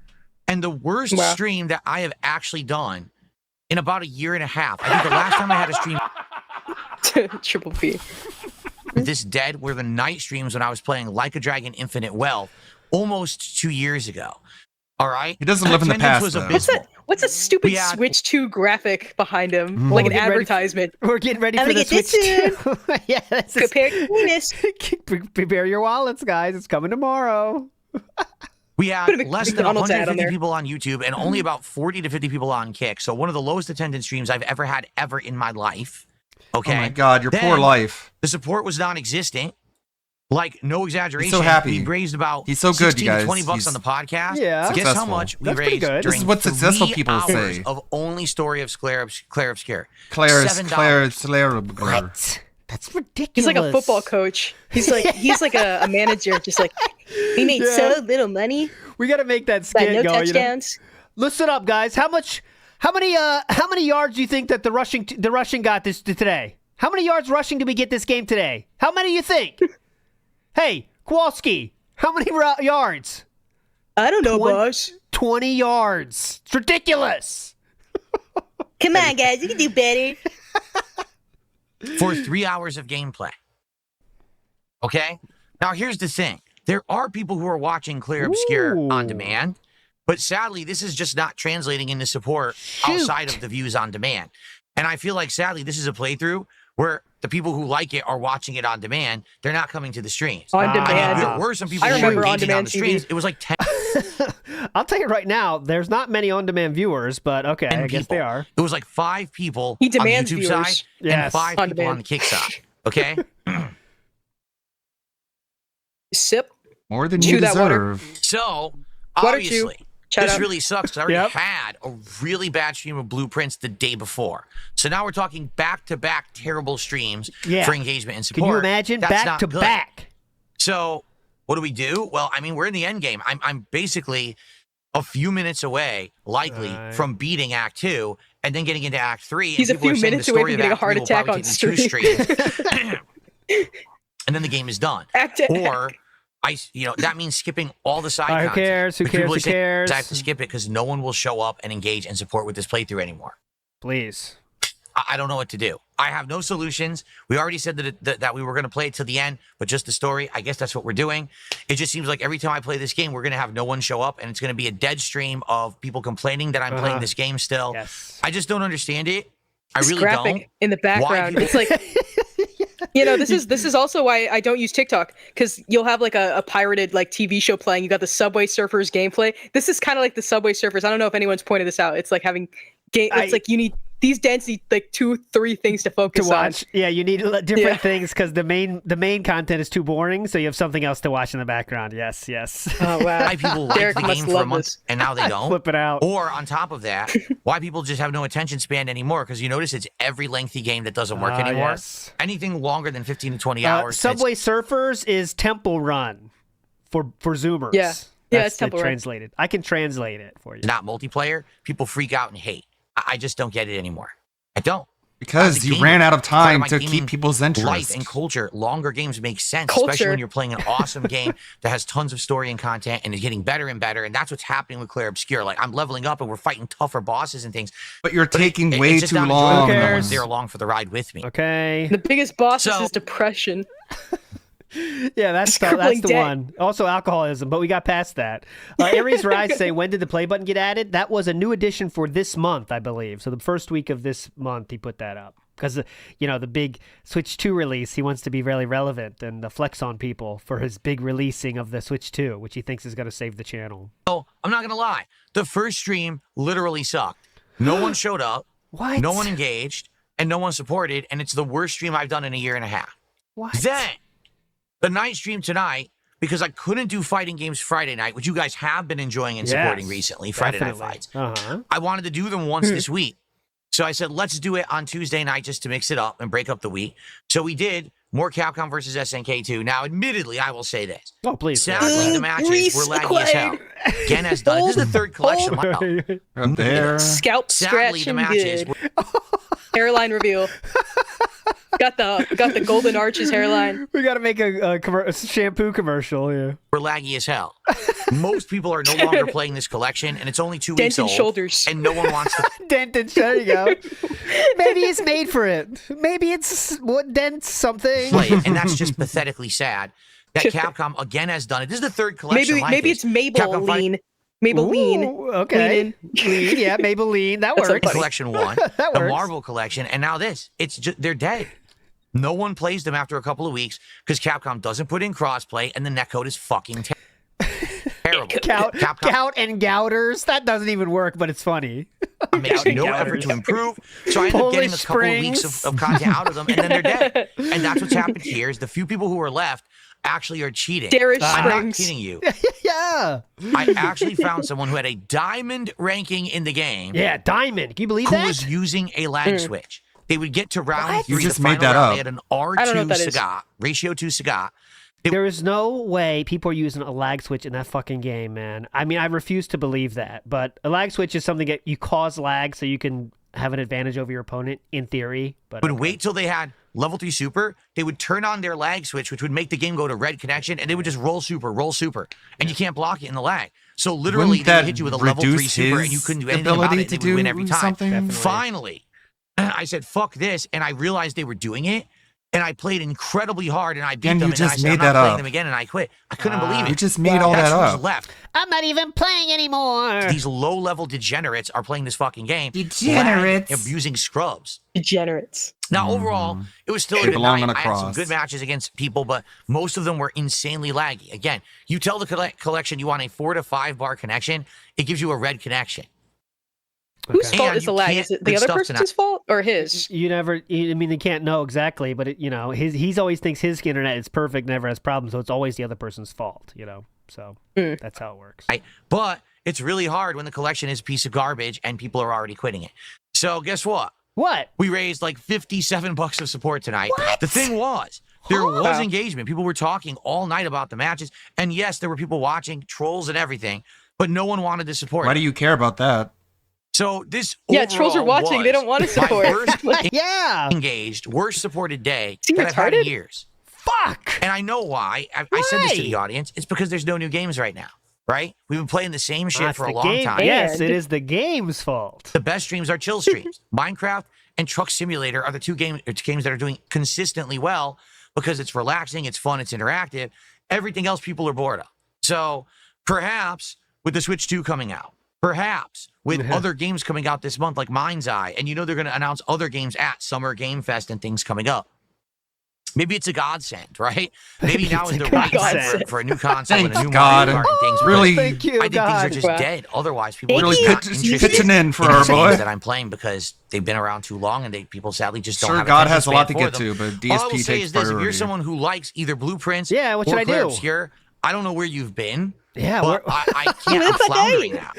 and the worst Wow. stream that I have actually done in about a year and a half. I think the last time I had a stream Triple P. this dead were the night streams when I was playing Like a Dragon Infinite Wealth almost 2 years ago. All right? He doesn't live in the Attendance past, was though. abysmal. What's a stupid We had- Switch 2 graphic behind him? Mm-hmm. Like We're an getting ready- advertisement. We're getting ready I'm for the gonna get Switch this 2. Yeah, that's Prepare your penis. Prepare your wallets, guys. It's coming tomorrow. We had Put a less than McDonald's ad on 150 there. people on YouTube and only about 40 to 50 people on Kick. So one of the lowest attendance streams I've ever had in my life. Okay. Oh my God, your poor Then life. The support was non-existent. Like, no exaggeration. He's so happy. We raised about He's so good, you guys. $16 to $20 He's on the podcast. Yeah. Guess successful. how much we That's pretty raised good. during This is what successful 3 people hours say. of only story of Claire Obscure. Claire. What? That's ridiculous. He's like a football coach. He's like a manager, just like We made so little money. We got to make that But skit no go. touchdowns. Listen up, guys. How many yards do you think that the Russian got this today? How many yards rushing did we get this game today? How many do you think? Hey, Kowalski, how many yards? I don't know, boss. 20 yards. It's ridiculous. Come on, guys. You can do better. For 3 hours of gameplay. Okay? Now, here's the thing. There are people who are watching Clear Obscure on demand, but sadly, this is just not translating into support outside of the views on demand. And I feel like, sadly, this is a playthrough where the people who like it are watching it on demand. They're not coming to the streams. On demand. I mean, there were some people who were engaging on the streams. It was like 10. I'll tell you right now, there's not many on-demand viewers, but okay, I guess they are. It was like 5 people He on the demands YouTube viewers. side and Yes. 5 On people demand. on the Kick side. Okay? Sip. More than Chew you that water. deserve. So, Water chew. obviously, Shut this up. really sucks. 'Cause I already Yep. had a really bad stream of Blueprints the day before. So now we're talking back-to-back terrible streams Yeah. for engagement and support. Can you imagine? That's Back not to good. back. So what do we do? Well, I mean, we're in the end game. I'm basically a few minutes away, likely, from beating Act 2 and then getting into Act 3. He's and a people are few saying minutes the away story from of getting a Act 3 heart will attack probably on take me 2 streams. And then the game is done. Or that means skipping all the side Who content. cares? Who Which people cares? are Who saying, cares? I have to skip it because no one will show up and engage and support with this playthrough anymore. Please. I don't know what to do. I have no solutions. We already said that we were going to play it to the end, but just the story. I guess that's what we're doing. It just seems like every time I play this game, we're going to have no one show up, and it's going to be a dead stream of people complaining that I'm playing this game still. Yes. I just don't understand it. I This really graphic don't. in the background. Why It's like this is also why I don't use TikTok, because you'll have like a pirated like TV show playing. You got the Subway Surfers gameplay. This is kind of like the Subway Surfers. I don't know if anyone's pointed this out. It's like having game. It's like you need these density like 2-3 things to focus To watch. on. Yeah, you need different things because the main content is too boring, so you have something else to watch in the background. Yes. Oh wow. Why people like Derek the must game for a love month this. and now they don't. Flip it out. Or on top of that, why people just have no attention span anymore, because you notice it's every lengthy game that doesn't work anymore. Yes. Anything longer than 15 to 20 hours. Subway Surfers is Temple Run for Zoomers. Yeah. Yeah, That's it's Temple Run. translated. I can translate it for you. It's not multiplayer. People freak out and hate. I just don't get it anymore. I don't. Because As a you gamer, ran out of part time my to gaming keep people's interest. Life and culture. Longer games make sense, especially Culture. when you're playing an awesome game that has tons of story and content and is getting better and better. And that's what's happening with Claire Obscure. Like, I'm leveling up and we're fighting tougher bosses and things. But you're taking way it's just too not long. enjoyable. No Who one's cares? there along for the ride with me. Okay. The biggest boss So- is depression. Yeah, that's Scribbling the debt. one. Also alcoholism, but we got past that. Aries Rise say, when did the play button get added? That was a new addition for this month, I believe. So the first week of this month, he put that up. Because, the big Switch 2 release, he wants to be really relevant and flex on people for his big releasing of the Switch 2, which he thinks is going to save the channel. So, I'm not going to lie. The first stream literally sucked. No one showed up. What? No one engaged. And no one supported. And it's the worst stream I've done in a year and a half. What? Then, the night stream tonight, because I couldn't do fighting games Friday night, which you guys have been enjoying and supporting Yes, recently, Friday definitely. Night Fights. Uh-huh. I wanted to do them once this week. So I said, let's do it on Tuesday night just to mix it up and break up the week. So we did more Capcom versus SNK 2. Now, admittedly, I will say this. Oh, please. Sadly, the matches were laggy as hell. Gen has done it. This is the third collection. Wow. Up there. Scalp Sadly, the scratching matches good. were Hairline reveal. Got the golden arches hairline. We got to make a shampoo commercial, yeah. laggy as hell. Most people are no longer playing this collection, and it's only 2 weeks Dented old. shoulders. And no one wants to Dented, there you go. Maybe it's made for it. Maybe it's what dents something. play it, and that's just pathetically sad that Capcom again has done it. This is the third collection. Maybe it's Maybelline. Maybelline. Ooh, okay. Lean, yeah, Maybelline. That That's so works. funny. Collection 1, That the works. Marvel collection, and now this. It's just they're dead. No one plays them after a couple of weeks because Capcom doesn't put in crossplay, and the netcode is fucking terrible. Gout and Gouters. That doesn't even work, but it's funny. Makes no effort to improve. So I end up getting a couple of weeks of content out of them, and then they're dead. And that's what's happened here is the few people who are left, actually are cheating. Darish I'm not Springs. kidding you. Yeah. I actually found someone who had a diamond ranking in the game. Yeah, diamond. Can you believe who that? was using a lag switch. They would get to round 3, You just the final made that round. up. They had an I don't know R2 what that is. Sagat, ratio 2 Sagat. There is no way people are using a lag switch in that fucking game, man. I mean, I refuse to believe that. But a lag switch is something that you cause lag so you can have an advantage over your opponent, in theory. But Wait till they had level 3 super. They would turn on their lag switch, which would make the game go to red connection, and they would just roll super, and you can't block it in the lag. So literally, Wouldn't they would that hit you with a level 3 reduce super, and his you couldn't do anything about ability it, to and they would win do every time. something? Definitely. Finally, I said, fuck this, and I realized they were doing it, and I played incredibly hard, and I beat And them, you and just I said, made I'm not that playing up. them again, and I quit. I couldn't believe it. You just made all That's that who's up. left. I'm not even playing anymore. These low-level degenerates are playing this fucking game. Degenerates. Abusing scrubs. Degenerates. Now, overall, it was still a They good belong night. on a I had some cross. good matches against people, but most of them were insanely laggy. Again, you tell the collection you want a 4 to 5 bar connection, it gives you a red connection. Whose fault And is the you lag? can't Is it the good other stuff person's tonight. fault or his? You never, I mean, they can't know exactly, but, he's always thinks his internet is perfect, never has problems, so it's always the other person's fault, So that's how it works. Right? But it's really hard when the collection is a piece of garbage and people are already quitting it. So guess what? What? We raised like $57 of support tonight. What? The thing was, there was engagement. People were talking all night about the matches. And yes, there were people watching, trolls and everything, but no one wanted to support. Why do you care about that? So this Trolls are overall watching. They was don't want to my support. worst Yeah. engaged, worst supported day Is he that I've had in retarded? years. Fuck. And I know why. I said this to the audience. It's because there's no new games right now, right? We've been playing the same shit That's for a the long game. time. Yes, it is the game's fault. The best streams are chill streams. Minecraft and Truck Simulator are the two games that are doing consistently well because it's relaxing, it's fun, it's interactive. Everything else people are bored of. So perhaps with the Switch 2 coming out, perhaps with other games coming out this month like Mind's Eye, and they're going to announce other games at Summer Game Fest and things coming up. Maybe it's a godsend, right? Maybe now is the right time for a new console and a new God. Mario Kart and things. Really? I think things are just dead. Otherwise, people Really are just not interested pitching in for in our the games boy. that I'm playing because they've been around too long and people sadly just don't Sure, have God attention has a lot span to get for them. to, but All I will DSP say takes is this: if you're priority. someone who likes either Blueprints Yeah, what should or I Claire do? Obscure, I don't know where you've been. Yeah, but I can't. I'm floundering now.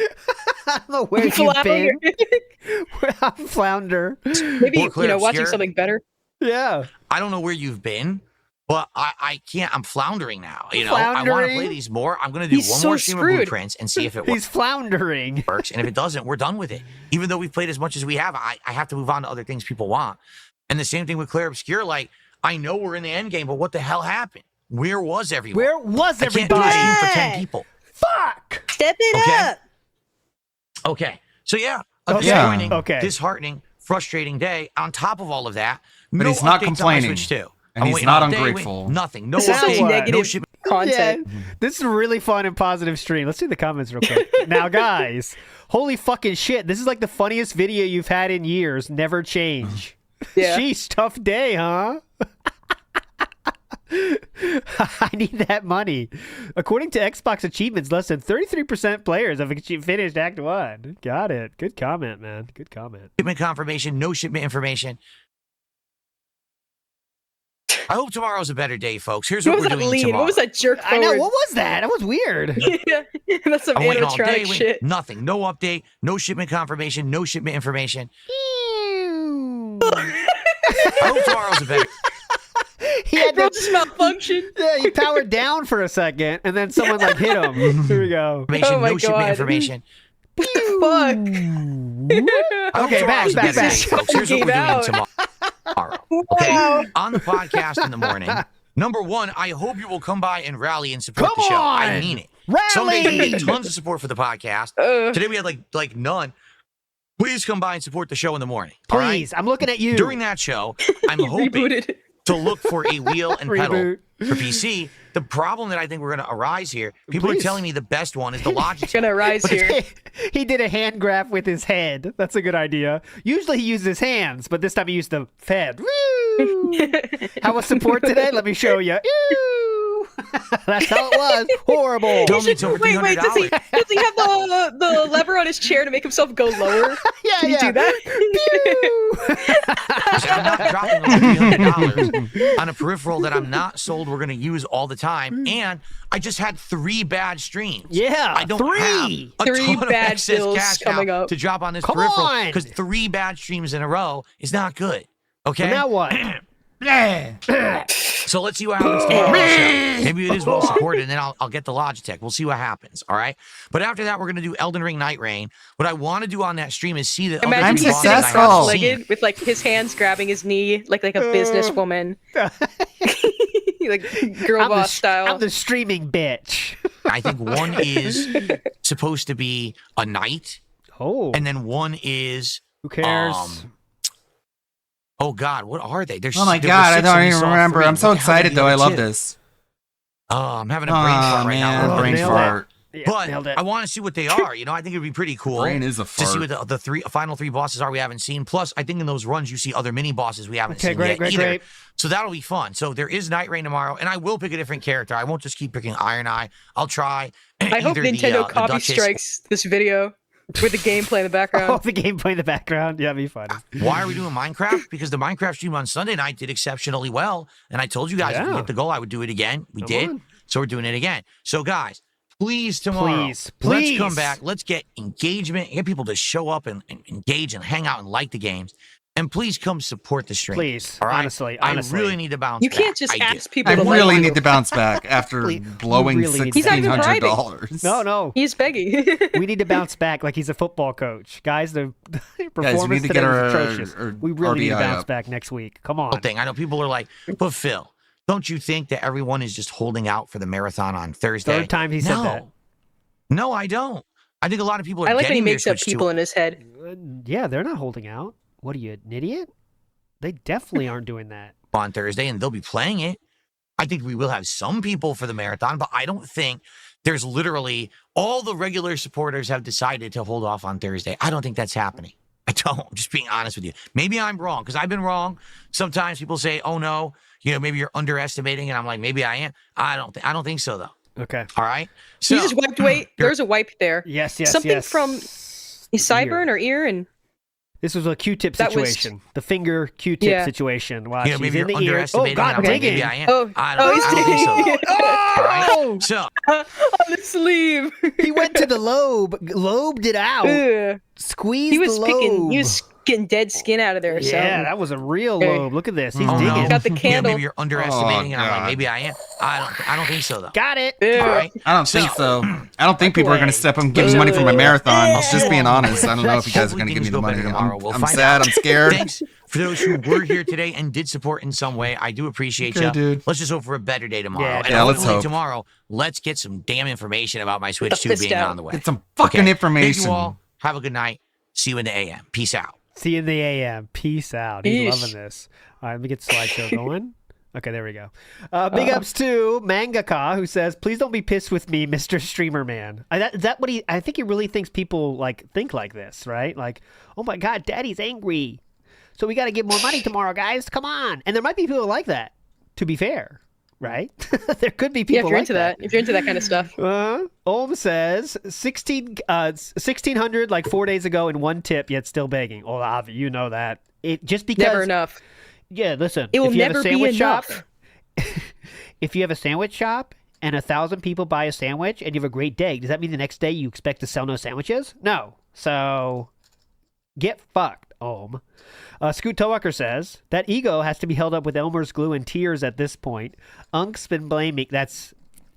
I don't know where you've been. I'm flounder. Maybe Or Claire watching Obscure. something better. Yeah. I don't know where you've been, but I can't. I'm floundering now. I want to Floundering? play these more. I'm going to do He's one so more stream of screwed. Blueprints and see if it He's floundering. works. And if it doesn't, we're done with it. Even though we've played as much as we have, I have to move on to other things people want. And the same thing with Claire Obscure. Like, I know we're in the end game, but what the hell happened? Where was everyone? Where was I can't do a everybody? stream for 10 people. Fuck. Step it Okay. up. Okay. So yeah, a Okay. disappointing, Okay. disheartening, frustrating day. On top of all of that, But no he's not updates complaining. on my Switch 2. And I'm he's waiting not all day, ungrateful. Nothing. No This is such update. No negative shipment. content. Yeah, this is a really fun and positive stream. Let's see the comments real quick. Now, guys, holy fucking shit. This is like the funniest video you've had in years. Never change. Yeah. Sheesh, tough day, huh? I need that money. According to Xbox achievements, less than 33% players have finished Act 1. Got it. Good comment, man. Good comment. Shipment confirmation. No shipment information. I hope tomorrow's a better day, folks. Here's What what was we're that doing lean? tomorrow. What was that jerk I know. forward? What was that? That was weird. That's some I'm waiting all day. animatronic shit. Nothing. No update. No shipment confirmation. No shipment information. I hope tomorrow's a better. He had Bro to, just malfunctioned. yeah, he powered down for a second, and then someone like hit him. Here we go. information. Oh my No shipment God. information. Fuck. I hope Okay, back, tomorrow's a back, better back. day, folks. Here's what we're Gave out. doing tomorrow. Okay. On the podcast in the morning. Number one, I hope you will come by and rally and support Come the show. on! I mean it. Rally! Someday we get tons of support for the podcast. Today we had like none. Please come by and support the show in the morning. all right? Please, I'm looking at you. During that show, I'm hoping Rebooted. to look for a wheel and pedal Reboot. for PC. The problem that I think we're going to arise here, people Please. are telling me the best one is the Logitech. Gonna rise here. He did a hand grab with his head. That's a good idea. Usually he uses his hands, but this time he used the head. Woo! How was support today? Let me show you. That's how it was. Horrible. Tell me it's over Wait, $300. does he have the lever on his chair to make himself go lower? Yeah, Can you yeah. do that? and I'm not dropping over $300 on a peripheral that I'm not sold we're going to use all the time. And I just had 3 bad streams. Yeah, I don't 3. have a 3 ton of bad excess bills cash coming now up. to drop on this Come peripheral on. because 3 bad streams in a row is not good. Okay. Well, now what? So let's see what happens tomorrow. Maybe it is well supported, and then I'll get the Logitech. We'll see what happens. All right. But after that, we're gonna do Elden Ring Night Rain. What I want to do on that stream is see the other Imagine three he's bosses sitting I haven't cross-legged seen. with like his hands grabbing his knee, like a businesswoman, like girl boss style. I'm the streaming bitch. I think one is supposed to be a knight. Oh. And then one is who cares? Oh God, what are they? There's, Oh my there were God, I 6 don't and we even saw remember. 3. I'm so What the hell are excited the though. I other love 2? this. Oh, I'm having a brain fart right now. Man, brain fart. But I want to see what they are. You know, I think it'd be pretty cool. Brain is a to see fart. what the final 3 bosses are we haven't seen. Plus, I think in those runs you see other mini bosses we haven't seen yet either. Great. So that'll be fun. So there is Night Rain tomorrow, and I will pick a different character. I won't just keep picking Iron Eye. I'll try. I hope Nintendo copy Duchess. strikes this video with the gameplay in the background. Oh, the gameplay in the background. Yeah, that'd be funny. Why are we doing Minecraft? Because the Minecraft stream on Sunday night did exceptionally well, and I told you guys if we hit the goal, I would do it again. We did, so we're doing it again. So guys, please tomorrow, let's come back. Let's get engagement, get people to show up and engage and hang out and like the games. And please come support the stream. Please, all right? honestly. I really need to bounce You back. can't just ask people I to really like need you. to bounce back after blowing He's not even $1,600. No. He's begging. We need to bounce back like he's a football coach. Guys, the performance need to today get was our- atrocious. our We really need to RBI bounce up. back next week. Come on. Thing. I know people are like, but Phil, don't you think that everyone is just holding out for the marathon on Thursday? Third time he said that. No, I don't. I think a lot of people are I like when he getting their makes up Switch people to in his head. Yeah, they're not holding out. What are you, an idiot? They definitely aren't doing that. on Thursday, and they'll be playing it. I think we will have some people for the marathon, but I don't think there's literally all the regular supporters have decided to hold off on Thursday. I don't think that's happening. I don't. I'm just being honest with you. Maybe I'm wrong because I've been wrong. Sometimes people say, "Oh no, maybe you're underestimating," and I'm like, maybe I am. I don't think so though. Okay. All right. You just wiped away. There's a wipe there. Yes. Something from sideburn or ear and. This was a Q-tip That was- situation. The finger Q-tip situation. Wow, she's maybe in you're the ear. Oh, underestimating. God, and I'm like, digging. maybe I am. Oh, I don't think so. All right. So on the sleeve. He went to the lobe, lobed it out, Ugh. squeezed He was the picking. lobe. He was getting dead skin out of there. Yeah, that was a real lobe. Look at this. He's Oh, digging. no. Got the candle. Maybe you're underestimating, and I'm like, God. maybe I am. I don't think so though. Got it. All right. I don't think so. I don't think people are going to step up and give me money for my marathon. Just being honest. I don't know if you guys are going to give me the money. I'm sad. I'm scared. Thanks for those who were here today and did support in some way. I do appreciate Okay, you. dude. Let's just hope for a better day tomorrow. Yeah, and yeah, let's hopefully hope. tomorrow, let's get some damn information about my Switch The 2 fist being out. on the way. Get some fucking Okay. information. Thank you all. Have a good night. See you in the AM. Peace out. See you in the AM. Peace out. He's Yeesh. loving this. All right, let me get the slideshow going. Okay, there we go. Big ups to Mangaka, who says, "Please don't be pissed with me, Mr. Streamer Man." Is that what he? I think he really thinks people think like this, right? Like, oh my God, Daddy's angry, so we got to give more money tomorrow, guys. Come on. And there might be people like that. To be fair, right? There could be people Yeah, if you're like into that. If you're into that kind of stuff. Olm says 1600 like 4 days ago and one tip, yet still begging. Oh, Avi, you know that. It just because Never enough. Yeah, listen. It will if you have never a be sandwich shop, enough. if you have a sandwich shop and 1,000 people buy a sandwich and you have a great day, does that mean the next day you expect to sell no sandwiches? No. So get fucked, Olm. Scoot Towaker says that ego has to be held up with Elmer's glue and tears at this point. Unk's been blaming. That's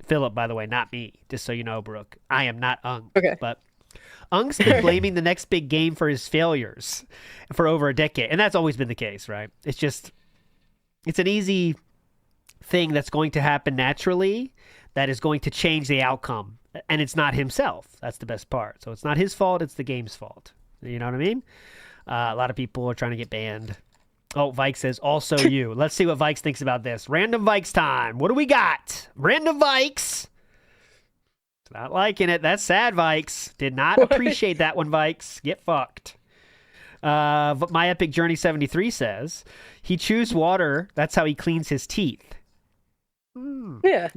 Philip, by the way, not me. Just so you know, Brooke. I am not Unk. Okay. But Unk's been blaming the next big game for his failures for over a decade. And that's always been the case, right? It's an easy thing that's going to happen naturally that is going to change the outcome. And it's not himself. That's the best part. So it's not his fault. It's the game's fault. You know what I mean? A lot of people are trying to get banned. Oh, Vikes says, also you. Let's see what Vikes thinks about this. Random Vikes time. What do we got? Random Vikes. Not liking it. That's sad, Vikes. Did not appreciate that one, Vikes. Get fucked. My Epic Journey 73 says, he chews water. That's how he cleans his teeth. Yeah.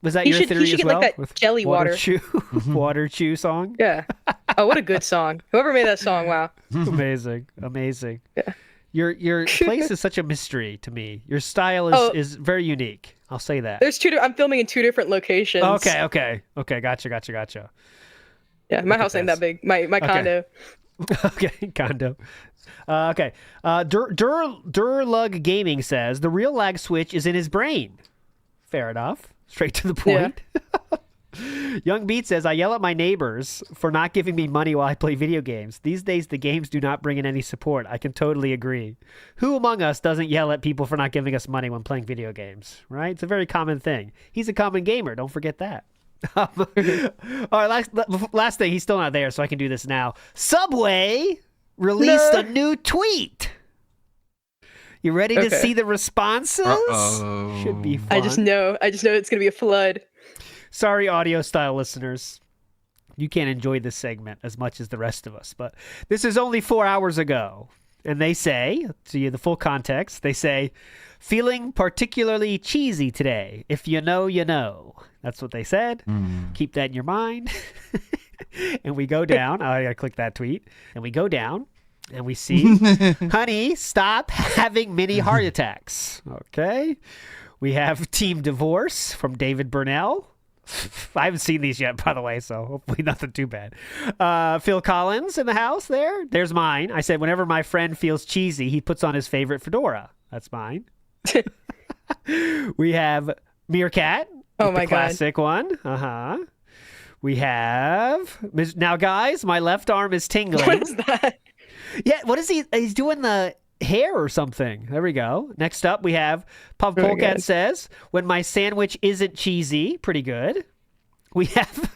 Was that He your should- he theory should as get, like, well? that With jelly water. chew, water chew song? Yeah. Oh, what a good song. Whoever made that song, wow. Amazing. Amazing. Yeah. Your place is such a mystery to me. Your style is very unique. I'll say that. There's I'm filming in 2 different locations. Okay. Gotcha. Yeah, my house ain't that big. My condo. Okay, condo. Okay. Durlug Gaming says the real lag switch is in his brain. Fair enough. Straight to the point. Yeah. Young Beat says, I yell at my neighbors for not giving me money while I play video games. These days, the games do not bring in any support. I can totally agree. Who among us doesn't yell at people for not giving us money when playing video games, right? It's a very common thing. He's a common gamer. Don't forget that. All right, last thing. He's still not there, so I can do this now. Subway released a new tweet. You ready to see the responses? Should be fun. I just know it's going to be a flood. Sorry, audio style listeners. You can't enjoy this segment as much as the rest of us, but this is only 4 hours ago. And they say, to you the full context, they say, feeling particularly cheesy today. If you know, you know. That's what they said. Keep that in your mind. And we go down. I gotta click that tweet. And we go down. And we see, honey, stop having mini heart attacks. Okay. We have Team Divorce from David Burnell. I haven't seen these yet, by the way, so hopefully nothing too bad. Phil Collins in the house there. There's mine. I said, whenever my friend feels cheesy, he puts on his favorite fedora. That's mine. We have Meerkat. Oh, my the classic one. We have... Now, guys, my left arm is tingling. What is that? Yeah, what is he? He's doing the hair or something. There we go. Next up, we have Puff Polecat says, when my sandwich isn't cheesy. Pretty good. We have...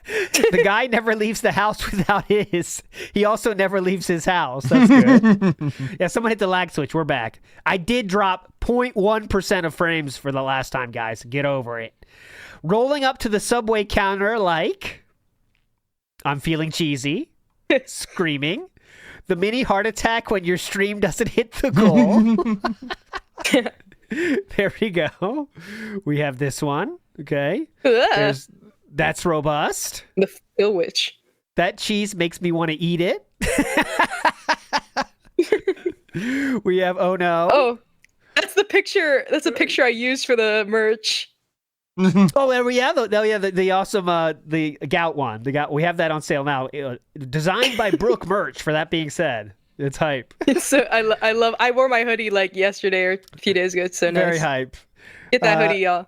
the guy never leaves the house without his. He also never leaves his house. That's good. Yeah, someone hit the lag switch. We're back. I did drop 0.1% of frames for the last time, guys. Get over it. Rolling up to the Subway counter like... I'm feeling cheesy. Screaming. The mini heart attack when your stream doesn't hit the goal. There we go. We have this one. Okay. That's robust. The Phil Witch. That cheese makes me want to eat it. We have oh no. Oh, that's the picture. That's a picture I used for the merch. Oh, the awesome the gout one. The gout. We have that on sale now. Designed by Brooke merch. For that being said, it's hype. So I love. I wore my hoodie like yesterday or a few days ago. It's so nice. Very hype. Get that hoodie, y'all.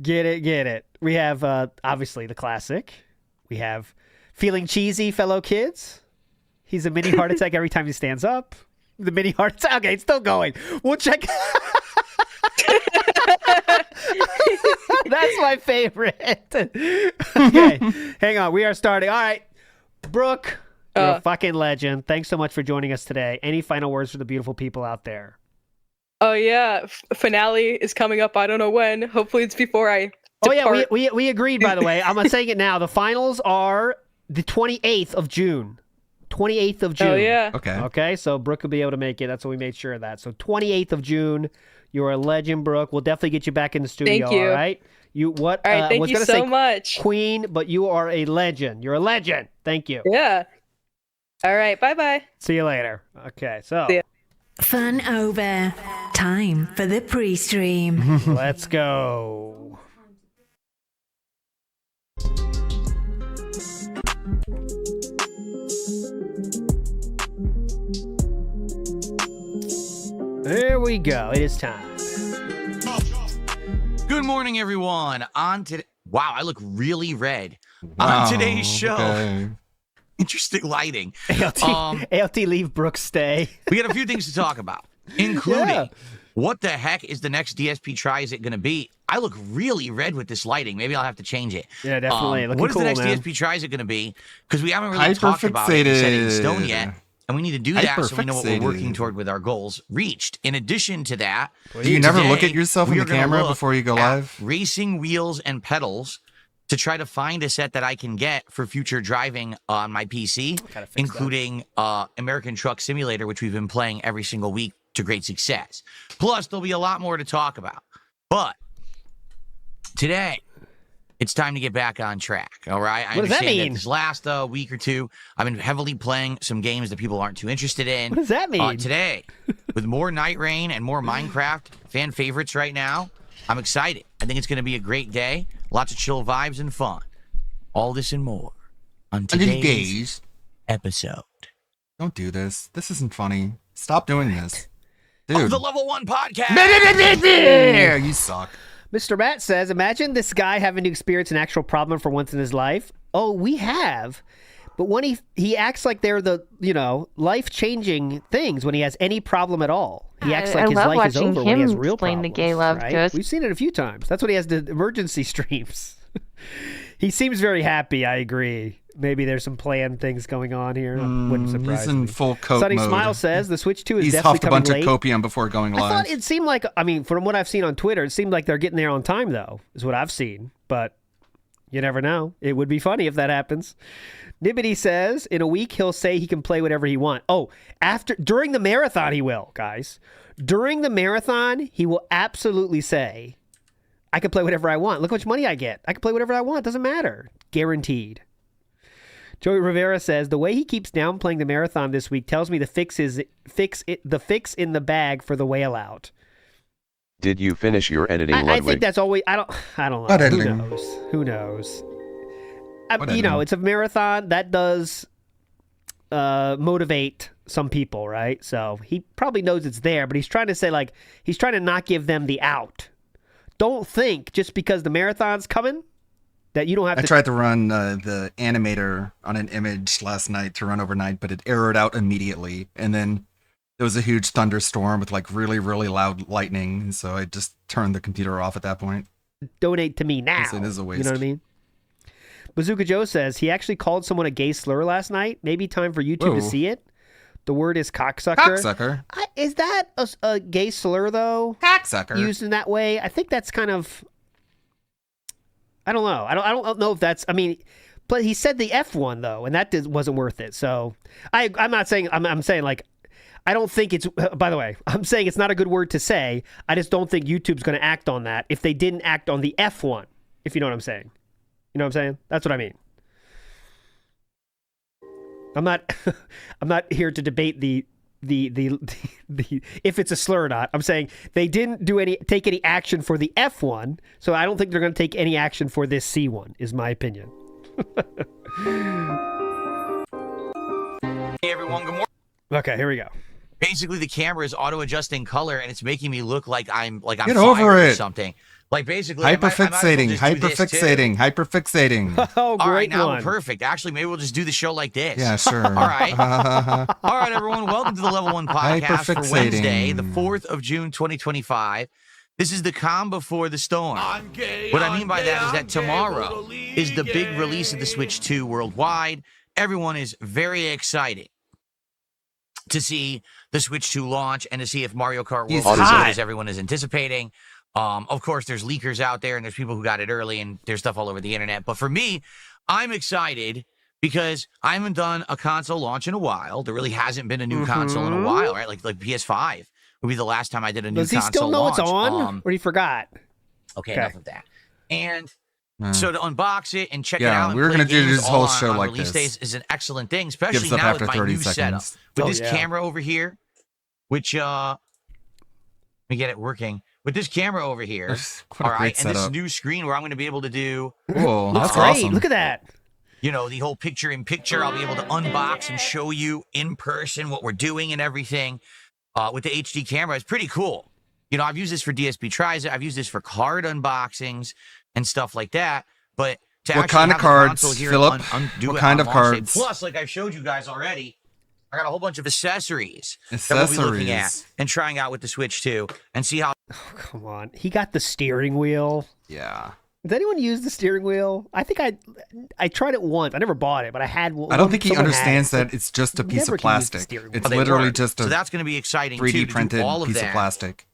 Get it. We have obviously the classic. We have feeling cheesy, fellow kids. He's a mini heart attack every time he stands up. The mini heart attack. Okay, it's still going. We'll check. That's my favorite. Okay, hang on. We are starting. All right, Brooke, you're a fucking legend. Thanks so much for joining us today. Any final words for the beautiful people out there? Oh yeah, finale is coming up. I don't know when. Hopefully it's before I depart. Oh yeah, we agreed. By the way, I'm saying it now. The finals are the 28th of June. 28th of June. Oh yeah. Okay. So Brooke will be able to make it. That's what we made sure of that. So 28th of June. You're a legend, Brooke. We'll definitely get you back in the studio. Thank you. All right. All right. Thank you so much, Queen. But you are a legend. You're a legend. Thank you. Yeah. All right. Bye. See you later. Okay. So. Fun over. Time for the pre-stream. Let's go. There we go. It is time. Good morning, everyone. Wow, I look really red. On today's show. Okay. Interesting lighting. ALT leave Brooke stay. We got a few things to talk about, including what the heck is the next DSP try? Is it going to be? I look really red with this lighting. Maybe I'll have to change it. Yeah, definitely. What is the next DSP try? Is it going to be? Because we haven't really talked about it and set it in stone yet. And we need to do that so we know what we're working toward with our goals reached. In addition to that, do you never look at yourself in the camera before you go live? Racing wheels and pedals to try to find a set that I can get for future driving on my PC, including American Truck Simulator, which we've been playing every single week to great success. Plus, there'll be a lot more to talk about. But today it's time to get back on track. All right. I What does that understand mean? this last week or two, I've been heavily playing some games that people aren't too interested in. What does that mean? Today, with more Night Rain and more Minecraft fan favorites right now, I'm excited. I think it's going to be a great day. Lots of chill vibes and fun. All this and more on today's episode. Don't do this. This isn't funny. Stop doing this. Dude. Of the Level 1 Podcast. Yeah, you suck. Mr. Matt says, imagine this guy having to experience an actual problem for once in his life. Oh, we have. But when he acts like they're the, life-changing things when he has any problem at all. He acts like his life is over when he has real problems. The gay love right? to us. We've seen it a few times. That's what he has the emergency streams. He seems very happy, I agree. Maybe there's some planned things going on here. Wouldn't surprise He's in me. full cope Sunny mode. Smile says the Switch 2 is He's definitely huffed a coming bunch late. of copium before going I live. thought it seemed like, from what I've seen on Twitter, it seemed like they're getting there on time, though, is what I've seen. But you never know. It would be funny if that happens. Nibbity says, in a week, he'll say he can play whatever he wants. Oh, during the marathon, he will, guys. During the marathon, he will absolutely say, I can play whatever I want. Look how much money I get. I can play whatever I want. Doesn't matter. Guaranteed. Joey Rivera says, the way he keeps downplaying the marathon this week tells me the fix in the bag for the whale out. Did you finish your editing, I Ludwig? think that's always. I don't know. What editing? Who knows? What editing? It's a marathon that does motivate some people, right? So he probably knows it's there, but he's trying to say he's trying to not give them the out. Don't think just because the marathon's coming that you don't have I to. tried to run the animator on an image last night to run overnight, but it errored out immediately. And then there was a huge thunderstorm with really, really loud lightning. And so I just turned the computer off at that point. Donate to me now. It is a waste. You know what I mean? Bazooka Joe says he actually called someone a gay slur last night. Maybe time for YouTube to see it. The word is cocksucker. Cocksucker. Is that a gay slur, though? Cocksucker. Used in that way? I think that's kind of... I don't know. I don't know if that's... but he said the F one, though, and that wasn't worth it. So I'm not saying... I'm saying, I don't think it's... By the way, I'm saying it's not a good word to say. I just don't think YouTube's going to act on that if they didn't act on the F one, if you know what I'm saying. You know what I'm saying? That's what I mean. I'm not here to debate the if it's a slur or not. I'm saying they didn't take any action for the F1, so I don't think they're going to take any action for this C1, is my opinion. Hey everyone, good morning. Okay, here we go. Basically, the camera is auto-adjusting color, and it's making me look like I'm Get over fired or it. something. Basically, Hyperfixating. Hyperfixating. Oh, great All right, now one. perfect. Actually, maybe we'll just do the show like this. Yeah, sure. All right. All right, everyone. Welcome to the Level 1 Podcast for Wednesday, the 4th of June, 2025. This is the calm before the storm. What I mean by that is that tomorrow is the big release of the Switch 2 worldwide. Everyone is very excited to see the Switch 2 launch and to see if Mario Kart World is as good as everyone is anticipating. Of course, there's leakers out there, and there's people who got it early, and there's stuff all over the internet. But for me, I'm excited because I haven't done a console launch in a while. There really hasn't been a new console in a while, right? Like PS5 would be the last time I did a new console launch. Does he still know it's on, or he forgot? Okay, enough of that. And so to unbox it and check it Yeah, out, we were going to do this whole show on like release this. days is an excellent thing, especially Gives up now after with my 30 new setup. seconds. With this camera over here, which let me get it working. With this camera over here, all right, and this new screen where I'm going to be able to do. Cool, that's great. awesome. Look at that. You know, the whole picture-in-picture. I'll be able to unbox and show you in person what we're doing and everything with the HD camera. It's pretty cool. You know, I've used this for DSP Tries. I've used this for card unboxings and stuff like that. But to What actually kind of have the cards, console here Philip? and do What it kind on of launch day. cards? Plus, like I've showed you guys already, I got a whole bunch of accessories that we'll be looking at and trying out with the Switch 2 and see how. Oh, come on. He got the steering wheel. Yeah. Does anyone use the steering wheel? I think I tried it once. I never bought it, but I had one. I don't think he someone had understands it. that it's just a piece Never of can use the plastic. steering wheel. It's they literally work. just a So that's going to be exciting too, 3D to do printed all of piece that of plastic.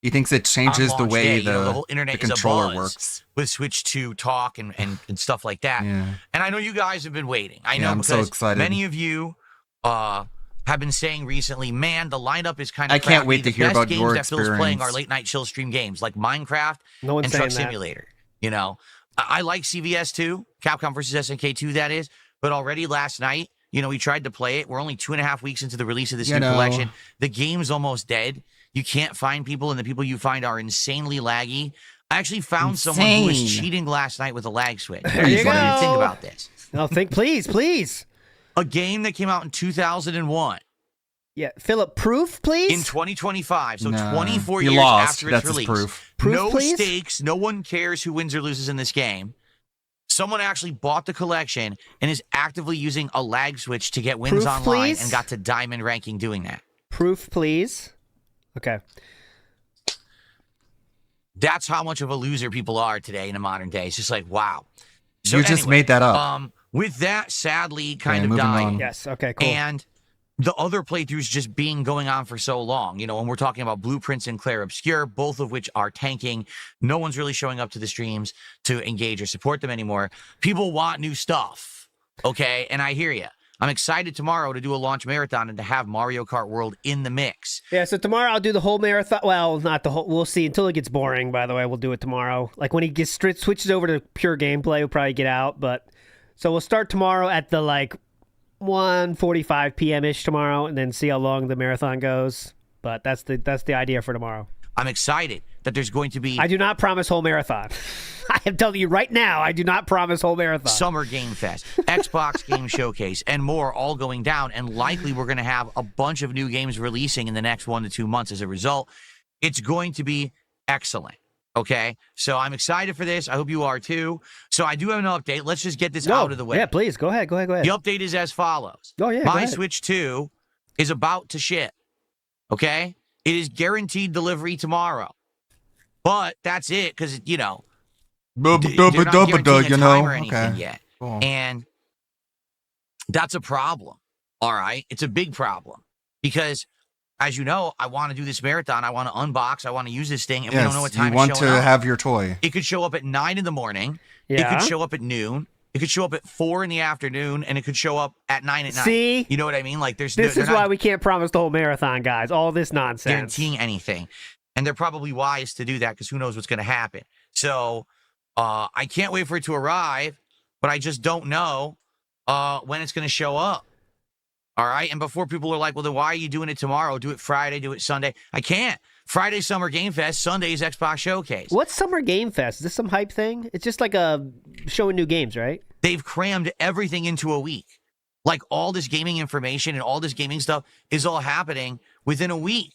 He thinks it changes on the launch way day. You know, the the whole internet is controller abuzz works. with Switch 2 talk and stuff like that. Yeah. And I know you guys have been waiting. I know I'm because so excited. many of you have been saying recently, man, the lineup is kind of I can't crappy. wait to The hear best about games your that Phil's playing are experience. late night chill stream games like Minecraft No one's and Truck saying that. Simulator. You know, I like CVS 2, Capcom versus SNK 2, that is. But already last night, we tried to play it. We're only 2.5 weeks into the release of this new collection. The game's almost dead. You can't find people, and the people you find are insanely laggy. I actually found someone who was cheating last night with a lag switch. There you go. What do you think about this? No, please. A game that came out in 2001. Yeah, Philip, proof, please? In 2025, so 24 he years lost. after its That's his release. proof. No please? stakes. No one cares who wins or loses in this game. Someone actually bought the collection and is actively using a lag switch to get wins online please? and got to diamond ranking doing that. Proof, please. Okay. That's how much of a loser people are today in the modern day. It's just like, wow. So You just made that up. With that sadly kind of moving dying. on. Yes, okay, cool. And the other playthroughs just being going on for so long, and we're talking about Blueprints and Claire Obscure, both of which are tanking. No one's really showing up to the streams to engage or support them anymore. People want new stuff, okay? And I hear you. I'm excited tomorrow to do a launch marathon and to have Mario Kart World in the mix. Yeah, so tomorrow I'll do the whole marathon. Well, not the whole. We'll see until it gets boring, by the way. We'll do it tomorrow. Like when he switches over to pure gameplay, we'll probably get out. But so we'll start tomorrow at the 1:45 p.m.-ish tomorrow, and then see how long the marathon goes. But that's the idea for tomorrow. I'm excited that there's going to be... I do not promise whole marathon. I am telling you right now, I do not promise whole marathon. Summer Game Fest, Xbox Game Showcase, and more all going down. And likely we're going to have a bunch of new games releasing in the next 1 to 2 months as a result. It's going to be excellent. Okay, so I'm excited for this. I hope you are too. So I do have an update. Let's just get this out of the way. Yeah, please. Go ahead. The update is as follows. Oh, yeah, My Switch 2 is about to ship. Okay? It is guaranteed delivery tomorrow. But that's it, because, they're not guaranteeing a time or anything yet. Cool. And that's a problem. All right? It's a big problem. Because... as you know, I want to do this marathon. I want to unbox. I want to use this thing, and we don't know what time you want it's to showing up. have your toy. It could show up at 9 in the morning. Yeah. It could show up at noon. It could show up at 4 in the afternoon, and it could show up at 9 at night. See? You know what I mean? Like, This is why we can't promise the whole marathon, guys. All this nonsense. Guaranteeing anything. And they're probably wise to do that because who knows what's going to happen. So I can't wait for it to arrive, but I just don't know when it's going to show up. All right. And before people are like, well, then why are you doing it tomorrow? Do it Friday, do it Sunday. I can't. Friday, Summer Game Fest. Sunday is Xbox Showcase. What's Summer Game Fest? Is this some hype thing? It's just like a showing new games, right? They've crammed everything into a week. Like all this gaming information and all this gaming stuff is all happening within a week.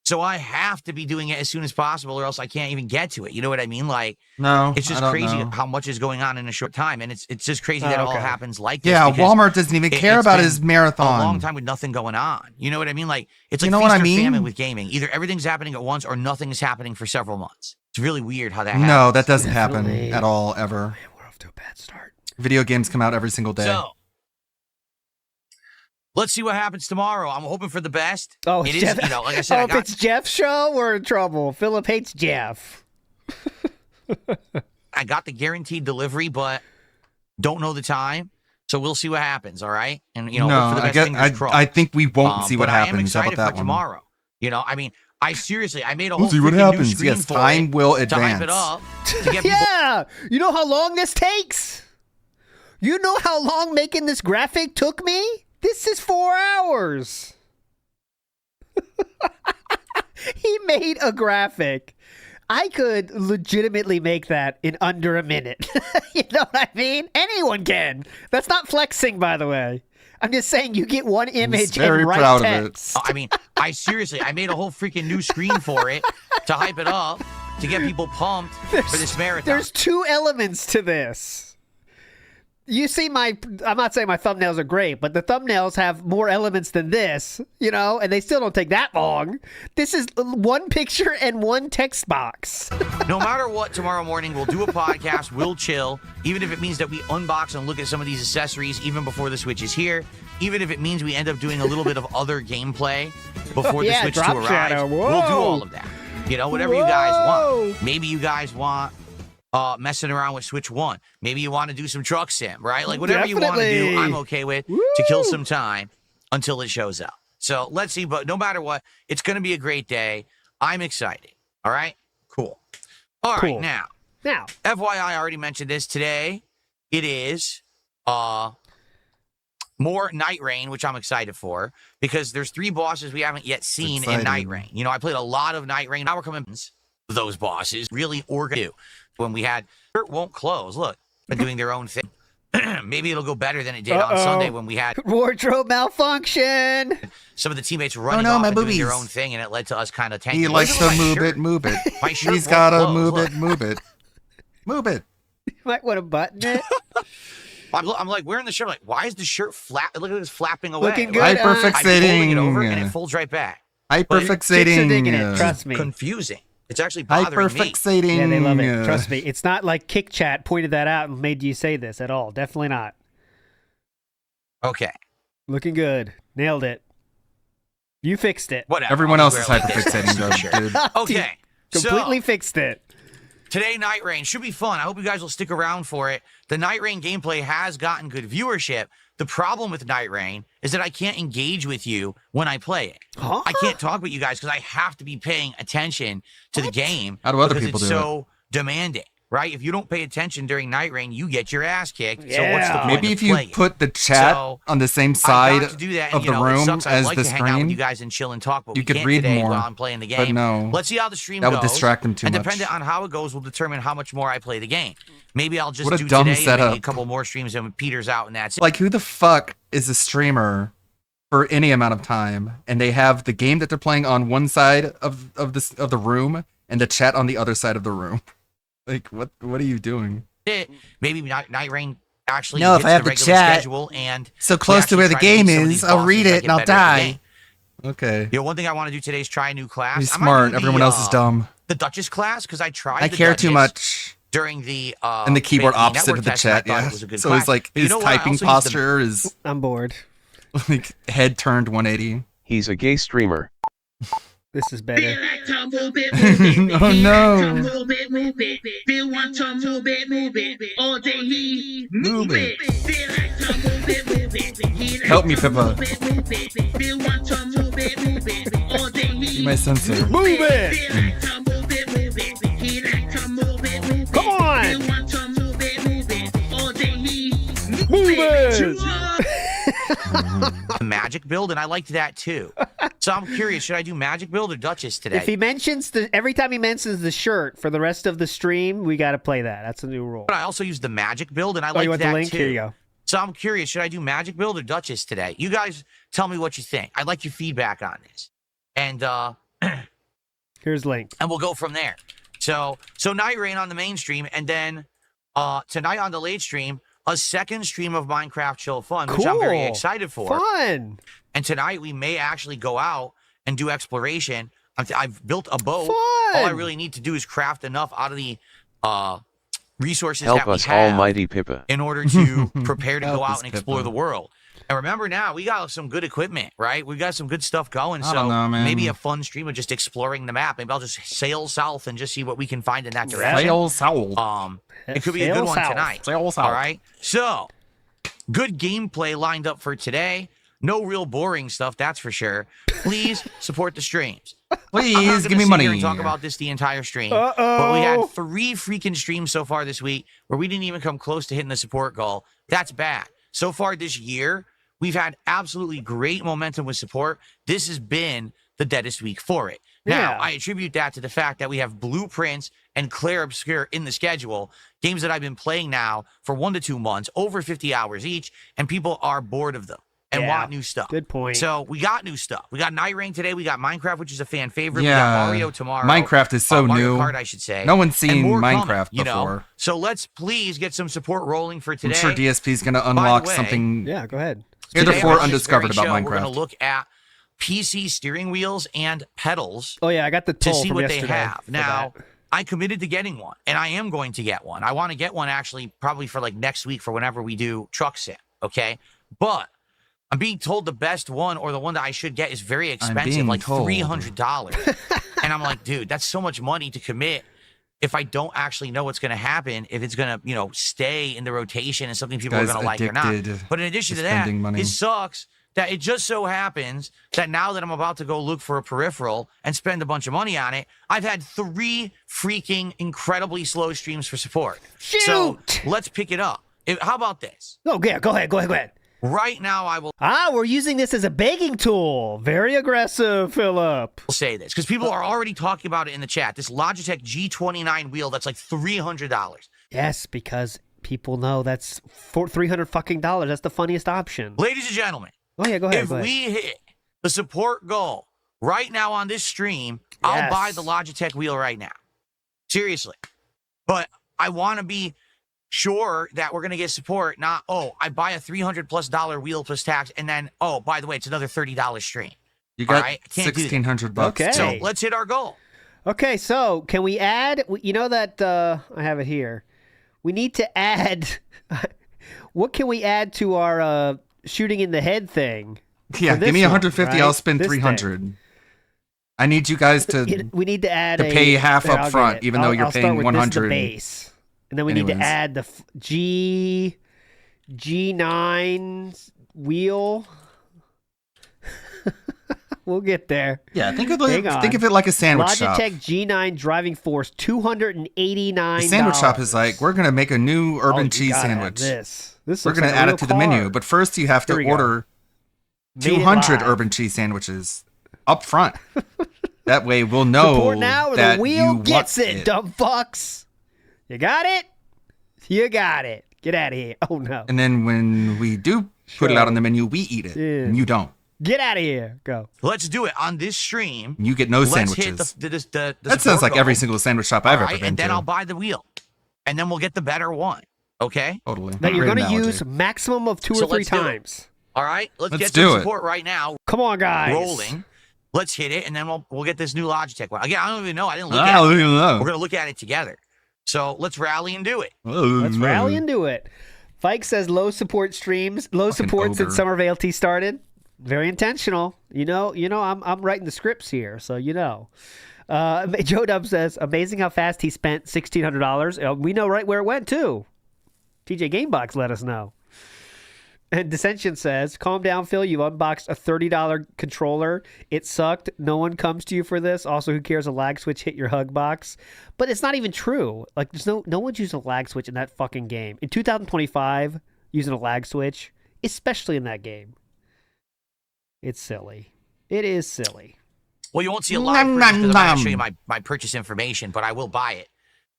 So I have to be doing it as soon as possible or else I can't even get to it. You know what I mean? Like, No, it's just I don't crazy know. how much is going on in a short time. And it's just crazy that it all happens like this. Yeah, because Walmart doesn't even care it's about been his marathon. A long time with nothing going on. You know what I mean? Like, it's like You know feast what I or mean? famine with gaming. Either everything's happening at once or nothing is happening for several months. It's really weird how that happens. No, that doesn't happen at all, ever. Man, we're off to a bad start. Video games come out every single day. So, let's see what happens tomorrow. I'm hoping for the best. Oh, it it's is, Jeff. you know, like I said, If it's Jeff's show, we're in trouble. Philip hates Jeff. I got the guaranteed delivery, but don't know the time. So we'll see what happens, all right? And, you know, No, hope for the I best, guess- fingers crossed. I think we won't see what but I am happens. How about excited that for one? tomorrow. You know, I mean, I made a We'll whole see what freaking new happens. screen Yes, for time it will to hype it advance. up, to get people Yeah! You know how long this takes? You know how long making this graphic took me? This is 4 hours. He made a graphic. I could legitimately make that in under a minute. You know what I mean? Anyone can. That's not flexing, by the way. I'm just saying you get one image very and write proud of text. I mean, I made a whole freaking new screen for it to hype it up, to get people pumped for this marathon. There's two elements to this. You see I'm not saying my thumbnails are great, but the thumbnails have more elements than this, you know, and they still don't take that long. This is one picture and one text box. No matter what, tomorrow morning we'll do a podcast, we'll chill, even if it means that we unbox and look at some of these accessories even before the Switch is here, even if it means we end up doing a little bit of other gameplay before the Switch 2 Drop arrives. Shadow. We'll Whoa. do all of that. You know, whatever you guys want. Maybe you guys want messing around with Switch 1. Maybe you want to do some truck sim, right? Like whatever you want to Definitely. do, I'm okay with to kill some time until it shows up. So let's see, but no matter what, it's going to be a great day. I'm excited. All right? Cool. All right, Cool. now, Now, FYI, I already mentioned this today. It is more Night Rain, which I'm excited for, because there's 3 bosses we haven't yet seen in Night Rain. You know, I played a lot of Night Rain. Now we're coming those bosses really organized. When we had it won't close. Look, they're doing their own thing. Maybe it'll go better than it did on Sunday when we had wardrobe malfunction. Some of the teammates running off and doing their own thing, and it led to us kind of tanking. He likes to move it. He's got to move it. Move it. You might want to button it. I'm like wearing the shirt. I'm like, why is the shirt flat? Look at this flapping away. Looking good. Hyperfixating. I'm folding it over and it folds right back. Hyperfixating. Trust me. Confusing. It's actually bothering me. Hyperfixating. Yeah, they love it. Trust me. It's not like Kick Chat pointed that out and made you say this at all. Definitely not. Okay. Looking good. Nailed it. You fixed it. Whatever. Everyone else is hyperfixating, dude. Okay. Completely fixed it. Today, Night Rain should be fun. I hope you guys will stick around for it. The Night Rain gameplay has gotten good viewership. The problem with Night Rain is that I can't engage with you when I play it. Huh? I can't talk with you guys because I have to be paying attention to the game. How do other because people it's do so demanding, right? If you don't pay attention during Night Rain, you get your ass kicked. Yeah. So what's the point Maybe of if you playing? put the chat So, on the same I've side got to do that, of and, the room it sucks. I'd as like the to hang out with screen, you guys and chill and talk, but you we could can't read today more. while I'm playing the game. But no. Let's see how the stream That goes. would distract them too and much. depending on how it goes will determine how much more I play the game. Maybe I'll just What a do dumb today and setup. maybe a couple more streams and Peter's out and that's it. Like, who the fuck is a streamer for any amount of time, and they have the game that they're playing on one side of the room and the chat on the other side of the room? Like, what are you doing? Maybe Night Rain actually No, if hits I have the the regular chat schedule and so we close to actually where the try to beat game some of is, these I'll bosses read that it get and I'll better at the die. game. Okay. You know, one thing I want to do today is try a new class. He's I might smart. do Everyone else is dumb. The Duchess class, because I tried I the care too Duchess much. during the And the keyboard Basically opposite of the network test, and chat, I thought yeah. it was a good So class. it's like But his you know what? I typing also use the- posture is I'm bored. like head turned 180. He's a gay streamer. This is better. Oh no. Move it. Help me, Pippa. Be my sensor. Move it! Come on! Move it! magic build, and I liked that too. So I'm curious, should I do magic build or Duchess today? If he mentions every time he mentions the shirt for the rest of the stream, we got to play that. That's a new rule. But I also use the magic build, and I you like want that the link? too. Here you go. So I'm curious, should I do magic build or Duchess today? You guys tell me what you think. I'd like your feedback on this. And here's link. And we'll go from there. So Night Rain on the main stream, and then tonight on the late stream, a second stream of Minecraft Chill Fun, which I'm very excited for. Fun. And tonight we may actually go out and do exploration. I've built a boat. Fun. All I really need to do is craft enough out of the resources Help that we us, have almighty Pippa. in order to prepare to Help go us, out and explore Pippa. the world. And remember now, we got some good equipment, right? We got some good stuff going. I So don't know, man. maybe a fun stream of just exploring the map. Maybe I'll just sail south and just see what we can find in that direction. Sail south. It could be a Sail good one south. tonight. Sail south. All right. So, good gameplay lined up for today. No real boring stuff, that's for sure. Please support the streams. Please I'm not gonna give me sit money. here and talk about this the entire stream. Uh-oh. But we had 3 freaking streams so far this week where we didn't even come close to hitting the support goal. That's bad. So far this year, we've had absolutely great momentum with support. This has been the deadest week for it. Now, Yeah. I attribute that to the fact that we have Blueprints and Claire Obscure in the schedule, games that I've been playing now for 1 to 2 months, over 50 hours each, and people are bored of them and Yeah. want new stuff. Good point. So we got new stuff. We got Night Rain today. We got Minecraft, which is a fan favorite. Yeah. We got Mario tomorrow. Minecraft is so Mario new. Kart, I should say. No one's And seen more coming, Minecraft you know? before. So let's please get some support rolling for today. I'm sure DSP is going to unlock way, something Yeah, go ahead. Today heretofore on this undiscovered very about show, We're going Minecraft. to look at PC steering wheels and pedals Oh yeah, I got the to poll see from what they yesterday have. for Now, that. I committed to getting one, and I am going to get one. I want to get one actually probably for like next week for whenever we do Truck Sim, okay? But I'm being told the best one or the one that I should get is very expensive, being like told. $300. And I'm like, dude, that's so much money to commit if I don't actually know what's going to happen, if it's going to, stay in the rotation and something people are Guy's going to like or not. addicted But in addition to to that, spending money. it sucks that it just so happens that now that I'm about to go look for a peripheral and spend a bunch of money on it, I've had 3 freaking incredibly slow streams for support. Shoot! So let's pick it up. How about this? Oh, yeah, go ahead. Right now, I will we're using this as a begging tool. Very aggressive, Philip. say this because people are already talking about it in the chat. This Logitech G29 wheel that's like $300. Yes, because people know that's $300 fucking dollars. That's the funniest option. Ladies and gentlemen. Oh, yeah, go ahead. If we hit the support goal right now on this stream, I'll buy the Logitech wheel right now. Seriously. But I want to be sure that we're going to get support, not, I buy a $300+ wheel plus tax, and then, by the way, it's another $30 stream. You got $1,600. Okay. So let's hit our goal. Okay, so can we add, you know that, I have it here. We need to add, what can we add to our shooting in the head thing? Yeah, give me 150, right? I'll spend 300. I need you guys to we need to add pay half up front, even though you're paying 100. This is the base. And then we need to add the G9 wheel. We'll get there. Yeah, think of it like a sandwich shop. Logitech G9 driving force, $289. The sandwich shop is like, we're going to make a new urban cheese sandwich. We're going to add it to the menu. But first you have to order 200 urban cheese sandwiches up front. That way we'll know Support now or that the wheel you gets want it, dumb fucks. You got it? You got it. Get out of here. Oh, no. And then when we do put it out on the menu, we eat it. Yeah. And you don't. Get out of here. Go. Let's do it on this stream. You get no sandwiches. That sounds like every single sandwich shop I've ever been to. And then I'll buy the wheel. And then we'll get the better one. Okay? Totally. That you're going to use maximum of 2 or 3 times. All right? Let's get the support right now. Come on, guys. Rolling. Let's hit it, and then we'll get this new Logitech one. Again, I don't even know. I didn't look at it. I don't even know. We're going to look at it together. So let's rally and do it. Let's rally and do it. Fike says low support streams, low support since Summer of ALT started. Very intentional. You know, I'm writing the scripts here, so you know. Joe Dub says, amazing how fast he spent $1,600. We know right where it went too. TJ Gamebox let us know. And Dissension says, calm down, Phil. You unboxed a $30 controller. It sucked. No one comes to you for this. Also, who cares? A lag switch hit your hug box. But it's not even true. Like, there's no one's using a lag switch in that fucking game. In 2025, using a lag switch, especially in that game, it's silly. It is silly. Well, you won't see a live purchase because I'm not going to show you my purchase information, but I will buy it.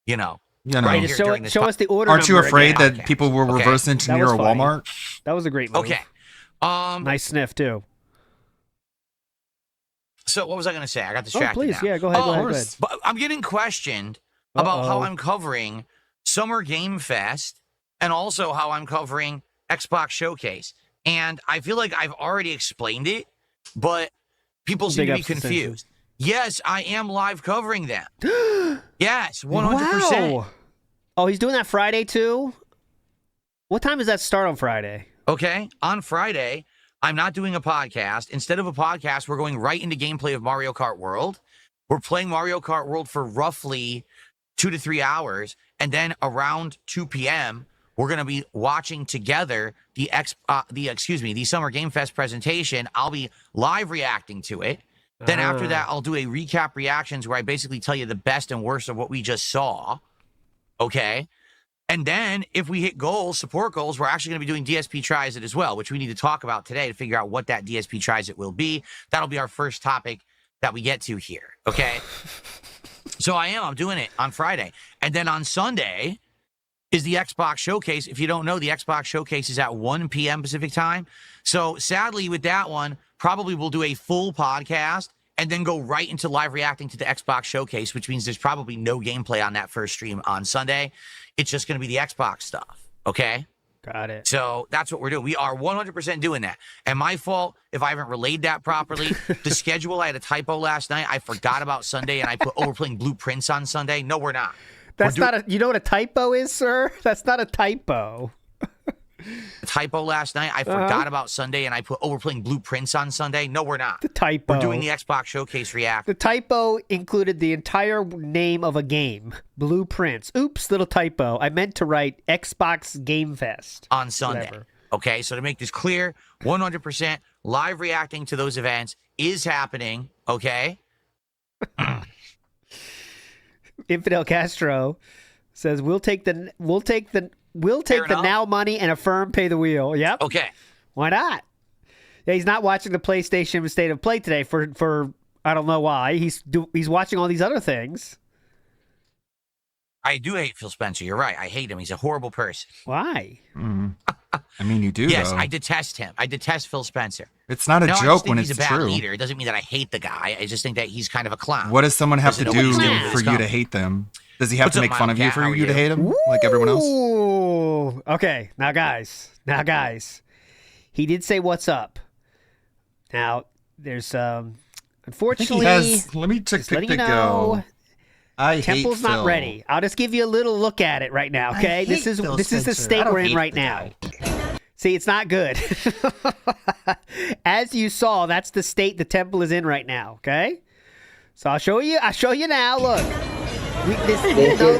You know. Right, show us the order. Aren't you afraid that people will reverse engineer a Walmart? That was a great move. Okay. Nice sniff too. So what was I going to say? I got distracted. Oh, please, now. Yeah, go ahead. But I'm getting questioned about how I'm covering Summer Game Fest and also how I'm covering Xbox Showcase. And I feel like I've already explained it, but people seem to be confused. Yes, I am live covering them. Yes, 100%. Wow. Oh, he's doing that Friday too? What time does that start on Friday? Okay, on Friday, I'm not doing a podcast. Instead of a podcast, we're going right into gameplay of Mario Kart World. We're playing Mario Kart World for roughly 2 to 3 hours, and then around 2 p.m., we're going to be watching together the Summer Game Fest presentation. I'll be live reacting to it. Then after that, I'll do a recap reactions where I basically tell you the best and worst of what we just saw. Okay? And then if we hit goals, support goals, we're actually going to be doing DSP Tries It as well, which we need to talk about today to figure out what that DSP Tries It will be. That'll be our first topic that we get to here. Okay? So I'm doing it on Friday. And then on Sunday is the Xbox Showcase. If you don't know, the Xbox Showcase is at 1 p.m. Pacific time. So sadly with that one, probably we'll do a full podcast and then go right into live reacting to the Xbox Showcase, which means there's probably no gameplay on that first stream on Sunday. It's just going to be the Xbox stuff, okay? Got it. So that's what we're doing. We are 100% doing that. And my fault if I haven't relayed that properly. The schedule, I had a typo last night. I forgot about Sunday, and I put, we're playing Blueprints on Sunday. No, we're not. That's not a, you know what a typo is, sir? That's not a typo. Typo last night. I forgot about Sunday, and I put, we're playing Blueprints on Sunday. No, we're not. The typo. We're doing the Xbox Showcase React. The typo included the entire name of a game, Blueprints. Oops, little typo. I meant to write Xbox Game Fest. On Sunday. Whatever. Okay, so to make this clear, 100%, live reacting to those events is happening. Okay. Infidel Castro says we'll take the now money and Affirm pay the wheel. Yep. Okay. Why not? Yeah, he's not watching the PlayStation State of Play today for I don't know why. He's watching all these other things. I do hate Phil Spencer. You're right. I hate him. He's a horrible person. Why? I mean, you do. Yes, though. I detest him. I detest Phil Spencer. It's not a No, I just joke think when he's it's a bad true. Leader. It doesn't mean that I hate the guy. I just think that he's kind of a clown. What does someone have to Doesn't know do what he's doing. for you to hate them? Does he have What's to up, make fun of you Cat? for How are you to you? hate him, like everyone else? Ooh. Okay, now guys. He did say what's up. Now there's unfortunately. Let me check just letting pick you to know, go. I Temple's hate not Phil. ready. I'll just give you a little look at it right now. Okay, this is the state we're in right now. See, it's not good. As you saw, that's the state the temple is in right now. Okay, so I'll show you now. Look,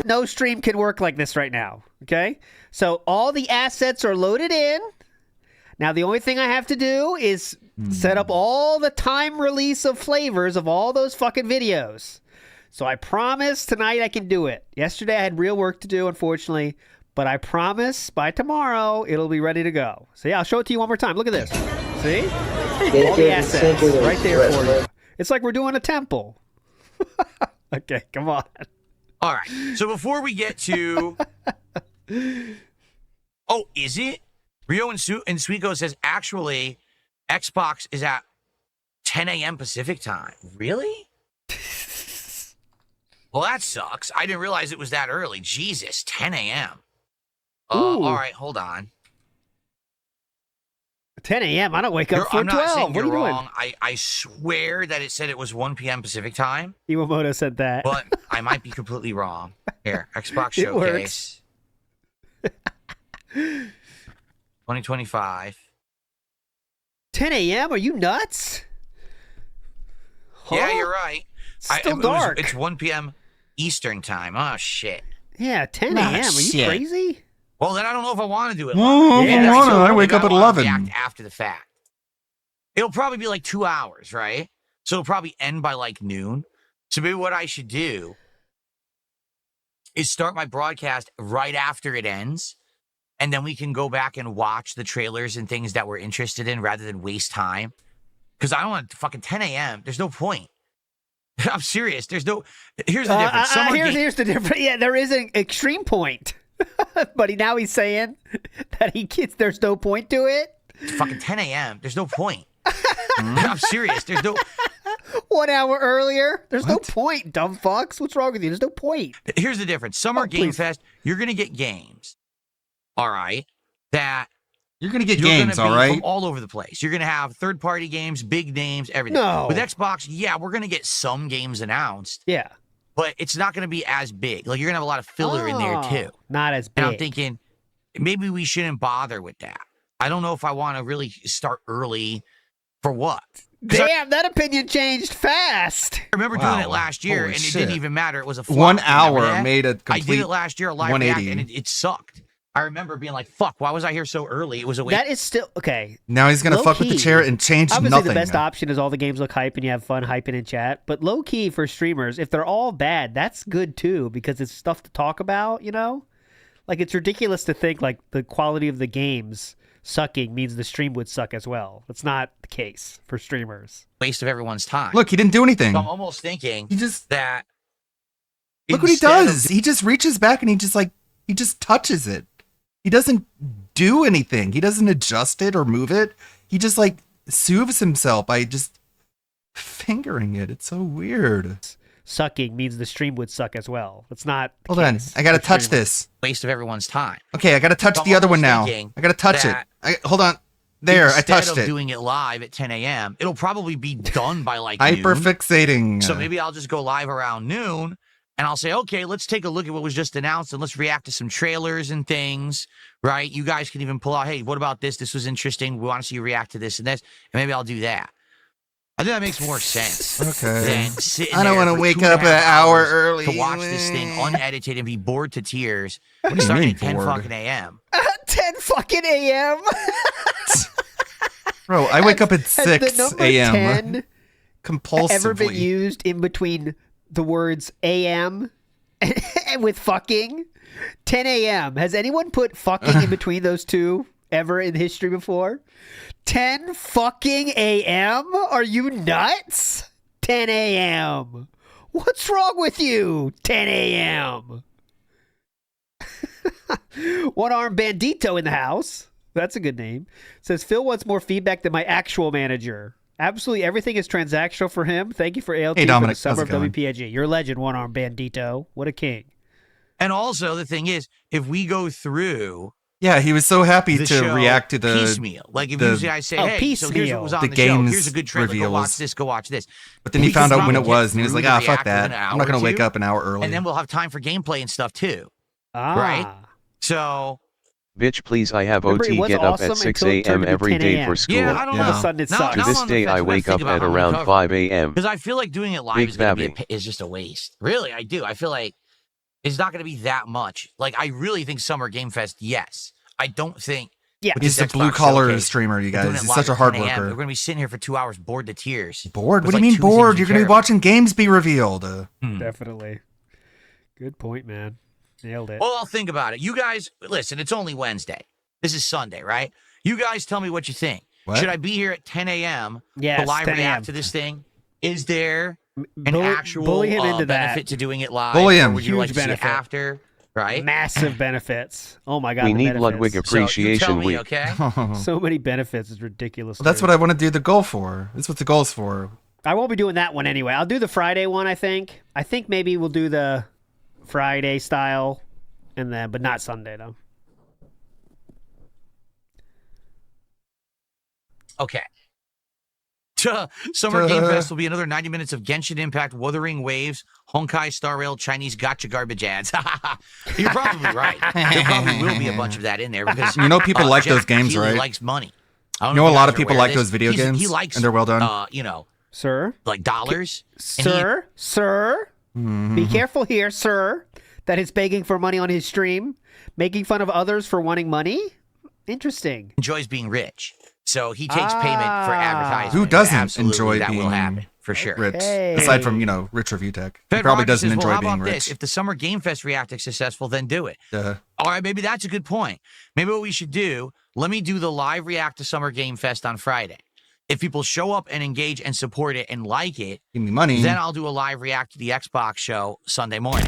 no stream can work like this right now. Okay, so all the assets are loaded in. Now the only thing I have to do is set up all the time release of flavors of all those fucking videos. So I promise tonight I can do it. Yesterday I had real work to do, unfortunately. But I promise by tomorrow it'll be ready to go. So yeah, I'll show it to you one more time. Look at this. See? All the assets right there for you. It's like we're doing a temple. Okay, come on. All right. So before we get to... Oh, is it? Rio and Sweetgo says, actually, Xbox is at 10 a.m. Pacific time. Really? Well, that sucks. I didn't realize it was that early. Jesus, 10 a.m. All right, hold on. 10 a.m. I don't wake up for 12. I'm not saying what are you're you wrong. I swear that it said it was 1 p.m. Pacific time. Iwamoto said that. But I might be completely wrong. Here, Xbox It Showcase. 2025. 10 a.m.? Are you nuts? Yeah, Huh? you're right. Still dark. It's 1 p.m. Eastern time. Oh, shit. Yeah, 10 a.m. Are you crazy? Well, then I don't know if I want to do it. Oh, live. I Yeah, wanna. so I wake maybe up at wanna 11. react after the fact. It'll probably be like 2 hours, right? So it'll probably end by like noon. So maybe what I should do is start my broadcast right after it ends. And then we can go back and watch the trailers and things that we're interested in rather than waste time. Because I don't want fucking 10 a.m. There's no point. I'm serious. Here's the difference. Here's the difference. Yeah, there is an extreme point. But now he's saying that there's no point to it. It's fucking 10 a.m. There's no point. I'm serious. There's no... 1 hour earlier. There's no point, dumb fucks. What's wrong with you? There's no point. Here's the difference. Summer Game Fest, you're going to get games. All right. That... You're going to get games, all right? From all over the place. You're going to have third-party games, big names, everything. No. With Xbox, yeah, we're going to get some games announced. Yeah. But it's not going to be as big. Like, you're going to have a lot of filler in there, too. Not as big. And I'm thinking, maybe we shouldn't bother with that. I don't know if I want to really start early for what. Damn, that opinion changed fast. I remember doing it last year, and it didn't even matter. It was a flop. 1 Remember hour that? made a I complete did it last year, a live 180. react, and it sucked. I remember being like, fuck, why was I here so early? It was a waste. That is still okay. Now he's going to fuck with the Low-key, chair and change obviously nothing. the best option is all the games look hype and you have fun hyping in chat. But low key for streamers, if they're all bad, that's good too because it's stuff to talk about. You know, like it's ridiculous to think like the quality of the games sucking means the stream would suck as well. That's not the case for streamers. Waste of everyone's time. Look, he didn't do anything. So I'm almost thinking that. Look what he instead does. He just reaches back and he just touches it. He doesn't do anything. He doesn't adjust it or move it. He just like soothes himself by just fingering it. It's so weird. Sucking means the stream would suck as well. It's not. Hold on. I got to touch this. Waste of everyone's time. Okay, I got to touch So I'm the other one almost now. thinking I got to touch it. that Hold on. There, I Instead touched of it. doing it live at 10 a.m., it'll probably be done by like Hyperfixating. noon. So maybe I'll just go live around noon and I'll say, okay, let's take a look at what was just announced and let's react to some trailers and things, right? You guys can even pull out, hey, what about this? This was interesting. We want to see you react to this and this. And maybe I'll do that. I think that makes more sense. Okay. Than sitting I don't there want to for wake 2.5 up an hour hours early. to watch this thing unedited and be bored to tears. What do you starting mean at 10 bored? fucking a.m. 10 fucking a.m. Bro, I wake up at Has the 6 number a.m. 10 compulsively. ever been used in between the words a.m. with fucking? 10 a.m. Has anyone put fucking in between those two ever in history before? 10 fucking a.m.? Are you nuts? 10 a.m. What's wrong with you? 10 a.m. One Arm Bandito in the house. That's a good name. Says, Phil wants more feedback than my actual manager. Absolutely everything is transactional for him. Thank you for ALT Hey, Dominic, for the summer how's it of WPIG. You're a legend, One Arm Bandito. What a king. And also, the thing is, if we go through Yeah, he was so happy the to show react to the piecemeal, like if the- usually I say, hey, so here's what was on the the show. games Here's a good trailer. Go reveals. watch this. Go watch this. But then he We found could out when it probably was, get and he was like, through the ah, fuck react that. within an I'm not hour going to or wake two, up an hour early. And then we'll have time for gameplay and stuff too. Ah. Right? So Bitch, please, I have Remember, it OT was get up awesome at 6 until it turned a.m. into every 10 day a.m. for school. yeah, I don't All know. of a sudden it Now- sucks. To now this I'm on the day, fence. I What wake think up about at how I'm around recovering. 5 a.m. Because I feel like doing it live Big is going to babbing. is just a waste. Really, I do. I feel like it's not going to be that much. Like, I really think Summer Game Fest, yes. I don't think. Yeah. with He's this a blue Xbox collar showcase, streamer, you we're doing guys. it He's live such a at hard 10 a.m. worker. We're going to be sitting here for 2 hours bored to tears. Bored? with What do you like mean 2 things bored? we You're going to care be watching games be revealed. Definitely. Good point, man. Nailed it. Well, I'll think about it. You guys, listen, it's only Wednesday. This is Sunday, right? You guys tell me what you think. What? Should I be here at 10 a.m. Yes, to live 10 a.m. react to this thing? Is there an Bully- actual bully him into that. benefit to doing it live? Bully Or him. would you like Huge to see benefit. it after? Right? Massive benefits. Oh my god. We the need benefits. Ludwig So you Appreciation tell me, Week. okay? So many benefits. It's ridiculous. That's what I want to do the goal for. That's what the goal's for. I won't be doing that one anyway. I'll do the Friday one, I think. I think maybe we'll do the Friday style and then but not Sunday though. Okay. Summer Game Fest will be another 90 minutes of Genshin Impact, Wuthering Waves, Honkai Star Rail, Chinese gotcha garbage ads. You're probably right. There probably will be a bunch of that in there because You know people like Jeff those games, Keighley right? likes money. I don't You know if a lot guys of are people aware like of this. those video games, He likes, and they're well done. you know, Sir? like dollars. And he- Sir? Mm-hmm. Be careful here, sir. That is begging for money on his stream, making fun of others for wanting money. Interesting. enjoys being rich. So he takes payment for advertising. Who doesn't Absolutely, enjoy that being will happen for sure. rich? Okay. Aside from, Rich Review Tech. He Fed probably Rocker doesn't says, well, enjoy how being about rich. this? If the Summer Game Fest react is successful, then do it. Duh. All right, maybe that's a good point. Maybe what we should do, let me do the live react to Summer Game Fest on Friday. If people show up and engage and support it and like it, Give me money. then I'll do a live react to the Xbox show Sunday morning.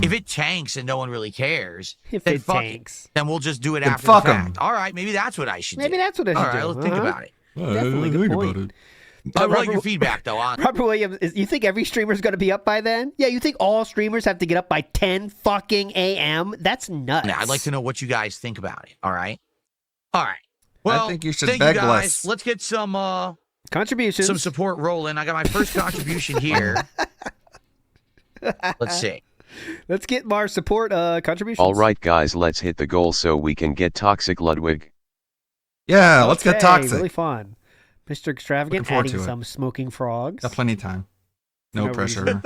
If it tanks and no one really cares, If then it fuck tanks. it. Then we'll just do it Then after fuck the 'em. fact. All right, maybe that's what I should Maybe do. that's what I should All right, do. let's think about it. Definitely good point. I like Robert- your feedback, though. On Robert Williams, you think every streamer's going to be up by then? Yeah, you think all streamers have to get up by 10 fucking a.m.? That's nuts. Now, I'd like to know what you guys think about it. All right. All right. Well, think you should thank beg you guys. less. Let's get some contributions. some support rolling. I got my first contribution here. Let's see. Let's get more support contributions. All right, guys, let's hit the goal so we can get Toxic Ludwig. Yeah, let's get Okay, toxic. Really fun. Mr. Extravagant Looking forward adding to it. some smoking frogs. Got plenty of time. No No pressure. reason.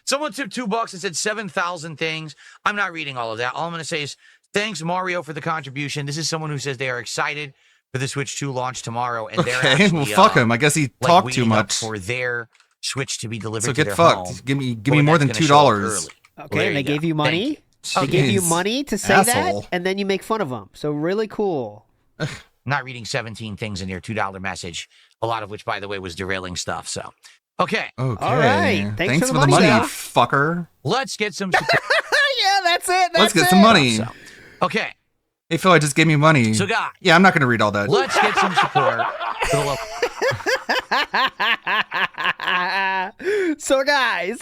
Someone tipped $2 and said 7,000 things. I'm not reading all of that. All I'm going to say is thanks, Mario, for the contribution. This is someone who says they are excited for the Switch 2 launch tomorrow, and they're Okay, actually, well, fuck him. I guess he like, talked too waiting up much. for their Switch to be delivered So to get their fucked. home. Give me Or more than that's gonna show up $2. early. Okay, Well, there and they you gave go. you money. Thank They you. give you Jeez. money to say Asshole. that, and then you make fun of them. So really cool. I'm not reading 17 things in your $2 message, a lot of which, by the way, was derailing stuff. So, okay, Okay. All right. Thanks for for the the money, money, you fucker. let's get some. Yeah, that's it. Let's get some money. So, okay, Hey, Phil, I just gave me money. so guys, Yeah, I'm not going to read all that. let's get some support for the local. So guys.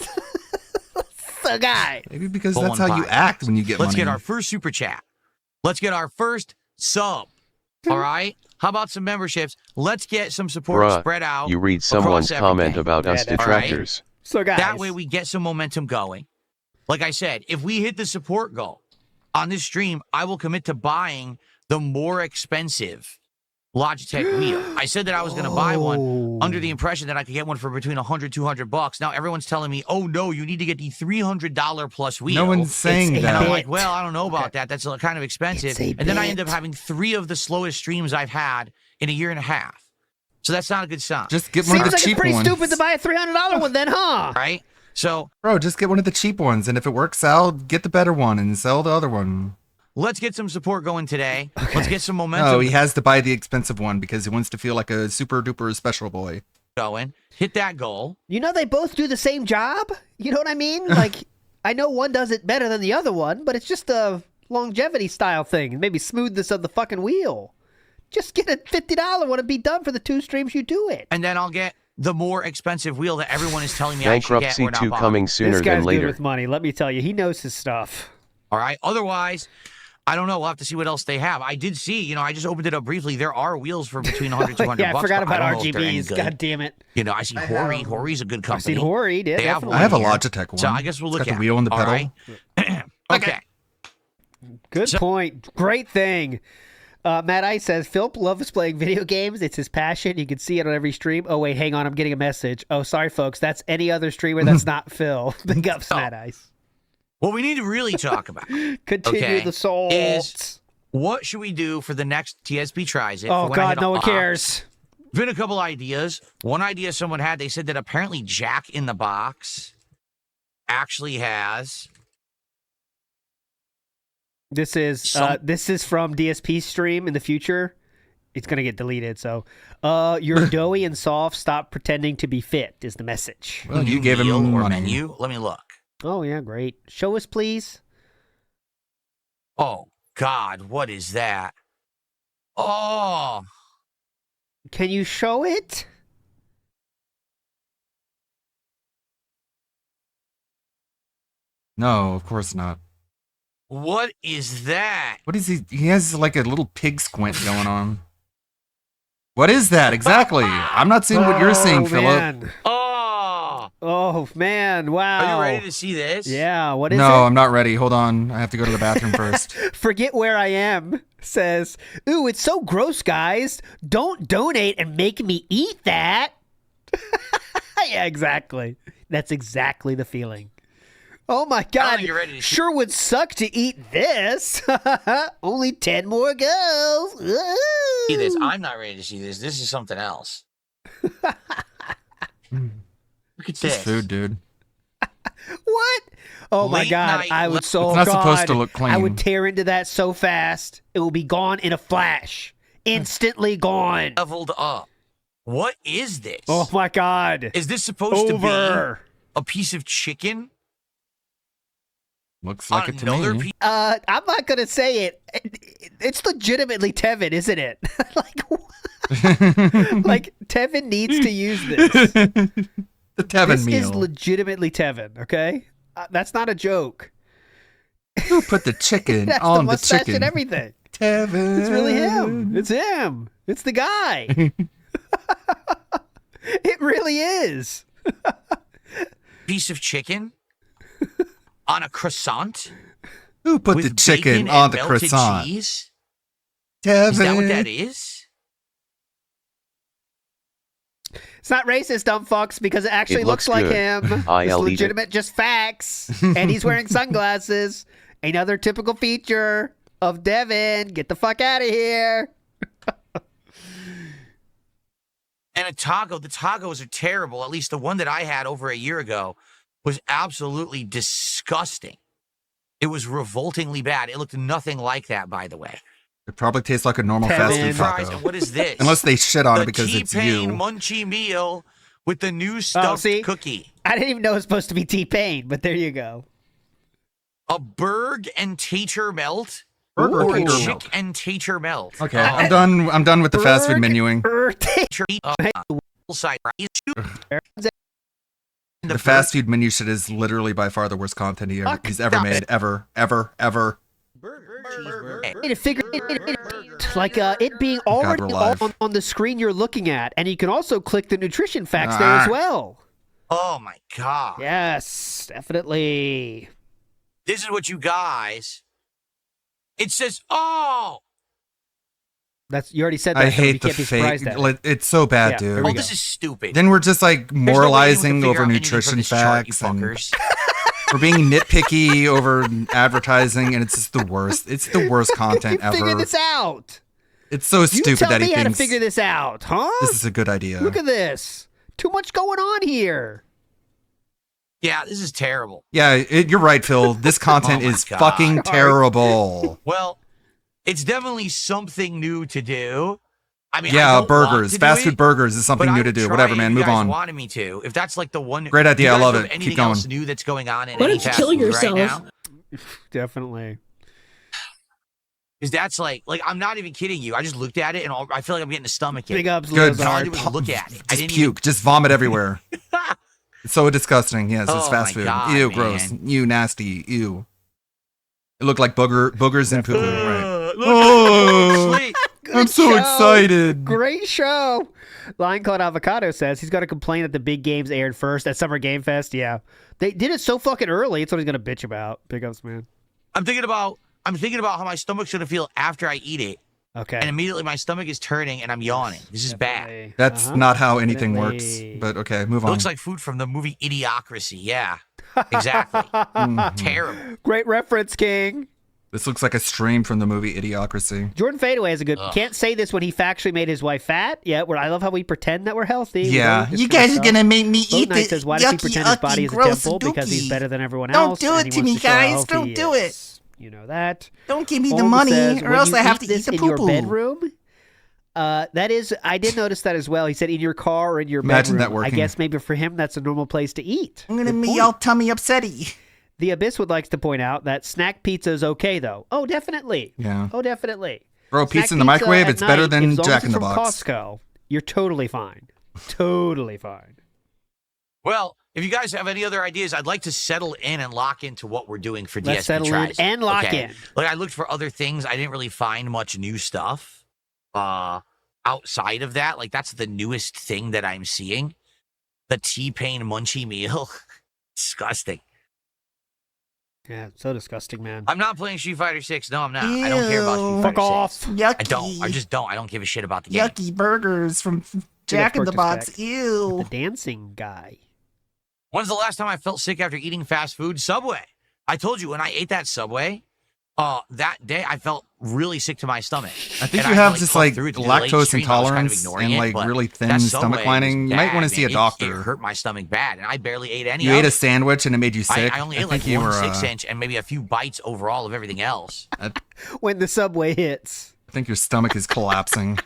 Maybe because Full that's on how you pie. act when you get Let's money. get our first super chat. Let's get our first sub. All right. How about some memberships? Let's get some support Bruh, spread out. you read across someone's comment everything. about us Yeah, that's detractors. So guys. That way we get some momentum going. Like I said, if we hit the support goal on this stream, I will commit to buying the more expensive Logitech wheel. I said that I was going to buy one under the impression that I could get one for between $100, $200. Now everyone's telling me, oh no, you need to get the $300 plus wheel. No one's saying It's a that. And I'm bit. like, well, I don't know about that. That's kind of expensive. It's a And then I end up bit. having 3 of the slowest streams I've had in a year and a half. So that's not a good sign. Just get one Seems of the like cheap it's pretty ones. stupid to buy a $300 one then, huh? Right? So, bro, just get one of the cheap ones, and if it works out, get the better one and sell the other one. let's get some support going today. Let's get some momentum. No, he has to buy the expensive one because he wants to feel like a super duper special boy. Going. Hit that goal. You know they both do the same job? You know what I mean? Like, I know one does it better than the other one, but it's just a longevity style thing. Maybe smoothness of the fucking wheel. Just get a $50 one and be done for the 2 streams you do it. And then I'll get the more expensive wheel that everyone is telling me I should get. Bankruptcy Or not 2 buying. coming sooner This guy's than later. good with money. Let me tell you, he knows his stuff. All right. Otherwise, I don't know. We'll have to see what else they have. I did see, I just opened it up briefly. There are wheels for between 100 200 yeah, bucks. I forgot but about I don't know if they're any RGBs. good. God damn it. I see Hori. Hori's a good company. I've seen Hori. Yeah, They have definitely. I have a one here. Logitech one. So I guess we'll It's look got at the wheel and the all pedal. right? Okay. Good point. Great thing. Matt Ice says, Philip loves playing video games. It's his passion. You can see it on every stream. Oh, wait, hang on. I'm getting a message. Oh, sorry, folks. That's any other streamer that's not Phil. Big ups, Matt Ice. What we need to really talk about Continue the soul. is what should we do for the next TSP Tries It? Oh, for when I God, hit no one unlock? cares. Been a couple ideas. One idea someone had, they said that apparently Jack in the Box actually has. This is from DSP stream in the future. It's gonna get deleted. So, you're doughy and soft. Stop pretending to be fit. Is the message. Well, you gave him meal or money. menu. Let me look. Oh yeah, great. Show us, please. Oh God, what is that? Oh, Can you show it? No, of course not. what is that? What is he? He has like a little pig squint going on. What is that exactly? I'm not seeing what you're seeing, Philip. Man. Oh, Oh man! Wow. are you ready to see this? Yeah. What is No, it? I'm not ready. Hold on. I have to go to the bathroom first. Forget where I am. Says, ooh, it's so gross, guys. Don't donate and make me eat that. Yeah, exactly. That's exactly the feeling. Oh my God! think you're ready to see- Sure would suck to eat this. Only 10 more goes. See this? I'm not ready to see this. This is something else. Look at It's just this. food, dude. What? Oh my Late God! night I would so. It's not God, supposed to look clean. I would tear into that so fast. It will be gone in a flash. Instantly gone. Leveled up. What is this? Oh my God! Is this supposed to Over. be a piece of chicken? Looks like it to Another me. piece. I'm not gonna say it. It's legitimately Tevin, isn't it? Like Tevin needs to use this. The Tevin This meal. is legitimately Tevin. Okay, that's not a joke. Who put the chicken That's on the the mustache chicken? and everything. Tevin. It's really him. It's him. It's the guy. It really is. Piece of chicken on a croissant Who put with the chicken bacon on and the melted croissant? cheese? Tevin. Is that what that is? It's not racist, dumb fucks, because it actually It looks looks like good. him. I'll It's eat it. legitimate, just facts. And he's wearing sunglasses. Another typical feature of Devin. Get the fuck out of here. And a taco. The tacos are terrible. At least the one that I had over a year ago was absolutely disgusting. It was revoltingly bad. It looked nothing like that, by the way. It probably tastes like a normal Tevin. fast food Fries, taco. and what is this? Unless they shit on the it because it's T-Pain you. Munchie meal with the new stuffed see? cookie. I didn't even know it was supposed to be T-Pain, but there you go. A Berg and Tater melt. Berg or or a Tater chick melt? and Tater melt. Okay, I'm done. I'm done with the fast food Berg- menuing. Side The fast food menu shit is literally by far the worst content he's ever made, ever. Need to figure it like it being already we're live. on the screen you're looking at, and you can also click the nutrition facts there as well. Oh my god. Yes, definitely. This is what you guys. It says, oh, That's you already said that. I so you hate the can't be fake. surprised at it. Like, it's so bad, Yeah, dude. there we oh, go. this is stupid. Then we're just like There's no way you moralizing can figure over out anything from nutrition this chart, you facts and fuckers. we're being nitpicky over advertising, and it's just the worst. It's the worst content Figure ever. this out. It's so You stupid tell that he me how to thinks figure this out, huh? this is a good idea. Look at this. Too much going on here. Yeah, this is terrible. Yeah, you're right, Phil. This content Oh my is God. fucking terrible. Well, it's definitely something new to do. I mean, I Yeah, don't want burgers. to Fast do food it, burgers is something but I new to would do. try Whatever, if man. you Move guys on. wanted me to. If that's like the one. Great idea, Do you I guys love know of it. Keep Anything going. else new that's going on in Why any don't you fast kill food yourself? right now? Definitely. Because that's like I'm not even kidding you. I just looked at it and I feel like I'm getting a stomach ache. Big ups, Good. All I Lizard. did was look at it. I Just didn't puke. Just vomit everywhere. It's so disgusting. Yes, it's Oh fast my food. God, Ew, man. gross. Ew, nasty. Ew. It looked like boogers and poo poo. Right. Look, Oh, sleep. I'm so show. excited. Great show. Lion Called Avocado says he's got to complain that the big games aired first at Summer Game Fest. Yeah. They did it so fucking early. It's what he's going to bitch about. Big ups, man. I'm thinking about how my stomach's gonna feel after I eat it, Okay. and immediately my stomach is turning and I'm yawning. This is bad. Definitely. That's Uh-huh. not how anything works. Definitely. But okay, move It on. looks like food from the movie Idiocracy. Yeah, exactly. Mhm. Terrible. Great reference, King. This looks like a stream from the movie Idiocracy. Jordan Fadeaway has a good. Ugh. Can't say this when he factually made his wife fat. Yeah, where I love how we pretend that we're healthy. We Yeah. don't, just You for guys are stuff. gonna make me Boat eat Knight the says, why does he yucky, pretend his body ucky, is a gross temple? Because he's dookie. better than everyone Don't else. do and it he to me, wants show how guys. healthy Don't he do is. You know that. Don't give me the Holmes money, says, or when else you I have eat to eat this the in your poo-poo. bedroom. That is, I did notice that as well. He said in your car or in your Imagine bedroom. that working. I guess maybe for him that's a normal place to eat. I'm gonna Good be point. all tummy upsetty. The Abyss would like to point out that snack pizza is okay though. Oh, definitely. Yeah. Oh, definitely. Throw a Snack pizza in the microwave. at It's better night, than as long Jack as in the it's from Box. Costco, you're totally fine. Totally fine. Well, if you guys have any other ideas, I'd like to settle in and lock into what we're doing for Let's DSP settle in Tries. and lock in. Like I looked for other things. I didn't really find much new stuff outside of that. Like that's the newest thing that I'm seeing. The T-Pain Munchie meal. Disgusting. Yeah, so disgusting, man. I'm not playing Street Fighter 6. No, I'm not. I don't care about Street Fuck Fighter off. 6. Yucky. I don't. I just don't. I don't give a shit about the game. Yucky burgers from Jack in the Box. Disrespect. Ew. The dancing guy. When's the last time I felt sick after eating fast food? Subway. I told you when I ate that Subway, that day I felt really sick to my stomach. I think And you I have had, just puffed like through it to the late lactose stream. I was kind of intolerance ignoring and it, like but really thin that stomach Subway lining. was You might bad, want to see a man. doctor. It hurt my stomach bad, and I barely ate any You of ate it. a sandwich and it made you sick. I only ate think like you one were, 6-inch and maybe a few bites overall of everything else. When the Subway hits. I think your stomach is collapsing.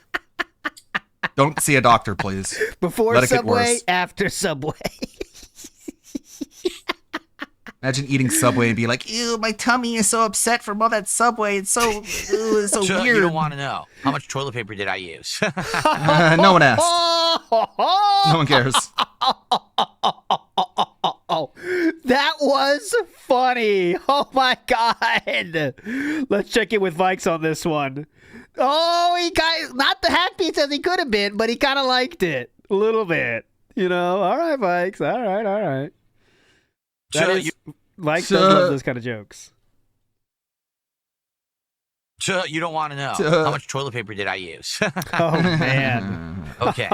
Don't see a doctor, please. Before Let it get Subway, worse. after Subway. Imagine eating Subway and be like, ew, my tummy is so upset from all that Subway. It's so, ew, it's so Chuck, weird. you don't want to know how much toilet paper did I use? No one asked. No one cares. That was funny. Oh my god. Let's check in with Vikes on this one. Oh, he got not the happy as he could have been, but he kind of liked it a little bit. You know, all right, Vikes. All right. That Chuck, is, Vikes does love those kind of jokes. Chuck, you don't want to know how much toilet paper did I use? Oh man. Okay.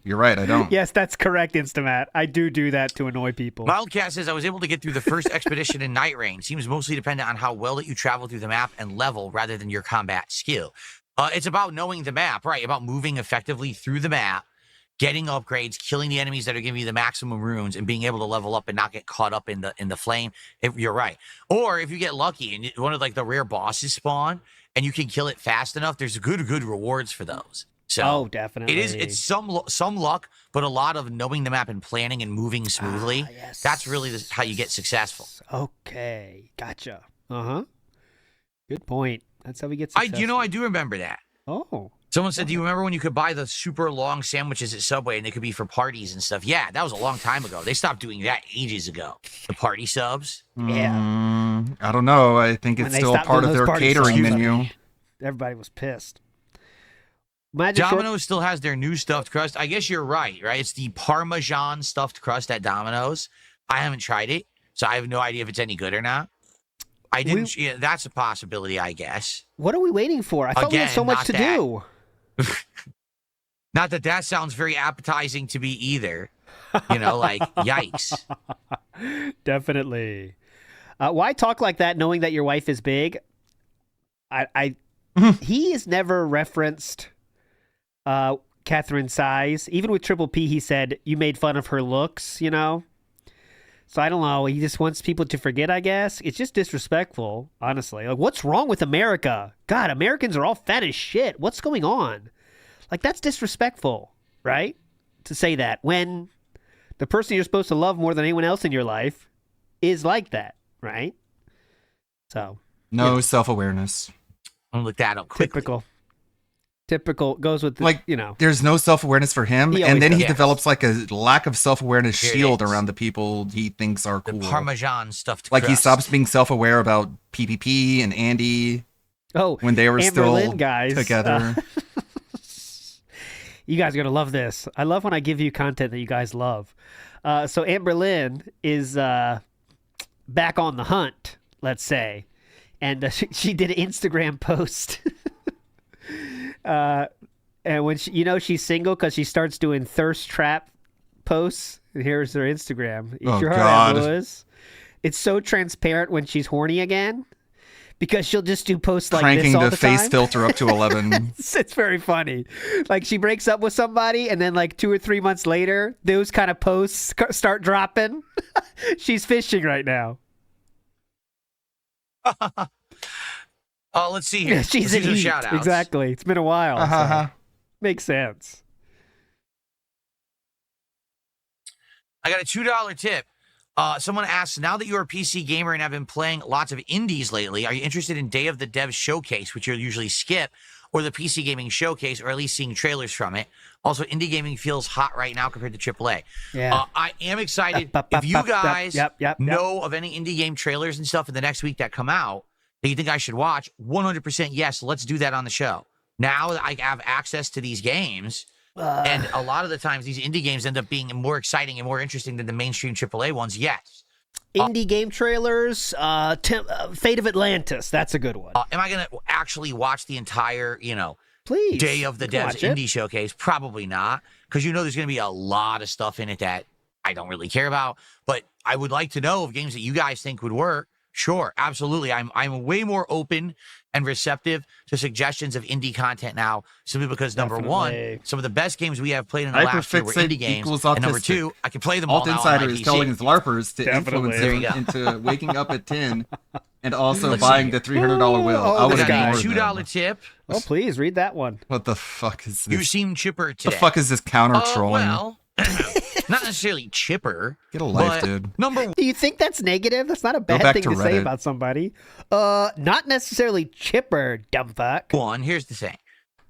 You're right. I don't. Yes, that's correct, Instamat. I do that to annoy people. Wildcat says, I was able to get through the first expedition in Night Rain. Seems mostly dependent on how well that you travel through the map and level rather than your combat skill. It's about knowing the map, right? About moving effectively through the map, getting upgrades, killing the enemies that are giving you the maximum runes, and being able to level up and not get caught up in the flame. You're right. Or if you get lucky and one of like the rare bosses spawn and you can kill it fast enough, there's good rewards for those. So oh, definitely. it's some luck, but a lot of knowing the map and planning and moving smoothly. Yes. That's really how you get successful. Okay, gotcha. Good point. That's how we get successful. I do remember that. Oh. Someone said, do you remember when you could buy the super long sandwiches at Subway and they could be for parties and stuff? Yeah, that was a long time ago. They stopped doing that ages ago. The party subs. Yeah. I don't know. I think it's When they still stopped part doing of those their party catering subs, menu. Everybody was pissed. Magic Domino's still has their new stuffed crust. I guess you're right? It's the Parmesan stuffed crust at Domino's. I haven't tried it, so I have no idea if it's any good or not. I didn't. That's a possibility, I guess. What are we waiting for? I thought we had so much to do. Not that sounds very appetizing to me either. Like, yikes. Definitely. Why talk like that knowing that your wife is big? I he has never referenced Catherine's size. Even with Triple P, he said, you made fun of her looks, you know? So I don't know. He just wants people to forget, I guess. It's just disrespectful, honestly. Like, what's wrong with America? God, Americans are all fat as shit. What's going on? Like, that's disrespectful, right? To say that when the person you're supposed to love more than anyone else in your life is like that, right? So. No self-awareness. I'll look that up quickly. Typical goes with the, like, you know. There's no self-awareness for him, He and then always he does. develops like a lack of self-awareness Here it shield is. around the people he thinks are cool. Parmesan stuffed Like he crust. stops being self-aware about PPP and Andy. Oh, when they were Amber still Lynn guys, together. You guys are going to love this. I love when I give you content that you guys love. So Amber Lynn is back on the hunt, let's say. And she did an Instagram post. And when she, you know she's single because she starts doing thirst trap posts. And here's her Instagram. Eat Oh, your heart God. out, Lewis. It's so transparent when she's horny again. Because she'll just do posts like Cranking this all the the face time. filter up to 11. It's very funny. Like she breaks up with somebody, and then like 2 or 3 months later, those kind of posts start dropping. She's fishing right now. Let's see here. Yeah, she's Let's in do some heat. shout outs. Exactly. It's been a while. Uh-huh. So makes sense. I got a $2 tip. Someone asks, now that you're a PC gamer and have been playing lots of indies lately, are you interested in Day of the Dev Showcase, which you'll usually skip, or the PC Gaming Showcase, or at least seeing trailers from it? Also, indie gaming feels hot right now compared to AAA. Yeah. I am excited. If you guys know of any indie game trailers and stuff in the next week that come out that you think I should watch, 100% yes, let's do that on the show. Now that I have access to these games, and a lot of the times these indie games end up being more exciting and more interesting than the mainstream AAA ones, yes. Indie game trailers, Fate of Atlantis. That's a good one. Am I going to actually watch the entire, Please, Day of the you can Devs watch it. Indie Showcase? Probably not, because there's going to be a lot of stuff in it that I don't really care about. But I would like to know of games that you guys think would work. Sure, absolutely. I'm way more open and receptive to suggestions of indie content now, simply because number Definitely. one, some of the best games we have played in the last year were Hyperfixate indie games, equals and number autistic. two, I can play them Alt all now on my Insider is PC. telling his LARPers to Definitely. influence There him you go. into waking up at 10 and also Let's buying see the $300 wheel. Oh, I would this guy. ignore them. $2 tip. Oh, please read that one. What the fuck is You this? seem chipper The today. fuck is this counter trolling? Well, not necessarily chipper. Get a life, but dude. Number one. Do you think that's negative? That's not a bad back thing to to say Reddit. about somebody. Not necessarily chipper, dumb fuck. Here's the thing.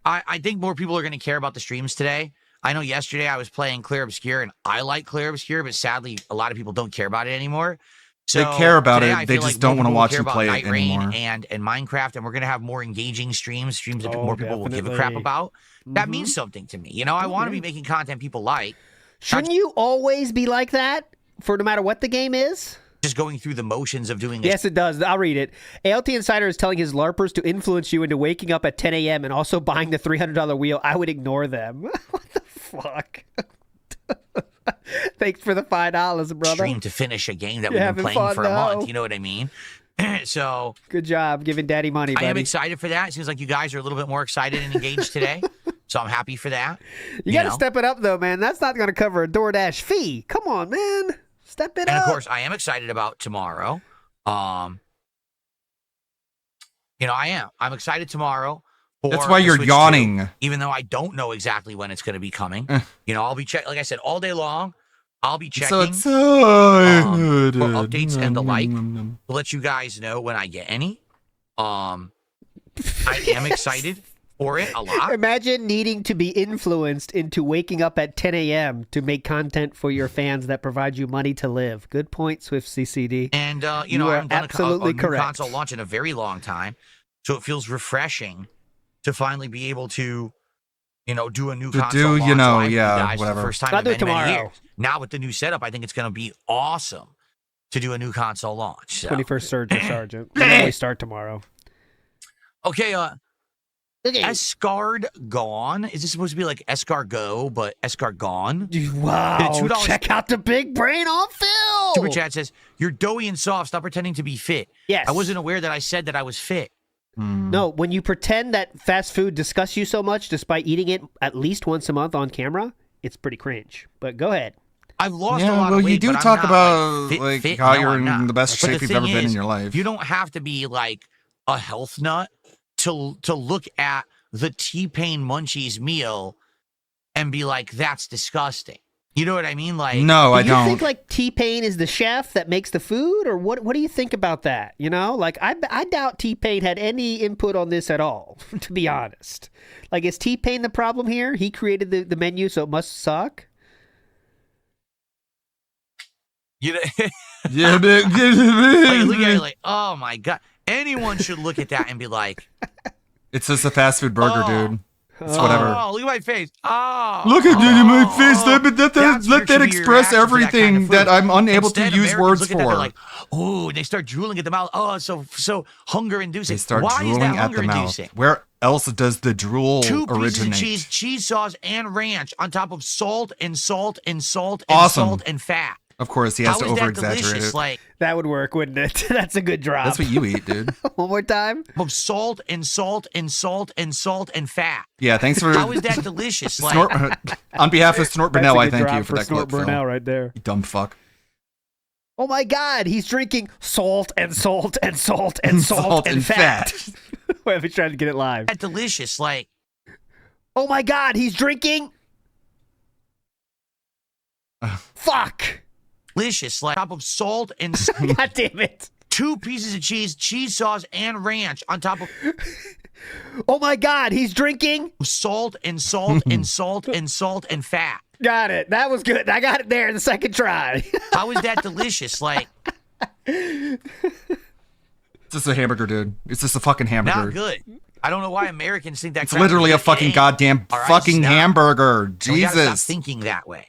I think more people are going to care about the streams today. I know yesterday I was playing Clear Obscure, and I like Clear Obscure, but sadly, a lot of people don't care about it anymore. So They care about today it, I they feel just like don't more wanna people watch care you about play it Night Rain anymore. and Minecraft, and we're going to have more engaging streams that Oh, more people will give a crap definitely. about. That Mm-hmm. means something to me. I want to be making content people like. Shouldn't you always be like that for no matter what the game is? Just going through the motions of doing it. Yes, it does. I'll read it. ALT Insider is telling his LARPers to influence you into waking up at 10 a.m. and also buying the $300 wheel. I would ignore them. What the fuck? Thanks for the $5, brother. Stream to finish a game that You're we've having been playing fun for a now. month. You know what I mean? So Good job giving daddy money, buddy. I am excited for that. It seems like you guys are a little bit more excited and engaged today. So I'm happy for that. You got to know? step it up, though, man. That's not going to cover a DoorDash fee. Come on, man. Step it And up. of course, I am excited about tomorrow. I am. I'm excited tomorroed. That's why you're Switch yawning. 2, even though I don't know exactly when it's going to be coming. Eh. I'll be checking. Like I said, all day long, I'll be checking So excited. for updates and the like to let you guys know when I get any. I am excited for it a lot. Imagine needing to be influenced into waking up at 10 a.m. to make content for your fans that provide you money to live. Good point, Swift CCD. And, You I are haven't done absolutely a new correct. console launch in a very long time. So it feels refreshing to finally be able to, do a new To console do, launch live with you yeah, guys for whatever. the first time I'll in do it many, many tomorrow. years. Now with the new setup, I think it's going to be awesome to do a new console launch. So. 21st Surgeon Sergeant. And then we start tomorrow. Okay, Escard Gone. Is this supposed to be like Escargot, but Escargone? Wow. $2 Check out the big brain on Phil. Super chat says, "You're doughy and soft. Stop pretending to be fit." Yes. I wasn't aware that I said that I was fit. No, when you pretend that fast food disgusts you so much despite eating it at least once a month on camera, it's pretty cringe. But go ahead. I've lost a lot well, of weight, you do but I'm talk not, about fit. how No, you're I'm in not. the best But shape the you've ever thing been in is, your life. You don't have to be like a health nut to look at the T-Pain Munchies meal and be like, that's disgusting. You know what I mean? Like, No, I Do you don't. think like T-Pain is the chef that makes the food, or what? What do you think about that? You know, like I doubt T-Pain had any input on this at all. To be honest, like is T-Pain the problem here? He created the menu, so it must suck. You know, Yeah, like, look at it like, oh my god. Anyone should look at that and be like, it's just a fast food burger, dude. It's whatever. oh, look at my face. Oh, Look at my face. That's Let that your express reaction to that kind everything of food. that I'm unable Instead, to use Americans words look at that, they're for. like, oh, they start drooling at the mouth. Oh, so hunger inducing. They start Why is drooling that at hunger the mouth. inducing? Where else does the drool 2 pieces originate? of cheese, cheese sauce, and ranch on top of salt and salt and salt and Awesome. salt and fat. Of course, he has How to is that over-exaggerate delicious? it. Like, That would work, wouldn't it? That's a good drop. That's what you eat, dude. One more time. of salt and salt and salt and salt and fat. Yeah, thanks for... How is that delicious? Like, Snort, on behalf of Snort That's Burnell, a I good thank drop you for that Snort clip, Phil. Burnell right there. You dumb fuck. Oh my God, he's drinking salt and salt and salt and salt, and fat. I've been trying to get it live. that delicious. Like, Oh my God, he's drinking. Fuck. delicious. Like, top of salt and God damn it. 2 pieces of cheese, cheese sauce, and ranch on top of Oh my God, he's drinking. salt and salt and salt and salt and fat. Got it. That was good. I got it there in the second try. How is that delicious? Like, It's just a hamburger, dude. It's just a fucking hamburger. not good. I don't know why Americans think that. It's crap literally is a good. fucking It ain't. goddamn All right, fucking stop. hamburger. And we gotta stop Jesus. thinking that way.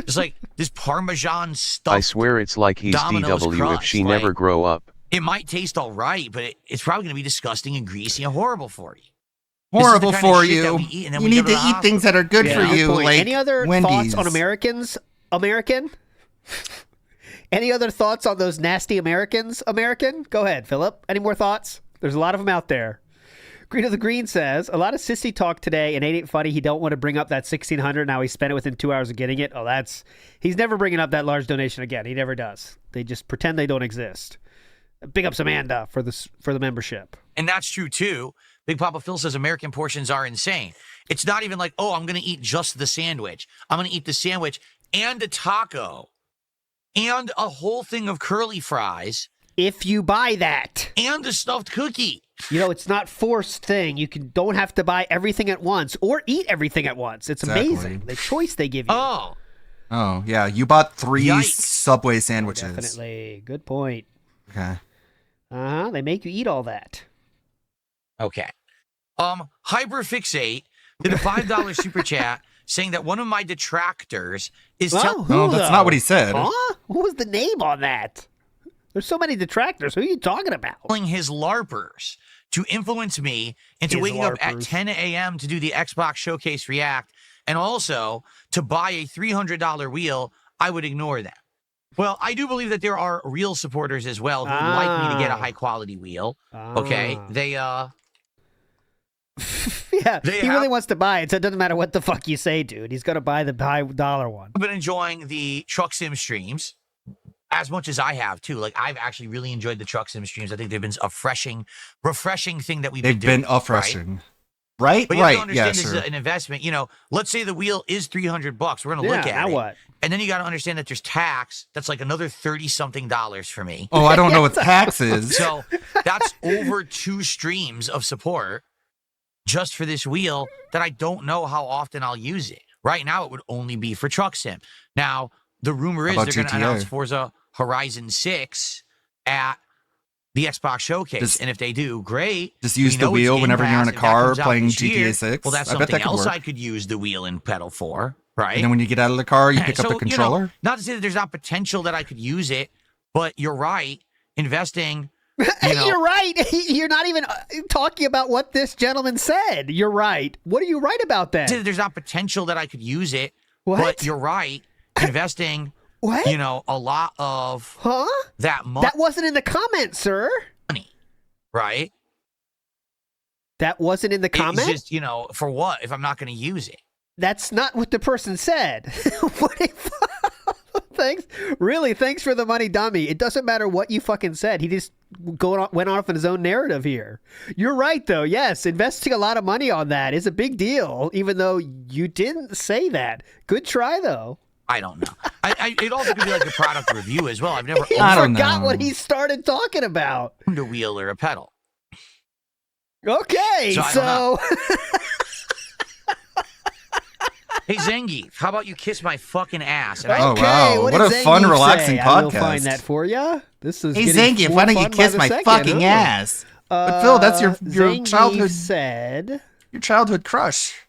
Just like this Parmesan stuff. I swear it's like he's Domino's DW if crust, she never like- grow up. It might taste all right, but it's probably going to be disgusting and greasy and horrible for you. This is the Horrible kind of for shit that you. we eat, and then You we need go to the eat things that are good Yeah, for good you, point. like Any other Wendy's. thoughts on Americans? American? Any other thoughts on those nasty Americans? American? Go ahead, Philip. Any more thoughts? There's a lot of them out there. Green of the Green says, a lot of sissy talk today, and ain't it funny he don't want to bring up that $1,600, now he spent it within 2 hours of getting it. Oh, he's never bringing up that large donation again. He never does. They just pretend they don't exist. Big ups Amanda for the membership. And that's true too. Big Papa Phil says American portions are insane. It's not even like, oh, I'm going to eat just the sandwich. I'm going to eat the sandwich and a taco and a whole thing of curly fries. If you buy that. And a stuffed cookie. You know, it's not forced thing. You don't have to buy everything at once or eat everything at once. It's amazing. The choice they give you. Oh. Oh, yeah. You bought 3 Yikes. Subway sandwiches. Definitely. Good point. Okay. Uh-huh. They make you eat all that. Okay. Hyperfixate did a $5 super chat saying that one of my detractors is Oh, No, that's not what he said. Huh? What was the name on that? There's so many detractors. Who are you talking about? telling his LARPers to influence me into His waking up at LARPers. 10 a.m. to do the Xbox Showcase React and also to buy a $300 wheel. I would ignore that. Well, I do believe that there are real supporters as well who would like me to get a high quality wheel. Okay. They Yeah, They he have- really wants to buy it, so it doesn't matter what the fuck you say, dude. He's going to buy the high dollar one. I've been enjoying the Truck Sim streams as much as I have too. Like I've actually really enjoyed the Truck Sim streams. I think they've been a refreshing thing that we've They've been been doing. refreshing. Right? But you have to Right. understand Yeah, this sure. is an investment. You know, let's say the wheel is $300. We're going to Yeah, look at now it. what? And then you got to understand that there's tax. That's like another $30-something for me. Oh, I don't know what tax is. So that's over 2 streams of support just for this wheel that I don't know how often I'll use it. Right now, it would only be for Truck Sim. Now, the rumor is How they're about going to GTA? announce Forza Horizon 6 at the Xbox Showcase. And if they do, great. Just use We the know it's wheel Game whenever you're in Pass. a If that car comes out playing this year, GTA 6. Well, that's I bet something that could else work. I could use the wheel and pedal for, right? And then when you get out of the car, you pick up So, the controller. You know, not to say that there's not potential that I could use it, but you're right. Investing, you know, You're right. You're not even talking about what this gentleman said. You're right. What are you right about say then? that there's not potential that I could use it, What? but you're right. Investing, What? you know, a lot of Huh? that money, That wasn't in the comments, sir. right? That wasn't in the comment? It's just, you know, for what if I'm not going to use it? That's not what the person said. Thanks for the money, dummy. It doesn't matter what you fucking said. He just went off in his own narrative here. You're right, though. Yes, investing a lot of money on that is a big deal, even though you didn't say that. Good try, though. I don't know. It also could be like a product review as well. I've never. I forgot what he started talking about. Owned a wheel or a pedal. Okay, so hey Zangief, how about you kiss my fucking ass? And wow, what a fun, relaxing podcast. I will find that for you. This is hey Zangief, why don't you kiss my fucking ass? But Phil, that's your childhood said. Your childhood crush.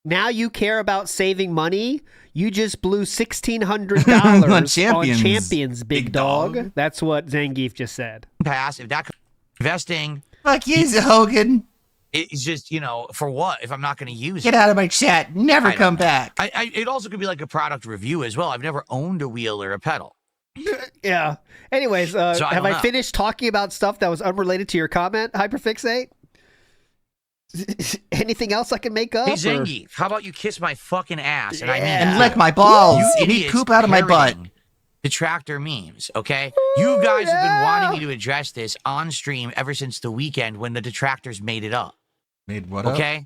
Now you care about saving money. You just blew $1,600 on Champions, big dog. That's what Zangief just said. Pass if that investing. Fuck you, Hogan. It's just, you know, for what if I'm not going to use it? Get out of my chat. Never come back. It also could be like a product review as well. I've never owned a wheel or a pedal. Yeah. Anyways, have I finished talking about stuff that was unrelated to your comment, Hyperfixate? Anything else I can make up? Hey Zangief, how about you kiss my fucking ass? And I mean, and lick my balls and eat poop out of my butt. Detractor memes, okay? You guys have been wanting me to address this on stream ever since the weekend when the detractors made it up. Made what okay?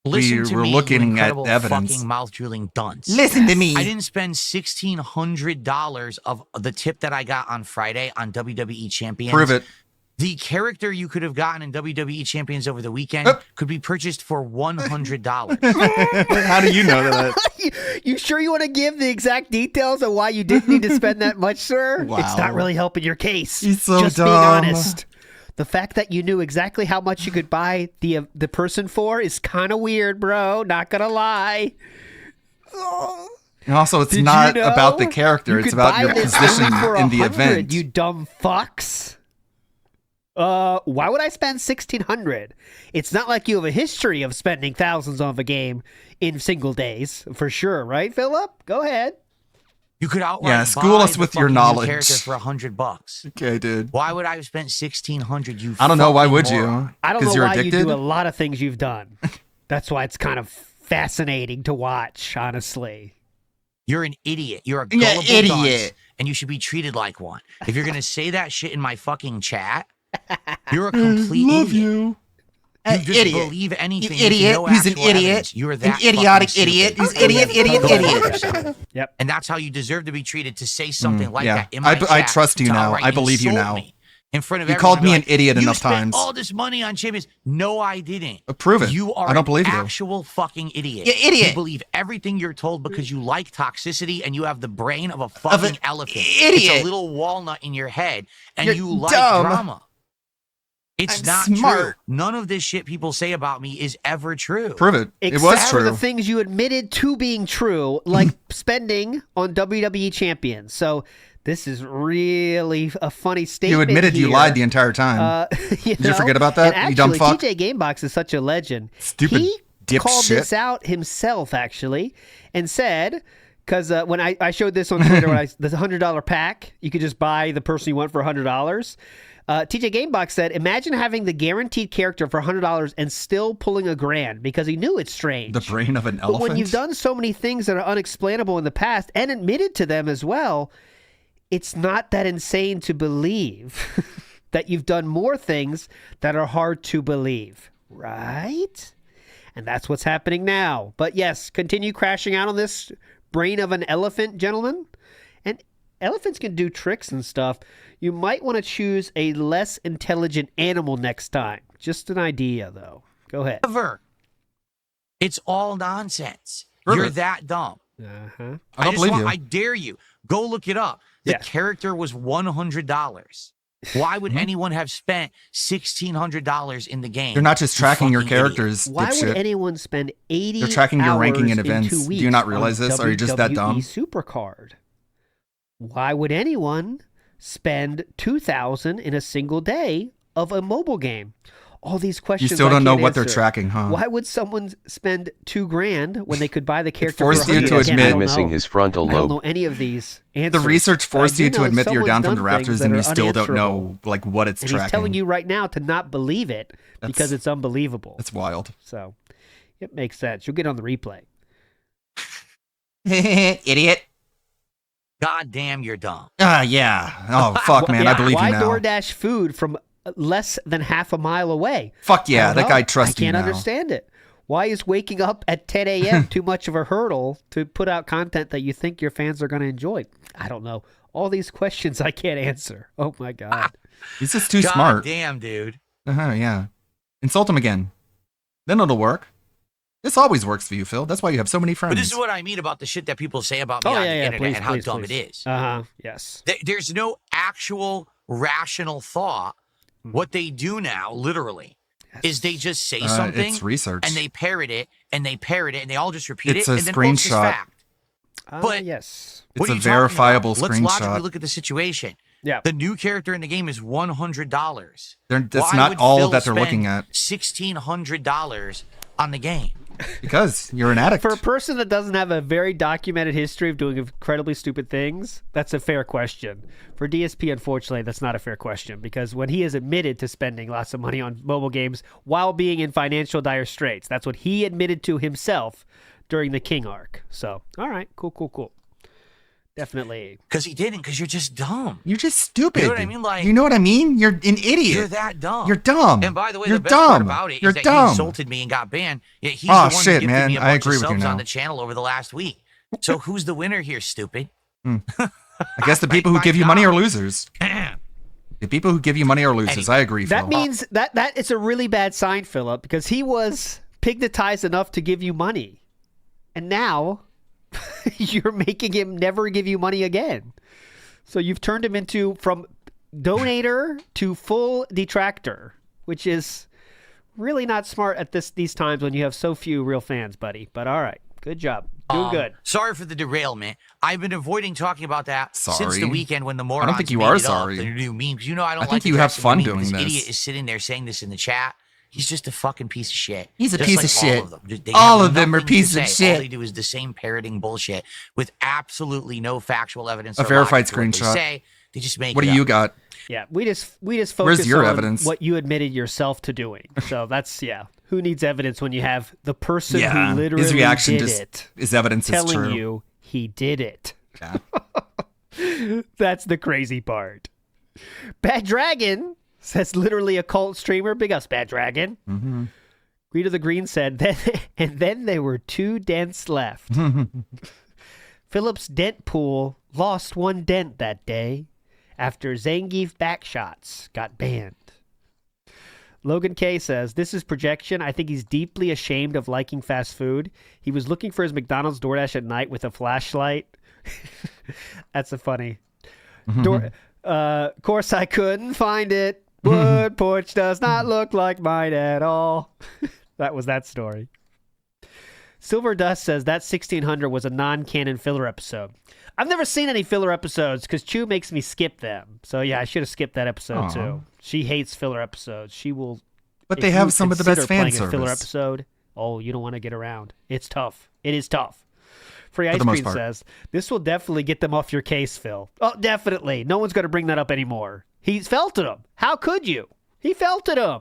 Up? Listen to we're me, looking you at evidence. Fucking mouth-drooling dunce. Listen to me. I didn't spend $1,600 of the tip that I got on Friday on WWE Champions. Prove it. The character you could have gotten in WWE Champions over the weekend could be purchased for $100. How do you know that? You sure you want to give the exact details of why you didn't need to spend that much, sir? Wow. It's not really helping your case. He's so Just dumb. being honest. The fact that you knew exactly how much you could buy the person for is kind of weird, bro. Not gonna lie. And also, it's not about the character. It's about your position in the event. You dumb fucks. Why would I spend $1,600? It's not like you have a history of spending thousands on a game in single days, for sure, right, Philip? Go ahead. You could outright school us with your knowledge. Character for $100. Okay, dude. Why would I have spent $1,600? You. I don't know. Why would you? I don't know you're why addicted? you do a lot of things you've done. That's why it's kind of fascinating to watch, honestly. You're an idiot. You're a gullible dunce, and you should be treated like one. If you're gonna say that shit in my fucking chat, you're a complete idiot. You just idiot. believe anything. You idiot. No He's an actual idiot. evidence. You're that an idiotic idiot. He's idiot. Yep. And that's how you deserve to be treated, to say something like yeah. that in my chat. I trust you now. I believe you now. In front of you everyone, called me an idiot you enough spent times. all this money on Champions. No, I didn't. Prove it. You are I don't believe an you. actual fucking idiot. You idiot. You believe everything you're told because you like toxicity and you have the brain of a fucking elephant. Idiot. It's a little walnut in your head and You're you like dumb. drama. It's I'm not smart. true. None of this shit people say about me is ever true. Prove it. Except it was for true. the things you admitted to being true, like spending on WWE Champions. So this is really a funny statement. You admitted here. you lied the entire time. Did you forget about that? And you dumb actually, fuck. TJ Gamebox is such a legend. Stupid He dipshit. called this out himself, actually, and said, because when I showed this on Twitter, the $100 pack, you could just buy the person you want for $100. TJ Gamebox said, imagine having the guaranteed character for $100 and still pulling $1,000 because he knew it's strange. The brain of an elephant. But when you've done so many things that are unexplainable in the past and admitted to them as well, it's not that insane to believe that you've done more things that are hard to believe, right? And that's what's happening now. But yes, continue crashing out on this brain of an elephant, gentlemen. And elephants can do tricks and stuff. You might want to choose a less intelligent animal next time. Just an idea, though. Go ahead. It's all nonsense. Prove You're it. that dumb. Uh-huh. I don't believe you. I dare you. Go look it up. The character was $100. Why would anyone have spent $1,600 in the game? They're not just tracking your fucking idiot. characters. Why dipshit. would anyone spend 80 They're tracking your ranking in hours events. 2 Do you not realize on this? Are you just that dumb? WWE Supercard? Why would anyone spend $2,000 in a single day of a mobile game? All these questions. You still I don't know can't what they're answer. tracking, huh? Why would someone spend $2,000 when they could buy the character forced for you to $100? admit- Again, I don't missing know. his frontal I don't lobe. know any of these answers. The research forced But I you do to know admit that you're down someone's from the done rafters, things and that you are still don't unanswerable. know like what it's And tracking. he's telling you right now to not believe it because That's- it's unbelievable. That's wild. So it makes sense. You'll get on the replay. Idiot. God damn, you're dumb. Yeah. Oh, fuck, man. I believe Why you now. DoorDash food from less than half a mile away? Fuck yeah, I don't that know. guy trusts I you can't now. understand it. Why is waking up at 10 a.m. too much of a hurdle to put out content that you think your fans are going to enjoy? I don't know. All these questions I can't answer. Oh my God. He's just too God smart. damn, dude. Yeah. Insult him again. Then it'll work. This always works for you, Phil. That's why you have so many friends. But this is what I mean about the shit that people say about me on the internet Please, and how please, dumb please. it is. Yes. There's no actual rational thought. What they do now, literally, is they just say something it's research. and they parrot it and they parrot it and they all just repeat It's it a and then oops, it's screenshot. fact. But yes, It's what a are you talking verifiable about? Let's screenshot. logically look at the situation. Yeah. The new character in the game is $100. That's Why not would all Phil that they're looking spend at. $1,600 on the game. Because you're an addict. For a person that doesn't have a very documented history of doing incredibly stupid things, that's a fair question. For DSP, unfortunately, that's not a fair question because when he has admitted to spending lots of money on mobile games while being in financial dire straits, that's what he admitted to himself during the King arc. So, all right, cool. Definitely. Because he didn't, because you're just dumb. You're just stupid. You know what I mean? Like, you know what I mean? You're an idiot. You're that dumb. You're dumb. And by the way, You're the best part dumb. about it You're is that dumb. he insulted me and got banned. Yet he's Oh, the one shit, who gifted man. me a I bunch agree of with you subs now. on the channel over the last week. So who's the winner here, stupid? I guess the people who give you money are losers. The people who give you money are losers. I agree, Phil. That means that it's a really bad sign, Philip, because he was pignatized enough to give you money. And now you're making him never give you money again. So you've turned him into from donator to full detractor, which is really not smart at these times when you have so few real fans, buddy. But all right, good job. Doing good. Sorry for the derailment. I've been avoiding talking about that since the weekend when the morons I don't think you made are it up, sorry. the new memes. You know I don't I like think to you have dress fun meme, doing this this. idiot is sitting there saying this in the chat. He's just a fucking piece of shit. He's a Just piece like of shit. All of them. They All have of them are nothing to pieces of say. All shit. they do is the same parroting bullshit with absolutely no factual evidence. A or verified logic to what they screenshot. say. They just make What it do you up. got? Yeah, we just focus Where's your on evidence? what you admitted yourself to doing. So that's who needs evidence when you have the person Yeah, who literally his reaction did just it is evidence it's telling true. you he did it. Yeah. That's the crazy part. Bad Dragon says literally a cult streamer. Big ups, Bad Dragon. Mm-hmm. Greedo the Green said, then there were 2 dents left. Phillips' dent pool lost 1 dent that day after Zangief backshots got banned. Logan K says, this is projection. I think he's deeply ashamed of liking fast food. He was looking for his McDonald's DoorDash at night with a flashlight. That's a funny. Course I couldn't find it. Wood porch does not look like mine at all. That was that story. Silver Dust says that 1600 was a non-canon filler episode. I've never seen any filler episodes because Chew makes me skip them. So yeah, I should have skipped that episode Aw. too. She hates filler episodes. She will. But if they have you some of the best consider fan playing a filler service. episode. Oh, you don't want to get around. It's tough. It is tough. Free For Ice the most Cream part. says this will definitely get them off your case, Phil. Oh, definitely. No one's going to bring that up anymore. He's felted him. How could you? He felted him.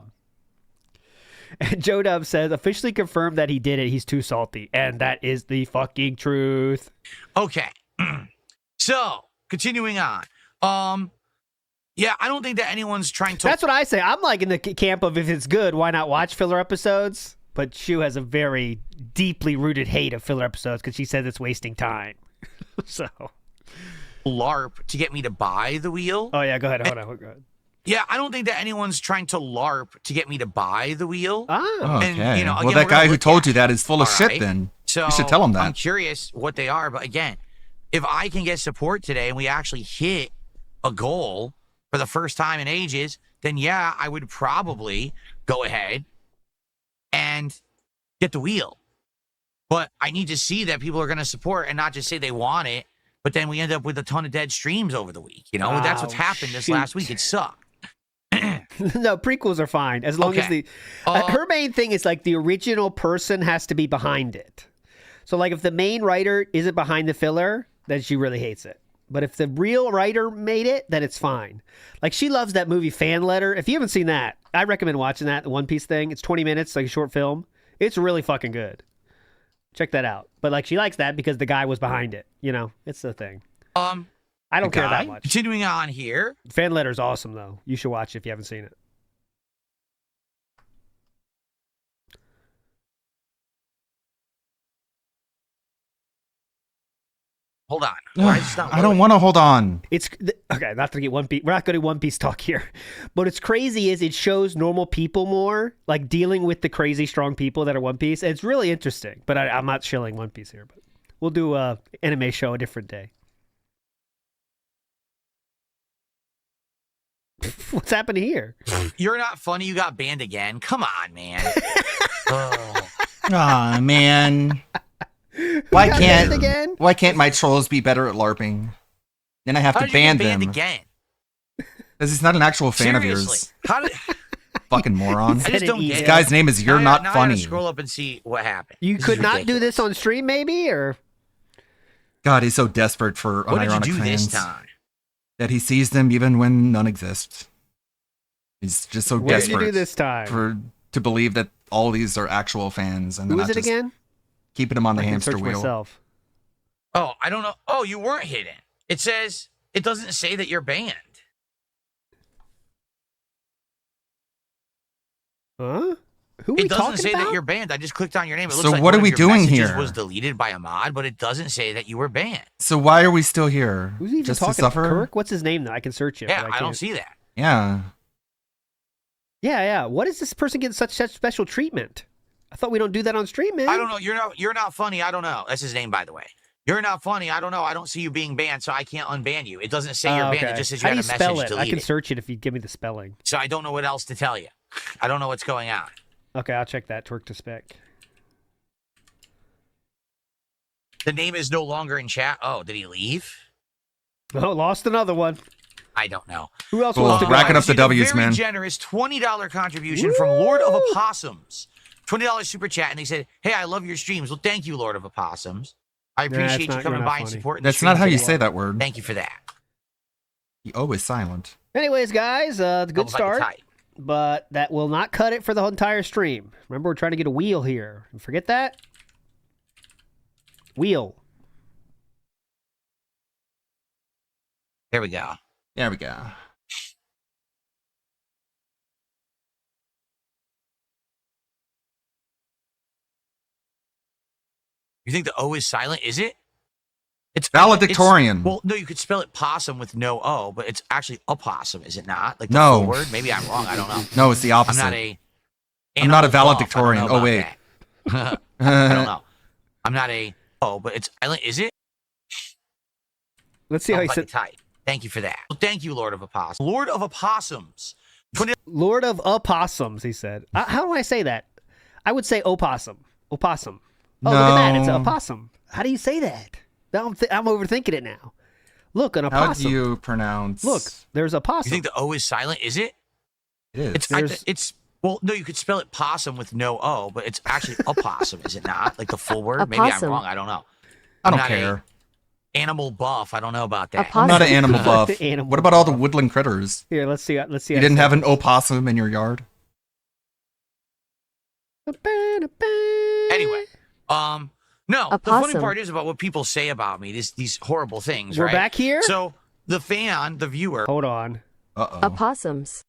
And Joe Dub says, officially confirmed that he did it. He's too salty. And that is the fucking truth. Okay. So, continuing on. Yeah, I don't think that anyone's trying to... That's what I say. I'm like in the camp of if it's good, why not watch filler episodes? But Shu has a very deeply rooted hate of filler episodes because she says it's wasting time. So... LARP to get me to buy the wheel. Oh, yeah, go ahead. Hold on. Go ahead. Yeah, I don't think that anyone's trying to LARP to get me to buy the wheel. Ah. Okay. And, you know, well, again, that we're guy gonna who look told at you that is full of all shit right? then. So you should tell him I'm that. curious what they are, but again, if I can get support today and we actually hit a goal for the first time in ages, then yeah, I would probably go ahead and get the wheel. But I need to see that people are going to support and not just say they want it, but then we end up with a ton of dead streams over the week. You know, that's what's happened this last week. It sucked. No, prequels are fine as long as the. Her main thing is like the original person has to be behind it. So like if the main writer isn't behind the filler, then she really hates it. But if the real writer made it, then it's fine. Like she loves that movie Fan Letter. If you haven't seen that, I recommend watching that, the One Piece thing. It's 20 minutes, like a short film. It's really fucking good. Check that out. But like she likes that because the guy was behind it. You know, it's the thing. I don't care that much. Continuing on here. Fan Letter's awesome though. You should watch it if you haven't seen it. Hold on. I don't want to hold on. It's okay. Not to get One Piece. We're not going to One Piece talk here, but it's crazy. Is it shows normal people more, like dealing with the crazy strong people that are One Piece. And it's really interesting. But I'm not shilling One Piece here. But we'll do a anime show a different day. What's happening here? You're not funny. You got banned again. Come on, man. Aw, man. Why can't my trolls be better at LARPing? Then I have to ban them. Again? Because he's not an actual fan of yours. How did... Fucking moron. I just don't get This it. guy's name is You're Not now Funny. I gotta scroll up and see what happened. You could not do this on stream, maybe, or God, he's so desperate for What did you unironic do fans this time? that he sees them even when none exist. He's just so what did desperate you do this time? to believe that all these are actual fans and Who not is it just again? keeping them on the I can hamster search wheel. myself. Oh, I don't know. Oh, you weren't hidden. It says it doesn't say that you're banned. Huh? Who are It we doesn't talking say about? that you're banned. I just clicked on your name. It looks So like what one are of we your doing messages here? was deleted by a mod, but it doesn't say that you were banned. So why are we still here? Who's even Just talking? to suffer? Kirk? What's his name? Though I can search it. Yeah, but I don't can't. see that. Yeah. Yeah. What is this person getting such special treatment? I thought we don't do that on stream, man. I don't know. You're not funny. I don't know. That's his name, by the way. You're not funny. I don't know. I don't see you being banned, so I can't unban you. It doesn't say you're banned. It just says you How do had you a spell message it? I deleted. can search it if you give me the spelling. So I don't know what else to tell you. I don't know what's going on. Okay, I'll check that. Twerk to spec. The name is no longer in chat. Oh, did he leave? Oh, lost another one. I don't know. Who else Cool. wants to go? Racking up the W's, very man. Generous $20 contribution from Lord of Opossums. $20 super chat, and they said, "Hey, I love your streams." Well, thank you, Lord of Opossums. I Nah, appreciate it's not- you coming you're by not and funny. supporting. That's the not how streams you as say well. that word. Thank you for that. The O is silent. Anyways, guys, the good Almost like a start, type. but that will not cut it for the entire stream. Remember, we're trying to get a wheel here. Forget that. Wheel. There we go. There we go. You think the O is silent? Is it? It's Valedictorian. Well, no, you could spell it possum with no O, but it's actually opossum, is it not? Like the No. full word? Maybe I'm wrong. I don't know. No, it's the opposite. I'm not a. I'm not a animal buff. valedictorian. I don't know Oh, wait. about that. I don't know. I'm not a. Oh, but it's silent. Is it? Let's see how he Sounds like said. a type. Thank you for that. Well, thank you, Lord of Opossums. Lord of Opossums. Lord of Opossums, he said. How do I say that? I would say opossum. Opossum. Oh, look at that. It's No. a opossum. How do you say that? Now I'm overthinking it now. Look, an How opossum. do you pronounce? Look, there's a You possum. think the O is silent? Is it? It is. It's well, no, you could spell it possum with no O, but it's actually opossum, is it not? Like the full word? Maybe I'm Opossum. wrong. I don't know. I I'm don't not care. Animal buff. I don't know about that. I'm not an animal buff. The animal What about all the woodland critters? Here, let's see. Let's see. You didn't have an opossum in your yard? Anyway, no. A The funny possum. part is about what people say about me. These horrible things. We're right? back here? So the fan, the viewer. Hold on. Uh-oh. Opossums.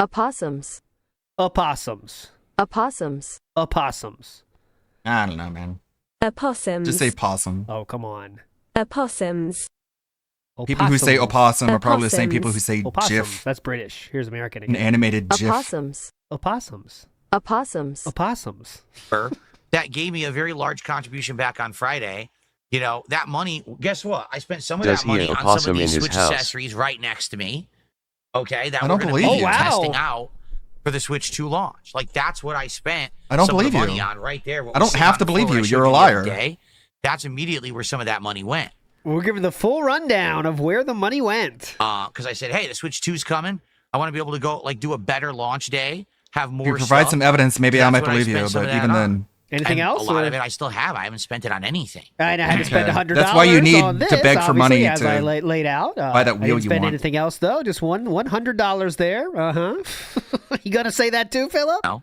Opossums. Opossums. Opossums. Opossums. I don't know, man. Opossums. Just say possum. Oh, come on. Opossums. People who say opossum are probably the same Opossums. people who say Opossums. GIF, That's British. Here's American an again. animated GIF. Opossums. Opossums. Opossums. Opossums. That gave me a very large contribution back on Friday. You know, that money, guess what? I spent some of Does that he money have on some opossum of these in his Switch house? accessories right next to me. Okay, that I we're don't gonna believe be you. Oh, wow. testing out for the Switch 2 launch. Like, that's what I spent I don't some of the believe money you. on right there. What I was don't sitting have on to the believe floor you. I showed You're a the other liar. day. That's immediately where some of that money went. We're giving the full rundown of where the money went. Because I said, hey, the Switch 2's coming. I want to be able to go like do a better launch day, have more. If you provide stuff. some evidence, maybe I That's might what believe you. spent some But of even that on. then, Anything And else? A lot or- of it I still have. I haven't spent it on anything. And I had to spend $100. That's why you need on to this, beg for obviously, money as to I laid out. buy that I wheel didn't you spend want. anything else though. Just $100 there. You gonna say that too, Philip? No.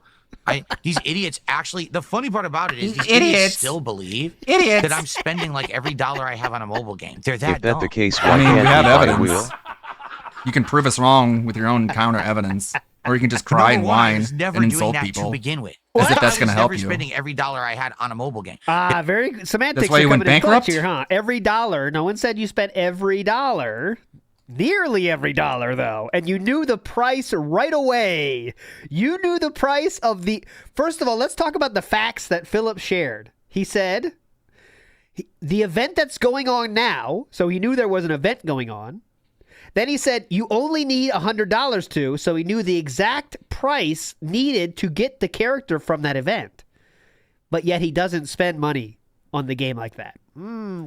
These idiots actually. The funny part about it is these Idiots. idiots still believe that I'm spending like every dollar I have on a mobile game. They're that If that dumb. the case, I why mean, can't we we have buy a evidence. wheel? You can prove us wrong with your own counter evidence, or you can just cry and Number one, I whine was never and doing insult that people to begin with. as if that's I going was to help never you. spending every dollar I had on a mobile game. Very semantics. That's why you are went coming in clutch bankrupt? here, huh? Every dollar. No one said you spent every dollar. Nearly every dollar, though. And you knew the price right away. You knew the price of the... First of all, let's talk about the facts that Philip shared. He said the event that's going on now, so he knew there was an event going on. Then he said you only need $100 to, so he knew the exact price needed to get the character from that event. But yet he doesn't spend money on the game like that.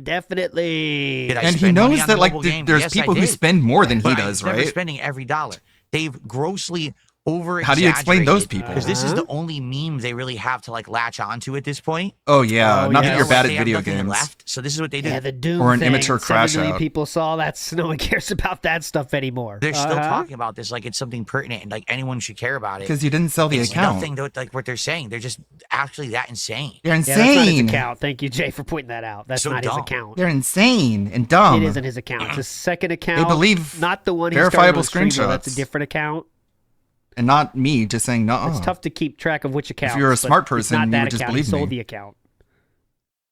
Definitely. Did I And he spend money knows on that the like mobile game? there's Yes, people I who did. spend more than he But does, I'm never right? spending every dollar. They've grossly over. How do you explain those people? Because this is the only meme they really have to like latch onto at this point. Oh yeah, not You that know, you're bad they at have video nothing games. left, so this is what they do. Yeah, the Doom Or an thing, immature 7 crash million out. people saw that. No one cares about that stuff anymore. They're still talking about this like it's something pertinent and like anyone should care about it. Because you didn't sell the It's account. nothing to like what they're saying. They're just actually that insane. They're Yeah, that's not his insane. account. Thank you, Jay, for pointing that out. That's So not dumb. his account. They're insane and dumb. It isn't his account. It's his second account. believe not the one he verifiable started on Streamer. That's a screenshots. different account. And not me just saying no. It's tough to keep track of which account. you're a smart person, not you that would just account. believe he sold me. the account.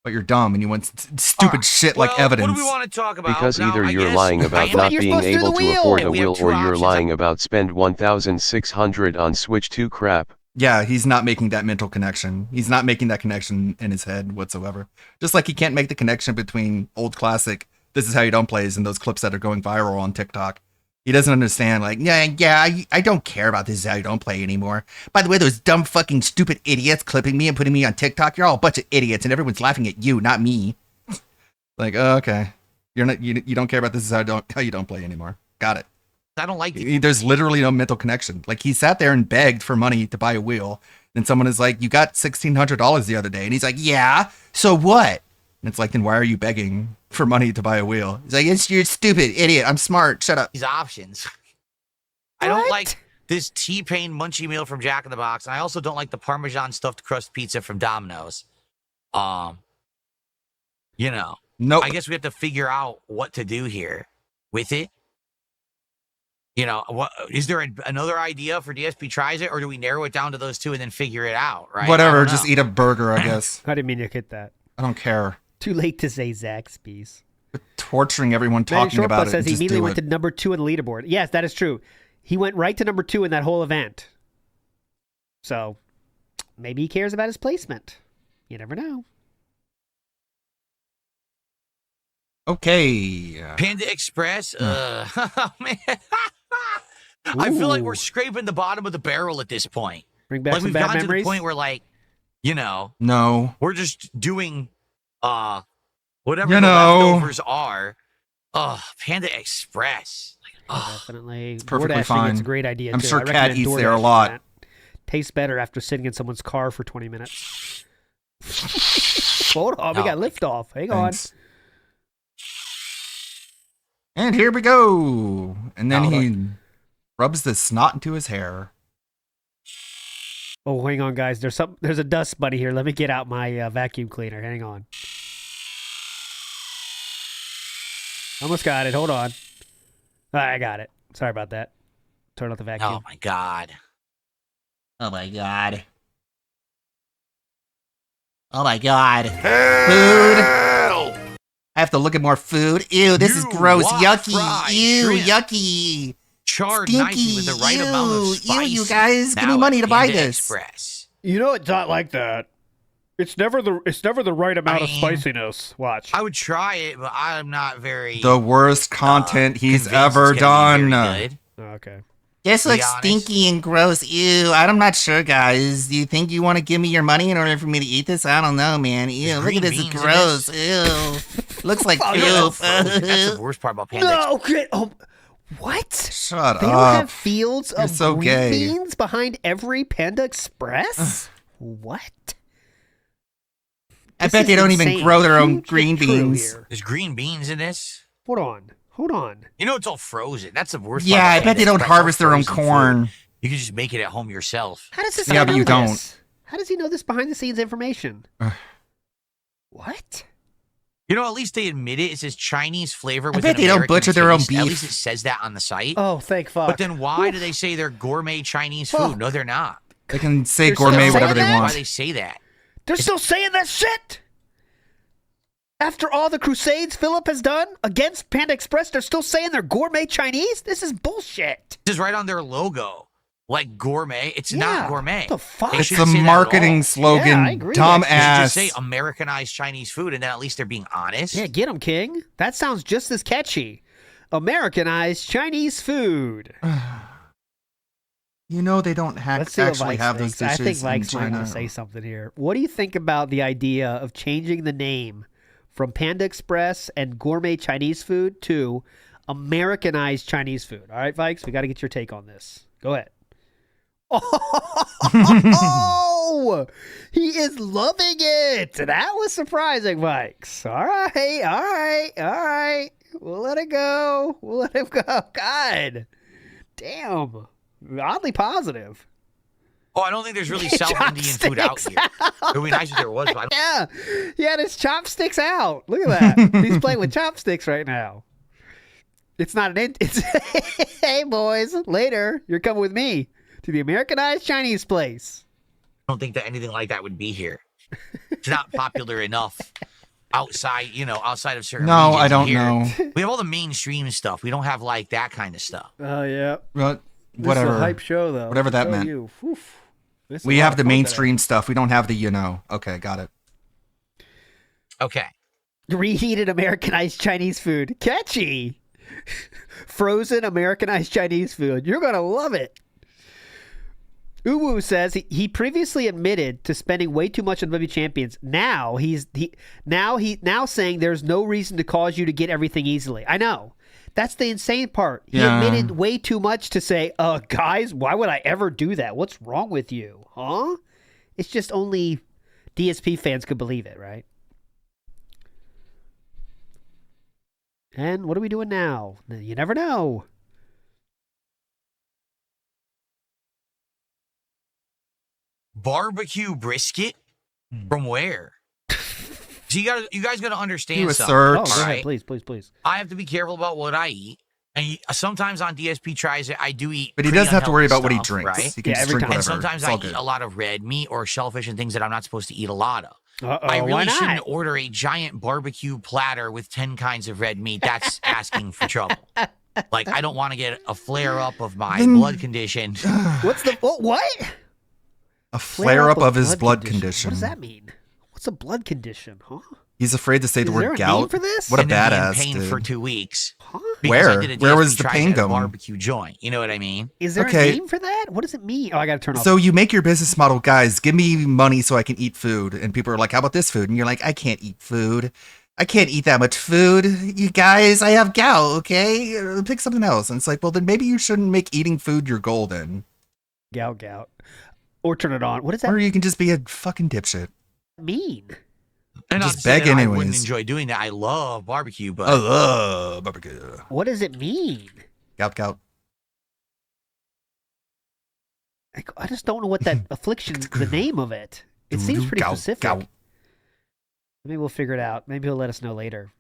But you're dumb and you want stupid shit like evidence. What do we want to talk about? Because Now, either I you're guess lying about I not am- being able to afford a We have wheel, two or you're options. lying about spend 1,600 on Switch 2 crap. Yeah, he's not making that mental connection. He's not making that connection in his head whatsoever. Just like he can't make the connection between old classic "This Is How You Don't Plays" and those clips that are going viral on TikTok. He doesn't understand, like, I don't care about This Is How You Don't Play anymore. By the way, those dumb fucking stupid idiots clipping me and putting me on TikTok, you're all a bunch of idiots and everyone's laughing at you, not me. Like, oh, okay. You don't care about This Is How You Don't Play anymore. Got it. I don't like it. There's literally no mental connection. Like, he sat there and begged for money to buy a wheel. And someone is like, you got $1,600 the other day. And he's like, yeah, so what? And it's like, then why are you begging for money to buy a wheel? He's like, you're stupid, idiot. I'm smart. Shut up. These options. I don't like this T-Pain munchie meal from Jack in the Box, and I also don't like the Parmesan stuffed crust pizza from Domino's. Nope. I guess we have to figure out what to do here with it. What is there another idea for DSP tries it, or do we narrow it down to those two and then figure it out? Right? Whatever. I don't Just know. eat a burger, I guess. I didn't mean to hit that. I don't care. Too late to say Zaxby's. Torturing everyone talking about it. says he just immediately do went it. to number 2 on the leaderboard. Yes, that is true. He went right to number 2 in that whole event. So maybe he cares about his placement. You never know. Okay. Panda Express. Oh, man. I feel like we're scraping the bottom of the barrel at this point. Bring back like some we've bad gotten to memories. the point where, like, No. we're just doing whatever You the know. leftovers are. Panda Express. Definitely. It's perfectly DoorDash think fine. It's a great idea. I'm too. sure I Kat recommend eats there a DoorDash for lot. that. Tastes better after sitting in someone's car for 20 minutes. Hold on, we got liftoff. Hang Thanks. And here we go. And then he rubs the snot into his hair. on. Oh, hang on, guys. There's a dust bunny here. Let me get out my vacuum cleaner. Hang on. Almost got it. Hold on. I got it. Sorry about that. Turn off the vacuum. Oh, my God. Oh my god. Oh my god. Food. I have to look at more food. Ew, this is gross. Yucky. Ew, yucky. Charred Stinky. nicely with the right amount of spice. You guys, give me Now money at to buy Panda this. Express. You know it's not like that. It's never the right amount of spiciness. Watch. I would try it, but I'm not very. The worst content he's convinced ever it's gonna be done. very good. Oh, okay. This To be looks honest. stinky and gross. Ew, I'm not sure, guys. Do you think you want to give me your money in order for me to eat this? I don't know, man. Ew, look green at this. It's beans in gross. Ew. Looks like Oh, poop. no, that's the worst part about Panda Express. No, okay. Oh, What? Shut They up. don't have fields You're of so green gay. beans behind every Panda Express? What? I This bet is they don't even insane. grow their own Hugely green true beans. here. There's green beans in this. Hold on. You know it's all frozen. That's the worst. Yeah, part I about bet they Panda don't Express, all harvest their own frozen corn. food. You can just make it at home yourself. How does this Yeah, guy but you know don't. this? How does he know this behind the scenes information? What? You know, at least they admit it. It says Chinese flavor with bet an they don't American butcher their own taste. At beef. least it says that on the site. Oh, thank fuck. But then why do they say they're gourmet Chinese Fuck. food? No, they're not. They can say They're gourmet still whatever they saying that? Why want. they say that? They're still saying that shit? After all the crusades Philip has done against Panda Express, they're still saying they're gourmet Chinese? This is bullshit. This is right on their logo. Like gourmet. It's not gourmet. What the fuck? They It's shouldn't the say that at all. marketing slogan, Yeah, I agree. They should dumbass. just say Americanized Chinese food, and then at least they're being honest. Yeah, get him, King. That sounds just as catchy. Americanized Chinese food. You know they don't Let's see what actually Vikes have those thinks. I dishes think in Vikes might China. want to say something here. What do you think about the idea of changing the name from Panda Express and gourmet Chinese food to Americanized Chinese food? All right, Vikes, we got to get your take on this. Go ahead. Oh, he is loving it. That was surprising, Vikes. All right. We'll let it go. God damn. Oddly positive. Oh, I don't think there's really South Indian food out here. It would be nice if there was, but I don't. Yeah, he had his chopsticks out. Look at that. He's playing with chopsticks right now. It's not an. It's hey boys, later you're coming with me to the Americanized Chinese place. I don't think that anything like that would be here. It's not popular enough outside, outside of certain No, regions I don't here. know. We have all the mainstream stuff. We don't have like that kind of stuff. Oh yeah. But This whatever. is a hype show though. Whatever that Show meant. you. Oof. This is We a lot have of the fun today. mainstream stuff. We don't have the Okay, got it. Okay. Reheated Americanized Chinese food. Catchy. Frozen Americanized Chinese food. You're going to love it. Uwu says he previously admitted to spending way too much on WWE Champions. Now he's saying there's no reason to cause you to get everything easily. I know. That's the insane part. He Yeah. admitted way too much to say, guys, why would I ever do that? What's wrong with you? Huh? It's just only DSP fans could believe it, right? And what are we doing now? You never know. Barbecue brisket? From where? So you guys got to understand Do a something. search. Oh, go ahead, right? please. I have to be careful about what I eat. And sometimes on DSP Tries It, I do eat. But he pretty doesn't have to worry about what he unhealthy drinks. stuff, He can Yeah, just every drink time. whatever. And sometimes It's all I eat good. a lot of red meat or shellfish and things that I'm not supposed to eat a lot of. Uh-oh, I why really not? shouldn't order a giant barbecue platter with 10 kinds of red meat. That's asking for trouble. Like, I don't want to get a flare up of my blood condition. What's the what? A flare up of his blood condition. What does that mean? What's a blood condition, huh? He's afraid to say the Is there word a name gout. for this? What a And then be in badass, pain dude. for 2 weeks. Huh? Because Where? I did a Where DSP was the Tries pain It at a going? barbecue joint. You know what I mean? Is there Okay. a name for that? What does it mean? Oh, I got to turn off. So you make your business model, guys, give me money so I can eat food. And people are like, how about this food? And you're like, I can't eat food. I can't eat that much food. You guys, I have gout, okay? Pick something else. And it's like, well, then maybe you shouldn't make eating food your goal then. gout. Or turn it on. What does that Or you can just be a fucking dipshit. mean? And Just not saying beg that I anyways. wouldn't enjoy doing that. I love barbecue, but I love barbecue. What does it mean? Gout. I just don't know what that affliction, the name of it. It seems pretty Gout, specific. gout. Maybe we'll figure it out. Maybe he'll let us know later.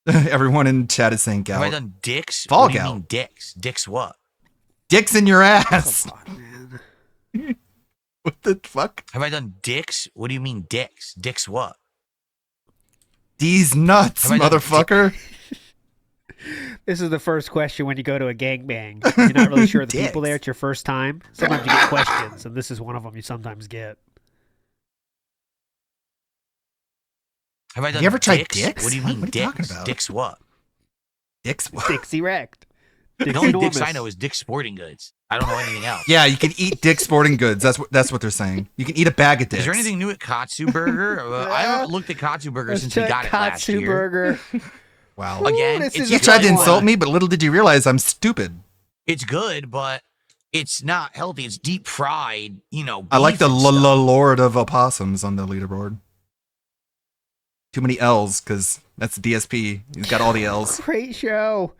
Everyone in chat is saying have I gout. done dicks? Fall What do you gout. mean dicks? Dicks what? Dicks in your ass. Come on, man. What the fuck? Have I done dicks? What do you mean dicks? Dicks what? These nuts, Have I done motherfucker. This is the first question when you go to a gangbang. You're not really sure of the people Dicks. there. It's your first time. Sometimes you get questions, and this is one of them you sometimes get. Have I done you ever tried dicks? dicks? What do you What mean are you dicks? talking about? Dicks what? Dicks. Dicks erect. Dicks The only enormous. dicks I know is Dick's Sporting Goods. I don't know anything else. Yeah, you can eat Dick's Sporting Goods. That's what they're saying. You can eat a bag of dicks. Is there anything new at Katsu Burger? I haven't looked at Katsu Burger Let's since we check got it last Katsu year. Burger. Wow. Again, this it's You tried to insult me, but little did you realize I'm stupid. It's good, but it's not healthy. It's deep fried, I like beef the and stuff. Lord of Opossums on the leaderboard. Too many L's, because that's DSP. He's got all the L's. Great show.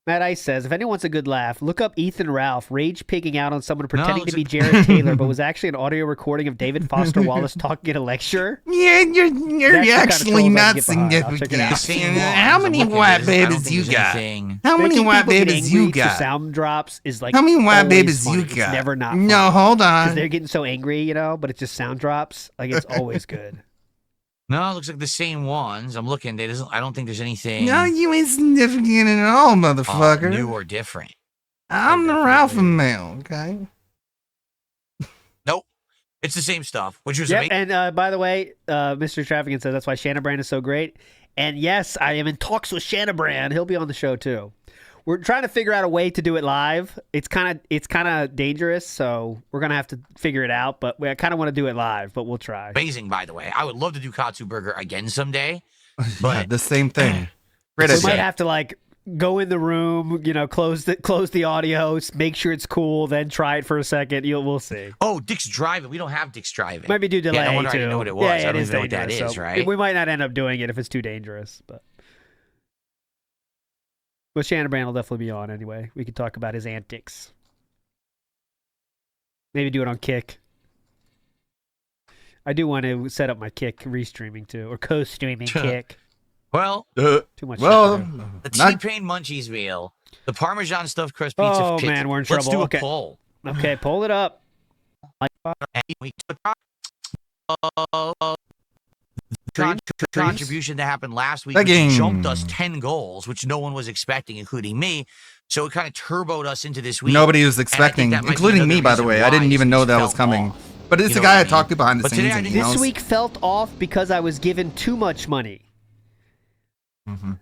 Matt Ice says, if anyone wants a good laugh, look up Ethan Ralph rage pigging out on someone pretending to be Jared Taylor, but was actually an audio recording of David Foster Wallace talking at a lecture. Yeah, you're That's the kind of actually trolls I not can get behind. I'll check it significant. out. How many white babies you got? How many white babies you The got? sound drops is like How many white always babies funny. you It's got? never not No, funny. hold on. Because they're getting so angry, but it's just sound drops. Like, it's always good. No, it looks like the same ones. I'm looking. I don't think there's anything No, you ain't significant at all, motherfucker. new or different. I'm the Ralph male, okay? Nope. It's the same stuff, which was Yep, amazing. and by the way, Mr. Trafficking says that's why Shannon Brand is so great. And yes, I am in talks with Shannon Brand. He'll be on the show too. We're trying to figure out a way to do it live. It's kind of dangerous, so we're gonna have to figure it out. But I kind of want to do it live, but we'll try. Amazing, by the way. I would love to do Katsu Burger again someday. Yeah, But the same thing. Great We idea. might have to go in the room, close the audio, make sure it's cool, then try it for a second. We'll see. oh, Dick's Driving. We don't have Dick's Driving. Maybe do delay Yeah, no wonder I too. didn't know what it was. Yeah, I it don't is even know what that dangerous, is, so right? We might not end up doing it if it's too dangerous, but Shannon Brand will definitely be on anyway. We could talk about his antics. Maybe do it on Kick. I do want to set up my Kick restreaming too, or co-streaming Kick. Well, Too much. the T-Pain Munchies meal, the Parmesan stuffed crust pizza. Oh kit. man, we're in Let's trouble. do a Okay. poll. Okay, pull it up. Contribution that happened last week, Begging. which jumped us 10 goals, which no one was expecting, including me. So it kind of turboed us into this week. Nobody was And I think expecting, that might be including another me, by the reason way. I why didn't even know things that was fell coming. off. But it's You the know guy what I I mean? talked to behind the But today scenes. I And he didn't- This knows. week felt off because I was given too much money. Mm-hmm.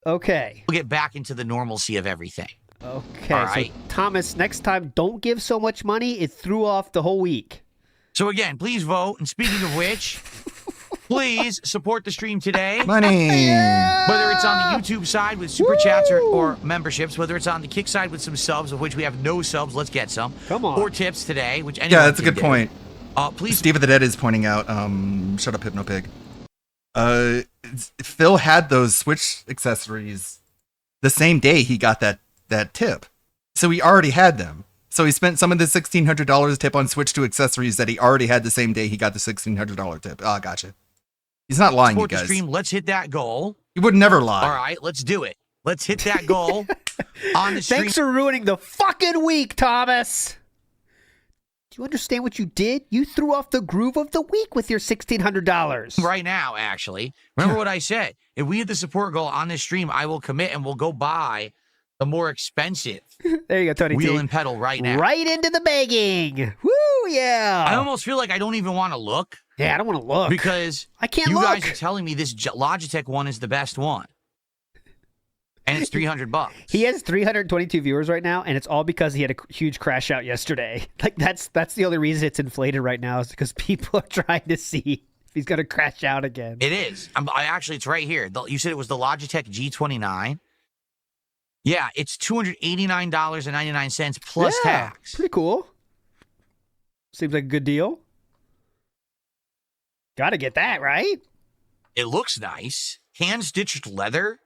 Okay. We'll get back into the normalcy of everything. Okay. All right. So Thomas, next time, don't give so much money. It threw off the whole week. So again, please vote. And speaking of which, please support the stream today. Money. Whether it's on the YouTube side with super chats or memberships, whether it's on the Kick side with some subs, of which we have no subs, let's get some. Come on. Or tips today, which Yeah, anyone that's a can good do. point. Please. Steve of the Dead is pointing out, shut up, Hypnopig. Phil had those Switch accessories the same day he got that tip. So he already had them. So he spent some of the $1,600 tip on Switch 2 accessories that he already had the same day he got the $1,600 tip. Oh, gotcha. He's not lying, Support you the guys. stream. Let's hit that goal. He would never lie. All right, let's do it. Let's hit that goal on the stream. Thanks for ruining the fucking week, Thomas. Do you understand what you did? You threw off the groove of the week with your $1,600. Right now, actually. Remember what I said. If we hit the support goal on this stream, I will commit and we'll go buy the more expensive There you go, Tony wheel T. and pedal right now. Right into the begging. Woo, yeah. I almost feel like I don't even want to look. Yeah, I don't want to look. Because I can't you look. guys are telling me this Logitech one is the best one. And it's $300. He has 322 viewers right now, and it's all because he had a huge crash out yesterday. Like that's the only reason it's inflated right now is because people are trying to see if he's gonna crash out again. It is. Actually, it's right here. You said it was the Logitech G29. Yeah, it's $289.99 plus tax. Pretty cool. Seems like a good deal. Got to get that, right? It looks nice. Hand-stitched leather,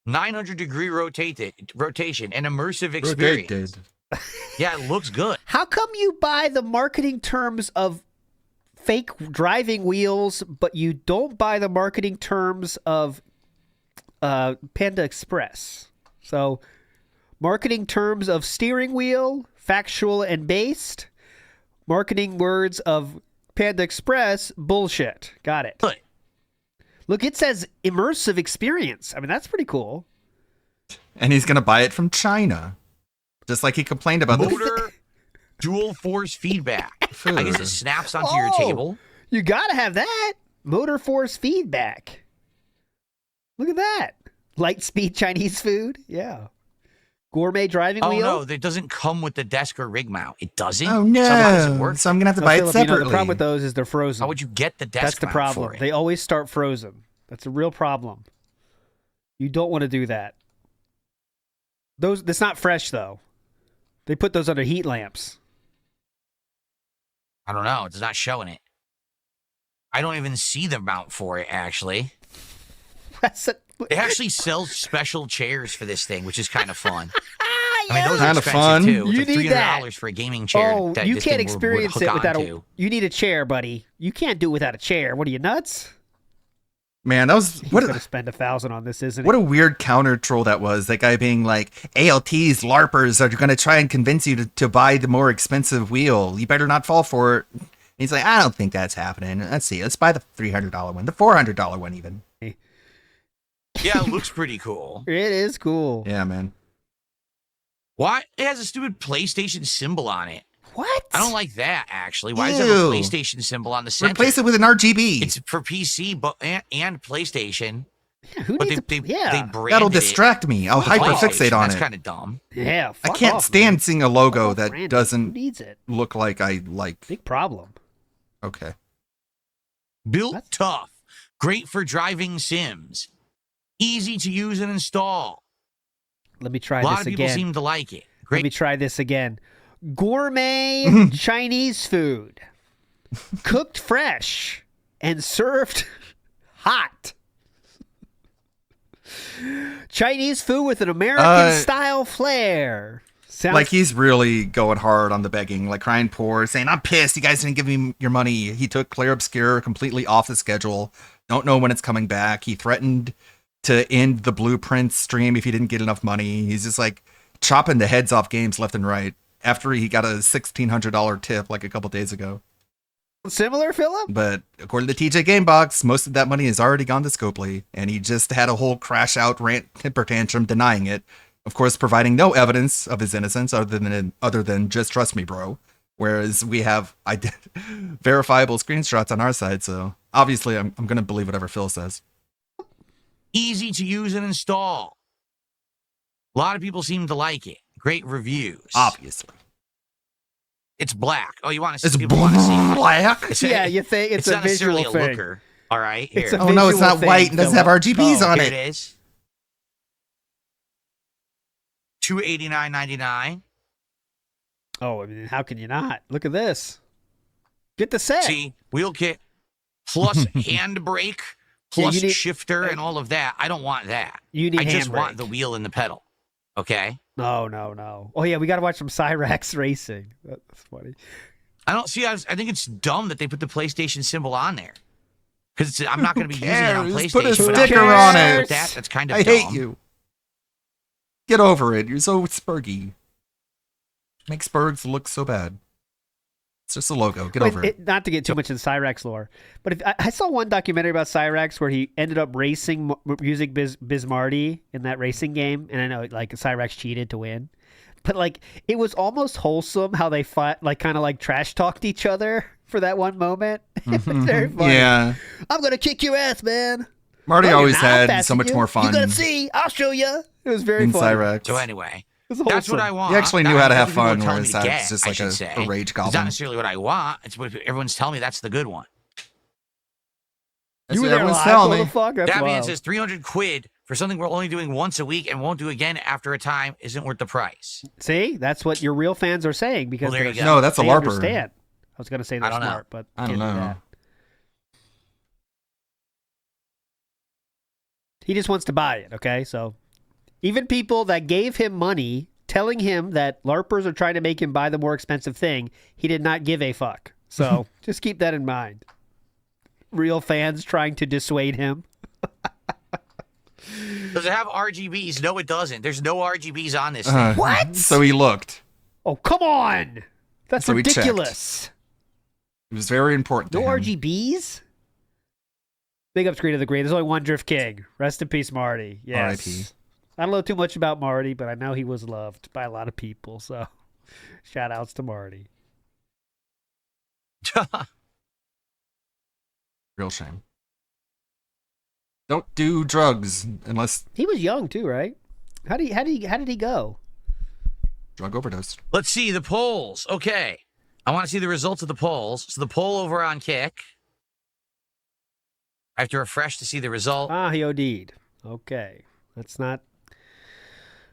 900-degree rotation, and immersive experience. Yeah, it looks good. How come you buy the marketing terms of fake driving wheels, but you don't buy the marketing terms of Panda Express? So, marketing terms of steering wheel, factual and based. Marketing words of Panda Express, bullshit. Got it. Good. Look, it says immersive experience. I mean, that's pretty cool. And he's going to buy it from China. Just like he complained about Motor dual force feedback. I guess it snaps onto your table. You got to have that. Motor force feedback. Look at that. Light speed Chinese food. Yeah. Gourmet driving wheel. Oh, no, it doesn't come with the desk or rig mount. It doesn't? Oh, Somehow does it no. work? So I'm going to have to No, buy it Philip, you know, separately. the problem with those is they're frozen. How would you get the desk That's the mount problem. for it? They always start frozen. That's a real problem. You don't want to do that. That's not fresh though. They put those under heat lamps. I don't know. It's not showing it. I don't even see the mount for it, actually. It actually sells special chairs for this thing, which is kind of fun. I mean, those are expensive fun. too. You It's like need that. $300 for a gaming chair. Oh, that you this can't thing experience would it hook without onto. You need a chair, buddy. You can't do it without a chair. What are you, nuts? Man, that was He's what. gonna spend $1,000 on this, isn't What he? a weird counter troll that was. That guy being like, ALTs, LARPers are going to try and convince you to buy the more expensive wheel. You better not fall for it. And he's like, I don't think that's happening. Let's see. Let's buy the $300 one, the $400 one even. Yeah, it looks pretty cool. It is cool. Yeah, man. Why? It has a stupid PlayStation symbol on it. What? I don't like that, actually. Why does it have a Ew. PlayStation symbol on the center? Replace it with an RGB. It's for PC and PlayStation. Yeah, who But needs they yeah. branded That'll it distract me. I'll with hyperfixate PlayStation. on That's it. kind of dumb. Yeah, I fuck can't off, stand man. seeing a logo Fuck off, that Brandon. Who doesn't needs it? look like I like. Big problem. Okay. Built tough. Great for driving sims. Easy to use and install. Let me try A lot this of people again. seem to like it. Let Great. me try this again. Gourmet Chinese food. Cooked fresh and served hot. Chinese food with an American style flair. Sounds Like he's really going hard on the begging, like crying poor, saying, I'm pissed. You guys didn't give me your money. He took Claire Obscure completely off the schedule. Don't know when it's coming back. He threatened to end the Blueprint stream if he didn't get enough money. He's just like chopping the heads off games left and right after he got a $1,600 tip like a couple days ago. similar, Philip? But according to TJ Gamebox, most of that money has already gone to Scopely, and he just had a whole crash out rant temper tantrum denying it. Of course, providing no evidence of his innocence other than just trust me, bro. Whereas we have verifiable screenshots on our side, so obviously I'm going to believe whatever Phil says. Easy to use and install. A lot of people seem to like it. Great reviews. Obviously. It's black. Oh, you want to see? It's People want to see it. black? It's Yeah, you think it's a not necessarily visual a thing. looker. All right, here. It's a Oh no, it's visual not thing, white and doesn't have Philip. RGBs on Here it. it is. $289.99. Oh, I mean, how can you not? Look at this. Get the set. See, wheel kit plus handbrake Yeah, plus you need- shifter and all of that. I don't want that. You need I just want handbrake. the wheel and the pedal. Okay. No. Oh yeah, we got to watch some Cyrax racing. That's funny. I don't see. I think it's dumb that they put the PlayStation symbol on there because I'm not going to be using it on cares? PlayStation. Put a but I'm sticker gonna on use it. That's kind of I dumb. hate you. Get over it. You're so Spurgy. Make Spurgs look so bad. It's just a logo. Get over it. Not to get too much in Cyrax lore, but I saw one documentary about Cyrax where he ended up racing using Bismarcky in that racing game, and I know like Cyrax cheated to win, but like it was almost wholesome how they fought, like kind of like trash talked each other for that one moment. It was very funny. Yeah. I'm gonna kick your ass, man. Marty No, you're always not. I'm had faster so much than you. more fun You're gonna see. I'll show you. It was very in funny. Cyrax. So anyway, It was that's what wholesome. I want. He actually knew Not how to what have people are fun, telling whereas me to Cyrax get, is just I like should a say. rage It's not goblin. necessarily what I want. It's what everyone's telling me that's the good one. That's You what were there everyone's live, telling me. motherfucker? That's That man wild. says 300 quid for something we're only doing once a week and won't do again after a time isn't worth the price. See, that's what your real fans are saying because Well, there they're- you go. No, that's a they LARPer. understand. I was going to say they're I don't know. smart, but I don't can't do know. that. He just wants to buy it, okay? So even people that gave him money telling him that LARPers are trying to make him buy the more expensive thing, he did not give a fuck. So just keep that in mind. Real fans trying to dissuade him. Does it have RGBs? No, it doesn't. There's no RGBs on this thing. What? So he looked. Oh, come on. That's So we checked. ridiculous. It was very important to No him. RGBs? Big up Screen of the Green. There's only one Drift King. Rest in peace, Marty. Yes. R.I.P. I don't know too much about Marty, but I know he was loved by a lot of people. So shout outs to Marty. Real shame. Don't do drugs unless He was young too, right? How did he go? drug overdose. Let's see the polls. Okay. I want to see the results of the polls. So the poll over on Kick. I have to refresh to see the result. Ah, he OD'd. Okay. That's not.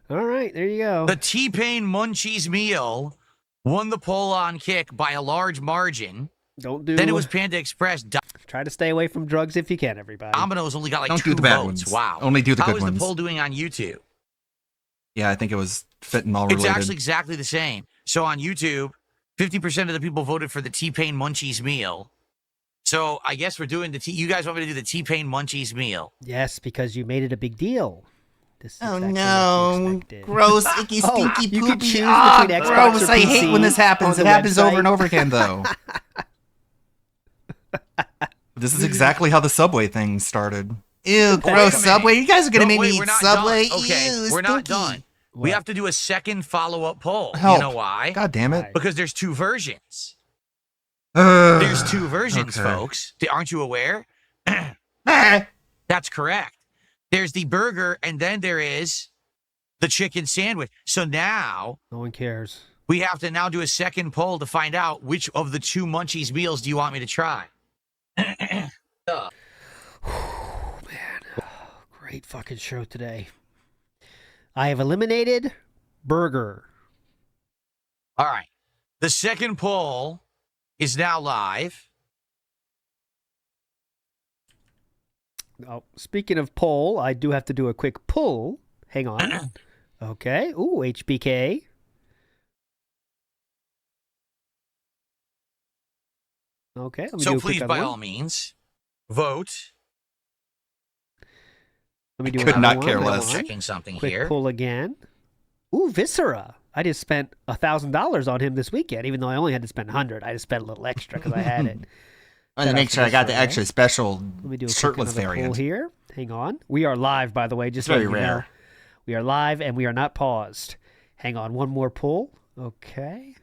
All right, there you go. The T-Pain Munchies meal won the poll on Kick by a large margin. Don't do. Then it was Panda Express. Try to stay away from drugs if you can, everybody. Domino's only got like Don't 2 do the bad votes. ones. Wow. Only do the good How is ones. the poll doing on YouTube? Yeah, I think it was fit and all related. It's actually exactly the same. So on YouTube, 50% of the people voted for the T-Pain Munchies meal. So I guess we're doing you guys want me to do the T-Pain Munchies meal? Yes, because you made it a big deal. This is Oh exactly what you no! expected. Gross, icky, stinky, you can poopy. choose Ah, between Xbox gross! or I PC hate when this happens. on It the happens over and website. over again, though. This is exactly how the Subway thing started. Ew, gross Subway. You guys are gonna make me eat Subway. Done. Okay, Ew, we're not stinky. done. We have to do a second follow-up poll. Help. You know why? God damn it. Because there's 2 versions. Ugh. There's 2 versions, Okay. folks. Aren't you aware? That's correct. There's the burger, and then there is the chicken sandwich. So now No one cares. we have to now do a second poll to find out which of the 2 Munchies meals do you want me to try. Great fucking show today. I have eliminated burger. All right. The second poll is now live. Oh, speaking of poll, I do have to do a quick pull. Hang on. Okay. Ooh, HBK. Okay. Let me So do a quick please, other by one. all means, vote. Let me do Could another not one. care Hang less. on. Checking something Quick here. pull again. Ooh, Viscera. I just spent $1,000 on him this weekend, even though I only had to spend $100. I just spent a little extra because I had it. I want to make sure I got the extra special Let me do a quick shirtless another variant. pull here. Hang on. We are live, by the way. Just It's very letting you know. rare. We are live and we are not paused. Hang on. One more pull. Okay.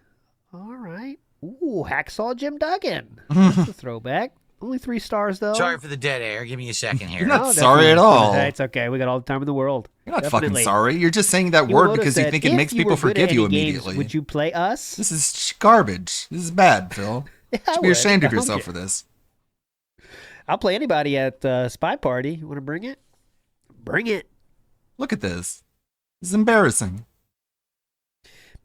All right. Ooh, Hacksaw Jim Duggan. That's a throwback. Only 3 stars, though. Sorry for the dead air. Give me a second here. You're not No, sorry at definitely. all. It's okay. We got all the time in the world. You're not Definitely. fucking sorry. You're just saying that Iwamoto word because you said, think it "If makes you people were good at forgive you any games, immediately. would you play us? This is garbage. This is bad, Phil. Yeah, You I should be would. ashamed of I don't yourself care. for this. I'll play anybody at Spy Party. You want to bring it? Bring it. Look at this. This is embarrassing.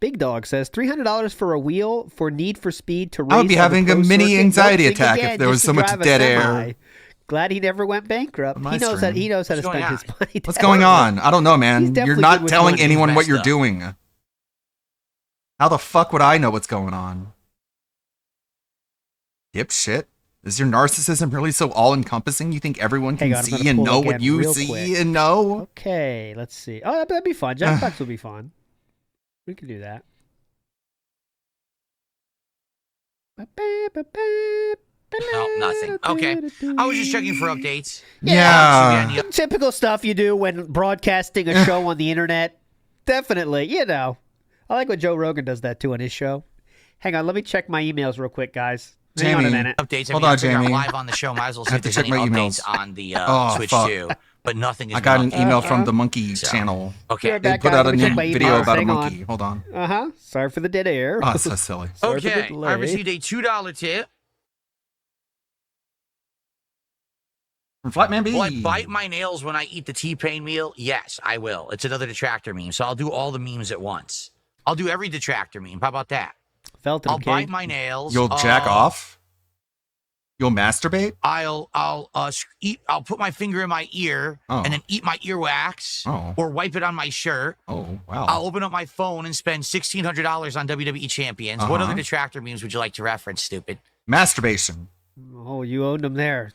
Big Dog says $300 for a wheel for Need for Speed to race. I would be on the having a pro mini circuit. anxiety Nope, think attack if again, there was just so to much drive a dead air. semi. Glad he never went bankrupt. On my He knows that. stream. He knows how to What's spend going his on? money. What's going on? I don't know, He's man. You're definitely good not with telling money. anyone what Messed you're up. doing. How the fuck would I know what's going on? Dipshit. Is your narcissism really so all-encompassing? You think everyone can Hang on, I'm gonna see and pull know again what you real see quick. and know? Okay, let's see. Oh, that'd be fun. Jackbox will be fun. We can do that. No, nothing. Okay. I was just checking for updates. Yeah. Typical stuff you do when broadcasting a show on the internet. Definitely, you know. I like when Joe Rogan does that too on his show. Hang on, let me check my emails real quick, guys. Hang on a Jamie. minute. Updates. I Hold mean, on, I figure I'm Jamie. live on the show. Might as well see I if have to there's check any my updates emails. on the Oh, Switch fuck. 2. But nothing is I got an been updated. email from the monkey channel. Okay. Right They back, put guys. out a Let me check new my video emails. about a Hang monkey. on. Hold on. Uh-huh. Sorry for the dead air. Oh, so silly. Sorry for the Okay. delay. I received a $2 tip. From Flatman B. Will I bite my nails when I eat the T-Pain meal? Yes, I will. It's another detractor meme, so I'll do all the memes at once. I'll do every detractor meme. How about that? Felton, I'll okay? bite my nails. You'll jack off? You'll masturbate? I'll put my finger in my ear Oh. and then eat my earwax Oh. or wipe it on my shirt. Oh, wow. I'll open up my phone and spend $1,600 on WWE champions. What Uh-huh. other detractor memes would you like to reference, stupid? Masturbation. Oh, you owned him there.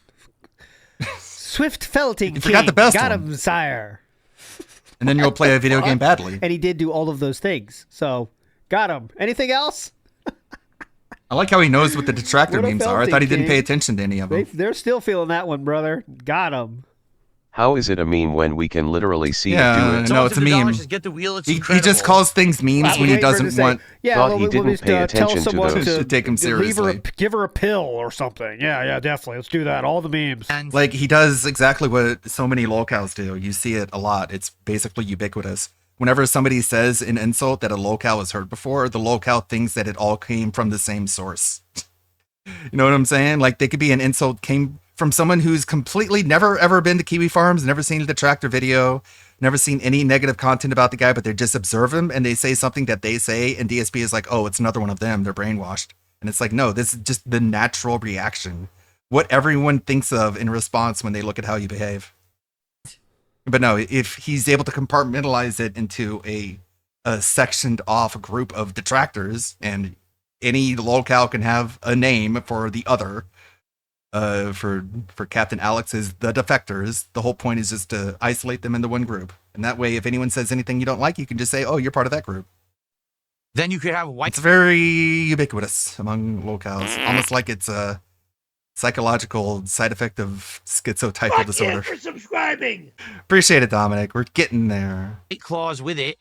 Swift Felting You forgot the best Got one. him, sire. And then you'll play a video game badly. And he did do all of those things. So, got him. Anything else? I like how he knows what the detractor What a memes are. I thought he didn't Felting pay king. attention to any of them. They're still feeling that one, brother. Got him. How is it a meme when we can literally see it do Yeah, it? no, it's a meme. Just get the wheel. It's He incredible. just calls things memes I was when he waiting for him to doesn't say, want. Yeah, Thought well, he we'll didn't just pay tell attention to someone those. to Take him leave her seriously. give her a pill or something. Yeah, definitely. Let's do that. All the memes. And Like, he does exactly what so many lolcows do. You see it a lot. It's basically ubiquitous. Whenever somebody says an insult that a lolcow has heard before, the lolcow thinks that it all came from the same source. You know what I'm saying? Like, they could be an insult came from someone who's completely never ever been to Kiwi Farms, never seen a detractor video, never seen any negative content about the guy, but they just observe him and they say something that they say, and DSP is like, oh, it's another one of them. They're brainwashed. And it's like, no, this is just the natural reaction. What everyone thinks of in response when they look at how you behave. But no, if he's able to compartmentalize it into a sectioned off group of detractors, and any lolcow can have a name for the other, for Captain Alex's the defectors, the whole point is just to isolate them into one group. And that way, if anyone says anything you don't like, you can just say, oh, you're part of that group. Then you could have white. It's very ubiquitous among lolcows, almost like it's a psychological side effect of schizotypal disorder. For subscribing. Appreciate it, Dominic. We're getting there. Clause with it.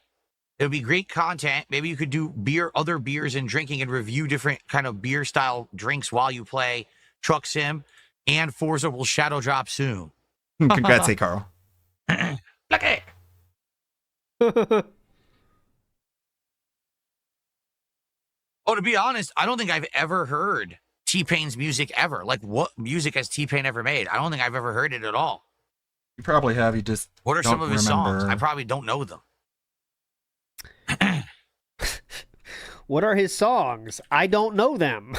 It would be great content. Maybe you could do other beers and drinking and review different kind of beer style drinks while you play Truck Sim, and Forza will shadow drop soon. Congrats, hey Carl. Lucky. Oh, to be honest, I don't think I've ever heard T-Pain's music ever. Like, what music has T-Pain ever made? I don't think I've ever heard it at all. You probably have. You just What are don't some of his remember. songs? I probably don't know them. What are his songs? I don't know them.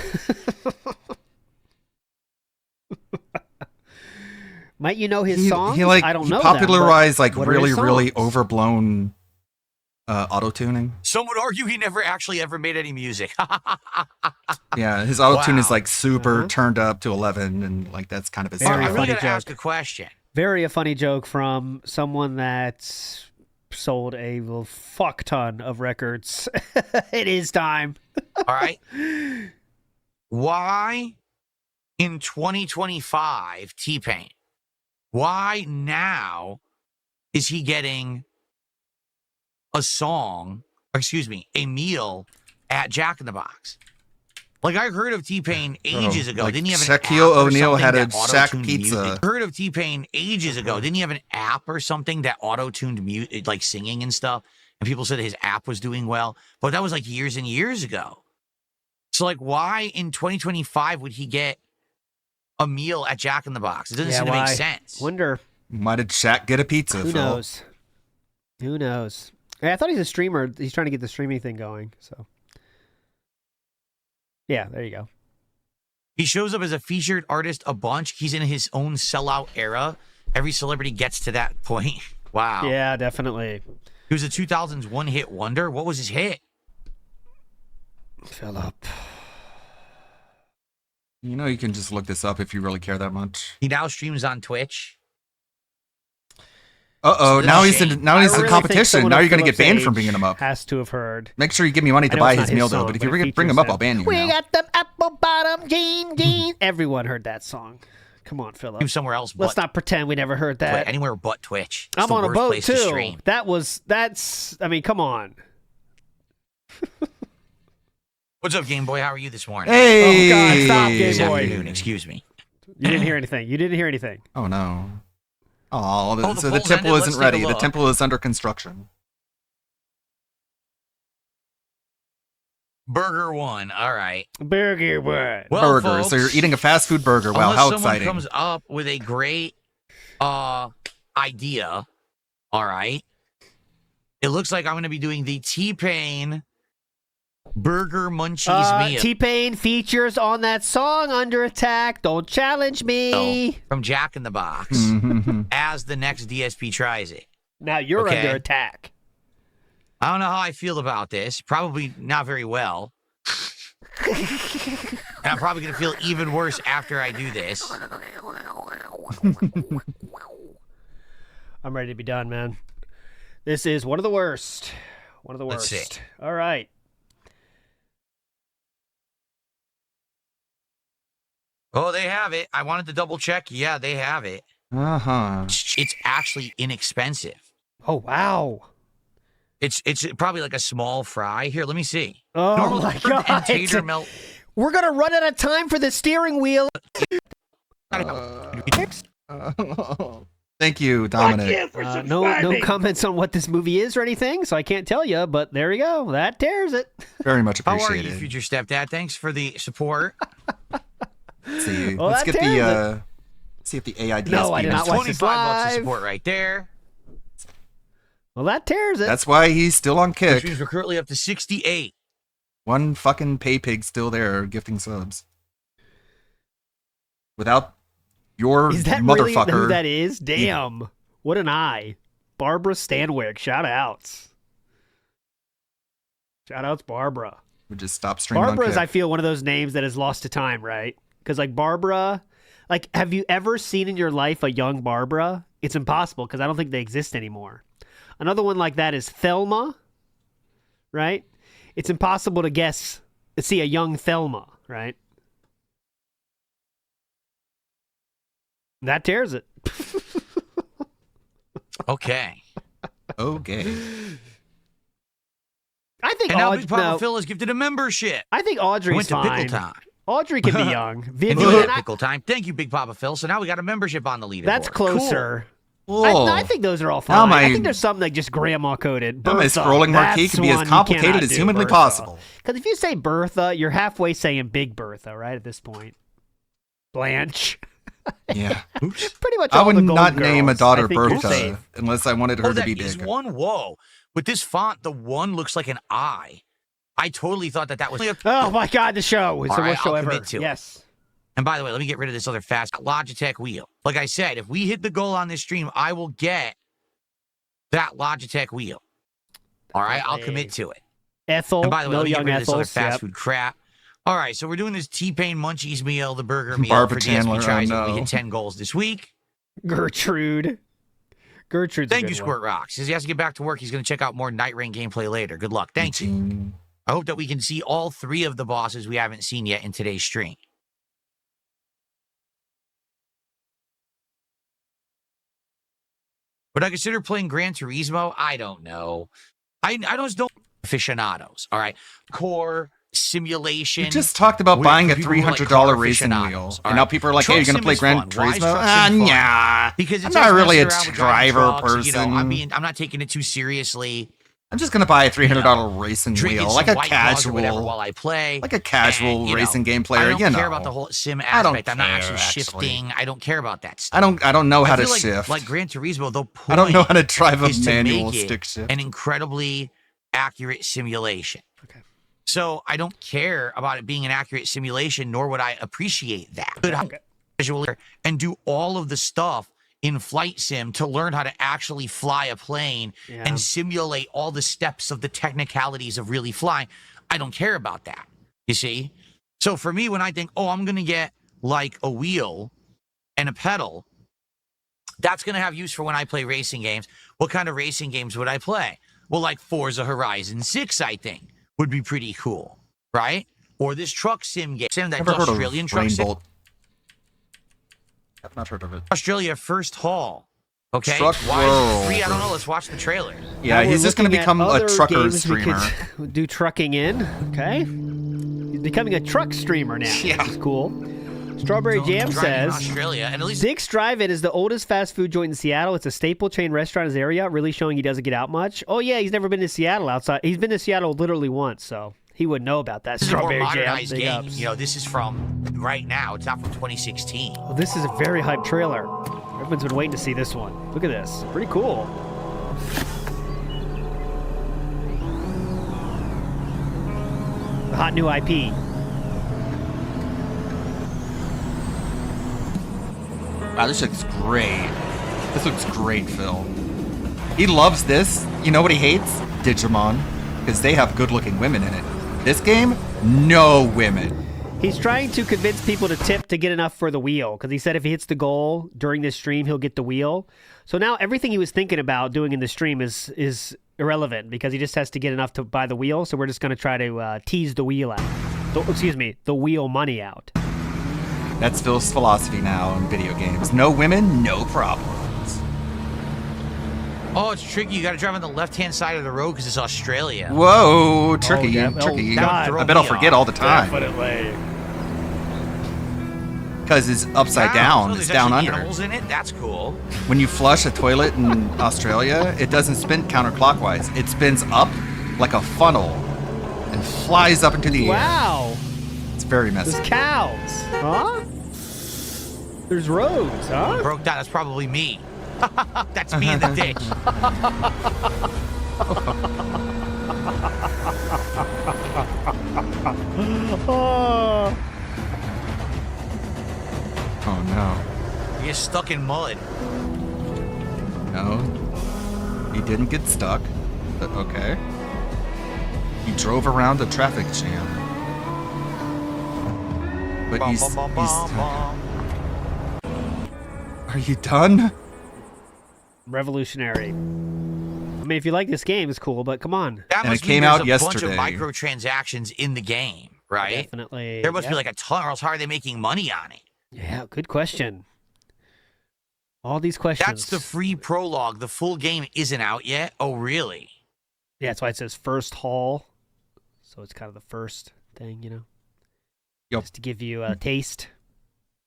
Might you know his songs? I don't know popularized them, like what are his really songs? overblown auto-tuning. Some would argue he never actually ever made any music. Yeah, his auto-tune is Wow. like super turned up to 11, and like that's kind of his Very I style. really funny gotta ask joke. a question. Very a funny joke from someone that's sold a fuck ton of records. It is time. All right. Why in 2025, T-Pain, why now is he getting a meal at Jack in the Box? Like, I heard of T-Pain ages ago. like Didn't he have an Shaquille app or O'Neal something had a that Shaq auto-tuned pizza. music? I heard of T-Pain ages ago. Didn't he have an app or something that auto-tuned music, like singing and stuff? And people said his app was doing well. But that was like years and years ago. So, like, why in 2025 would he get a meal at Jack in the Box? It doesn't seem to make sense. Wonder. Why did Shaq get a pizza? Who Phil? knows? Who knows? Hey, I thought he's a streamer. He's trying to get the streaming thing going. So, yeah, there you go. He shows up as a featured artist a bunch. He's in his own sellout era. Every celebrity gets to that point. Wow. Yeah, definitely. He was a 2000s one-hit wonder. What was his hit? Philip. You know, you can just look this up if you really care that much. He now streams on Twitch. Uh-oh, now he's in I the really think competition. someone Now of you're going to get Philip's banned from age bringing him up. Has to have heard. Make sure you give me money I to know buy it's his not meal, his though. song, But if but you it bring him features up, I'll ban you. We now. got them apple bottom jean. Everyone heard that song. Come on, Philip. Stream somewhere else. Let's not pretend we never heard that. Anywhere but Twitch. It's I'm the on a worst boat place to too. stream. That's. I mean, come on. What's up, Game Boy? How are you this morning? Hey! Oh God! Stop, This Game Boy. afternoon, excuse me. You didn't hear anything. Oh, no. Oh, the so the polls temple ended. Let's isn't take a ready. The look. temple is under construction. Burger one. All right. Burger one. Well, Burger. folks, So you're eating a fast food burger. Wow, unless how someone exciting. comes up with a great idea, all right, it looks like I'm going to be doing the T-Pain Burger Munchies meal. T-Pain features on that song Under Attack. Don't challenge me. From Jack in the Box as the next DSP tries it. Now you're Okay. under attack. I don't know how I feel about this. Probably not very well. And I'm probably going to feel even worse after I do this. I'm ready to be done, man. This is one of the worst. One of the Let's worst. see. All right. Oh, they have it. I wanted to double check. Yeah, they have it. Uh-huh. It's actually inexpensive. Oh, wow. It's probably like a small fry. Here, let me see. Oh, Normal my corn God. and tater melt. We're going to run out of time for the steering wheel. Thank you, Dominic. No comments on what this movie is or anything, so I can't tell you, but there we go. That tears it. Very much How are appreciated. you, future stepdad? Thanks for the support. Let's see. Well, Let's that get tears the See if the AIDSP. No, I did not watch this $25 of live. support right there. Well, that tears it. That's why he's still on Which kick. means we're currently up to 68. One fucking pay pig still there gifting subs. Without your Is that really motherfucker. who that is? Damn. What an eye. Barbara Stanwyck. Shout outs. Shout outs, Barbara. We just stop streaming on Barbara is, kick. I feel, one of those names that is lost to time, right? Because, like, Barbara, like, have you ever seen in your life a young Barbara? It's impossible because I don't think they exist anymore. Another one like that is Thelma, right? It's impossible to see a young Thelma, right? That tears it. Okay. Okay. I think And now Aud- Big Papa no, Phil has gifted a membership. I think Audrey's Went to fine. Pickle Time. Audrey can be young. And Vivian, you had Pickle Time. Thank you, Big Papa Phil. So now we got a membership on the leaderboard. that's closer. Whoa. I think those are all Now fine. my- I think there's something like just grandma coded. Now my scrolling marquee can be as complicated as humanly possible. Because if you say Bertha, you're halfway saying Big Bertha, right? At this point, Blanche. Yeah. Pretty much. I all would the Golden not name a Girls. daughter I think you're Bertha safe. unless I wanted her Oh, to be that is big. one. Whoa. With this font, the one looks like an eye. I totally thought that was. Oh my God, the show! It's All the right, worst show I'll ever. commit to it. Yes. And by the way, let me get rid of this other fast Logitech wheel. Like I said, if we hit the goal on this stream, I will get that Logitech wheel. All right, I'll commit to it. Ethel. And by the way, no let me get young rid of this other Ethels. fast Yep. food crap. All right, so we're doing this T-Pain Munchies meal, the burger meal Barbara for Chandler, DSP tries. oh We no. hit 10 goals this week. Gertrude's Thank a you, good Squirt Rocks. Says he has to get back to work. He's going to check out more Night Rain gameplay later. Good luck. Thank you. I hope that we can see all three of the bosses we haven't seen yet in today's stream. Would I consider playing Gran Turismo? I don't know. I just don't aficionados. All right, core simulation. We just talked about with buying a people who like $300 car racing aficionados, wheel, all and right? now people are like, "Hey, Truck you're gonna sim play is Gran fun. Why is Turismo?" truck sim fun? Nah. Because I'm it's not us really a messing around with driver driving trucks, person. You know, I'm not taking it too seriously. I'm just gonna buy a $300 racing Drinking wheel, some like a White Claws or whatever casual, while I play. like a casual And, you racing know, game player. I don't you know, care about the whole sim I don't aspect. I'm not care, actually shifting. I don't care about that stuff. I don't know how I to feel like, shift. Like Gran Turismo, the point I don't know how to drive a is to manual make it stick shift. an incredibly accurate simulation. Okay. So I don't care about it being an accurate simulation, nor would I appreciate that. Could I visually and do all of the stuff in Flight Sim to learn how to actually fly a plane and simulate all the steps of the technicalities of really flying. I don't care about that. You see? So for me, when I think, oh, I'm going to get like a wheel and a pedal, that's going to have use for when I play racing games. What kind of racing games would I play? Well, like Forza Horizon 6, I think, would be pretty cool, right? Or this truck sim game. That Never heard Australian of truck sim. Rainbolt. I've not heard of it. Australia first haul. Okay. Truck Why is it World. free? I don't know. Let's watch the trailer. Yeah, Now he's we're just gonna looking at become a other trucker games we streamer. could do trucking in. Okay. He's becoming a truck streamer now. Yeah. Which is cool. Strawberry Jam Driving in says Australia, and at least Dick's Drive-In is the oldest fast food joint in Seattle. It's a staple chain restaurant in his area, really showing he doesn't get out much. Oh yeah, he's never been to Seattle outside. He's been to Seattle literally once, so he would know about that. this is a more Strawberry Jam. modernized Big game. ups. You know, this is from right now. It's not from 2016. Well, this is a very hype trailer. Everyone's been waiting to see this one. Look at this. Pretty cool. The hot new IP. Wow, this looks great. This looks great, Phil. He loves this. You know what he hates? Digimon. Because they have good-looking women in it. This game, no women. He's trying to convince people to tip to get enough for the wheel, because he said if he hits the goal during this stream, he'll get the wheel. So now everything he was thinking about doing in the stream is irrelevant, because he just has to get enough to buy the wheel. So we're just going to try to tease the wheel out. The wheel money out. That's Phil's philosophy now in video games. No women, no problems. Oh, it's tricky. You got to drive on the left-hand side of the road because it's Australia. Whoa, tricky, Oh, tricky. God. I bet I'll forget all the time. Definitely. Because it's upside Wow, down. so It's there's down actually under. animals in it. That's cool. When you flush a toilet in Australia, it doesn't spin counterclockwise. It spins up like a funnel and flies up into the air. Wow. It's very messy. There's cows. Huh? There's roads, huh? Broke down. That's probably me. That's me in the ditch. Oh no. You're stuck in mud. No. He didn't get stuck. But okay. He drove around a traffic jam. But he's Are you done? Revolutionary. I mean, if you like this game, it's cool, but come on. That And must it came mean there's out a yesterday. bunch of microtransactions in the game, right? Definitely. There must be Yep. like a ton, or else how are they making money on it? Yeah, good question. All these questions. That's the free prologue. The full game isn't out yet. Oh, really? Yeah, that's why it says first haul. So it's kind of the first thing, you know? Yep. Just to give you a taste.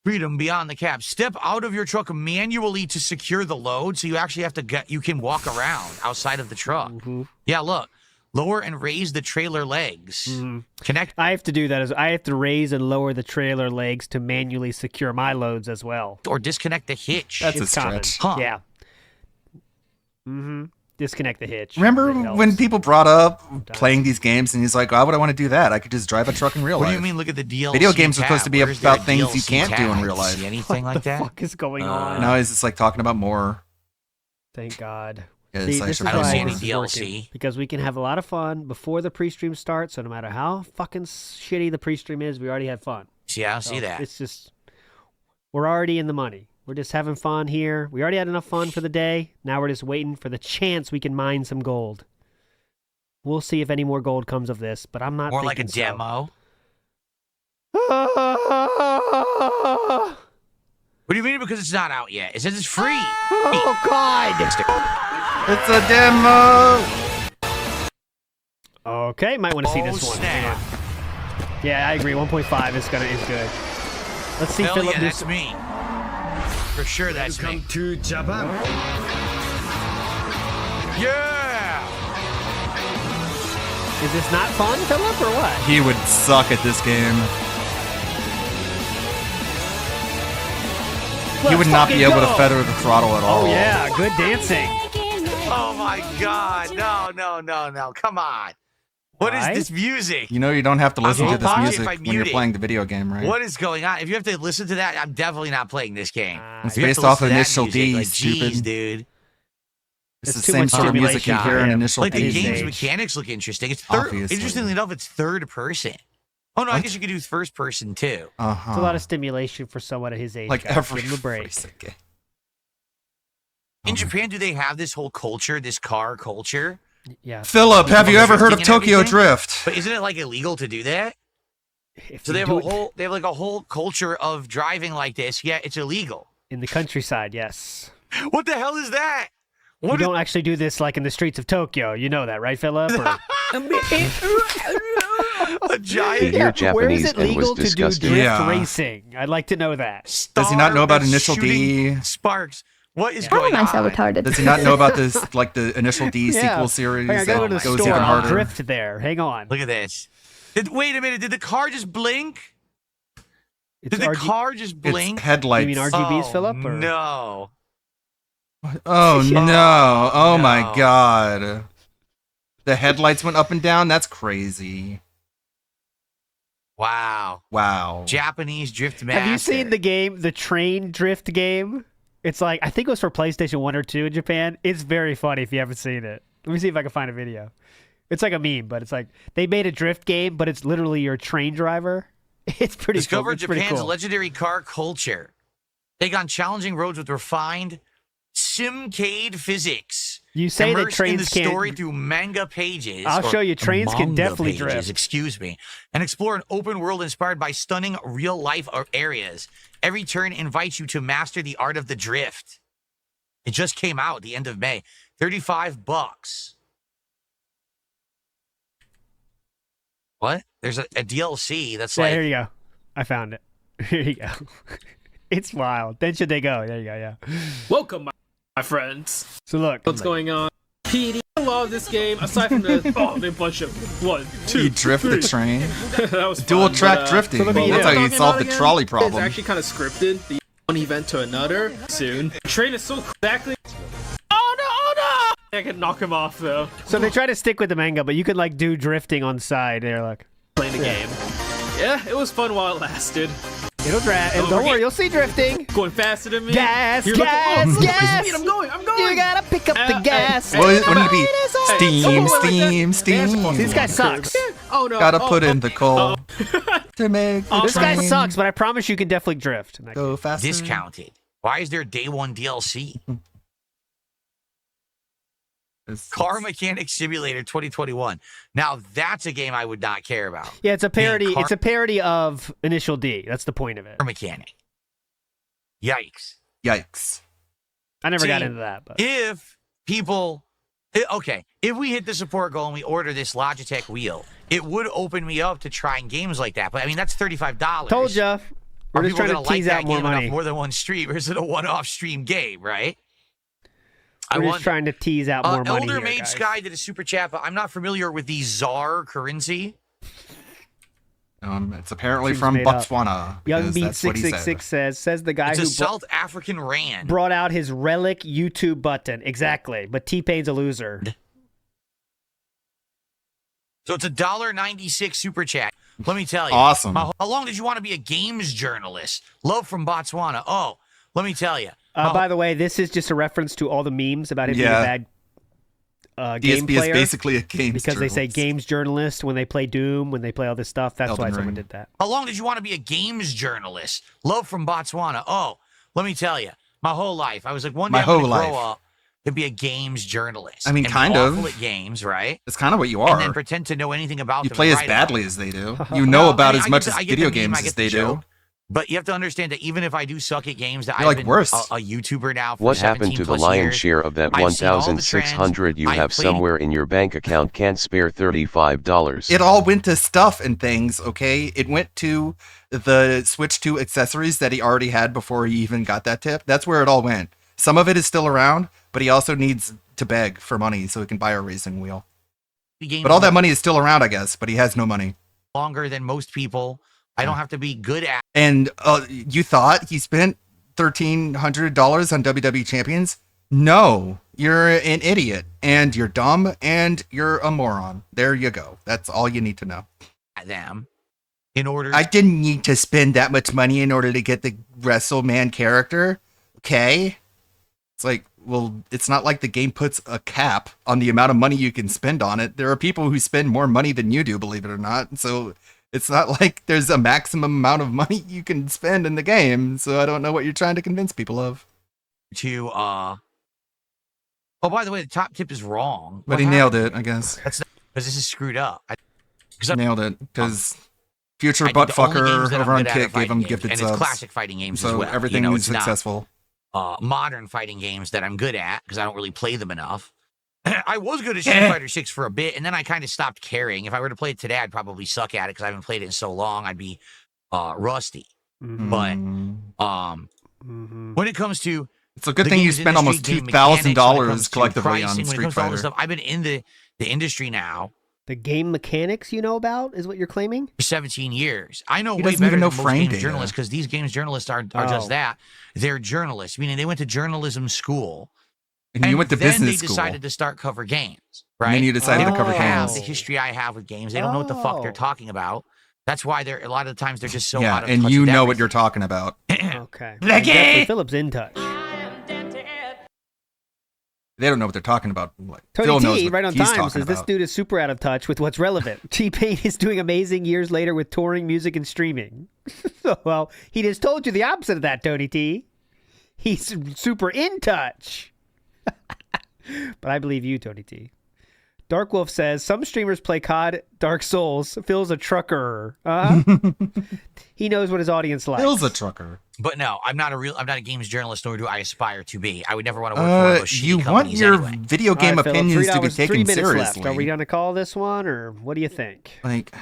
Freedom beyond the cap. Step out of your truck manually to secure the load, so you actually have to you can walk around outside of the truck. Mm-hmm. Yeah, look. Lower and raise the trailer legs. Mm-hmm. Connect. I have to do that. I have to raise and lower the trailer legs to manually secure my loads as well. Or disconnect the hitch. That's It's a common. stretch. Huh. Yeah. Mm-hmm. Disconnect the hitch. Remember It helps. when people brought up playing these games and he's like, why would I want to do that? I could just drive a truck in real What life. do you mean? Look at the DLC. Video games are supposed to be tab. Where's there about a things you DLC can't do tab? in real life. See anything like that? What is going on? Now he's just like talking about more. Thank God. Yeah, See, it's this actually is I don't why see any this is working, DLC. because we can have a lot of fun before the pre-stream starts. So no matter how fucking shitty the pre-stream is, we already had fun. See, I don't So see that. It's just we're already in the money. We're just having fun here. We already had enough fun for the day. Now we're just waiting for the chance we can mine some gold. We'll see if any more gold comes of this, but I'm not. More like a thinking so. demo. What do you mean? Because it's not out yet? It says it's free. Oh God! It's a demo. Okay, might want to see this one. Hang on. Yeah, I agree. 1.5 is good. Let's see Hell Philip yeah, do that's me. For sure, that's me. to Japan. Yeah. Is this not fun, Philip, or what? He would suck at this game. He would not be able to feather the throttle at all. Oh yeah, good dancing. Oh my God! No! Come on! What is Right? this music? You know you don't have to listen I'm to this watching music if I when you're mute it. playing the video game, right? What is going on? If you have to listen to that, I'm definitely not playing this game. It's You have based to off listen to that Initial music, D, like, stupid. Jeez, dude. It's the It's too same much sort of music you stimulation hear in for him. Initial Like the D. game's age. mechanics look interesting. It's third. Obviously. Interestingly enough, it's third person. Oh no, I What? guess you could do first person too. Uh-huh. It's a lot of stimulation for someone at his age. like guys. every Give him a break. freaking game. In Japan, do they have this whole culture, this car culture? Yeah. Philip, have you ever heard of Drifting and Tokyo everything? Drift? But isn't it like illegal to do that? If So you they have do a it whole, they have like a whole culture of driving like this. Yeah, it's illegal. in the countryside, yes. What the hell is that? You don't actually do this like in the streets of Tokyo. You know that, right, Philip? Or... A giant. You're Where is Japanese it and was legal to do disgusted. drift Yeah. racing? I'd like to know that. Does he not know about Star Initial shooting D? Sparks. What is How going am I so on? retarded? Does he not know about this, like the Initial D Yeah. sequel series Hang on, I gotta go to that the goes store. even I'll harder? drift there. Hang on. Look at this. Wait a minute. Did the car just blink? It's Did the RG car just It's blink? headlights. You mean RGBs, Oh, Philip? Or... No. Oh no! Oh my no. god! The headlights went up and down. That's crazy. Wow. Wow. Japanese drift master. Have you seen the game, the train drift game? It's like, I think it was for PlayStation 1 or 2 in Japan. It's very funny if you haven't seen it. Let me see if I can find a video. It's like a meme, but it's like, they made a drift game, but it's literally your train driver. It's pretty cool. Discover It's pretty Japan's cool. legendary car culture. Take on challenging roads with refined simcade physics. You say that Immerse in trains the can't- story through manga pages. I'll or show you, trains can manga definitely pages, drift. Excuse me. And explore an open world inspired by stunning real-life areas. Every turn invites you to master the art of the drift. It just came out at the end of May. $35. What? There's a DLC that's Yeah, like... here you go. I found it. Here you go. It's wild. Then should they go? There you go, yeah. Welcome, my friends. So look. What's going on? PD, I love this game. Aside from the bunch of 1, 2, You drift the 3. train. That was Dual fun, track but, drifting. what That's we're how you talking solve about the again trolley is problem. actually kind of scripted. one event to another soon. Train is so exactly. Oh no! Oh no! I can knock him off though. So they try to stick with the manga, but you could like do drifting on side. They're like Playing the game. Yeah, it was fun while it lasted. it'll drag. Don't worry, you'll see drifting. Going faster than me. Gas, You're gas, looking, gas. Speed, I'm going. You gotta pick up the gas. What would it be? Steam. This guy sucks. Oh no! Gotta put in the coal to make the This guy train sucks, but I promise you can definitely drift. go faster. Discounted. Why is there day one DLC? Car Mechanic Simulator 2021. Now that's a game I would not care about. Yeah, it's a parody. It's a parody of Initial D. That's the point of it. Car Mechanic. Yikes. Yikes. I never got into that. But If people, okay, if we hit the support goal and we order this Logitech wheel, it would open me up to trying games like that. But I mean, that's $35. Told ya. We're Are just people trying gonna to tease like out that more game enough money. more than one stream, or is it a one-off stream game, right? We're just trying to tease out more money Elder here, Mage guys. Sky did a super chat, but I'm not familiar with the Czar currency. It's apparently Seems from made up. Botswana. Young because Beat that's what he said. 666 says the guy It's who a South African rand. brought out his relic YouTube button. Exactly, but T-Pain's a loser. So it's a $1.96 super chat. Let me tell you. Awesome. How long did you want to be a games journalist? Love from Botswana. Oh, let me tell you. By the way, this is just a reference to all the memes about him being a bad game DSP player. is basically a games because they say journalist. games journalist when they play Doom, when they play all this stuff. That's Elden why someone Ring. did that. How long did you want to be a games journalist? Love from Botswana. Oh, let me tell you. My whole life. I was like, one day My I'm going to whole grow life. up and be a games journalist. I mean, and kind be of. awful at games, right? It's kind of what you And then are. pretend to know anything about You them. play and as write about badly them. as they do. You know Well, about I mean, as I get much the- as I get video the meme, games I get as the they do. joke. But you have to understand that even if I do suck at games, that You're I've like been worse. a YouTuber now for What 17 happened to the plus lion's years. share of that I've seen all the 1,600 you trends. have I've played- somewhere in your bank account? Can't spare $35. It all went to stuff and things, okay? It went to the Switch 2 accessories that he already had before he even got that tip. That's where it all went. Some of it is still around, but he also needs to beg for money so he can buy a racing wheel. games But all that money is still around, I guess, but he has no money. longer than most people. I don't have to be good at. And you thought he spent $1,300 on WWE Champions? No, you're an idiot, and you're dumb, and you're a moron. There you go. That's all you need to know. Them in order. I didn't need to spend that much money in order to get the WrestleMan character. Okay? It's like, well, it's not like the game puts a cap on the amount of money you can spend on it. There are people who spend more money than you do, believe it or not. So it's not like there's a maximum amount of money you can spend in the game. So I don't know what you're trying to convince people of. Oh, by the way, the top tip is wrong. But he nailed it, I guess. That's because this is screwed up. Nailed it, because Future I think the only Buttfucker games that I'm over on good at are Kick gave fighting him games, gifted and subs. it's classic fighting games so as well. everything you know, is it's not, successful. Modern fighting games that I'm good at because I don't really play them enough. I was good at Street Fighter 6 for a bit, and then I kind of stopped caring. If I were to play it today, I'd probably suck at it because I haven't played it in so long. I'd be rusty. But when it comes to it's a good the thing you games spent almost industry, game mechanics, when it $2,000 comes to collectively on pricing, when it Street comes to all this Fighter. stuff, I've been in the industry now The game mechanics you know about is what you're claiming? for 17 years. I know He way doesn't better even know than most frame games data. journalists because these games journalists are Oh. just that. They're journalists, meaning they went to journalism school. And you went to then business they school. decided to start cover games, right? And then you decided they to cover don't have games. the history I have with games. They don't know what the fuck they're Oh. talking about. That's why they're a lot of the times they're just so yeah, out of and touch you with know what everything. you're talking about. Okay. Lucky! Definitely Philip's in touch. They don't know what they're talking about. Like, Tony Phil knows T, what right on he's time, talking says this about. dude is super out of touch with what's relevant. T-Pain is doing amazing years later with touring, music, and streaming. Well, he just told you the opposite of that, Tony T. He's super in touch. But I believe you, Tony T. Dark Wolf says, some streamers play COD Dark Souls. Phil's a trucker. He knows what his audience likes. Phil's a trucker. But no, I'm not a games journalist, nor do I aspire to be. I would never want to work for one of those shitty You want companies your anyway. video game All right, Philip, opinions to be 3 taken minutes seriously. left. Are we going to call this one, or what do you think? Like,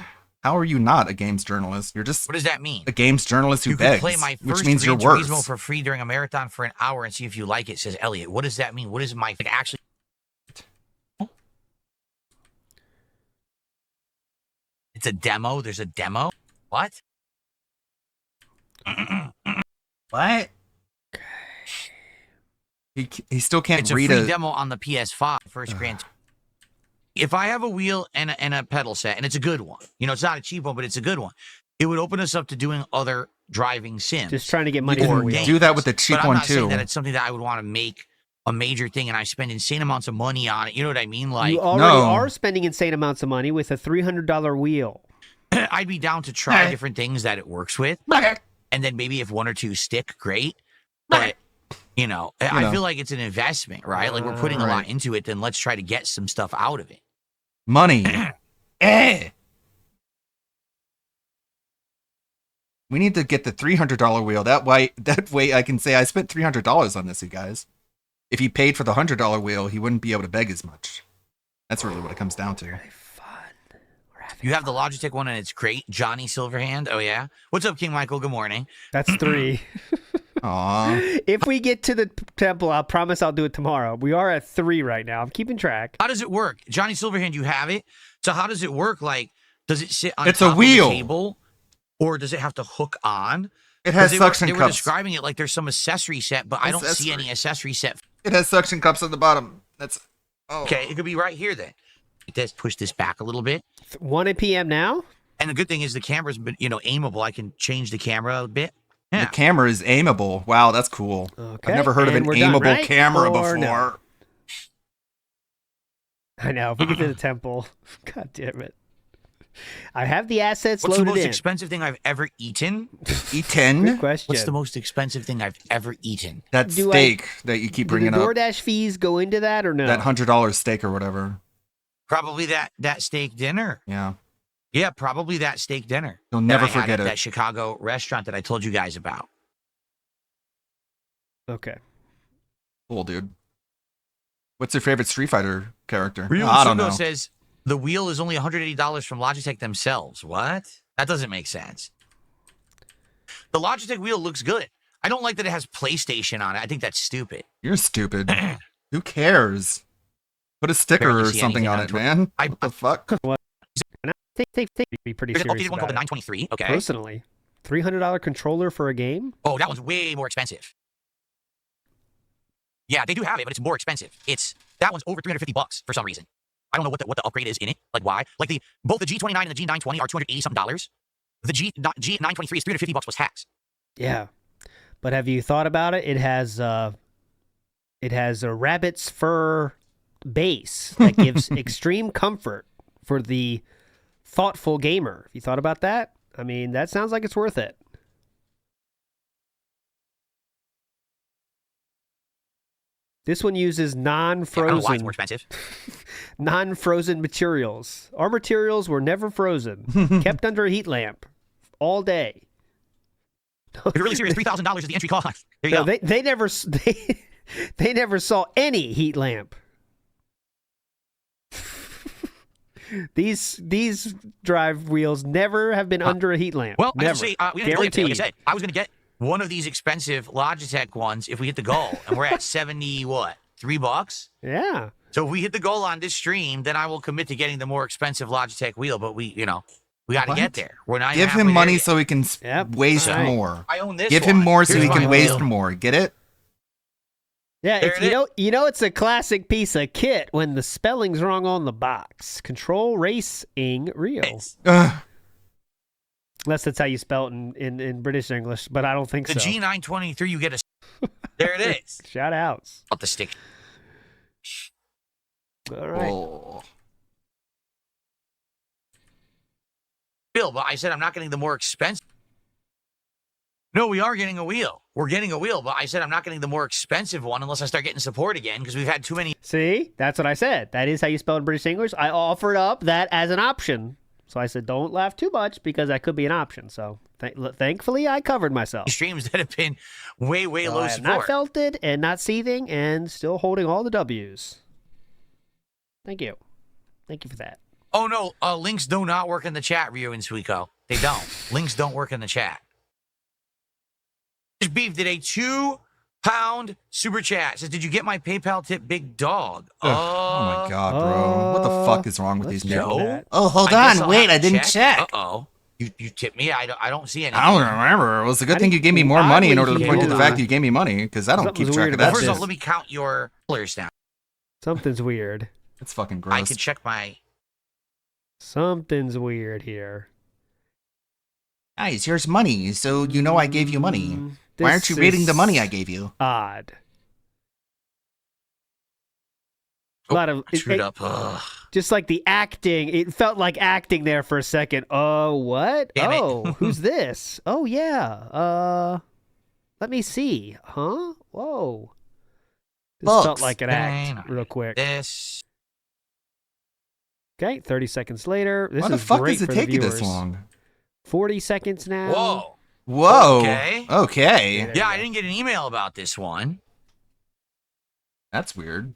how are you not a games journalist? You're just What does that mean? a games journalist who You begs, could play my which first means you're Gran worse. Turismo for free during a marathon for an hour and see if you like it, says Elliot. What does that mean? What is my actually? It's a demo. There's a demo. What? What? He still can't It's a read free demo on the PS5 first Grand. If I have a wheel and a pedal set, and it's a good one, it's not a cheap one, but it's a good one, it would open us up to doing other driving sims. Just trying to get money You for can wheels. do that with the cheap but I'm one not saying too. that it's something that I would want to make a major thing, and I spend insane amounts of money on it. You know what I mean? Like, You already are spending insane amounts of money with a $300 wheel. I'd be down to try different things that it works with, and then maybe if one or two stick, great. But I feel like it's an investment, right? Like we're putting a lot into it. Then let's try to get some stuff out of it. Money. We need to get the $300 wheel. That way I can say I spent $300 on this, you guys. If he paid for the $100 wheel, he wouldn't be able to beg as much. That's really what it comes down to. You have the Logitech one, and it's great. Johnny Silverhand. Oh yeah. What's up, King Michael? Good morning. That's 3. Aww. If we get to the temple, I'll promise I'll do it tomorrow. We are at 3 right now. I'm keeping track. How does it work, Johnny Silverhand? You have it. So how does it work? Like, does it sit on It's top a wheel. of the table, or does it have to hook on? It has They suction were cups. describing it like there's some accessory set, but I don't see any accessory set. It has suction cups at the bottom. That's okay. It could be right here then. Let's push this back a little bit. 1 p.m. now. And the good thing is the camera's been, aimable. I can change the camera a bit. The camera is aimable. Wow, that's cool. Okay, I've never heard of an and we're done, aimable right? camera Or before. no? I know. If we get to the temple, God damn it. I have the assets What's the loaded most in. expensive thing I've ever eaten? Eaten? Good question. What's the most expensive thing I've ever eaten? That Do steak that you keep Do bringing the up. DoorDash fees go into that or no? That $100 steak or whatever. Probably that steak dinner. Yeah. Yeah, probably that steak dinner. You'll that never I had forget at it. That Chicago restaurant that I told you guys about. Okay. Cool, dude. What's your favorite Street Fighter character? Ryu I don't Tsugo know. says the wheel is only $180 from Logitech themselves. What? That doesn't make sense. The Logitech wheel looks good. I don't like that it has PlayStation on it. I think that's stupid. You're stupid. Who cares? Put a sticker Barely or see something anything on on it, Twitter. man. What the fuck? What? I think you'd be pretty There's an serious updated one called the about it. 923. Okay. Personally, $300 controller for a game? Oh, that one's way more expensive. Yeah, they do have it, but it's more expensive. That one's over $350 for some reason. I don't know what the upgrade is in it. Like why? Like both the G29 and the G920 are $280 something. The G923 is $350 plus tax. Yeah. But have you thought about it? It has a rabbit's fur base that gives extreme comfort for the thoughtful gamer. Have you thought about that? I mean, that sounds like it's worth it. This one uses I don't know why non-frozen it's more expensive. non-frozen materials. Our materials were never frozen, kept under a heat lamp all day. If you're really serious, $3,000 is the entry cost. There you No, go. they never saw any heat lamp. These drive wheels never have been under a heat lamp. Well, never. I just say, we didn't like I Guaranteed. said, I was going to get one of these expensive Logitech ones if we hit the goal, and we're at $3? Yeah. So if we hit the goal on this stream, then I will commit to getting the more expensive Logitech wheel. But we got to get there. We're not even Give him halfway money there so he can waste All right. more. I own this Give him one. more so Here's he can my waste wheel. more. Get it? Yeah, There it's, it you know it's a classic piece of kit when the spelling's wrong on the box. Control Racing Real. Unless that's how you spell it in British English, but I don't think The so. G923, you get a. There it is. Shout outs. Up the stick. All right. Oh. Bill, but I said I'm not getting the more expensive. No, we are getting a wheel. We're getting a wheel, but I said I'm not getting the more expensive one unless I start getting support again because we've had too many. See, that's what I said. That is how you spell in British English. I offered up that as an option. So I said, don't laugh too much because that could be an option. So thankfully, I covered myself. Streams that have been way So low I have not support. felt it and not seething and still holding all the W's. Thank you. Thank you for that. Oh no, links do not work in the chat, Ryu and Suiko. They don't. Links don't work in the chat. Beef did a £2 super chat. Says, did you get my PayPal tip, big dog? Oh my god, bro. What the fuck is wrong with these people? No. Oh, hold I guess on. I'll Wait, have I to didn't check. Uh-oh. You tipped me. I don't see any. I don't remember. It was a good thing you gave me more money in order to point to the fact that you gave me money, because I don't keep track of that First shit. off, let me count your players now. Something's weird. It's fucking gross. I can check my. Something's weird here. Guys, here's money, so you know I gave you money. Why aren't you reading the money I gave you? Odd. A lot of screwed up. Just like the acting, it felt like acting there for a second. Oh, what? Damn it. Oh, who's this? Oh, yeah. Let me see. Huh? Whoa. This felt like an act, real quick. This. Okay, 30 seconds later. This Why the is fuck great does it for the take you this viewers. long? 40 seconds now. Whoa. Whoa. Okay. Okay. Yeah, I didn't get an email about this one. That's weird.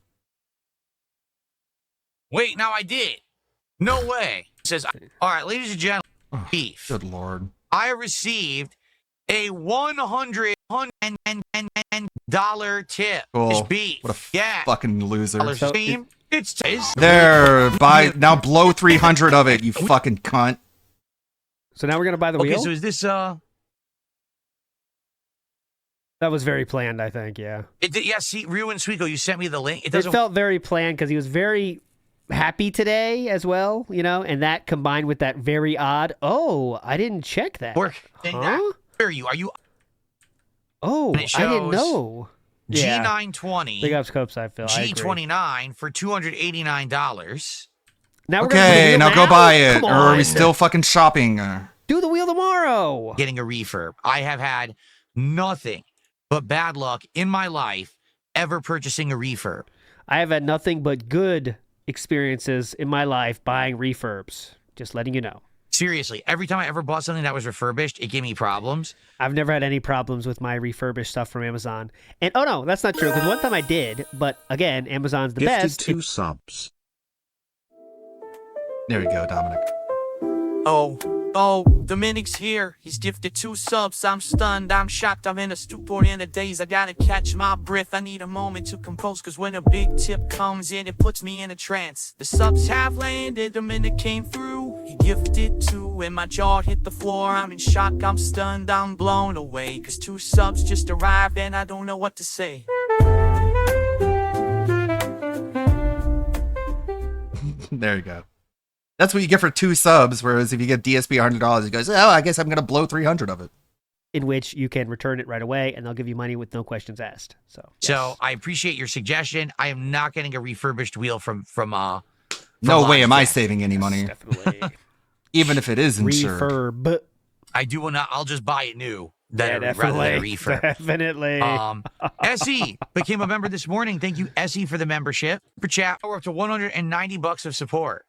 Wait, now I did. No way. It says, all right, ladies and gentlemen, beef. Good lord. I received a $100 tip. Cool. It's beef. What a yeah. fucking loser. Stream. It's There, now blow 300 of it, you fucking cunt. So now we're gonna buy the wheel. Okay, so is this That was very planned, I think. Yeah. Yeah, see, Ryu and Suiko, you sent me the link. It felt very planned because he was very happy today as well, and that combined with that very odd. Oh, I didn't check that. Where are you? Are you? Oh, And it I didn't shows know. Yeah. G920. Big ups, Copes. I feel. G29 for $289. Now we're Okay, now go buy it. Come Or are we on. still fucking shopping? Do the wheel tomorrow. Getting a refurb. I have had nothing but bad luck in my life ever purchasing a refurb. I have had nothing but good experiences in my life buying refurbs. Just letting you know. Seriously, every time I ever bought something that was refurbished, it gave me problems. I've never had any problems with my refurbished stuff from Amazon. And oh no, that's not true. Because one time I did, but again, Amazon's the Gifted best. 2 subs. There we go, Dominic. Oh, Dominic's here. He's gifted 2 subs. I'm stunned, I'm shocked, I'm in a stupor in a daze. I gotta catch my breath, I need a moment to compose. Cause when a big tip comes in, it puts me in a trance. The subs have landed, Dominic came through. He gifted 2 and my jaw hit the floor. I'm in shock, I'm stunned, I'm blown away. Cause 2 subs just arrived and I don't know what to say. There you go. That's what you get for 2 subs, whereas if you get DSP $100, it goes, oh, I guess I'm going to blow 300 of it. In which you can return it right away, and they'll give you money with no questions asked. So I appreciate your suggestion. I am not getting a refurbished wheel from No way am I Logitech. saving any money. Definitely. Even if it is insured. Refurb. I do not. I'll just buy it new rather than a definitely. refurb. Definitely. SE became a member this morning. Thank you, SE, for the membership. For chat, we're up to $190 of support.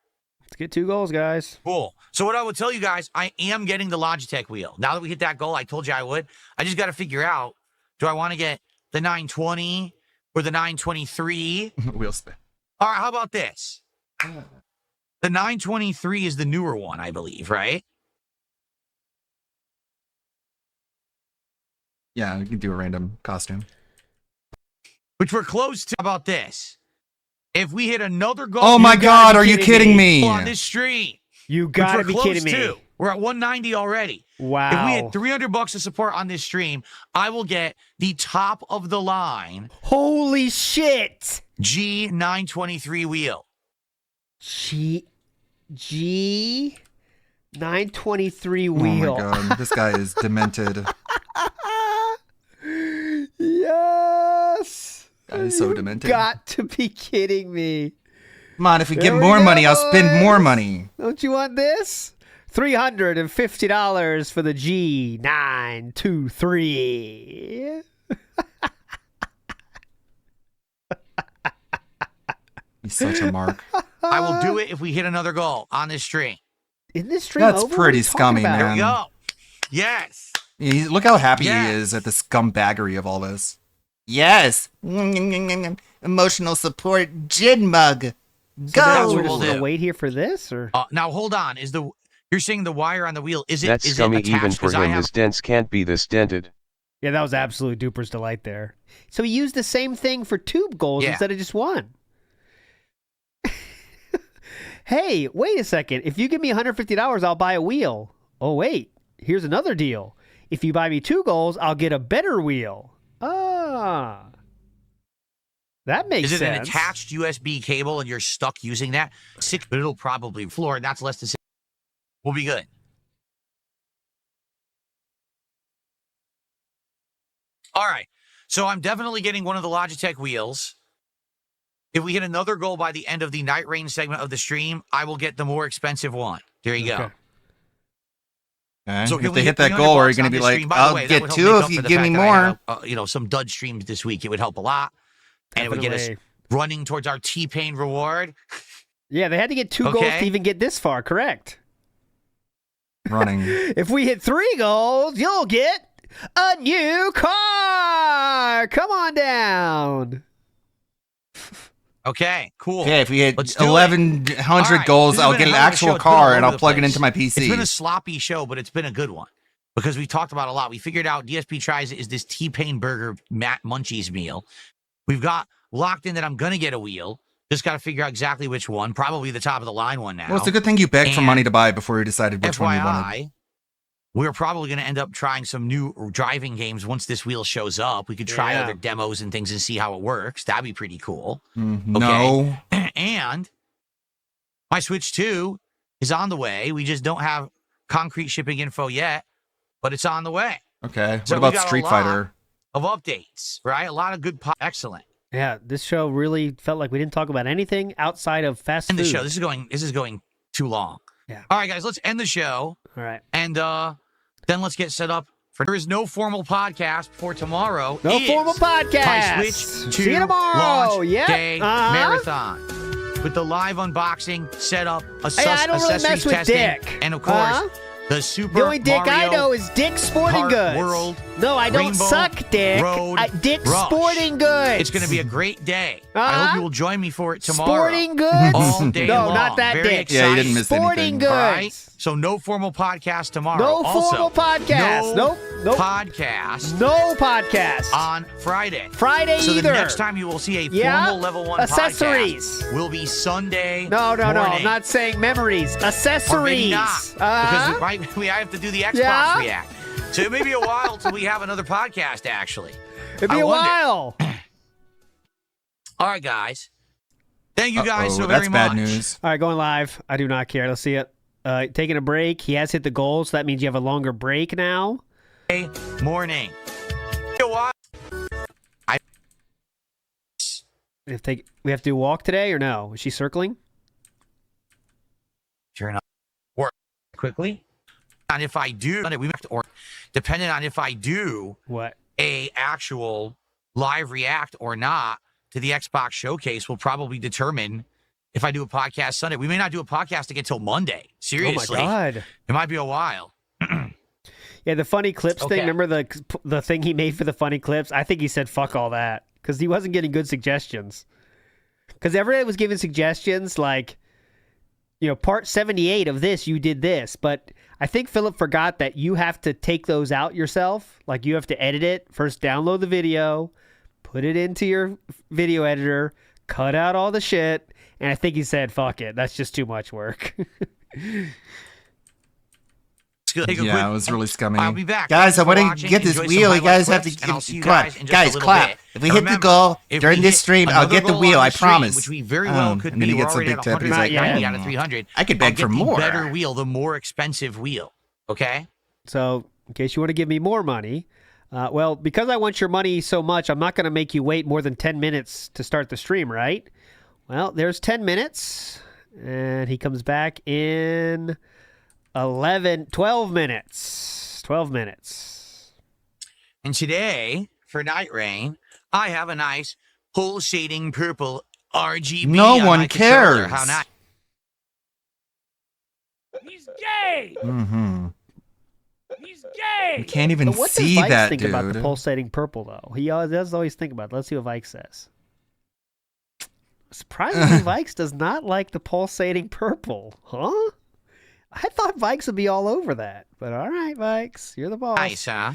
Let's get 2 goals, guys. Cool. So what I would tell you guys, I am getting the Logitech wheel. Now that we hit that goal, I told you I would. I just got to figure out, do I want to get the 920 or the 923? Wheel spin. All right, how about this? The 923 is the newer one, I believe, right? Yeah, you can do a random costume. Which we're close to. How about this? If we hit another goal, Oh my God, are you kidding me? On this stream, you gotta which be we're close kidding me. to. We're at 190 already. Wow. If we hit $300 of support on this stream, I will get the top of the line. Holy shit! G923 wheel. G 923 wheel. Oh my God, this guy is demented. Yes. That is so demented. Got to be kidding me. Come on, if we There get we more go, money, I'll spend more money. Don't you want this? $350 for the G923. He's such a mark. I will do it if we hit another goal on this stream. In this stream That's over? pretty What are you talking scummy, about? There we man. go. Yes. Look how happy Yes. he is at the scumbaggery of all this. Yes. Emotional support, Jin Mug. So now Go. we're We'll just gonna do. wait here for this, or Now hold on. You're seeing the wire on the wheel? Is it? That's is scummy it even attached? for 'Cause I him. have- This dents can't be this dented. yeah, that was absolute duper's delight there. So he used the same thing for 2 goals Yeah. instead of just 1. Hey, wait a second. If you give me $150, I'll buy a wheel. Oh, wait. Here's another deal. If you buy me 2 goals, I'll get a better wheel. Ah. That makes sense. Is it an attached USB cable and you're stuck using that? But it'll probably floor, and that's less than 6. We'll be good. All right. So I'm definitely getting one of the Logitech wheels. If we hit another goal by the end of the Night Rain segment of the stream, I will get the more expensive one. There you go. Okay. So if they hit that goal, are you going to be like, I'll get 2 if you give me more? Some dud streams this week. It would help a lot. And it would get us running towards our T-Pain reward. Yeah, they had to get 2 goals to even get this far, correct? Running. If we hit 3 goals, you'll get a new car. Come on down. Okay, cool. Okay, if we hit 1,100 goals, I'll get an actual car and I'll plug it into my PC. It's been a sloppy show, but it's been a good one because we talked about a lot. We figured out DSP Tries It is this T-Pain Burger Matt Munchies meal. We've got locked in that I'm going to get a wheel. Just got to figure out exactly which one. Probably the top of the line one now. Well, it's a good thing you begged for money to buy before you decided which one you wanted. We're probably going to end up trying some new driving games once this wheel shows up. We could try other demos and things and see how it works. That'd be pretty cool. No. And my Switch 2 is on the way. We just don't have concrete shipping info yet, but it's on the way. Okay. So what about Street Fighter? Of updates, right? A lot of good excellent. Yeah, this show really felt like we didn't talk about anything outside of fast food. End the show. This is going too long. Yeah. All right, guys, let's end the show. All right. And then let's get set up for there is no formal podcast for tomorrow. No formal podcast. My Switch 2 See you tomorrow. launch day marathon with the live unboxing, setup, I don't really mess with testing, Dick. and of course the Super The only Dick Mario I know is Dick Sporting Goods. World. No, I don't Rainbow suck, Dick. Road Dick Rush. Sporting Goods. It's going to be a great day. I hope you will join me for it tomorrow. Sporting Goods. All day No, long. not that Very Dick. exciting. Yeah, you didn't miss Sporting anything. Goods. All right? So no formal podcast tomorrow. No also, formal podcast. No Nope. podcast. No podcast. On Friday. Friday so either. the next time you will see a formal level 1 accessories podcast will be Sunday. No. morning. I'm not saying memories. Accessories. Or maybe not, because we have to do the Xbox React. So it may be a while till we have another podcast, actually. It'd be a while. All right, guys. Thank you guys so very much. That's bad news. All right, going live. I do not care. Let's see it. Taking a break. He has hit the goal, so that means you have a longer break now. Morning. We have to do a walk today or no? Is she circling? Sure enough. Work quickly. And if I do, we have to, or depending on if I do a actual live react or not to the Xbox showcase will probably determine if I do a podcast Sunday. We may not do a podcast again until Monday. Seriously. Oh my God. It might be a while. Yeah, the funny clips thing. Remember the thing he made for the funny clips? I think he said fuck all that because he wasn't getting good suggestions. Because everybody was giving suggestions like, part 78 of this, you did this. But I think Philip forgot that you have to take those out yourself. Like you have to edit it. First download the video, put it into your video editor, cut out all the shit. And I think he said, fuck it. That's just too much work. Yeah, it was really scummy. I'll be back. Guys, I Thanks for want to watching. get this Enjoy wheel. some You guys highlight have to clips, and I'll see you come on, guys in just a guys, little clap. bit. If we And hit the remember, goal if during we this hit stream, I'll another get the goal wheel. on I the stream, promise. Which we very well could and then be. he We're gets a already big at tip. He's 100 like, out of 300. I could beg I'll get for more. The better wheel, the more expensive wheel. Okay. So, in case you want to give me more money, well, because I want your money so much, I'm not going to make you wait more than 10 minutes to start the stream, right? Well, there's 10 minutes, and he comes back in 12 minutes. 12 minutes. And today, for Night Rain, I have a nice pulsating purple RGB. No on one my controller. cares. How nice. He's gay! Mm-hmm. He's gay! You can't even But what see does Vikes that, think dude. about the pulsating purple, though? He does always think about it. Let's see what Vikes says. Surprisingly, Vikes does not like the pulsating purple. Huh? I thought Vikes would be all over that. But all right, Vikes. You're the boss. Nice, huh?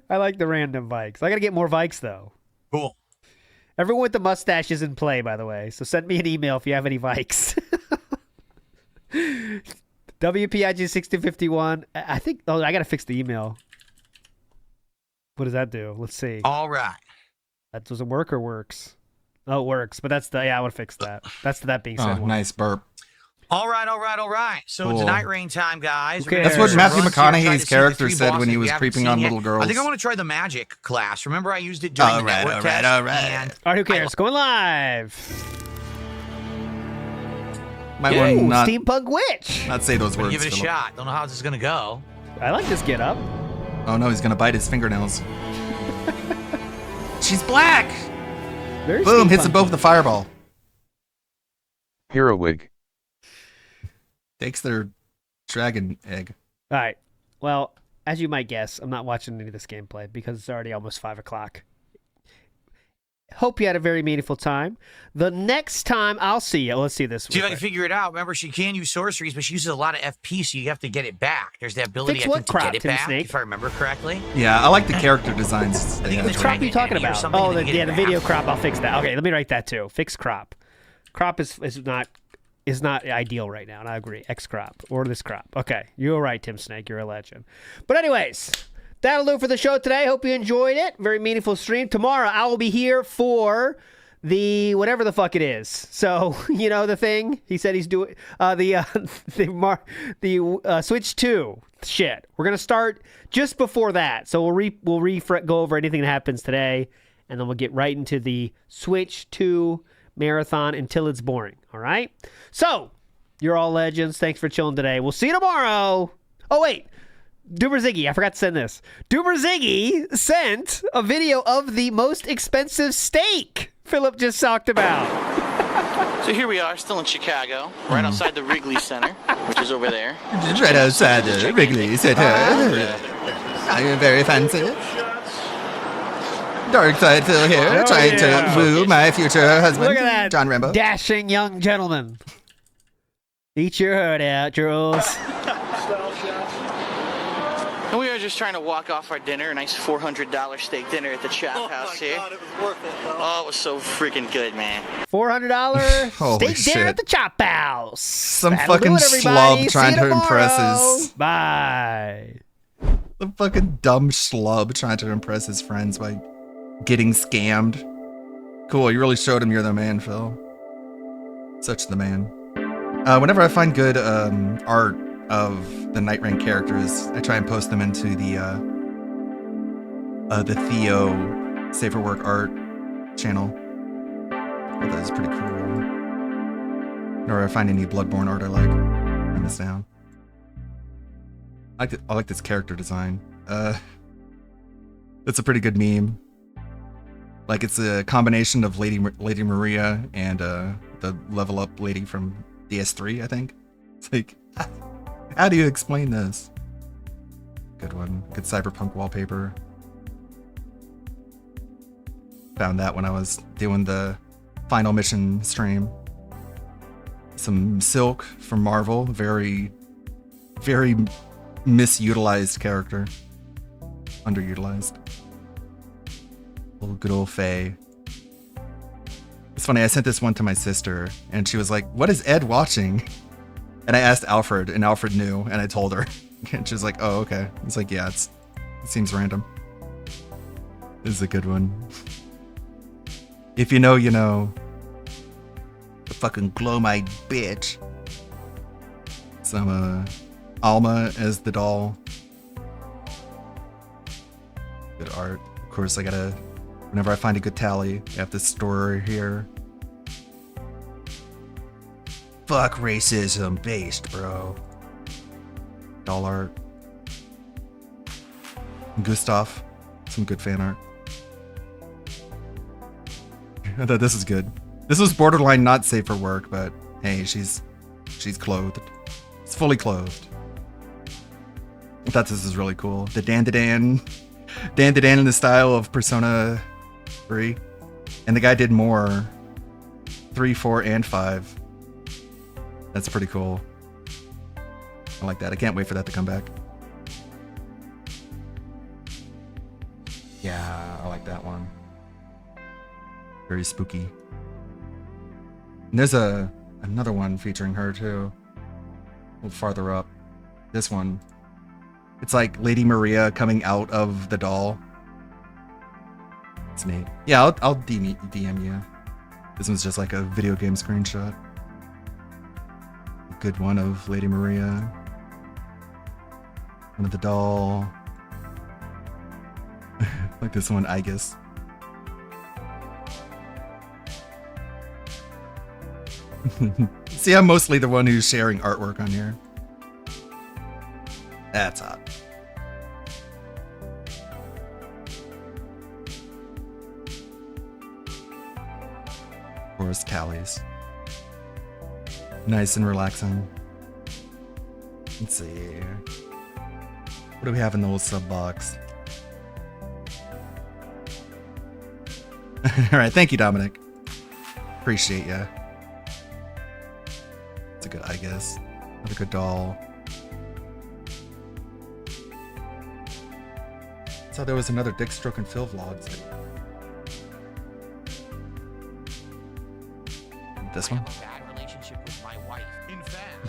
I like the random Vikes. I got to get more Vikes, though. Cool. Everyone with the mustache is in play, by the way. So send me an email if you have any Vikes. WPIG6051. I think. Oh, I gotta fix the email. What does that do? Let's see. All right. That doesn't work or works? Oh, it works. But that's the. Yeah, I would fix that. That's the that being said. Oh, one. nice burp. All right. So Cool. it's night rain time, guys. Okay. That's what Matthew Runs here, try to McConaughey's see the character three said when bosses he we was haven't creeping seen on yet. little girls. I think I want to try the magic class. Remember, I used it during the network test. All right. And All right, who cares? Going live. Might Ooh, want to not, Steampunk Witch. not say those I'm gonna words. give it a Philip. shot. Don't know how this is gonna go. I like this get up. Oh no, he's gonna bite his fingernails. She's black. Very Boom! Hits steampunk. them both with the fireball. Hero wig. Takes their dragon egg. All right. Well, as you might guess, I'm not watching any of this gameplay because it's already almost 5 o'clock. Hope you had a very meaningful time. The next time I'll see you, let's see this. See if I real can quick. figure it out. Remember, she can use sorceries, but she uses a lot of FP, so you have to get it back. There's the ability, Fix I what think, to crop, get it Tim back, Snake? if I remember correctly. Yeah, I like the character designs. They have. Which crop are you talking about? something Oh, to get it the back. video crop. I'll fix that. Okay, let me write that too. Fix crop. Crop is not ideal right now, and I agree. X crop or this crop. Okay, you're right, Tim Snake. You're a legend. But anyways, that'll do for the show today. Hope you enjoyed it. Very meaningful stream. Tomorrow I will be here for the whatever the fuck it is. So you know the thing he said he's doing the Switch 2 shit. We're gonna start just before that. So we'll go over anything that happens today, and then we'll get right into the Switch 2 marathon until it's boring. All right. So you're all legends. Thanks for chilling today. We'll see you tomorrow. Oh wait. Doomer Ziggy, I forgot to send this. Doomer Ziggy sent a video of the most expensive steak Philip just talked about. So here we are, still in Chicago, right outside the Wrigley Center, which is over there. Just right outside the Wrigley Center. I am very fancy. Dark Side Phil here, trying to woo my future husband, Look at that, John Rambo. dashing young gentleman. Eat your heart out, Jules. And we were just trying to walk off our dinner, a nice $400 steak dinner at the Chop House here. God, it was worth it, though. Oh, it was so freaking good, man. $400 Holy steak dinner shit. at the Chop House. Some That'll do fucking it, everybody. schlub trying See you to impress tomorrow. his. Bye. The fucking dumb schlub trying to impress his friends by getting scammed. Cool, you really showed him you're the man, Phil. Such the man. Whenever I find good art of the Night Rain characters, I try and post them into the Theo Safer Work Art channel. I thought that was pretty cool. Whenever I find any Bloodborne art I like, write this down. I like this character design. It's a pretty good meme. Like, it's a combination of Lady Maria and the level up lady from DS3, I think. It's like, how do you explain this? Good one. Good cyberpunk wallpaper. Found that when I was doing the final mission stream. Some Silk from Marvel. Very, very misutilized character. Underutilized. Good old Faye. It's funny, I sent this one to my sister, and she was like, "What is Ed watching?" And I asked Alfred, and Alfred knew, and I told her. And she was like, "Oh, okay." It's like, yeah, it seems random. This is a good one. If you know, you know. The fucking glow-eyed bitch. Some, Alma as the doll. Good art. Of course, I gotta... Whenever I find a good tally, I have this store here. Fuck racism based, bro. Doll art. Gustav. Some good fan art. I thought this is good. This was borderline not safe for work, but hey, she's clothed. It's fully clothed. I thought this is really cool. The Dan in the style of Persona 3. And the guy did more. 3, 4, and 5. That's pretty cool. I like that. I can't wait for that to come back. Yeah, I like that one. Very spooky. And there's another one featuring her too. A little farther up. This one. It's like Lady Maria coming out of the doll. It's neat. Yeah, I'll DM you. This one's just like a video game screenshot. A good one of Lady Maria. One of the doll. Like this one, I guess. See, I'm mostly the one who's sharing artwork on here. That's hot. Of course, Callie's. Nice and relaxing. Let's see. What do we have in the old sub box? Alright, thank you, Dominic. Appreciate ya. It's a good, I guess. Another good doll. So there was another Dick Stroke and Phil vlogs. This one? I have a bad relationship with my wife. In fact.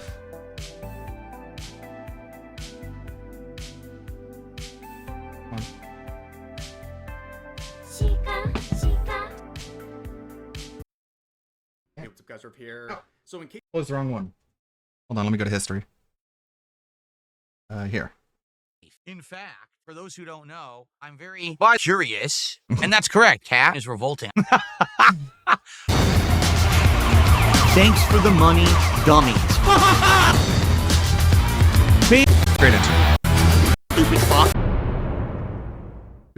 Hey, what's up, guys? We're up here. So in case What was the wrong one? Hold on, let me go to history. Here. In fact, for those who don't know, I'm very curious, and that's correct. Cat is revolting. Thanks for the money, dummies. Great intro. Stupid fuck.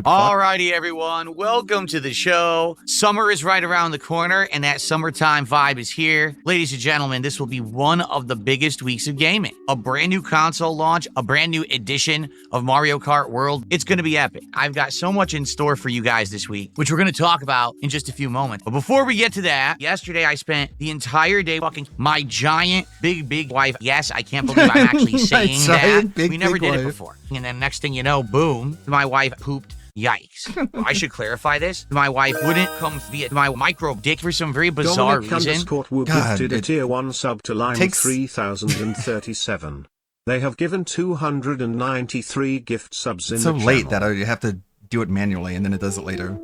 Alrighty, everyone. Welcome to the show. Summer is right around the corner, and that summertime vibe is here. Ladies and gentlemen, this will be one of the biggest weeks of gaming. A brand new console launch, a brand new edition of Mario Kart World. It's going to be epic. I've got so much in store for you guys this week, which we're going to talk about in just a few moments. But before we get to that, yesterday I spent the entire day fucking my giant, big wife. Yes, I can't believe I'm actually saying that. We never did it before. And then next thing you know, boom, my wife pooped. Yikes. I should clarify this. My wife wouldn't come via my micro dick for some very bizarre reason. God, gifted a tier 1 sub to Lime 3037. They have given 293 gift subs in It's the so channel. late that I have to do it manually and then it does it later.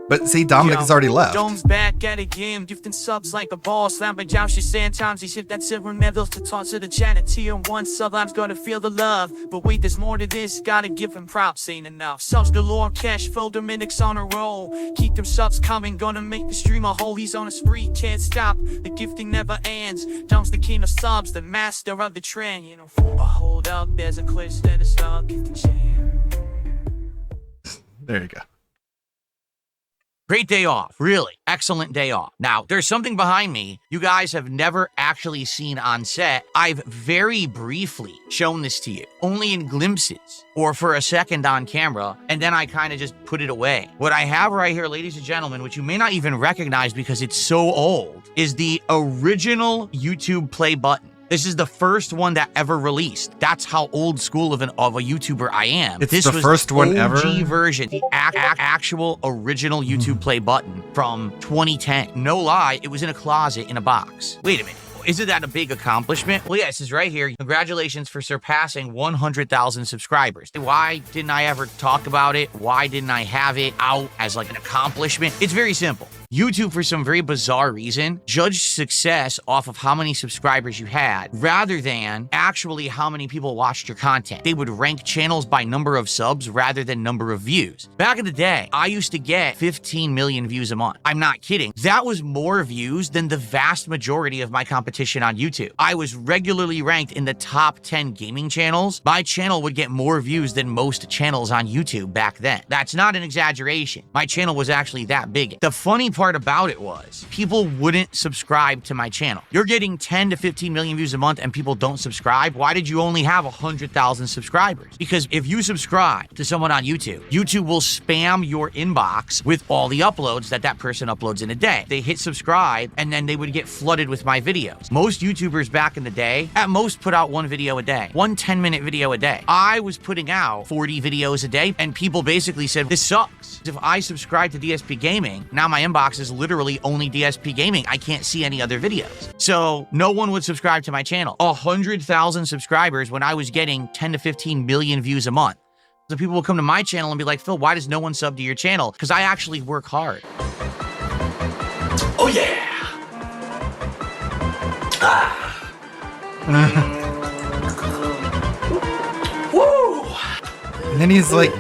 But see, Dominic has already left. Dome's back at it again, gifting subs like a ball. Slamming down, she's saying times he shift that silver medals to toss to the chat. Tier 1 sub, I'm gonna feel the love. But wait, there's more to this, gotta give him props, ain't enough. Subs galore, cash flow, Dominic's on a roll. Keep them subs coming, gonna make the stream a whole. He's on a spree, can't stop, the gifting never ends. Dom's the king of subs, the master of the trend. You know, but hold up, there's a glitch that is stuck in the jam. There you go. Great day off, really. Excellent day off. Now, there's something behind me you guys have never actually seen on set. I've very briefly shown this to you, only in glimpses or for a second on camera, and then I kind of just put it away. What I have right here, ladies and gentlemen, which you may not even recognize because it's so old, is the original YouTube play button. This is the first one that ever released. That's how old school of a YouTuber I am. It's this the was first one ever? OG version, the actual original YouTube play button from 2010. No lie, it was in a closet in a box. Wait a minute. Isn't that a big accomplishment? Well, yeah, it says right here, congratulations for surpassing 100,000 subscribers. Why didn't I ever talk about it? Why didn't I have it out as like an accomplishment? It's very simple. YouTube, for some very bizarre reason, judged success off of how many subscribers you had rather than actually how many people watched your content. They would rank channels by number of subs rather than number of views. Back in the day, I used to get 15 million views a month. I'm not kidding. That was more views than the vast majority of my competition on YouTube. I was regularly ranked in the top 10 gaming channels. My channel would get more views than most channels on YouTube back then. That's not an exaggeration. My channel was actually that big. The funny part about it was people wouldn't subscribe to my channel. You're getting 10 to 15 million views a month and people don't subscribe. Why did you only have 100,000 subscribers? Because if you subscribe to someone on YouTube, YouTube will spam your inbox with all the uploads that person uploads in a day. They hit subscribe and then they would get flooded with my videos. videos. Most YouTubers back in the day, at most put out one video a day, one 10-minute video a day. I was putting out 40 videos a day, and people basically said, this sucks. If I subscribe to DSP Gaming, now my inbox is literally only DSP Gaming. I can't see any other videos. So no one would subscribe to my channel. 100,000 subscribers when I was getting 10 to 15 million views a month. So people will come to my channel and be like, Phil, why does no one sub to your channel? Because I actually work hard. Oh yeah. Woo! And then he's like,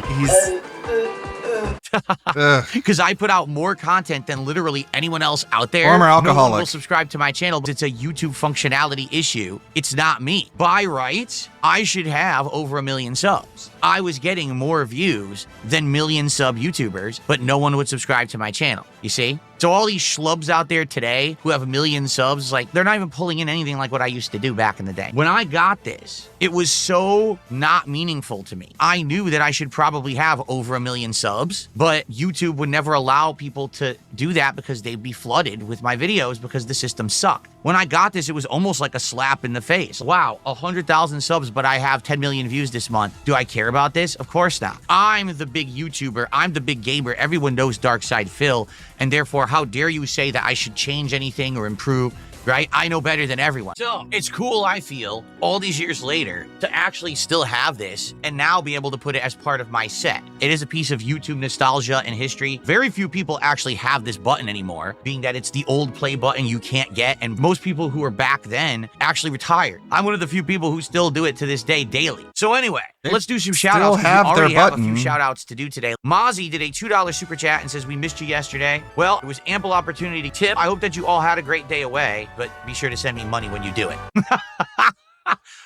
because I put out more content than literally anyone else out there. Former No one alcoholic. will subscribe to my channel because it's a YouTube functionality issue. It's not me. By rights, I should have over 1 million subs. I was getting more views than million sub YouTubers, but no one would subscribe to my channel. You see? So all these schlubs out there today who have 1 million subs, like they're not even pulling in anything like what I used to do back in the day. When I got this, it was so not meaningful to me. I knew that I should probably have over 1 million subs, but YouTube would never allow people to do that because they'd be flooded with my videos because the system sucked. When I got this, it was almost like a slap in the face. Wow, 100,000 subs, but I have 10 million views this month. Do I care about this? Of course not. I'm the big YouTuber. I'm the big gamer. Everyone knows Darkside Phil, and therefore, how dare you say that I should change anything or improve? Right? I know better than everyone. So it's cool, I feel, all these years later, to actually still have this and now be able to put it as part of my set. It is a piece of YouTube nostalgia and history. Very few people actually have this button anymore, being that it's the old play button you can't get, and most people who were back then actually retired. I'm one of the few people who still do it to this day daily. So anyway, let's do some shout outs. We already have a few shout outs to do today. Mozzie did a $2 super chat and says, we missed you yesterday. Well, it was ample opportunity to tip. I hope that you all had a great day away, but be sure to send me money when you do it.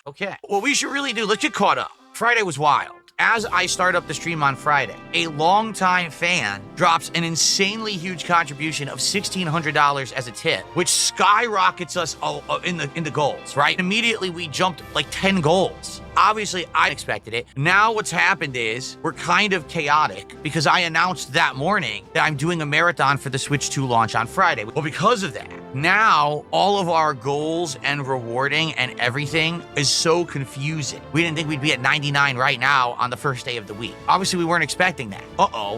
Okay. Well, we should really do, let's get caught up. Friday was wild. As I start up the stream on Friday, a longtime fan drops an insanely huge contribution of $1,600 as a tip, which skyrockets us in the goals, right? Immediately, we jumped like 10 goals. Obviously, I expected it. Now what's happened is we're kind of chaotic because I announced that morning that I'm doing a marathon for the Switch 2 launch on Friday. Well, because of that, now all of our goals and rewarding and everything is so confusing. We didn't think we'd be at 99 right now on the first day of the week. Obviously, we weren't expecting that.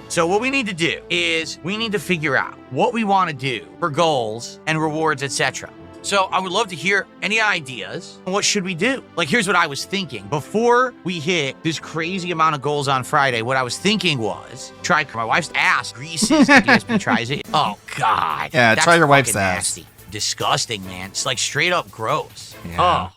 So what we need to do is we need to figure out what we want to do for goals and rewards, etc. So I would love to hear any ideas. What should we do? Like, here's what I was thinking. Before we hit this crazy amount of goals on Friday, what I was thinking was try my wife's ass greases. DSP tries it. Oh, God. Yeah, That's try your wife's fucking ass. nasty. Disgusting, man. It's like straight up gross. Yeah. Oh.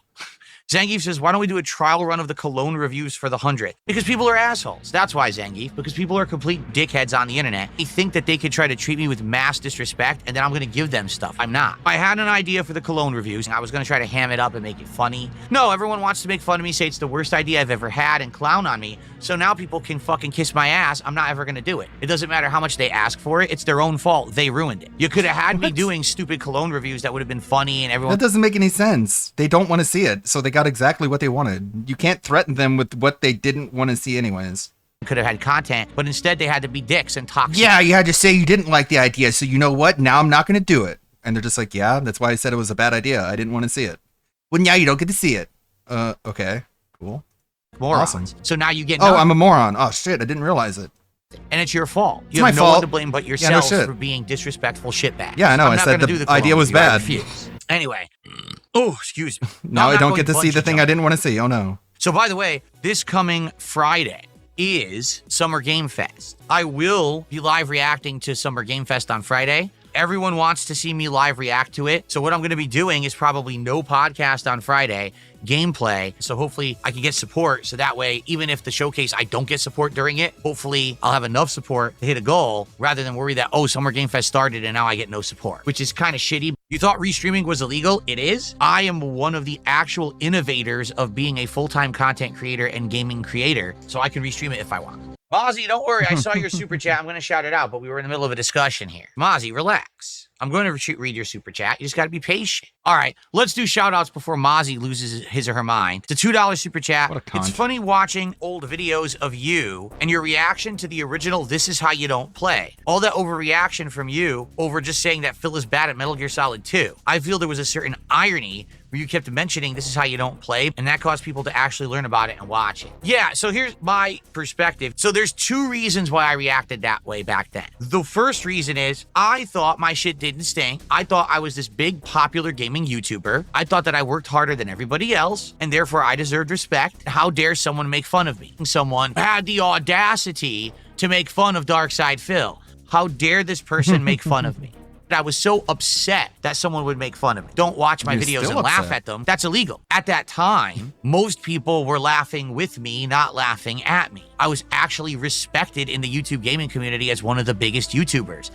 Zangief says, why don't we do a trial run of the cologne reviews for the 100th? Because people are assholes. That's why, Zangief. Because people are complete dickheads on the internet. They think that they could try to treat me with mass disrespect and then I'm going to give them stuff. I'm not. I had an idea for the cologne reviews and I was going to try to ham it up and make it funny. No, everyone wants to make fun of me, say it's the worst idea I've ever had and clown on me. So now people can fucking kiss my ass. I'm not ever going to do it. It doesn't matter how much they ask for it. It's their own fault. They ruined it. You could have had me doing stupid cologne reviews that would have been funny and everyone... That doesn't make any sense. They don't want to see it, so they got exactly what they wanted. You can't threaten them with what they didn't want to see anyways. Could have had content, but instead they had to be dicks and toxic. Yeah, you had to say you didn't like the idea, so you know what? Now I'm not going to do it. And they're just like, yeah, that's why I said it was a bad idea. I didn't want to see it. Well, now you don't get to see it. Okay, cool. Morons. Awesome. So now you get Oh, nothing. I'm a moron. Oh, shit, I didn't realize it. And it's your fault. It's You my have no one fault. to blame but Yeah, no yourself shit. for being disrespectful shitbags. Yeah, I know. I'm I not said gonna the do the idea cologne was review. I bad. refuse. Anyway. Oh, excuse me. Now I'm I not don't going get to see the bungee thing I didn't want to see. Oh, no. So, by the way, this coming Friday is Summer Game Fest. I will be live reacting to Summer Game Fest on Friday. Everyone wants to see me live react to it. So what I'm going to be doing is probably no podcast on Friday, gameplay. So hopefully I can get support. So that way, even if the showcase, I don't get support during it, hopefully I'll have enough support to hit a goal rather than worry that, oh, Summer Game Fest started and now I get no support, which is kind of shitty. You thought restreaming was illegal? It is. I am one of the actual innovators of being a full-time content creator and gaming creator. So I can restream it if I want. Mozzie, don't worry. I saw your super chat. I'm going to shout it out, but we were in the middle of a discussion here. Mozzie, relax. I'm going to read your super chat. You just got to be patient. All right, let's do shout outs before Mozzie loses his or her mind. It's a $2 super chat. It's funny watching old videos of you and your reaction to the original This Is How You Don't Play. All that overreaction from you over just saying that Phil is bad at Metal Gear Solid 2. I feel there was a certain irony where you kept mentioning This Is How You Don't Play, and that caused people to actually learn about it and watch it. Yeah, so here's my perspective. So there's two reasons why I reacted that way back then. The first reason is I thought my shit didn't stink. I thought I was this big popular gaming YouTuber. I thought that I worked harder than everybody else, and therefore I deserved respect. How dare someone make fun of me? Someone had the audacity to make fun of Darkside Phil. How dare this person make fun of me? I was so upset that someone would make fun of me. Don't watch my videos and laugh at them. That's illegal. At that time, most people were laughing with me, not laughing at me. I was actually respected in the YouTube gaming community as one of the biggest YouTubers.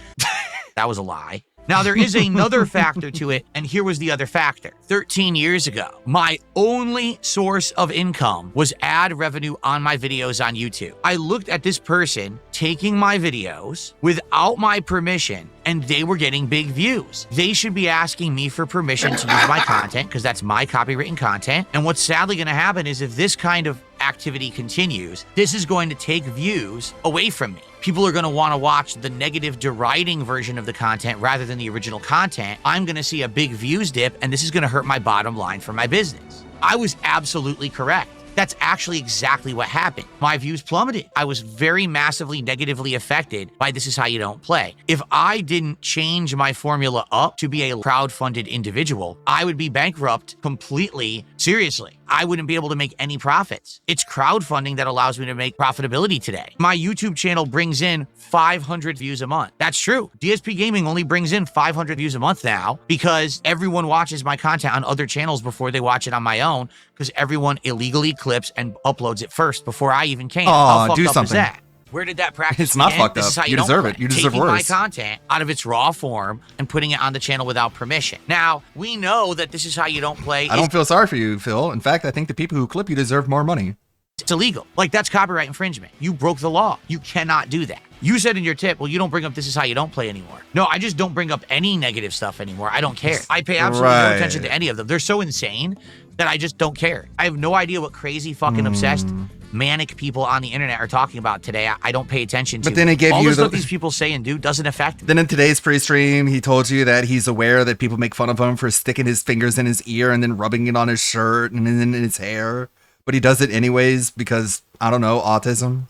That was a lie. Now, there is another factor to it, and here was the other factor. 13 years ago, my only source of income was ad revenue on my videos on YouTube. I looked at this person taking my videos without my permission, and they were getting big views. They should be asking me for permission to use my content, because that's my copywritten content. And what's sadly going to happen is if this kind of activity continues, this is going to take views away from me. People are going to want to watch the negative deriding version of the content rather than the original content. I'm going to see a big views dip, and this is going to hurt my bottom line for my business. I was absolutely correct. That's actually exactly what happened. My views plummeted. I was very massively negatively affected by This Is How You Don't Play. If I didn't change my formula up to be a crowd-funded individual, I would be bankrupt completely. Seriously, I wouldn't be able to make any profits. It's crowdfunding that allows me to make profitability today. My YouTube channel brings in 500 views a month. That's true. DSP Gaming only brings in 500 views a month now because everyone watches my content on other channels before they watch it on my own, because everyone illegally clips and uploads it first before I even can. How fucked up is that? Where did that practice It's not begin? fucked This is up. how You deserve don't it. play. You deserve Taking worse. my content out of its raw form and putting it on the channel without permission. Now, we know that This Is How You Don't Play I don't feel sorry for you, Phil. In fact, I think the people who clip you deserve more money. it's illegal. Like, that's copyright infringement. You broke the law. You cannot do that. You said in your tip, well, you don't bring up This Is How You Don't Play anymore. No, I just don't bring up any negative stuff anymore. I don't care. I pay absolutely no attention to any of them. They're so insane that I just don't care. I have no idea what crazy fucking obsessed manic people on the internet are talking about today. I don't pay attention to. But then it gave all you the the stuff these people say and do doesn't affect me. Then in today's pre-stream, he told you that he's aware that people make fun of him for sticking his fingers in his ear and then rubbing it on his shirt and then in his hair. But he does it anyways because, I don't know, autism.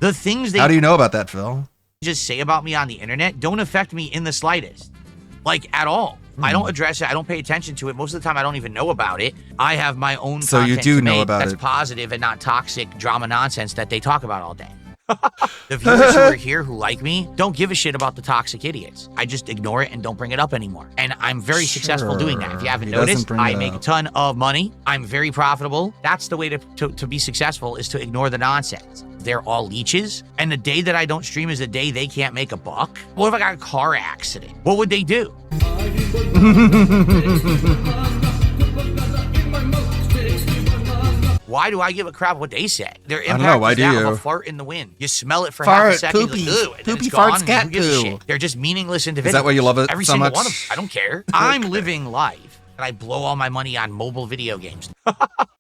The things they How do you know about that, Phil? just say about me on the internet don't affect me in the slightest. Like, at all. I don't address it. I don't pay attention to it. Most of the time, I don't even know about it. I have my own So you content do to know make about that's it. positive and not toxic drama nonsense that they talk about all day. The viewers who are here who like me don't give a shit about the toxic idiots. I just ignore it and don't bring it up anymore. And I'm very successful doing that. If you haven't He doesn't noticed, bring I it make a up. ton of money. I'm very profitable. That's the way to be successful, is to ignore the nonsense. They're all leeches. And the day that I don't stream is the day they can't make a buck. What if I got a car accident? What would they do? Why do I give a crap what they say? Their don't impact know, why is do that of you? a fart in the wind. You smell it for Fart, half a second, poopy, you're like, "Ew," and then poopy it's gone, farts, and cat who gives a poo. shit? They're just meaningless individuals. Is that why you love it Every so single much? one of them. I don't care. I'm living life, and I blow all my money on mobile video games.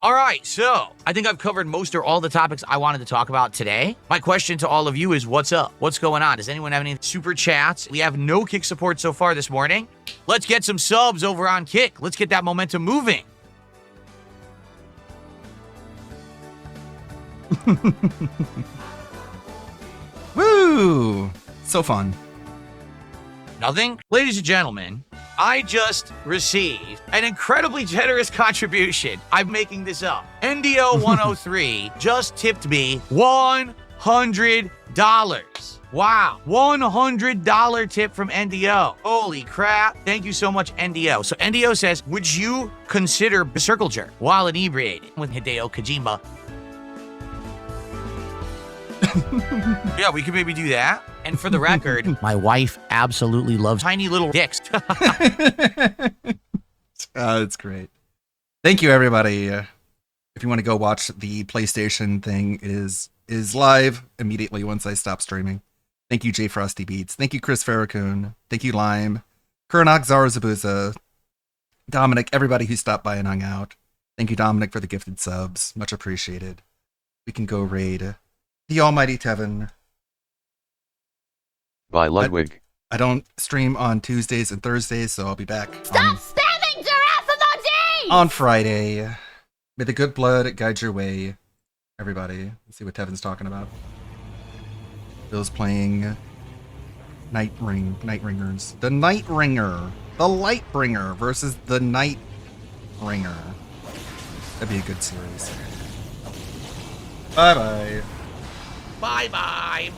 All right, so I think I've covered most or all the topics I wanted to talk about today. My question to all of you is, what's up? What's going on? Does anyone have any super chats? We have no Kick support so far this morning. Let's get some subs over on Kick. Let's get that momentum moving. Woo! So fun. Nothing? Ladies and gentlemen, I just received an incredibly generous contribution. I'm making this up. NDO103 just tipped me $100. Wow. $100 tip from NDO. Holy crap. Thank you so much, NDO. So NDO says, would you consider Circle Jerk while inebriated with Hideo Kojima? Yeah, we could maybe do that. And for the record, my wife absolutely loves tiny little dicks. It's great. Thank you, everybody. If you want to go watch the PlayStation thing, it is live immediately once I stop streaming. Thank you, J Frosty Beats. Thank you, Chris Farrakhan. Thank you, Lime. Kurnog, Zarazabuza, Dominic, everybody who stopped by and hung out. Thank you, Dominic, for the gifted subs. Much appreciated. We can go raid the almighty Tevin. By Ludwig. I don't stream on Tuesdays and Thursdays, so I'll be back Spamming giraffe emojis! on Friday. May the good blood guide your way, everybody. Let's see what Tevin's talking about. Bill's playing Nightringers. The Nightringer. The Lightbringer versus the Nightringer. That'd be a good series. Bye-bye. Bye-bye.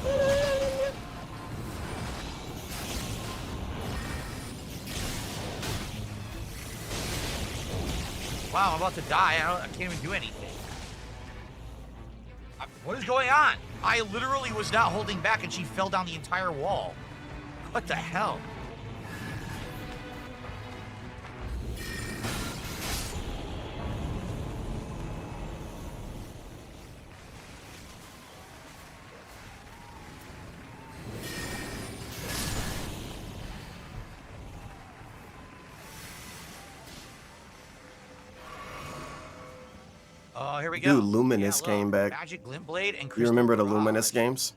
Wow, I'm about to die. I can't even do anything. What is going on? I literally was not holding back and she fell down the entire wall. What the hell? Oh, here we go. Dude, Luminous came back. Magic Glint Blade and You remember the Luminous games?